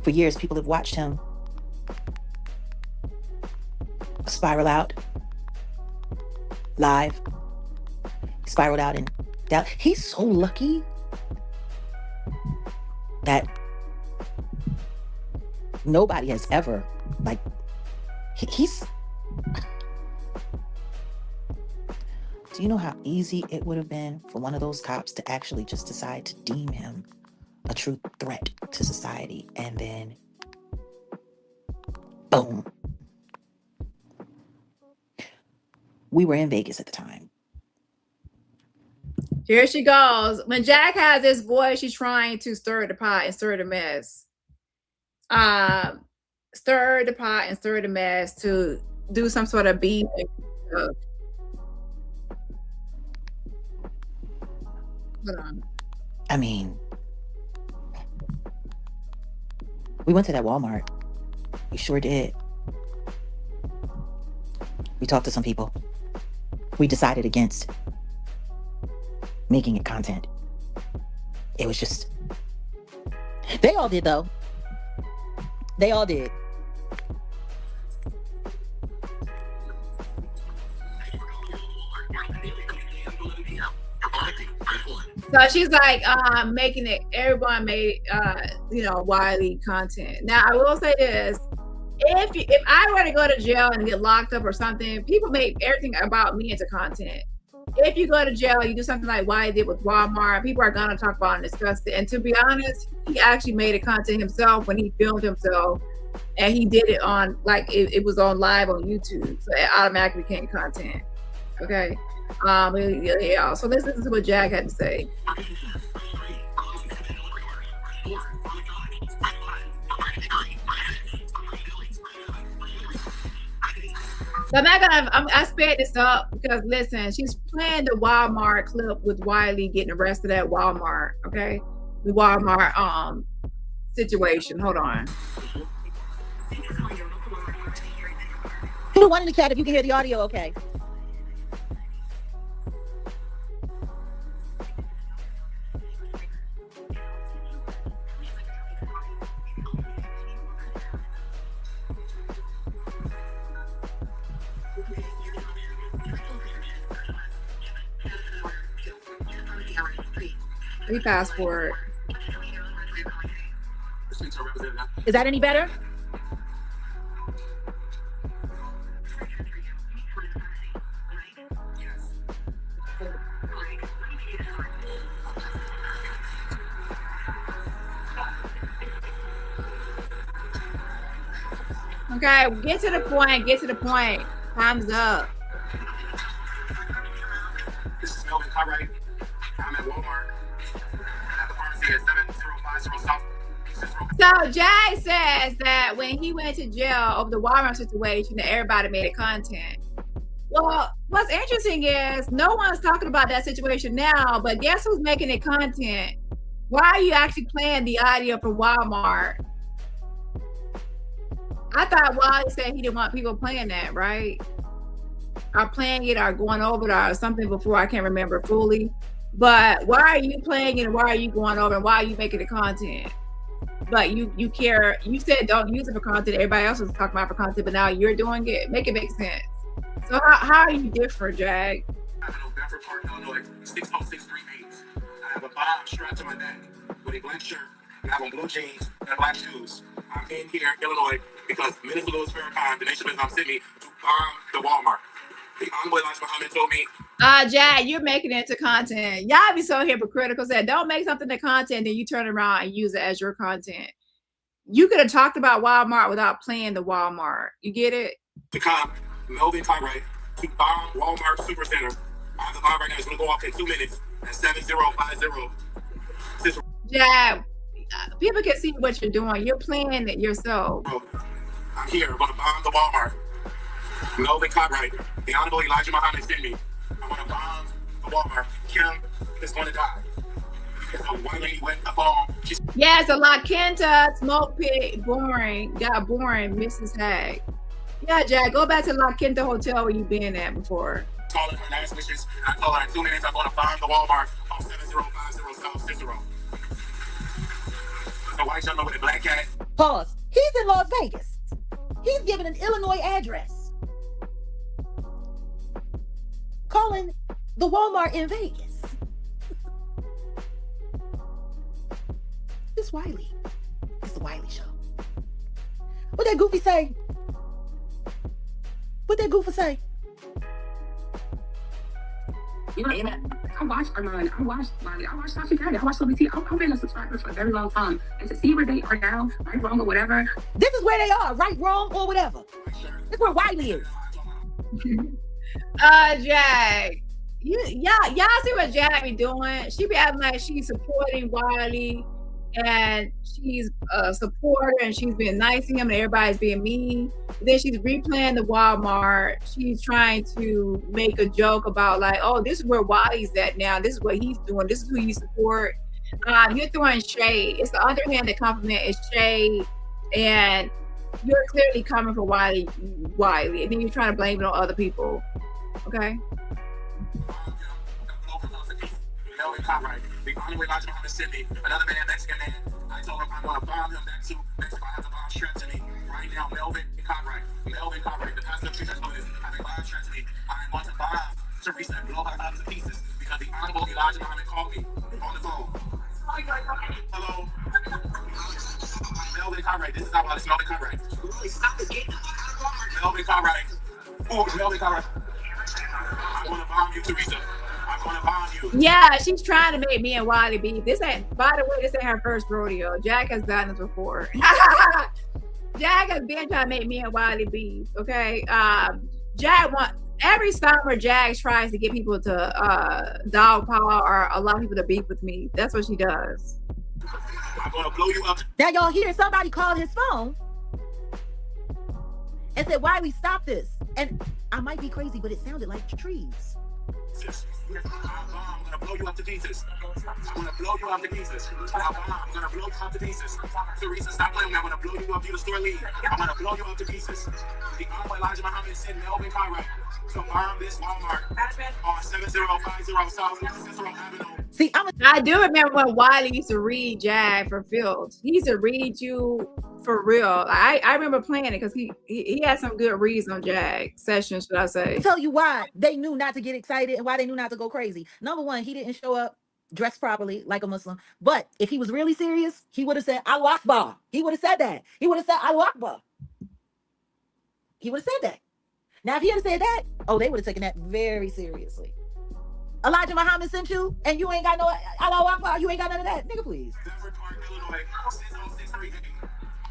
For years, people have watched him spiral out live. He spiraled out and down. He's so lucky that nobody has ever, like, he's. Do you know how easy it would have been for one of those cops to actually just decide to deem him a true threat to society, and then boom. We were in Vegas at the time. Here she goes. When Jack has this voice, she's trying to stir the pot and stir the mess. Stir the pot and stir the mess to do some sort of beef. Hold on. I mean, we went to that Walmart. We sure did. We talked to some people. We decided against making it content. It was just, they all did though. They all did. So she's like making it, everyone made Wiley content. Now I will say this, if I were to go to jail and get locked up or something, people make everything about me into content. If you go to jail, you do something like Wiley did with Walmart, people are gonna talk about and discuss it. And to be honest, he actually made a content himself when he filmed himself, and he did it on, like, it was on live on YouTube, so it automatically became content. Okay. Yeah, so let's listen to what Jack had to say. So I sped this up because listen, she's playing the Walmart clip with Wiley getting arrested at Walmart. Okay, the Walmart situation. Hold on. You know, one in the chat if you can hear the audio, okay. We fast forward. Is that any better? Okay, get to the point. Get to the point. Time's up. This is Melvin Cartwright. I'm at Walmart. At the pharmacy at 7050 South. So Jay says that when he went to jail over the Walmart situation, that everybody made it content. Well, what's interesting is no one's talking about that situation now, but guess who's making it content? Why are you actually playing the audio from Walmart? I thought Wiley said he didn't want people playing that, right? Or playing it or going over it or something before, I can't remember fully. But why are you playing it and why are you going over and why are you making it content? But you care, you said don't use it for content. Everybody else was talking about for content, but now you're doing it. Make it make sense. So how are you different, Jag? I'm in Bedford Park, Illinois, 60638. I have a bomb strapped to my neck with a black shirt, and I have on blue jeans and black shoes. I'm in here, Illinois, because Minister Louis Farrakhan, the Nation of Islam, sent me to bomb the Walmart. The Honorable Elijah Muhammad told me, Jag, you're making it into content. Y'all be so hypocritical. Said don't make something to content, then you turn around and use it as your content. You could have talked about Walmart without playing the Walmart. You get it? to come, Melvin Cartwright, to bomb Walmart Supercenter. I have the bomb right now. It's going to go off in 2 minutes at 7050. Jag, people can see what you're doing. You're playing it yourself. I'm here. I'm going to bomb the Walmart. Melvin Cartwright, the Honorable Elijah Muhammad sent me. I'm going to bomb the Walmart. Kim is going to die. So one lady went up on. Yeah, it's a La Quinta, Smoke Pit, boring, got boring, Mrs. Hag. Yeah, Jack, go back to La Quinta Hotel where you've been at before. Calling her last wishes. I told her in 2 minutes I'm going to bomb the Walmart on 7050 South Cicero. The white gentleman with a black cat. Pause. He's in Las Vegas. He's given an Illinois address. Calling the Walmart in Vegas. It's Wiley. It's the Wiley Show. What that goofy say? What that goofy say? You know, I watched Armand, I watched Wiley, I watched Tasha County, I watched WT. I've been a subscriber for a very long time. And to see where they are now, right, wrong, or whatever. This is where they are, right, wrong, or whatever. This is where Wiley is. Jag. Y'all see what Jag be doing? She be acting like she's supporting Wiley and she's a supporter and she's being nice to him and everybody's being mean. Then she's replaying the Walmart. She's trying to make a joke about like, oh, this is where Wiley's at now. This is what he's doing. This is who you support. You're throwing shade. It's the underhand that compliment is shade, and you're clearly coming for Wiley, and then you're trying to blame it on other people. Okay. Melvin Cartwright, the Honorable Elijah Muhammad sent me, another man, Mexican man. I told him I'm going to bomb him back to Mexico. I have the bomb strapped to me right now. Melvin Cartwright, the pastor of church has noticed. I have a bomb strapped to me. I am going to bomb Teresa and blow her up to pieces because the Honorable Elijah Muhammad called me on the phone. Hello. Melvin Cartwright, this is not Wallace. Melvin Cartwright. Melvin Cartwright. Oh, Melvin Cartwright. I'm going to bomb you, Teresa. I'm going to bomb you. Yeah, she's trying to make me and Wiley beef. This ain't, by the way, this ain't her first rodeo. Jack has done this before. Jack has been trying to make me and Wiley beef. Okay. Jack every summer Jack tries to get people to dog paw or allow people to beef with me. That's what she does. I'm going to blow you up. Now y'all hear somebody called his phone and said, Wiley, stop this. And I might be crazy, but it sounded like trees. I'm going to blow you up to pieces. I'm going to blow you up to pieces. I'm going to blow you up to pieces. Teresa, stop playing with me. I'm going to blow you up. You the store lead. I'm going to blow you up to pieces. The Honorable Elijah Muhammad sent Melvin Cartwright to bomb this Walmart on 7050 South Cicero Avenue. See, I do remember when Wiley used to read Jag for Fields. He used to read you for real. I remember playing it because he had some good reads on Jag sessions, should I say. I'll tell you why they knew not to get excited and why they knew not to go crazy. Number one, he didn't show up dressed properly like a Muslim. But if he was really serious, he would have said, Allahu Akbar. He would have said that. He would have said, Allahu Akbar. He would have said that. Now, if he had said that, oh, they would have taken that very seriously. Elijah Muhammad sent you, and you ain't got no Allahu Akbar. You ain't got none of that. Nigga, please. Bedford Park, Illinois, 60638.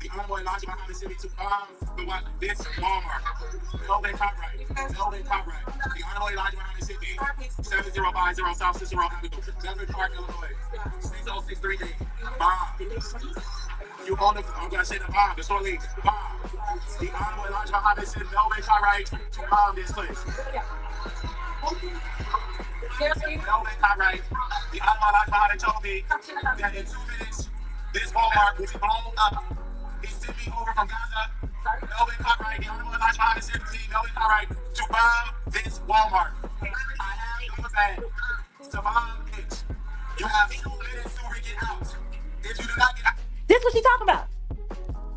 The Honorable Elijah Muhammad City to the what? This Walmart. Melvin Cartwright. Melvin Cartwright. The Honorable Elijah Muhammad City. 7050 South Cicero Avenue. Denver Park, Illinois. 60638. Bomb. You own the, I'm gonna say the bomb, the store lead. Bomb. The Honorable Elijah Muhammad City. Melvin Cartwright to bomb this place. Melvin Cartwright. The Honorable Elijah Muhammad told me that in 2 minutes, this Walmart will be blown up. He sent me over from Gaza. Melvin Cartwright, the Honorable Elijah Muhammad 17, Melvin Cartwright, to bomb this Walmart. I have your bag to bomb it. You have 2 minutes to rig it out. If you do not get out. This what she talking about.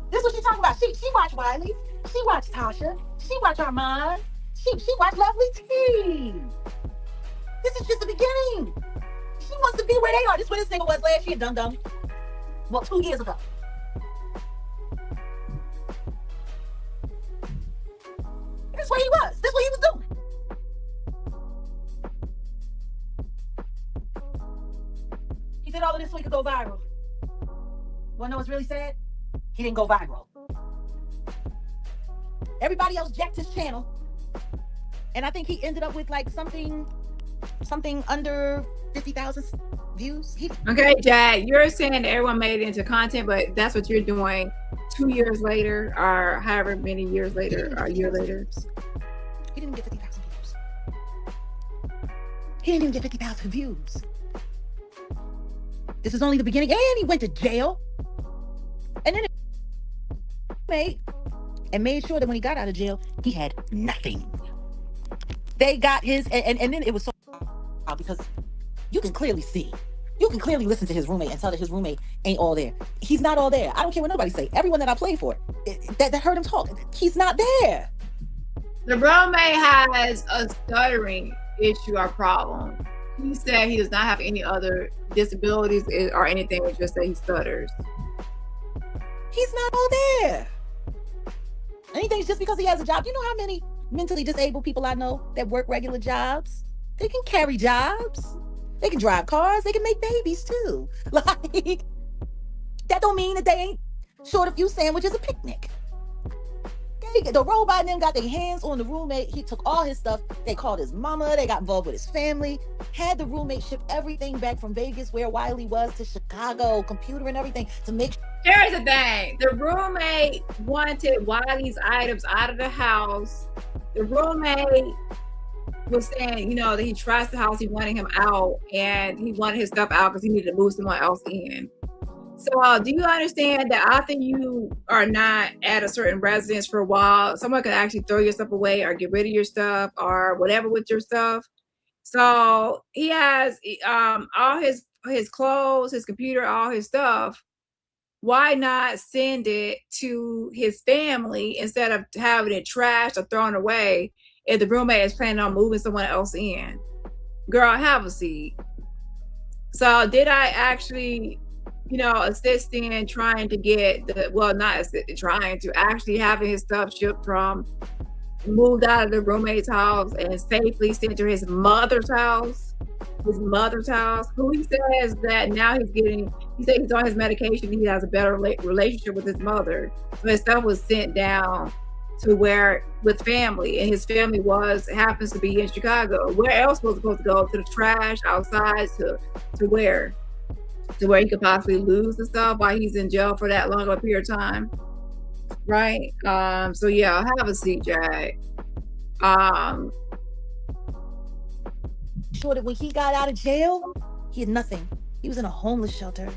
This what she talking about. She watched Wiley. She watched Tasha. She watched Armand. She watched Lovely T. This is just the beginning. She wants to be where they are. This is where this nigga was last year, dum-dum. Well, 2 years ago. That's where he was. That's what he was doing. He said all of this so he could go viral. Wanna know what's really sad? He didn't go viral. Everybody else jacked his channel. And I think he ended up with like something under 50,000 views. Okay, Jack, you're saying that everyone made it into content, but that's what you're doing 2 years later, or however many years later, or a year later. He didn't get 50,000 views. He didn't even get 50,000 views. This is only the beginning, and he went to jail. And then made sure that when he got out of jail, he had nothing. They got his, and then it was so because you can clearly see. You can clearly listen to his roommate and tell that his roommate ain't all there. He's not all there. I don't care what nobody say. Everyone that I play for, that heard him talk, he's not there. The roommate has a stuttering issue or problem. He said he does not have any other disabilities or anything. It's just that he stutters. He's not all there. Anything's just because he has a job. You know how many mentally disabled people I know that work regular jobs? They can carry jobs. They can drive cars. They can make babies too. Like, that don't mean that they ain't short a few sandwiches a picnic. The robot and them got their hands on the roommate. He took all his stuff. They called his mama. They got involved with his family. Had the roommate ship everything back from Vegas, where Wiley was, to Chicago, computer and everything to make sure. Here's the thing. The roommate wanted Wiley's items out of the house. The roommate was saying, that he trashed the house. He wanted him out, and he wanted his stuff out because he needed to move someone else in. So do you understand that after you are not at a certain residence for a while, someone can actually throw your stuff away or get rid of your stuff or whatever with your stuff? So he has all his clothes, his computer, all his stuff. Why not send it to his family instead of having it trashed or thrown away if the roommate is planning on moving someone else in? Girl, have a seat. So did I actually assist in trying to get actually having his stuff shipped from, moved out of the roommate's house and safely sent to his mother's house, who he says that now he said he's on his medication. He has a better relationship with his mother. So his stuff was sent down to where with family, and his family happens to be in Chicago. Where else was it supposed to go? To the trash outside, to where? To where he could possibly lose the stuff while he's in jail for that long of a period of time, right? So yeah, have a seat, Jack. Sure that when he got out of jail, he had nothing. He was in a homeless shelter.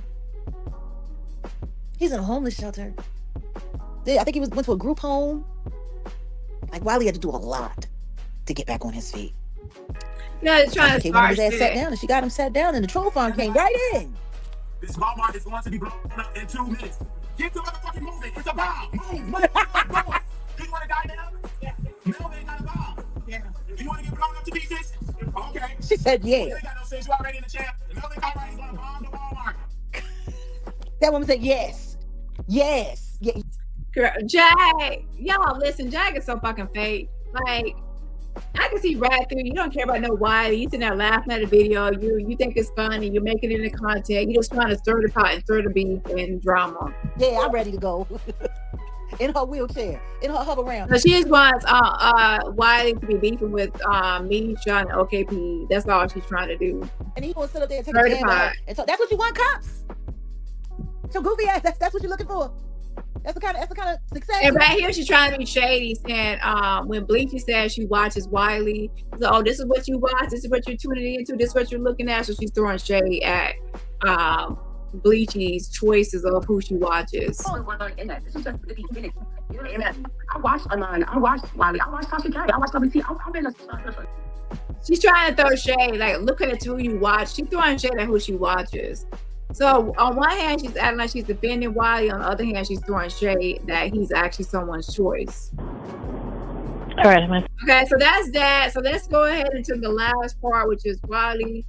He's in a homeless shelter. I think he went to a group home. Like, Wiley had to do a lot to get back on his feet. Yeah, he's trying to start shit. Sat down, and she got him sat down, and the troll farm came right in. This Walmart is going to be blown up in 2 minutes. Get to motherfucking moving. It's a bomb. Move. Do you want to die now? Yeah. Melvin got a bomb. Yeah. Do you want to get blown up to pieces? Okay. She said, yeah. You ain't got no sense. You already in the champ. Melvin Cartwright is going to bomb the Walmart. That woman said, yes. Girl, Jag, y'all listen, Jag is so fucking fake. Like, I can see right through. You don't care about no Wiley. You sitting there laughing at the video. You think it's funny. You're making it into content. You just trying to stir the pot and stir the beef and drama. Yeah, I'm ready to go. In her wheelchair, in her hover round. So she just wants Wiley to be beefing with me, Sean, and OKP. That's all she's trying to do. And he gonna sit up there and take a jab at her. And so that's what you want, cops. So goofy ass. That's what you're looking for. That's the kind of success. And right here, she's trying to be shady, saying when Bleachy says she watches Wiley, so, oh, this is what you watch, this is what you're tuning into, this is what you're looking at. So she's throwing shade at Bleachy's choices of who she watches. This is just the beginning. I watch online. I watch Wiley. I watch Tasha K. I watch WT. I've been a subscriber for. She's trying to throw shade, like look at who you watch. She's throwing shade at who she watches. So on one hand, she's acting like she's defending Wiley. On the other hand, she's throwing shade that he's actually someone's choice. All right, man. Okay, so that's that. So let's go ahead into the last part, which is Wiley.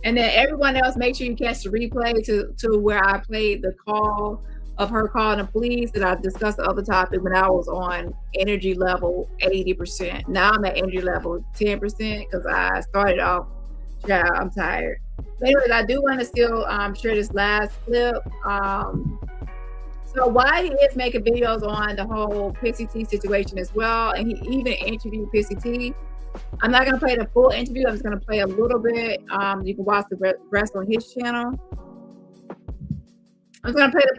And then everyone else, make sure you catch the replay to where I played the call of her calling the police that I discussed the other topic when I was on energy level 80%. Now I'm at energy level 10% because I started off, child, I'm tired. But anyways, I do want to still share this last clip. So Wiley is making videos on the whole Pixie T situation as well. And he even interviewed Pixie T. I'm not going to play the full interview. I'm just going to play a little bit. You can watch the rest on his channel. I'm going to play the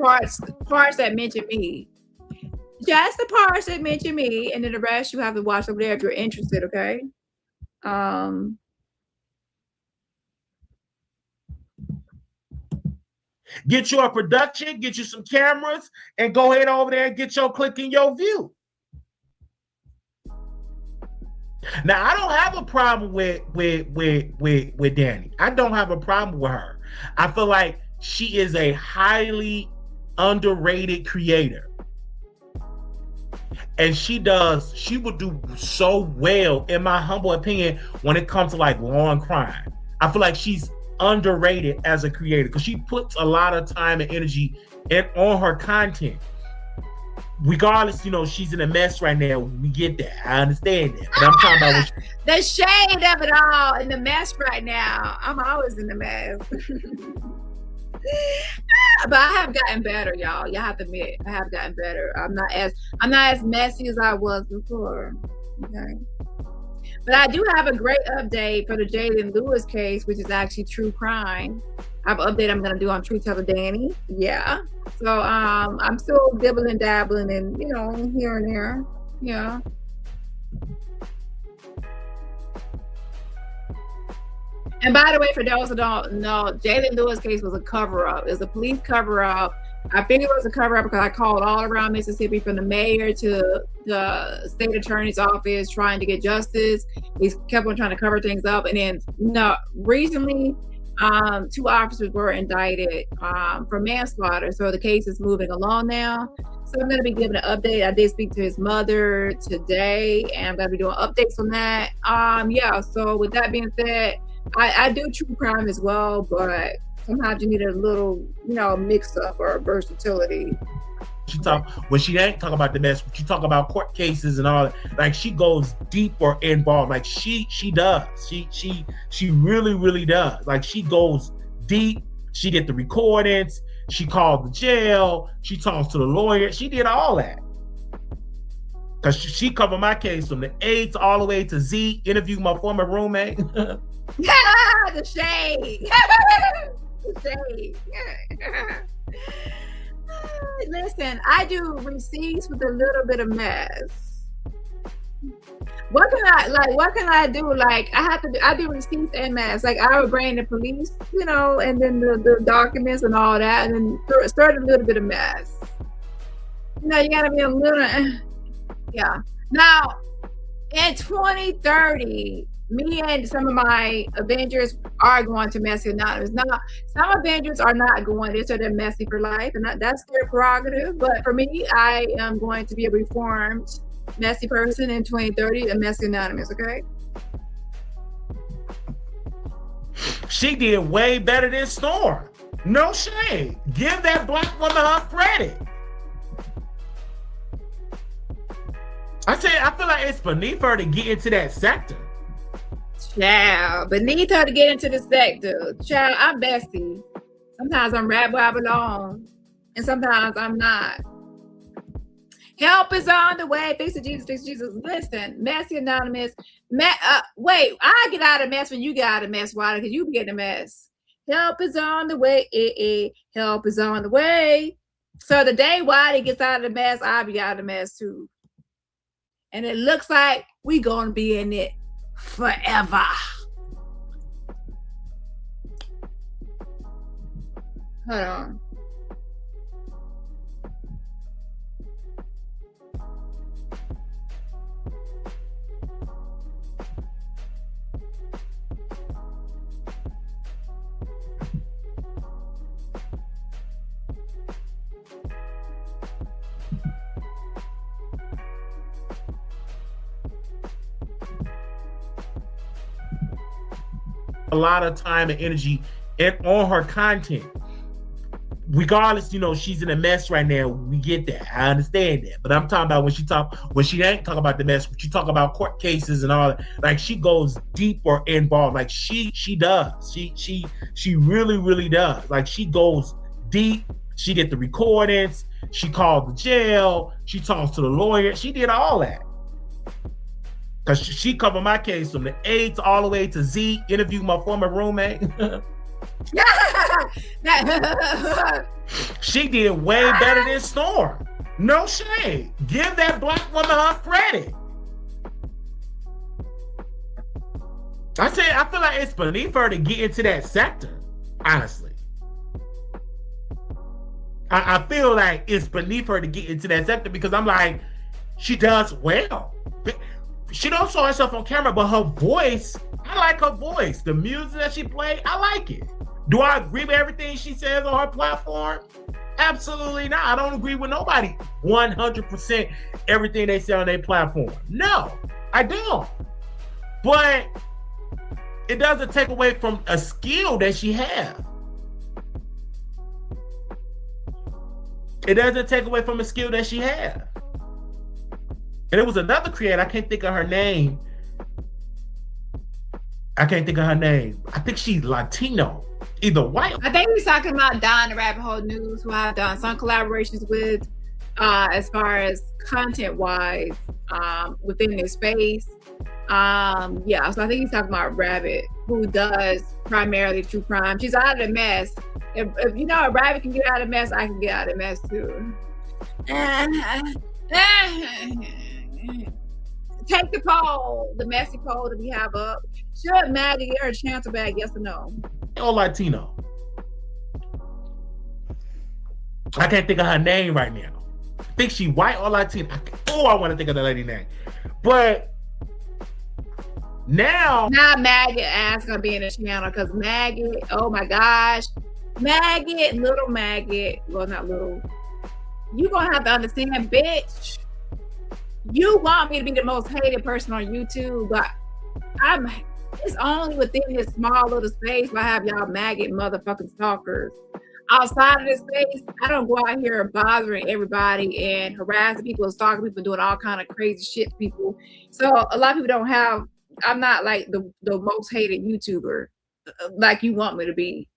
parts that mention me. Just the parts that mention me. And then the rest you have to watch over there if you're interested, okay? Get you a production, get you some cameras, and go ahead over there and get your click and your view. Now, I don't have a problem with Dani. I don't have a problem with her. I feel like she is a highly underrated creator. And she would do so well, in my humble opinion, when it comes to like law and crime. I feel like she's underrated as a creator because she puts a lot of time and energy on her content. Regardless, she's in a mess right now. We get that. I understand that. But I'm talking about the shade of it all in the mess right now. I'm always in the mess. But I have gotten better, y'all. Y'all have to admit, I have gotten better. I'm not as messy as I was before. Okay. But I do have a great update for the Jalen Lewis case, which is actually true crime. I have an update I'm going to do on Truth Teller Dani. Yeah. So I'm still dibbling, dabbling, and here and there. Yeah. And by the way, for those who don't know, Jalen Lewis case was a cover-up. It was a police cover-up. I think it was a cover-up because I called all around Mississippi, from the mayor to the state attorney's office, trying to get justice. He kept on trying to cover things up. And then recently, 2 officers were indicted for manslaughter. So the case is moving along now. So I'm going to be giving an update. I did speak to his mother today, and I'm going to be doing updates on that. Yeah, so with that being said, I do true crime as well, but sometimes you need a little, mix up or versatility. When she ain't talking about the mess, she talk about court cases and all that. Like, she goes deeper involved. Like she does. She really, really does. Like, she goes deep. She get the recordings. She called the jail. She talks to the lawyer. She did all that. Because she covered my case from the A to all the way to Z. Interviewed my former roommate. The shade. The shade. Listen, I do receipts with a little bit of mess. What can I do? Like, I do receipts and mess. Like, I would bring the police, and then the documents and all that, and then start a little bit of mess. You gotta be a little, yeah. Now, in 2030, me and some of my Avengers are going to Messy Anonymous. Now, some Avengers are not going there, so they're messy for life, and that's their prerogative. But for me, I am going to be a reformed messy person in 2030, a Messy Anonymous, okay? She did way better than Storm. No shade. Give that black woman her credit. I feel like it's beneath her to get into that sector. Child, beneath her to get into the sector. Child, I'm bestie. Sometimes I'm right where I belong, and sometimes I'm not. Help is on the way. Fix it, Jesus. Fix it, Jesus. Listen, messy anonymous. Wait, I get out of mess when you get out of mess, Wiley, because you be getting a mess. Help is on the way. Help is on the way. So the day Wiley gets out of the mess, I'll be out of the mess too. And it looks like we gonna be in it forever. Hold on. A lot of time and energy on her content. Regardless, she's in a mess right now. We get that. I understand that. But I'm talking about when she ain't talking about the mess, when she talk about court cases and all that. Like, she goes deeper involved. Like, she does. She really, really does. Like, she goes deep. She get the recordings. She called the jail. She talks to the lawyer. She did all that. Because she covered my case from the A to all the way to Z, interviewed my former roommate. She did way better than Storm. No shade. Give that black woman her credit. I feel like it's beneath her to get into that sector, honestly. I feel like it's beneath her to get into that sector because I'm like, she does well. She don't show herself on camera, but her voice, I like her voice. The music that she played, I like it. Do I agree with everything she says on her platform? Absolutely not. I don't agree with nobody 100% everything they say on their platform. No, I don't. But it doesn't take away from a skill that she has. It doesn't take away from a skill that she has. And it was another creator, I can't think of her name. I think she's Latino, either white. I think he's talking about Dani Rabbit Hole News, who I've done some collaborations with as far as content-wise within this space. Yeah, so I think he's talking about Rabbit, who does primarily true crime. She's out of the mess. If a Rabbit can get out of the mess, I can get out of the mess too. Take the poll, the messy poll that we have up. Should Maggie get her chance back? Yes or no? Or Latino. I can't think of her name right now. I think she white or Latino. I want to think of the lady name. But now Maggie ass gonna be in the channel because Maggie, oh my gosh. Maggie, little Maggie. Well, not little. You gonna have to understand, bitch. You want me to be the most hated person on YouTube, but it's only within this small little space where I have y'all maggot motherfucking stalkers. Outside of this space, I don't go out here bothering everybody and harassing people and stalking people, doing all kind of crazy shit to people. So a lot of people I'm not like the most hated YouTuber like you want me to be.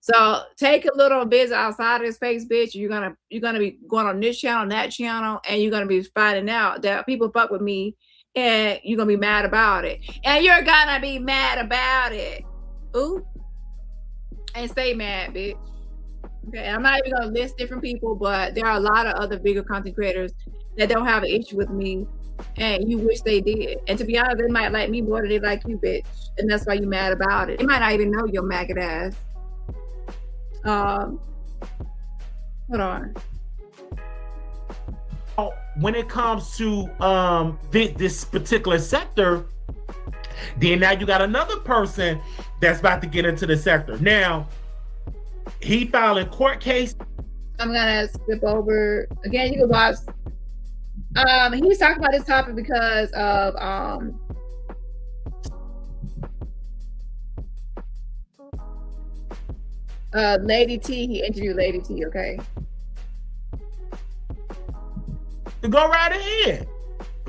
So take a little visit outside of this space, bitch. You're gonna be going on this channel, that channel, and you're gonna be finding out that people fuck with me, and you're gonna be mad about it. And you're gonna be mad about it. Ooh. And stay mad, bitch. Okay, I'm not even gonna list different people, but there are a lot of other bigger content creators that don't have an issue with me, and you wish they did. And to be honest, they might like me more than they like you, bitch. And that's why you're mad about it. They might not even know your maggot ass. Hold on. When it comes to this particular sector, then now you got another person that's about to get into the sector. Now, he filed a court case. I'm gonna skip over again. You can watch. He was talking about this topic because of Lady T. He interviewed Lady T. Okay. Go right ahead.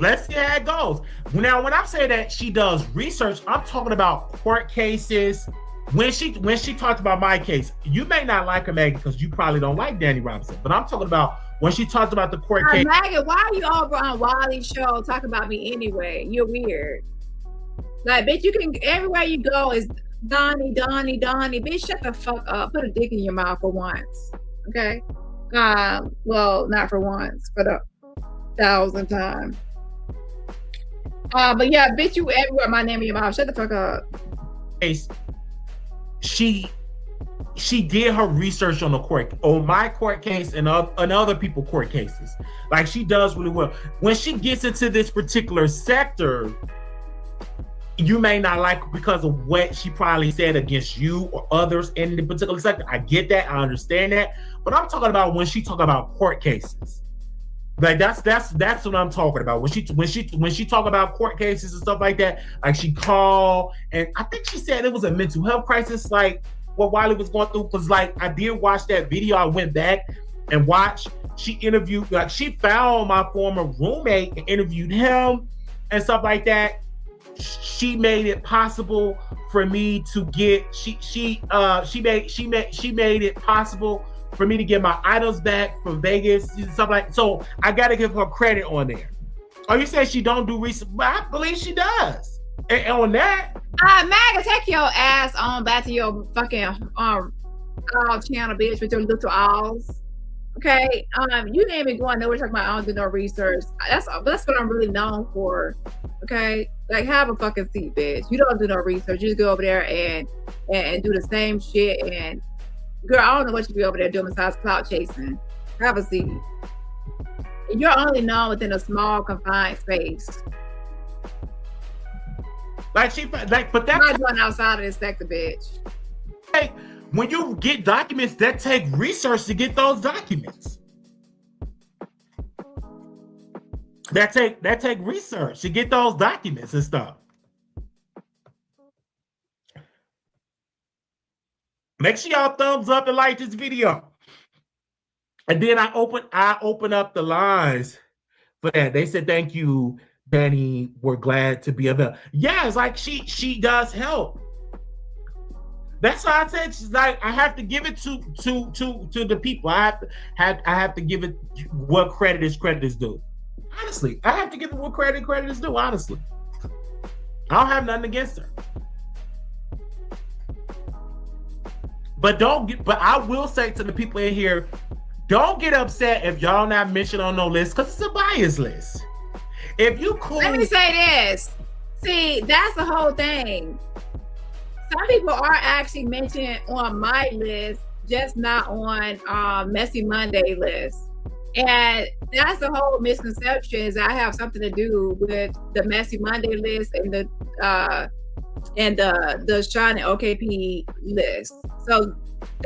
Let's see how it goes. Now, when I say that she does research, I'm talking about court cases. When she talked about my case, you may not like her, Megan, because you probably don't like Dani Robinson. But I'm talking about when she talked about the court case. Megan, why are you over on Wiley's show talking about me anyway? You're weird. Like, bitch, you can, everywhere you go is Dani. Bitch, shut the fuck up. Put a dick in your mouth for once. Okay? Well, not for once, for the 1,000th time. But yeah, bitch, you everywhere my name in your mouth. Shut the fuck up. She did her research on my court case and other people's court cases. Like, she does really well. When she gets into this particular sector, you may not like because of what she probably said against you or others in the particular sector. I get that, I understand that, but I'm talking about when she talk about court cases. Like, that's what I'm talking about. When she talk about court cases and stuff like that, like, she called and I think she said it was a mental health crisis, like what Wiley was going through. Because, like, I did watch that video. I went back and watched. She interviewed, like, she found my former roommate and interviewed him and stuff like that. She made it possible for me to get. She made it possible for me to get my items back from Vegas and stuff like. So I got to give her credit on there. Oh, you say she don't do research? But I believe she does. And on that, Magga, take your ass on back to your fucking all channel, bitch, with your little owls. Okay, you ain't even going nowhere talking about I don't do no research. That's what I'm really known for. Okay, like, have a fucking seat, bitch. You don't do no research. You just go over there and do the same shit. And girl, I don't know what you be over there doing besides clout chasing. Have a seat. And you're only known within a small confined space. But that's not going outside of this sector, bitch. Hey, when you get documents, that take research to get those documents. That take research to get those documents and stuff. Make sure y'all thumbs up and like this video. And then I open up the lines for that. They said, thank you, Dani. We're glad to be available. Yeah, it's like she does help. That's why I said, she's like, I have to give it to the people. I have to give it what credit is due. Honestly, I have to give it what credit is due. Honestly, I don't have nothing against her. But I will say to the people in here, don't get upset if y'all not mentioned on no list, because it's a bias list. If you cool. Let me say this. See, that's the whole thing. Some people are actually mentioned on my list, just not on Messy Monday list. And that's the whole misconception, is I have something to do with the Messy Monday list and the Sean and OKP list. So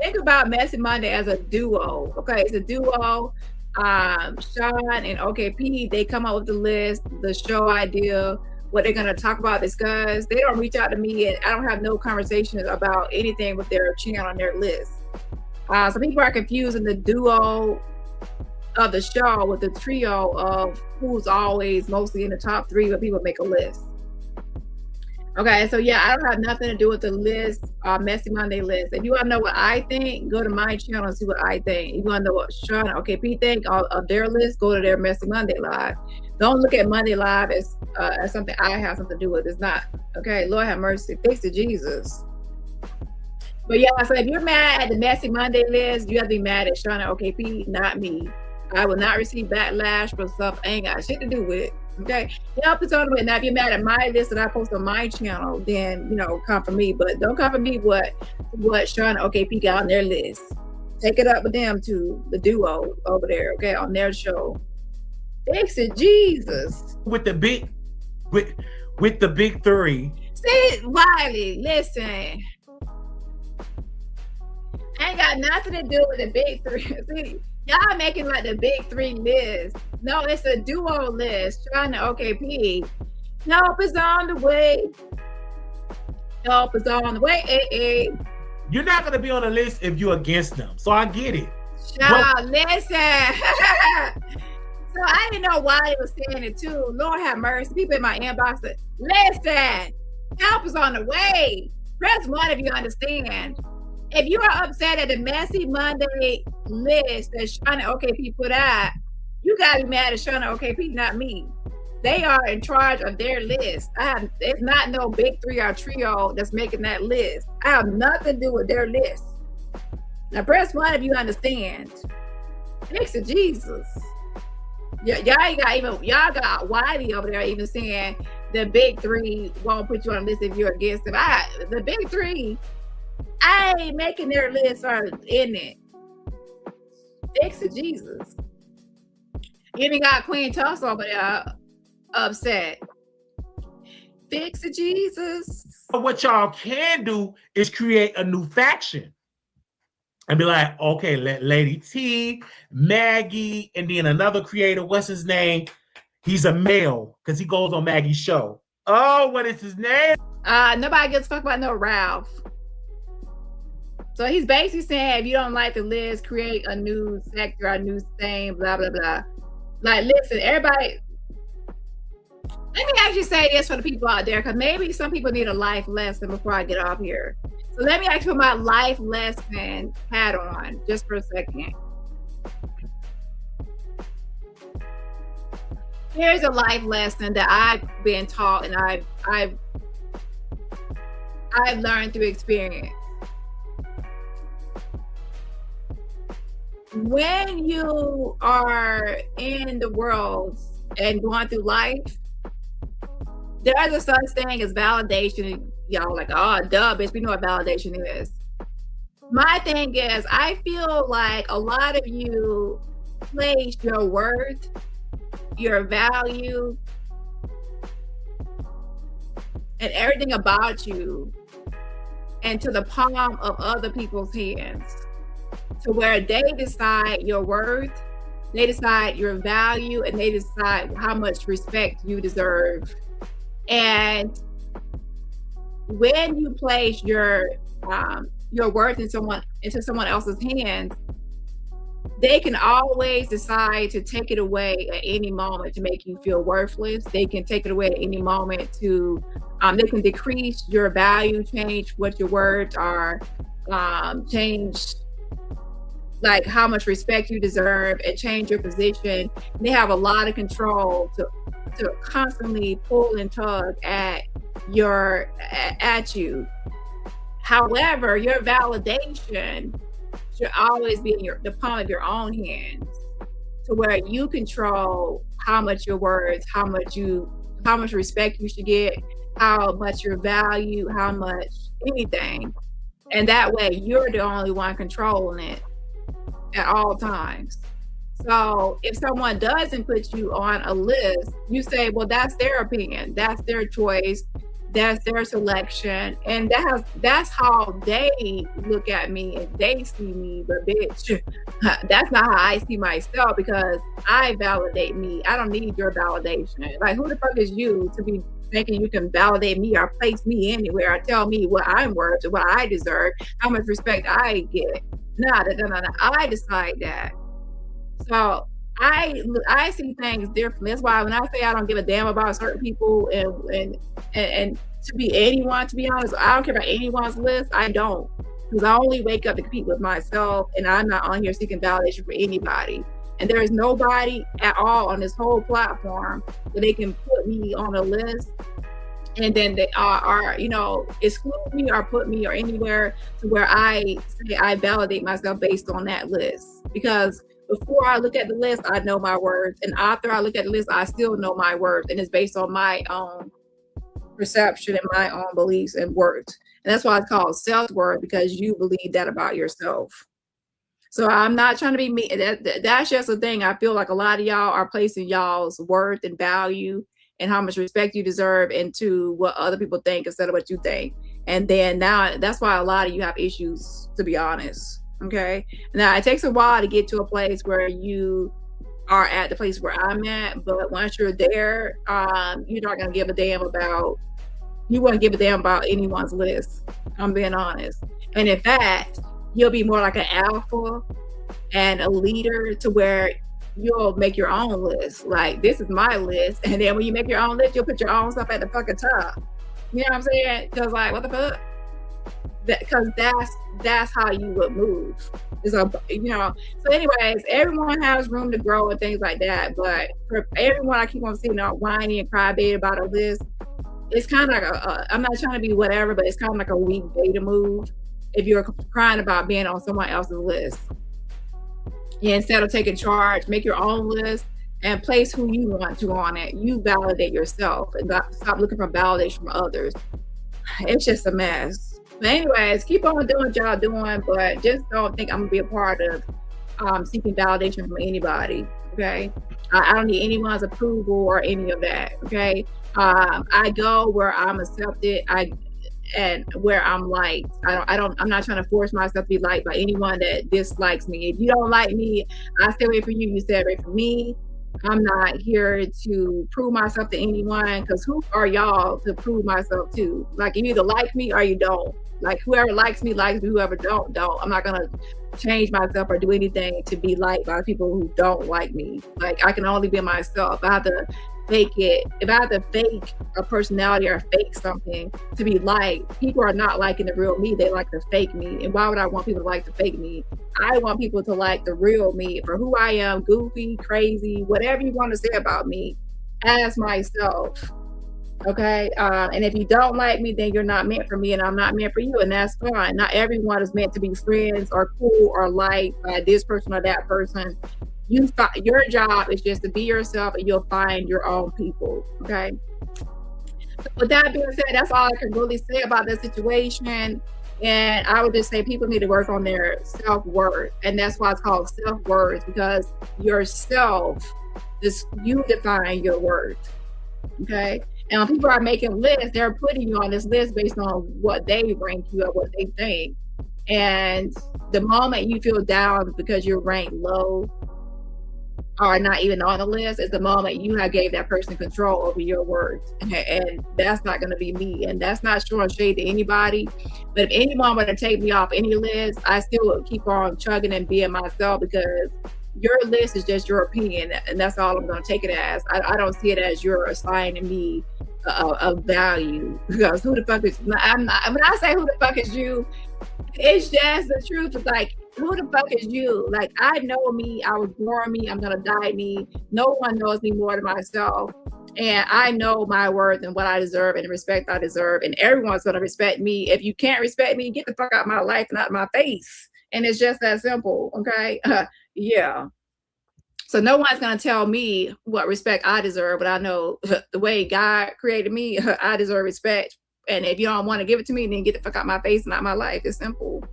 think about Messy Monday as a duo. Okay, it's a duo. Sean and OKP, they come up with the list, the show idea, what they're gonna talk about, discuss. They don't reach out to me, and I don't have no conversations about anything with their channel on their list. So people are confusing the duo of the show with the trio of who's always mostly in the top 3 when people make a list. Okay, so yeah, I don't have nothing to do with the list, Messy Monday list. If you want to know what I think, go to my channel and see what I think. If you want to know what Sean and OKP think of their list, go to their Messy Monday Live. Don't look at Monday Live as something I have something to do with. It's not. Okay, Lord have mercy. Thanks to Jesus. But yeah, so if you're mad at the Messy Monday list, you have to be mad at Sean and OKP, not me. I will not receive backlash for stuff I ain't got shit to do with it. Okay, help is on the way. Now, if you're mad at my list that I post on my channel, then come for me. But don't come for me what Sean and OKP got on their list. Take it up with them too, the duo over there. Okay, on their show. Thanks to Jesus. With the big 3. See, Wiley, listen. I ain't got nothing to do with the big 3. See, y'all making like the big 3 list. No, it's a duo list. Trying to OKP. Help is on the way. Help is on the way. Hey. You're not gonna be on the list if you're against them. So I get it. Child, listen. So I didn't know why they was saying it too. Lord have mercy. People in my inbox said, listen, help is on the way. Press 1 if you understand. If you are upset at the Messy Monday list that Shauna OKP put out, you gotta be mad at Shauna OKP, not me. They are in charge of their list. It's not no big 3 or trio that's making that list. I have nothing to do with their list. Now press 1 if you understand. Thanks to Jesus. Y'all got Wiley over there even saying the big 3 won't put you on the list if you're against them. The big 3, I ain't making their list or in it. Thanks to Jesus. You even got Queen Tuss over there upset. Fix it, Jesus. What y'all can do is create a new faction and be like, okay, let Lady T, Maggie, and then another creator, what's his name? He's a male because he goes on Maggie's show. Oh, what is his name? Nobody gives a fuck about no Ralph. So he's basically saying, if you don't like the list, create a new sector, a new thing, blah, blah, blah. Like, listen, everybody, let me actually say this for the people out there, because maybe some people need a life lesson before I get off here. So let me actually put my life lesson hat on just for a second. Here's a life lesson that I've been taught and I've learned through experience. When you are in the world and going through life, there's a such thing as validation. Y'all like, oh, duh, bitch, we know what validation is. My thing is, I feel like a lot of you place your worth, your value, and everything about you into the palm of other people's hands, to where they decide your worth, they decide your value, and they decide how much respect you deserve. And when you place your worth into someone else's hands, they can always decide to take it away at any moment to make you feel worthless. They can take it away at any moment to, they can decrease your value, change what your words are, change like how much respect you deserve, and change your position. They have a lot of control to constantly pull and tug at you. However, your validation should always be in the palm of your own hands, to where you control how much you're worth, how much respect you should get, how much your value, how much anything. And that way you're the only one controlling it at all times. So if someone doesn't put you on a list, you say, well, that's their opinion, that's their choice, that's their selection, and that's how they look at me and they see me. But bitch, that's not how I see myself, because I validate me. I don't need your validation. Like, who the fuck is you to be thinking you can validate me or place me anywhere or tell me what I'm worth, what I deserve, how much respect I get? No, I decide that. So I see things differently. That's why when I say I don't give a damn about certain people and to be anyone, to be honest, I don't care about anyone's list. I don't, because I only wake up to compete with myself, and I'm not on here seeking validation for anybody. And there is nobody at all on this whole platform that they can put me on a list and then they are exclude me or put me or anywhere to where I say I validate myself based on that list. Because before I look at the list, I know my worth, and after I look at the list, I still know my worth, and it's based on my own perception and my own beliefs and worth. And that's why it's called self-worth, because you believe that about yourself. So I'm not trying to be me. That's just the thing. I feel like a lot of y'all are placing y'all's worth and value and how much respect you deserve into what other people think instead of what you think. And then now that's why a lot of you have issues, to be honest. Okay. Now it takes a while to get to a place where you are at the place where I'm at, but once you're there, you're not gonna give a damn about. You wouldn't give a damn about anyone's list. I'm being honest. And in fact, you'll be more like an alpha and a leader, to where you'll make your own list. Like, this is my list. And then when you make your own list, you'll put your own stuff at the fucking top. You know what I'm saying? Because, like, what the fuck? Because that's how you would move. So anyways, everyone has room to grow and things like that. But for everyone, I keep on seeing whiny and crybaby about a list. It's kind of like I'm not trying to be whatever, but it's kind of like a weak beta move if you're crying about being on someone else's list. Yeah, instead of taking charge, make your own list and place who you want to on it. You validate yourself and stop looking for validation from others. It's just a mess. But anyways, keep on doing what y'all doing, but just don't think I'm gonna be a part of seeking validation from anybody. Okay, I don't need anyone's approval or any of that. Okay, I go where I'm accepted. And where I'm liked. I'm not trying to force myself to be liked by anyone that dislikes me. If you don't like me, I stay away from you. You stay away from me. I'm not here to prove myself to anyone, because who are y'all to prove myself to? Like, you either like me or you don't. Like, whoever likes me, whoever don't. I'm not gonna change myself or do anything to be liked by people who don't like me. Like, I can only be myself. I have to fake it. If I have to fake a personality or fake something to be liked, people are not liking the real me. They like the fake me. And why would I want people to like the fake me? I want people to like the real me for who I am, goofy, crazy, whatever you want to say about me, as myself. Okay, and if you don't like me, then you're not meant for me, and I'm not meant for you, and that's fine. Not everyone is meant to be friends or cool or liked by this person or that person. Your job is just to be yourself, and you'll find your own people. Okay. With that being said, that's all I can really say about this situation. And I would just say people need to work on their self-worth, and that's why it's called self-worth, because yourself, you define your worth. Okay. And when people are making lists, they're putting you on this list based on what they rank you or what they think. And the moment you feel down because you're ranked low or not even on the list is the moment you have gave that person control over your worth. And that's not going to be me. And that's not showing shade to anybody. But if anyone were to take me off any list, I still would keep on chugging and being myself, because your list is just your opinion, and that's all I'm going to take it as. I don't see it as you're assigning me a value, because who the fuck is, when I say who the fuck is you, it's just the truth. It's like, who the fuck is you? Like, I know me, I was born me, I'm going to die me. No one knows me more than myself. And I know my worth and what I deserve and the respect I deserve. And everyone's going to respect me. If you can't respect me, get the fuck out of my life and out of my face. And it's just that simple. Okay. Yeah. So no one's going to tell me what respect I deserve, but I know the way God created me, I deserve respect. And if you don't want to give it to me, then get the fuck out of my face and out of my life. It's simple.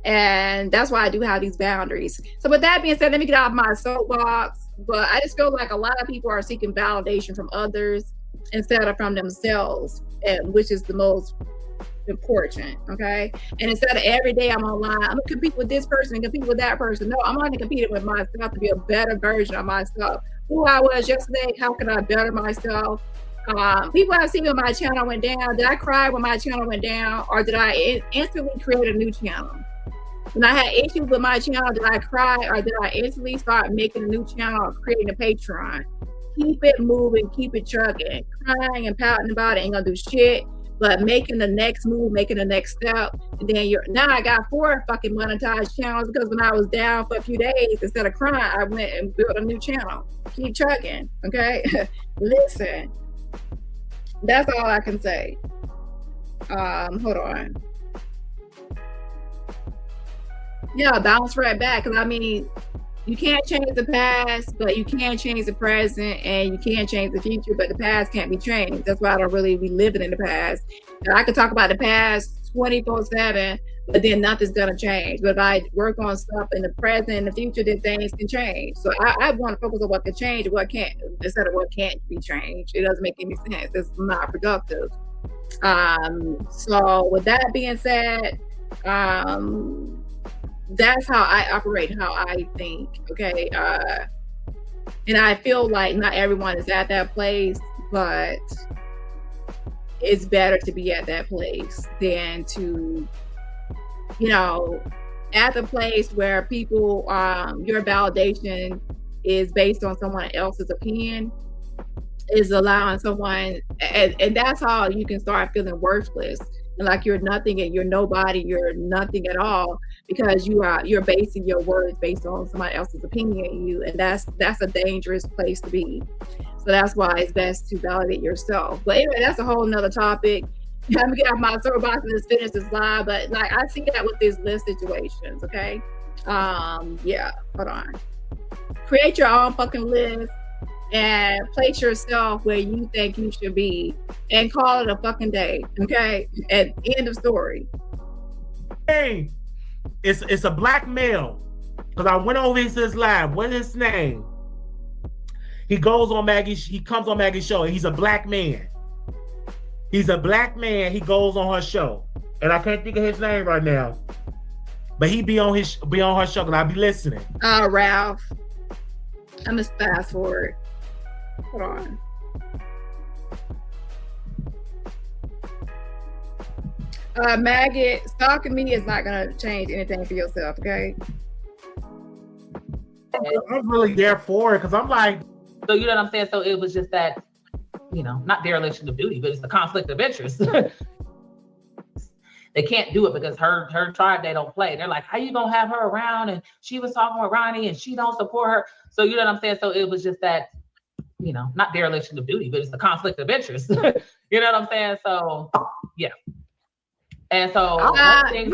And that's why I do have these boundaries. So with that being said, let me get off my soapbox. But I just feel like a lot of people are seeking validation from others instead of from themselves, and which is the most important. Okay. And instead of every day I'm online, I'm gonna compete with this person and compete with that person. No, I'm only competing with myself to be a better version of myself. Who I was yesterday, how can I better myself? People have seen when my channel went down. Did I cry when my channel went down, or did I instantly create a new channel? When I had issues with my channel, did I cry, or did I instantly start making a new channel or creating a Patreon? Keep it moving, keep it chugging. Crying and pouting about it ain't gonna do shit. But making the next move, making the next step, and then now I got 4 fucking monetized channels, because when I was down for a few days, instead of crying, I went and built a new channel. Keep chugging, okay? Listen, that's all I can say. Hold on. Yeah, bounce right back, because I mean, you can't change the past, but you can change the present, and you can change the future, but the past can't be changed. That's why I don't really be living in the past. And I could talk about the past 24/7, but then nothing's gonna change. But if I work on stuff in the present and the future, then things can change. So I want to focus on what can change and what can't, instead of what can't be changed. It doesn't make any sense. It's not productive. So with that being said, that's how I operate, how I think. Okay. And I feel like not everyone is at that place, but it's better to be at that place than to, at the place where people, your validation is based on someone else's opinion is allowing someone, and that's how you can start feeling worthless and like you're nothing and you're nobody, you're nothing at all, because you're basing your words based on somebody else's opinion of you, and that's a dangerous place to be. So that's why it's best to validate yourself. But anyway, that's a whole nother topic. I'm gonna get off my soapbox and just finish this live, but like I see that with these list situations. Okay, yeah, hold on. Create your own fucking list and place yourself where you think you should be and call it a fucking day. Okay, and end of story. Hey, it's a black male, because I went over his live. What's his name? He goes on he comes on Maggie's show. He's a black man. He's a black man. He goes on her show, and I can't think of his name right now. But he be on her show, and I'll be listening. Ralph. I'm just fast forward. Hold on. Maggot, stalking me is not gonna change anything for yourself, okay? I'm really there for it, because I'm like, so you know what I'm saying? So it was just that, you know, not dereliction of duty, but it's a conflict of interest. They can't do it because her tribe, they don't play. They're like, how you gonna have her around? And she was talking with Ronnie and she don't support her. So you know what I'm saying? So it was just that, you know, not dereliction of duty, but it's a conflict of interest. You know what I'm saying? So yeah. And so popping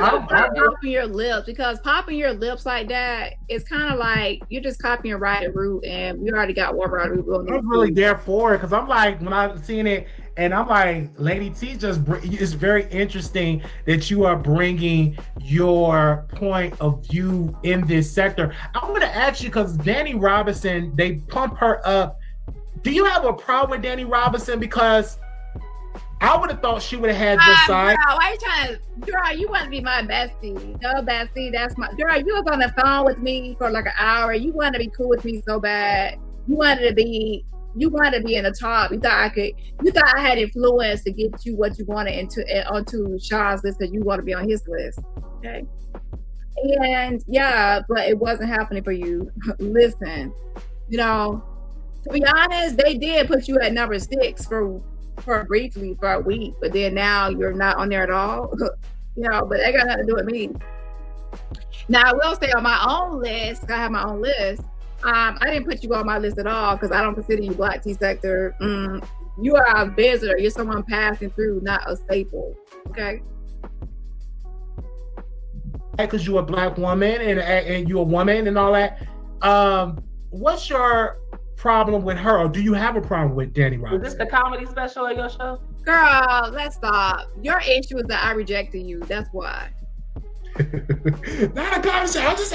your lips, because popping your lips like that is kind of like you're just copying Wright root, and you already got one Wright root. I'm really there for it, because I'm like, when I've seen it, and I'm like, Lady T, it's very interesting that you are bringing your point of view in this sector. I want to ask you, because Dani Robinson, they pump her up. Do you have a problem with Dani Robinson? Because I would have thought she would have had your side. Girl, why are you trying to, girl, you want to be my bestie. No, bestie, that's my, girl, you was on the phone with me for like an hour. You wanted to be cool with me so bad. You wanted to be in the top. You thought I had influence to get you what you wanted onto Shaw's list, because you want to be on his list. Okay. And yeah, but it wasn't happening for you. Listen, you know, to be honest, they did put you at number 6 for briefly for a week, but then now you're not on there at all. You know, but that got nothing to do with me. Now I will say on my own list, I have my own list. I didn't put you on my list at all because I don't consider you Black T sector. You are a visitor. You're someone passing through, not a staple. Okay. Because you're a Black woman and you're a woman and all that. What's your problem with her, or do you have a problem with Dani Robinson? Is this the comedy special of your show? Girl, let's stop. Your issue is that I rejected you. That's why. Not a conversation. I'm just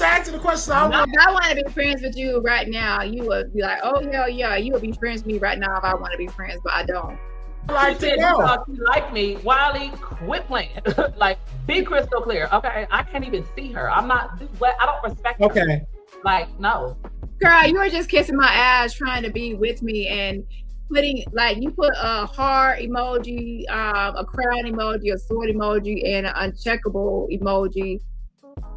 asking the question. If I want to be friends with you right now, you would be like, oh hell yeah, you would be friends with me right now if I want to be friends, but I don't. Like you thought you like me, Wiley, quit playing. Like, be crystal clear. Okay, I can't even see her. I don't respect her. Okay. Like, no. Girl, you were just kissing my ass trying to be with me and putting, like, you put a heart emoji, a crown emoji, a sword emoji, and an uncheckable emoji,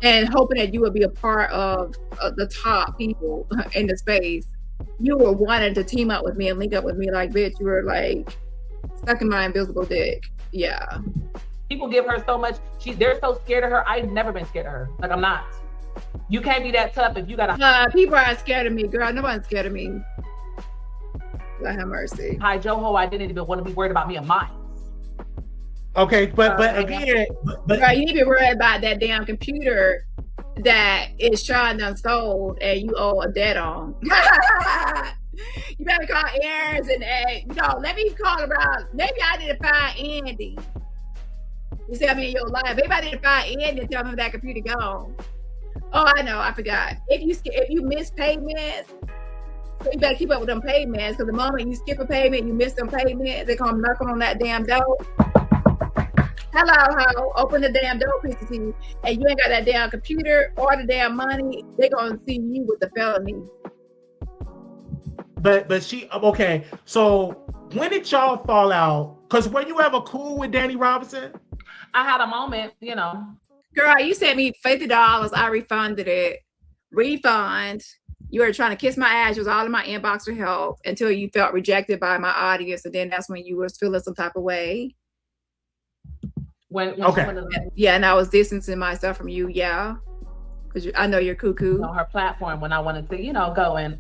and hoping that you would be a part of the top people in the space. You were wanting to team up with me and link up with me, like, bitch, you were like stuck in my invisible dick. Yeah. People give her so much. They're so scared of her. I've never been scared of her. Like, I'm not. You can't be that tough if you got people are scared of me, girl. Nobody's scared of me. God have mercy. Hi, Joho. I didn't even want to be worried about me and mine. Okay, but again, girl, you need to be worried about that damn computer that is Sean done sold and you owe a debt on. You better call Aaron's and let me call around. Maybe I need to find Andy. You see, I mean, in your life. Maybe I need to find Andy and tell him that computer gone. Oh, I know. I forgot. If you miss payments, so you better keep up with them payments, because the moment you skip a payment, you miss them payments, they're gonna knock on that damn door. Hello, ho. Open the damn door, PCT, and you ain't got that damn computer or the damn money. They're gonna see you with the felony. But she okay. So when did y'all fall out? Because were you ever cool with Dani Robinson? I had a moment, you know. Girl, you sent me $50. I refunded it. Refund. You were trying to kiss my ass. You was all in my inbox for help until you felt rejected by my audience, and then that's when you was feeling some type of way. Yeah, and I was distancing myself from you. Yeah, because I know you're cuckoo. On her platform when I wanted to, go and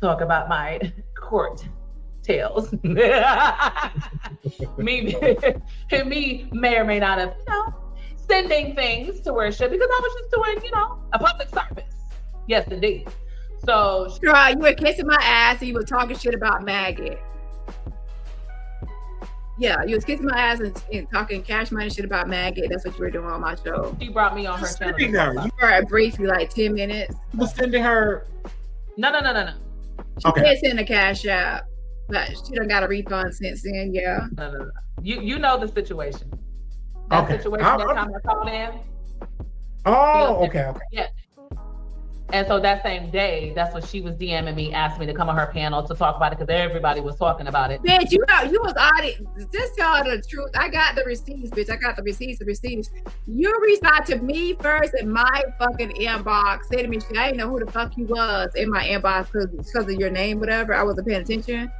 talk about my court tales. me may or may not have, sending things to worship because I was just doing, a public service. Yes, indeed. So right, you were kissing my ass and you were talking shit about maggot. Yeah, you was kissing my ass and talking cash money shit about maggot. That's what you were doing on my show. She brought me on her channel. You were briefly like 10 minutes. You were sending her. No. She did send a cash app, but she done got a refund since then. Yeah. No. You know the situation. That situation that time I called in. Oh, okay. Yeah. And so that same day, that's what she was DMing me, asking me to come on her panel to talk about it because everybody was talking about it. Bitch, you was on it. Just tell her the truth. I got the receipts, bitch. I got the receipts. You reached out to me first in my fucking inbox. Said to me, I didn't know who the fuck you was in my inbox because of your name, whatever. I wasn't paying attention.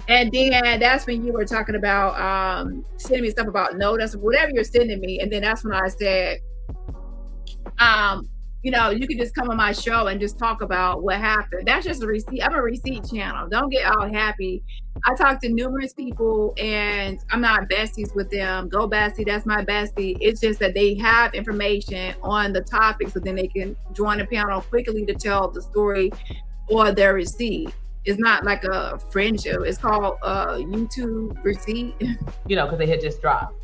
And then that's when you were talking about sending me stuff about notice, whatever you're sending me. And then that's when I said, you can just come on my show and just talk about what happened. That's just a receipt. I'm a receipt channel. Don't get all happy. I talked to numerous people and I'm not besties with them. Go bestie, that's my bestie. It's just that they have information on the topic so then they can join the panel quickly to tell the story or their receipt. It's not like a friendship. It's called YouTube receipt. Because they had just dropped.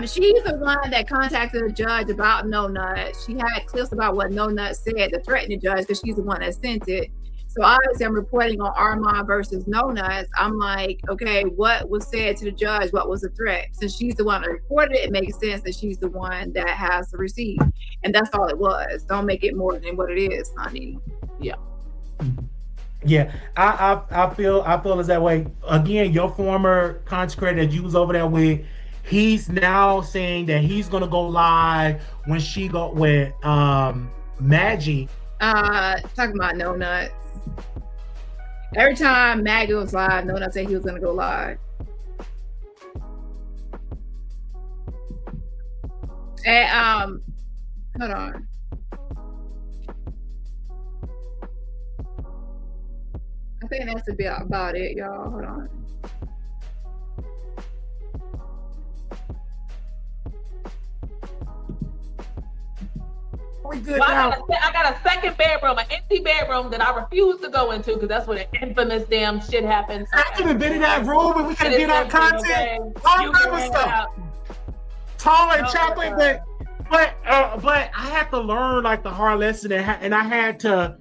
She's the one that contacted the judge about No Nut. She had clips about what No Nut said to threaten the judge because she's the one that sent it. So obviously I'm reporting on Armand versus No Nuts. I'm like, okay, what was said to the judge? What was the threat? Since she's the one that reported it, it makes sense that she's the one that has the receipt. And that's all it was. Don't make it more than what it is, honey. Yeah. Yeah, I feel it's that way. Again, your former content creator that you was over there with, he's now saying that he's gonna go live when she go with Maggie. Talking about No Nuts. Every time Maggie was live, No Nuts said he was gonna go live. And hold on. I think that's a bit about it, y'all. Hold on. We good now. now. I got a second bedroom, an empty bedroom that I refuse to go into because that's where the infamous damn shit happens. I could have been in that room and we could have did our content. All type of stuff. Tall and chocolate, but I had to learn like the hard lesson and I had to.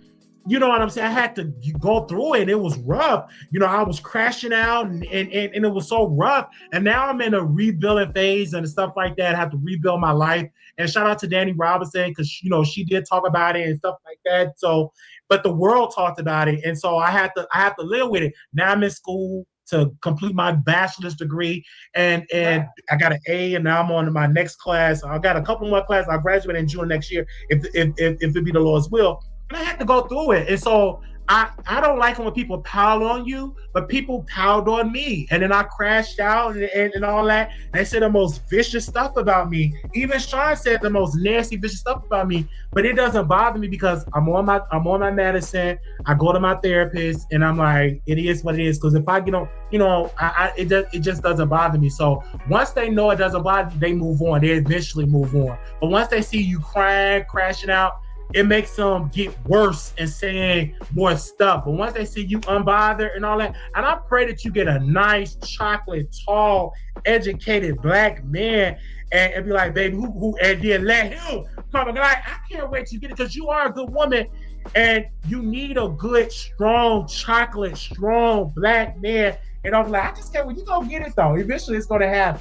You know what I'm saying? I had to go through it and it was rough. I was crashing out and it was so rough. And now I'm in a rebuilding phase and stuff like that. I have to rebuild my life. And shout out to Dani Robinson because, she did talk about it and stuff like that. So, but the world talked about it. And so I have to live with it. Now I'm in school to complete my bachelor's degree and I got an A and now I'm on to my next class. I got a couple more classes. I'll graduate in June next year if it be the Lord's will. And I had to go through it. And so I don't like it when people pile on you, but people piled on me. And then I crashed out and all that. And they said the most vicious stuff about me. Even Sean said the most nasty, vicious stuff about me. But it doesn't bother me because I'm on my medicine. I go to my therapist and I'm like, it is what it is. Because if I get on, it just doesn't bother me. So once they know it doesn't bother me, they move on. They eventually move on. But once they see you crying, crashing out, it makes them get worse and saying more stuff. But once they see you unbothered and all that, and I pray that you get a nice, chocolate, tall, educated black man and be like, baby, who and then let him come. And I can't wait to get it because you are a good woman and you need a good, strong, chocolate, strong black man. And I'm like, I just can't wait. You gonna get it though. Eventually it's gonna happen.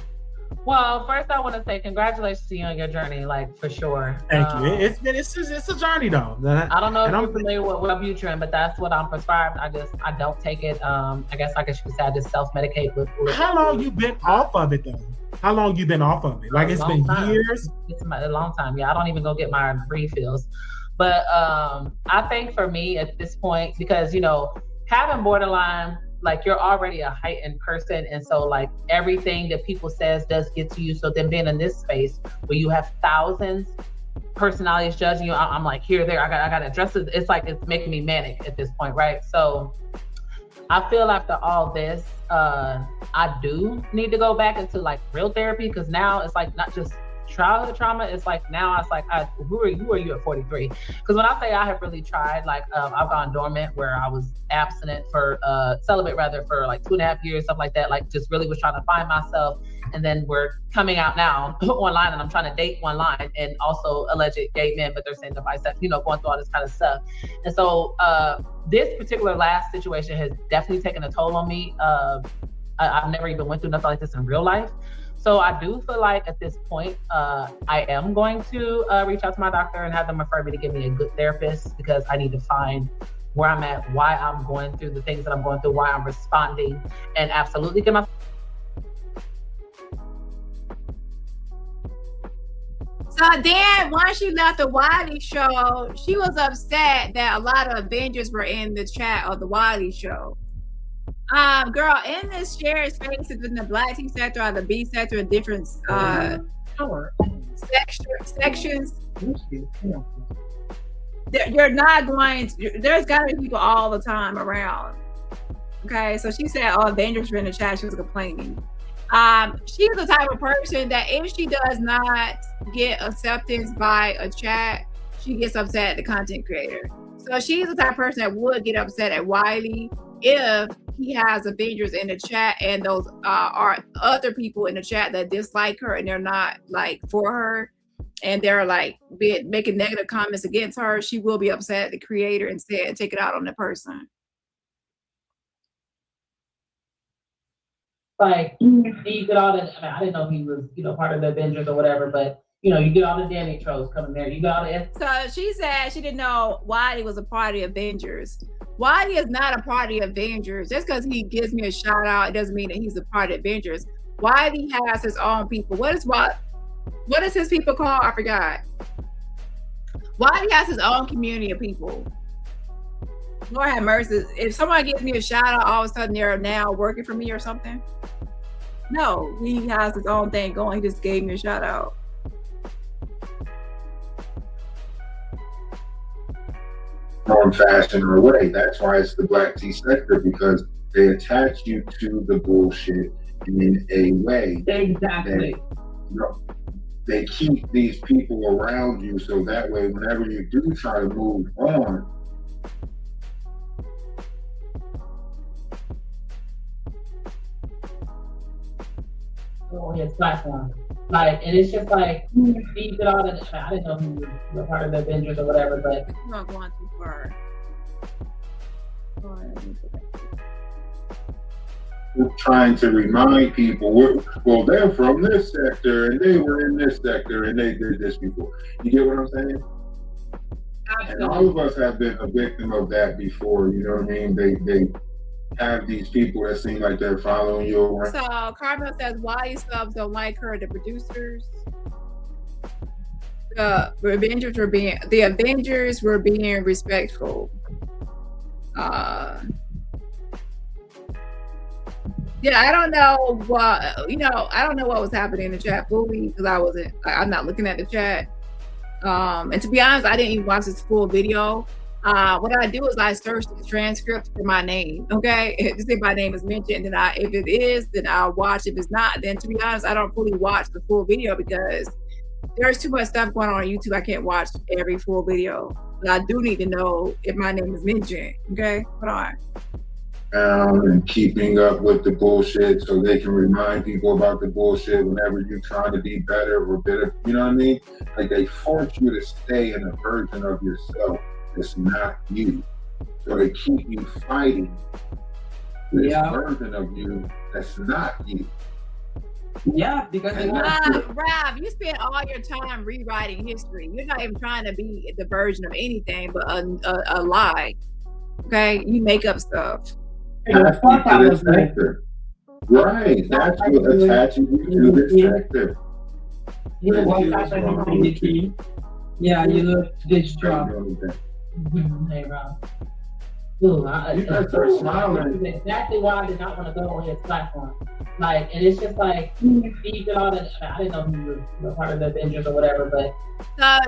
Well, first I want to say congratulations to you on your journey, like for sure. Thank you. It's a journey though. I don't know if you're familiar with Wellbutrin, but that's what I'm prescribed. I don't take it. I guess you could say I just self-medicate with. How long you been off of it though? How long you been off of it? Like it's been years. It's a long time. Yeah, I don't even go get my refills. But I think for me at this point, because having borderline, like you're already a heightened person, and so like everything that people says does get to you. So then being in this space where you have thousands personalities judging you, I'm like here, there, I got to address it. It's like it's making me manic at this point, right? So I feel after all this, I do need to go back into like real therapy, because now it's like not just childhood trauma. It's like now it's like, who are you at 43? Because when I say I have really tried, like I've gone dormant, where I was abstinent for celibate rather for like 2.5 years, stuff like that. Like just really was trying to find myself, and then we're coming out now online, and I'm trying to date online, and also alleged gay men, but they're saying they're bisexual, going through all this kind of stuff. And so this particular last situation has definitely taken a toll on me. I've never even went through nothing like this in real life. So I do feel like at this point, I am going to reach out to my doctor and have them refer me to give me a good therapist, because I need to find where I'm at, why I'm going through the things that I'm going through, why I'm responding, and absolutely get my. So then once she left the Wiley show, she was upset that a lot of Avengers were in the chat of the Wiley show. Girl, in this shared spaces in the Black T sector or the B sector, different sections, you're not going to, there's got to be people all the time around. Okay, so she said, oh, Avengers were in the chat, she was complaining. She's the type of person that if she does not get acceptance by a chat, she gets upset at the content creator. So she's the type of person that would get upset at Wiley if he has Avengers in the chat, and those are other people in the chat that dislike her and they're not like for her, and they're like making negative comments against her. She will be upset at the creator instead and take it out on the person. Like you get all that. I didn't know he was, part of the Avengers or whatever, but you get all the Dani trolls coming there. You got all the. So she said she didn't know Wiley was a part of the Avengers. Wiley is not a part of the Avengers. Just because he gives me a shout out, it doesn't mean that he's a part of the Avengers. Wiley has his own people. What is his people called? I forgot. Wiley has his own community of people. Lord have mercy. If someone gives me a shout out, all of a sudden they're now working for me or something. No, he has his own thing going. He just gave me a shout out. Form, fashion, or way. That's why it's the Black T sector, because they attach you to the bullshit in a way. Exactly. That, they keep these people around you, so that way, whenever you do try to move on, on his platform. Like, and it's just like, he did all that. I didn't know he was part of the Avengers or whatever, but. I'm not going too far. We're trying to remind people, well, they're from this sector, and they were in this sector, and they did this before. You get what I'm saying? Absolutely. And all of us have been a victim of that before, you know what I mean? They have these people that seem like they're following you around. So Carmel says, why subs don't like her, the producers? The Avengers were being respectful. Yeah, I don't know what, I don't know what was happening in the chat fully, because I'm not looking at the chat. And to be honest, I didn't even watch this full video. What I do is I search the transcript for my name, okay? Just if my name is mentioned, then if it is, then I'll watch. If it's not, then to be honest, I don't fully watch the full video, because there's too much stuff going on YouTube. I can't watch every full video. But I do need to know if my name is mentioned, okay? Hold on. And keeping up with the bullshit so they can remind people about the bullshit whenever you're trying to be better or better, you know what I mean? Like, they force you to stay in a version of yourself that's not you. So they keep you fighting this version of you that's not you. Yeah, because Rob, you spend all your time rewriting history. You're not even trying to be the version of anything but a lie. Okay? You make up stuff. That's the sector. Right. That's what attaches you to this sector. Yeah, you look distraught. Hey, Rob. Ooh, this is exactly why I did not want to go on his platform. Like, and it's just like, he did all that. I didn't know he was part of the Avengers or whatever, but.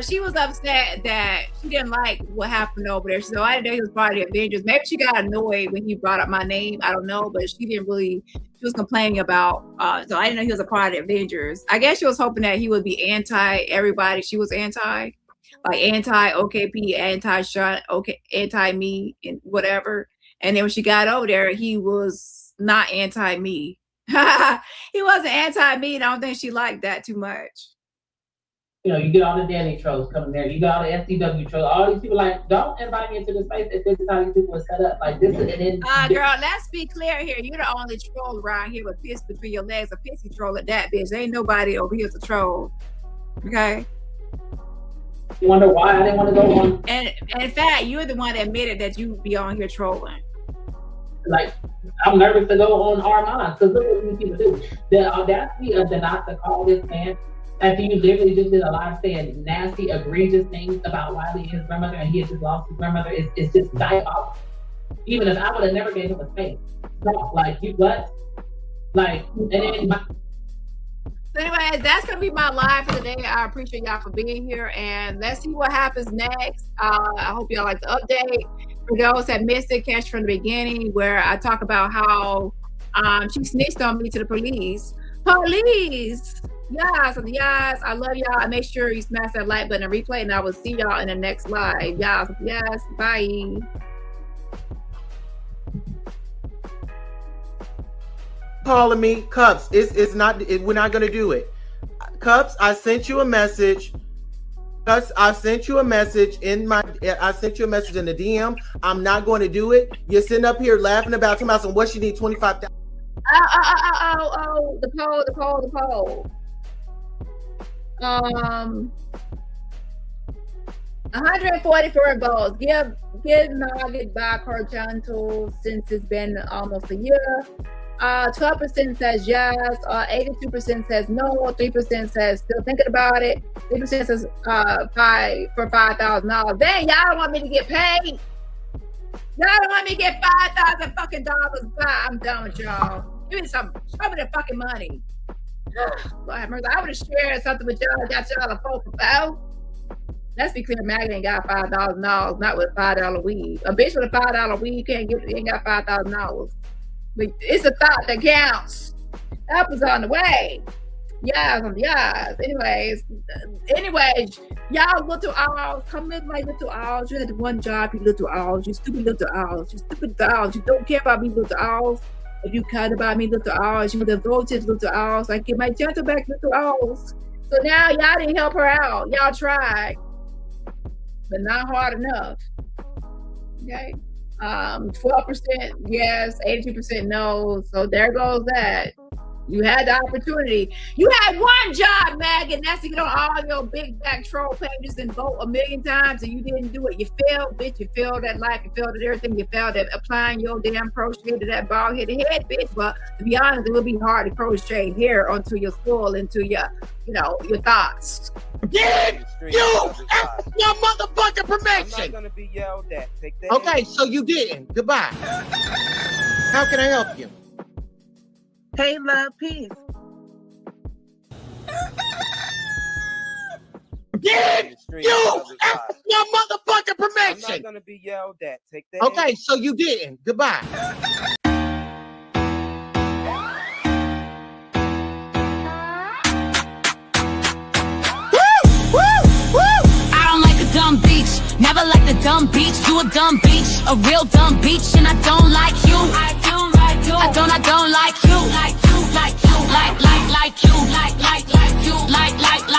She was upset that she didn't like what happened over there. So I didn't know he was part of the Avengers. Maybe she got annoyed when he brought up my name. I don't know, but she didn't really. She was complaining about. So I didn't know he was a part of the Avengers. I guess she was hoping that he would be anti everybody. She was anti, like anti OKP, anti Shun, okay, anti me, and whatever. And then when she got over there, he was not anti me. He wasn't anti me. I don't think she liked that too much. You know, you get all the Dani trolls coming there. You got all the SCW trolls. All these people like, don't invite me into this space if this is how these people are set up. Like this is and then girl, let's be clear here. You're the only troll around here with piss between your legs. A pissy troll at that, bitch. There ain't nobody over here to troll. Okay. You wonder why I didn't want to go on. And in fact, you're the one that admitted that you be on here trolling. Like, I'm nervous to go on Armand because look what these people do. The audacity of the not to call this man after you literally just did a live saying nasty, egregious things about Wiley and his grandmother, and he had just lost his grandmother. It's just diabolical. Even if I would have never gave him a space. No, like, you what? Like, and then so anyway, that's gonna be my live for today. I appreciate y'all for being here, and let's see what happens next. I hope y'all like the update. For those that missed it, catch from the beginning where I talk about how she snitched on me to the police. Police! Yes, I love y'all. And make sure you smash that like button and replay, and I will see y'all in the next live. Yes, bye. Calling me, Cups. It's not. We're not gonna do it. Cups, I sent you a message. Cups, I sent you a message in my. I sent you a message in the DM. I'm not going to do it. You're sitting up here laughing about talking about some what she need 25,000. The poll. 144 votes. Give Nugget back her gentle since it's been almost a year. 12% says yes. 82% says no. 3% says still thinking about it. 3% says for $5,000. Dang, y'all don't want me to get paid. Y'all don't want me to get $5,000 fucking dollars. Bye. I'm done with y'all. Give me some. Show me the fucking money. Lord have mercy. I would have shared something with y'all. Got y'all a 4 for 5. Let's be clear, Maggie ain't got $5,000, not with $5 weed. A bitch with a $5 weed ain't got $5,000. But it's a thought that counts. Help is on the way. Yes. Anyways, y'all little owls, come in my little owls. You had one job, you little owls. You stupid little owls. You stupid owls. You don't care about me, little owls. If you cared about me, little owls, you would have voted, little owls. I get my gentle back, little owls. So now y'all didn't help her out. Y'all tried, but not hard enough. Okay. 12% yes, 82% no. So there goes that. You had the opportunity. You had one job, Mag, and that's to get on all your big back troll pages and vote 1,000,000 times, and you didn't do it. You failed, bitch. You failed at life. You failed at everything. You failed at applying your damn crochet to that bald headed head, bitch. Well, to be honest, it would be hard to crochet hair onto your skull, into your, your thoughts. Give you your motherfucking permission. I'm not gonna be yelled at. Take that. Okay, so you didn't. Goodbye. How can I help you? Hey, love, peace. Give you your motherfucking permission. I'm not gonna be yelled at. Take that. Okay, so you didn't. Goodbye. Dumb beach, never like the dumb beach. You a dumb beach, a real dumb beach, and I don't like you. I don't like you. I don't like you. Like you, like you, like you, like you, like you, like you, like you, like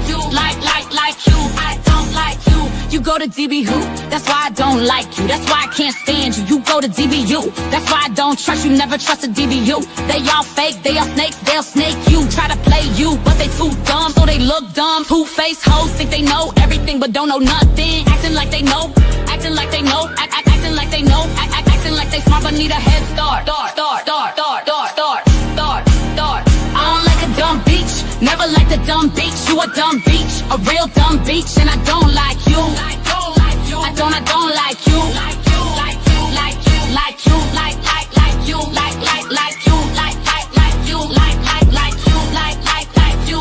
you, like you. I don't like you. You go to DBU, that's why I don't like you. That's why I can't stand you. You go to DBU, that's why I don't trust you. Never trust a DBU. They all fake, they all snakes, they'll snake you. Try to play you, but they too dumb, so they look dumb. Two-faced hoes think they know everything, but don't know nothing. Acting like they know, acting like they know, acting like they know, acting like they smart but need a head start. I don't like a dumb beach, never like dumb bitch, you a dumb bitch, a real dumb bitch, and I don't like you. I don't like you. I don't like you. Like you, like you, like you, like you, like you, like you, like you,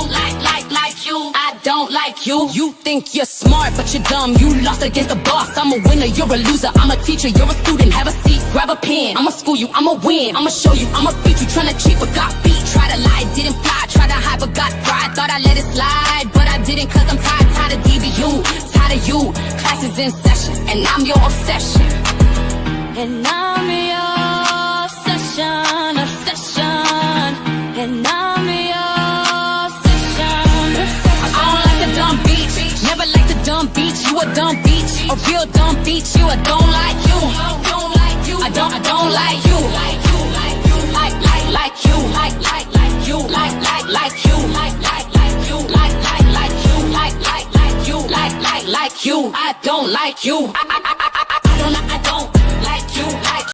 like you. I don't like you. You think you're smart, but you're dumb. You lost against the boss. I'm a winner, you're a loser. I'm a teacher, you're a student. Have a seat, grab a pen. I'ma school you, I'ma win. I'ma show you, I'ma beat you. Tryna cheat, but got beat. Try to lie, didn't fly. Try to hide, but got pride. Thought I let it slide, but I didn't, cause I'm tired of DBU. Tired of you. Class is in session, and I'm your obsession. And I'm your obsession, obsession. And I'm your obsession. I don't like a dumb bitch. Never like the dumb bitch. You a dumb bitch. A real dumb bitch. You a don't like you. I don't like you. Like you, like you, like you, like you, like you, like you. I don't like you. I don't.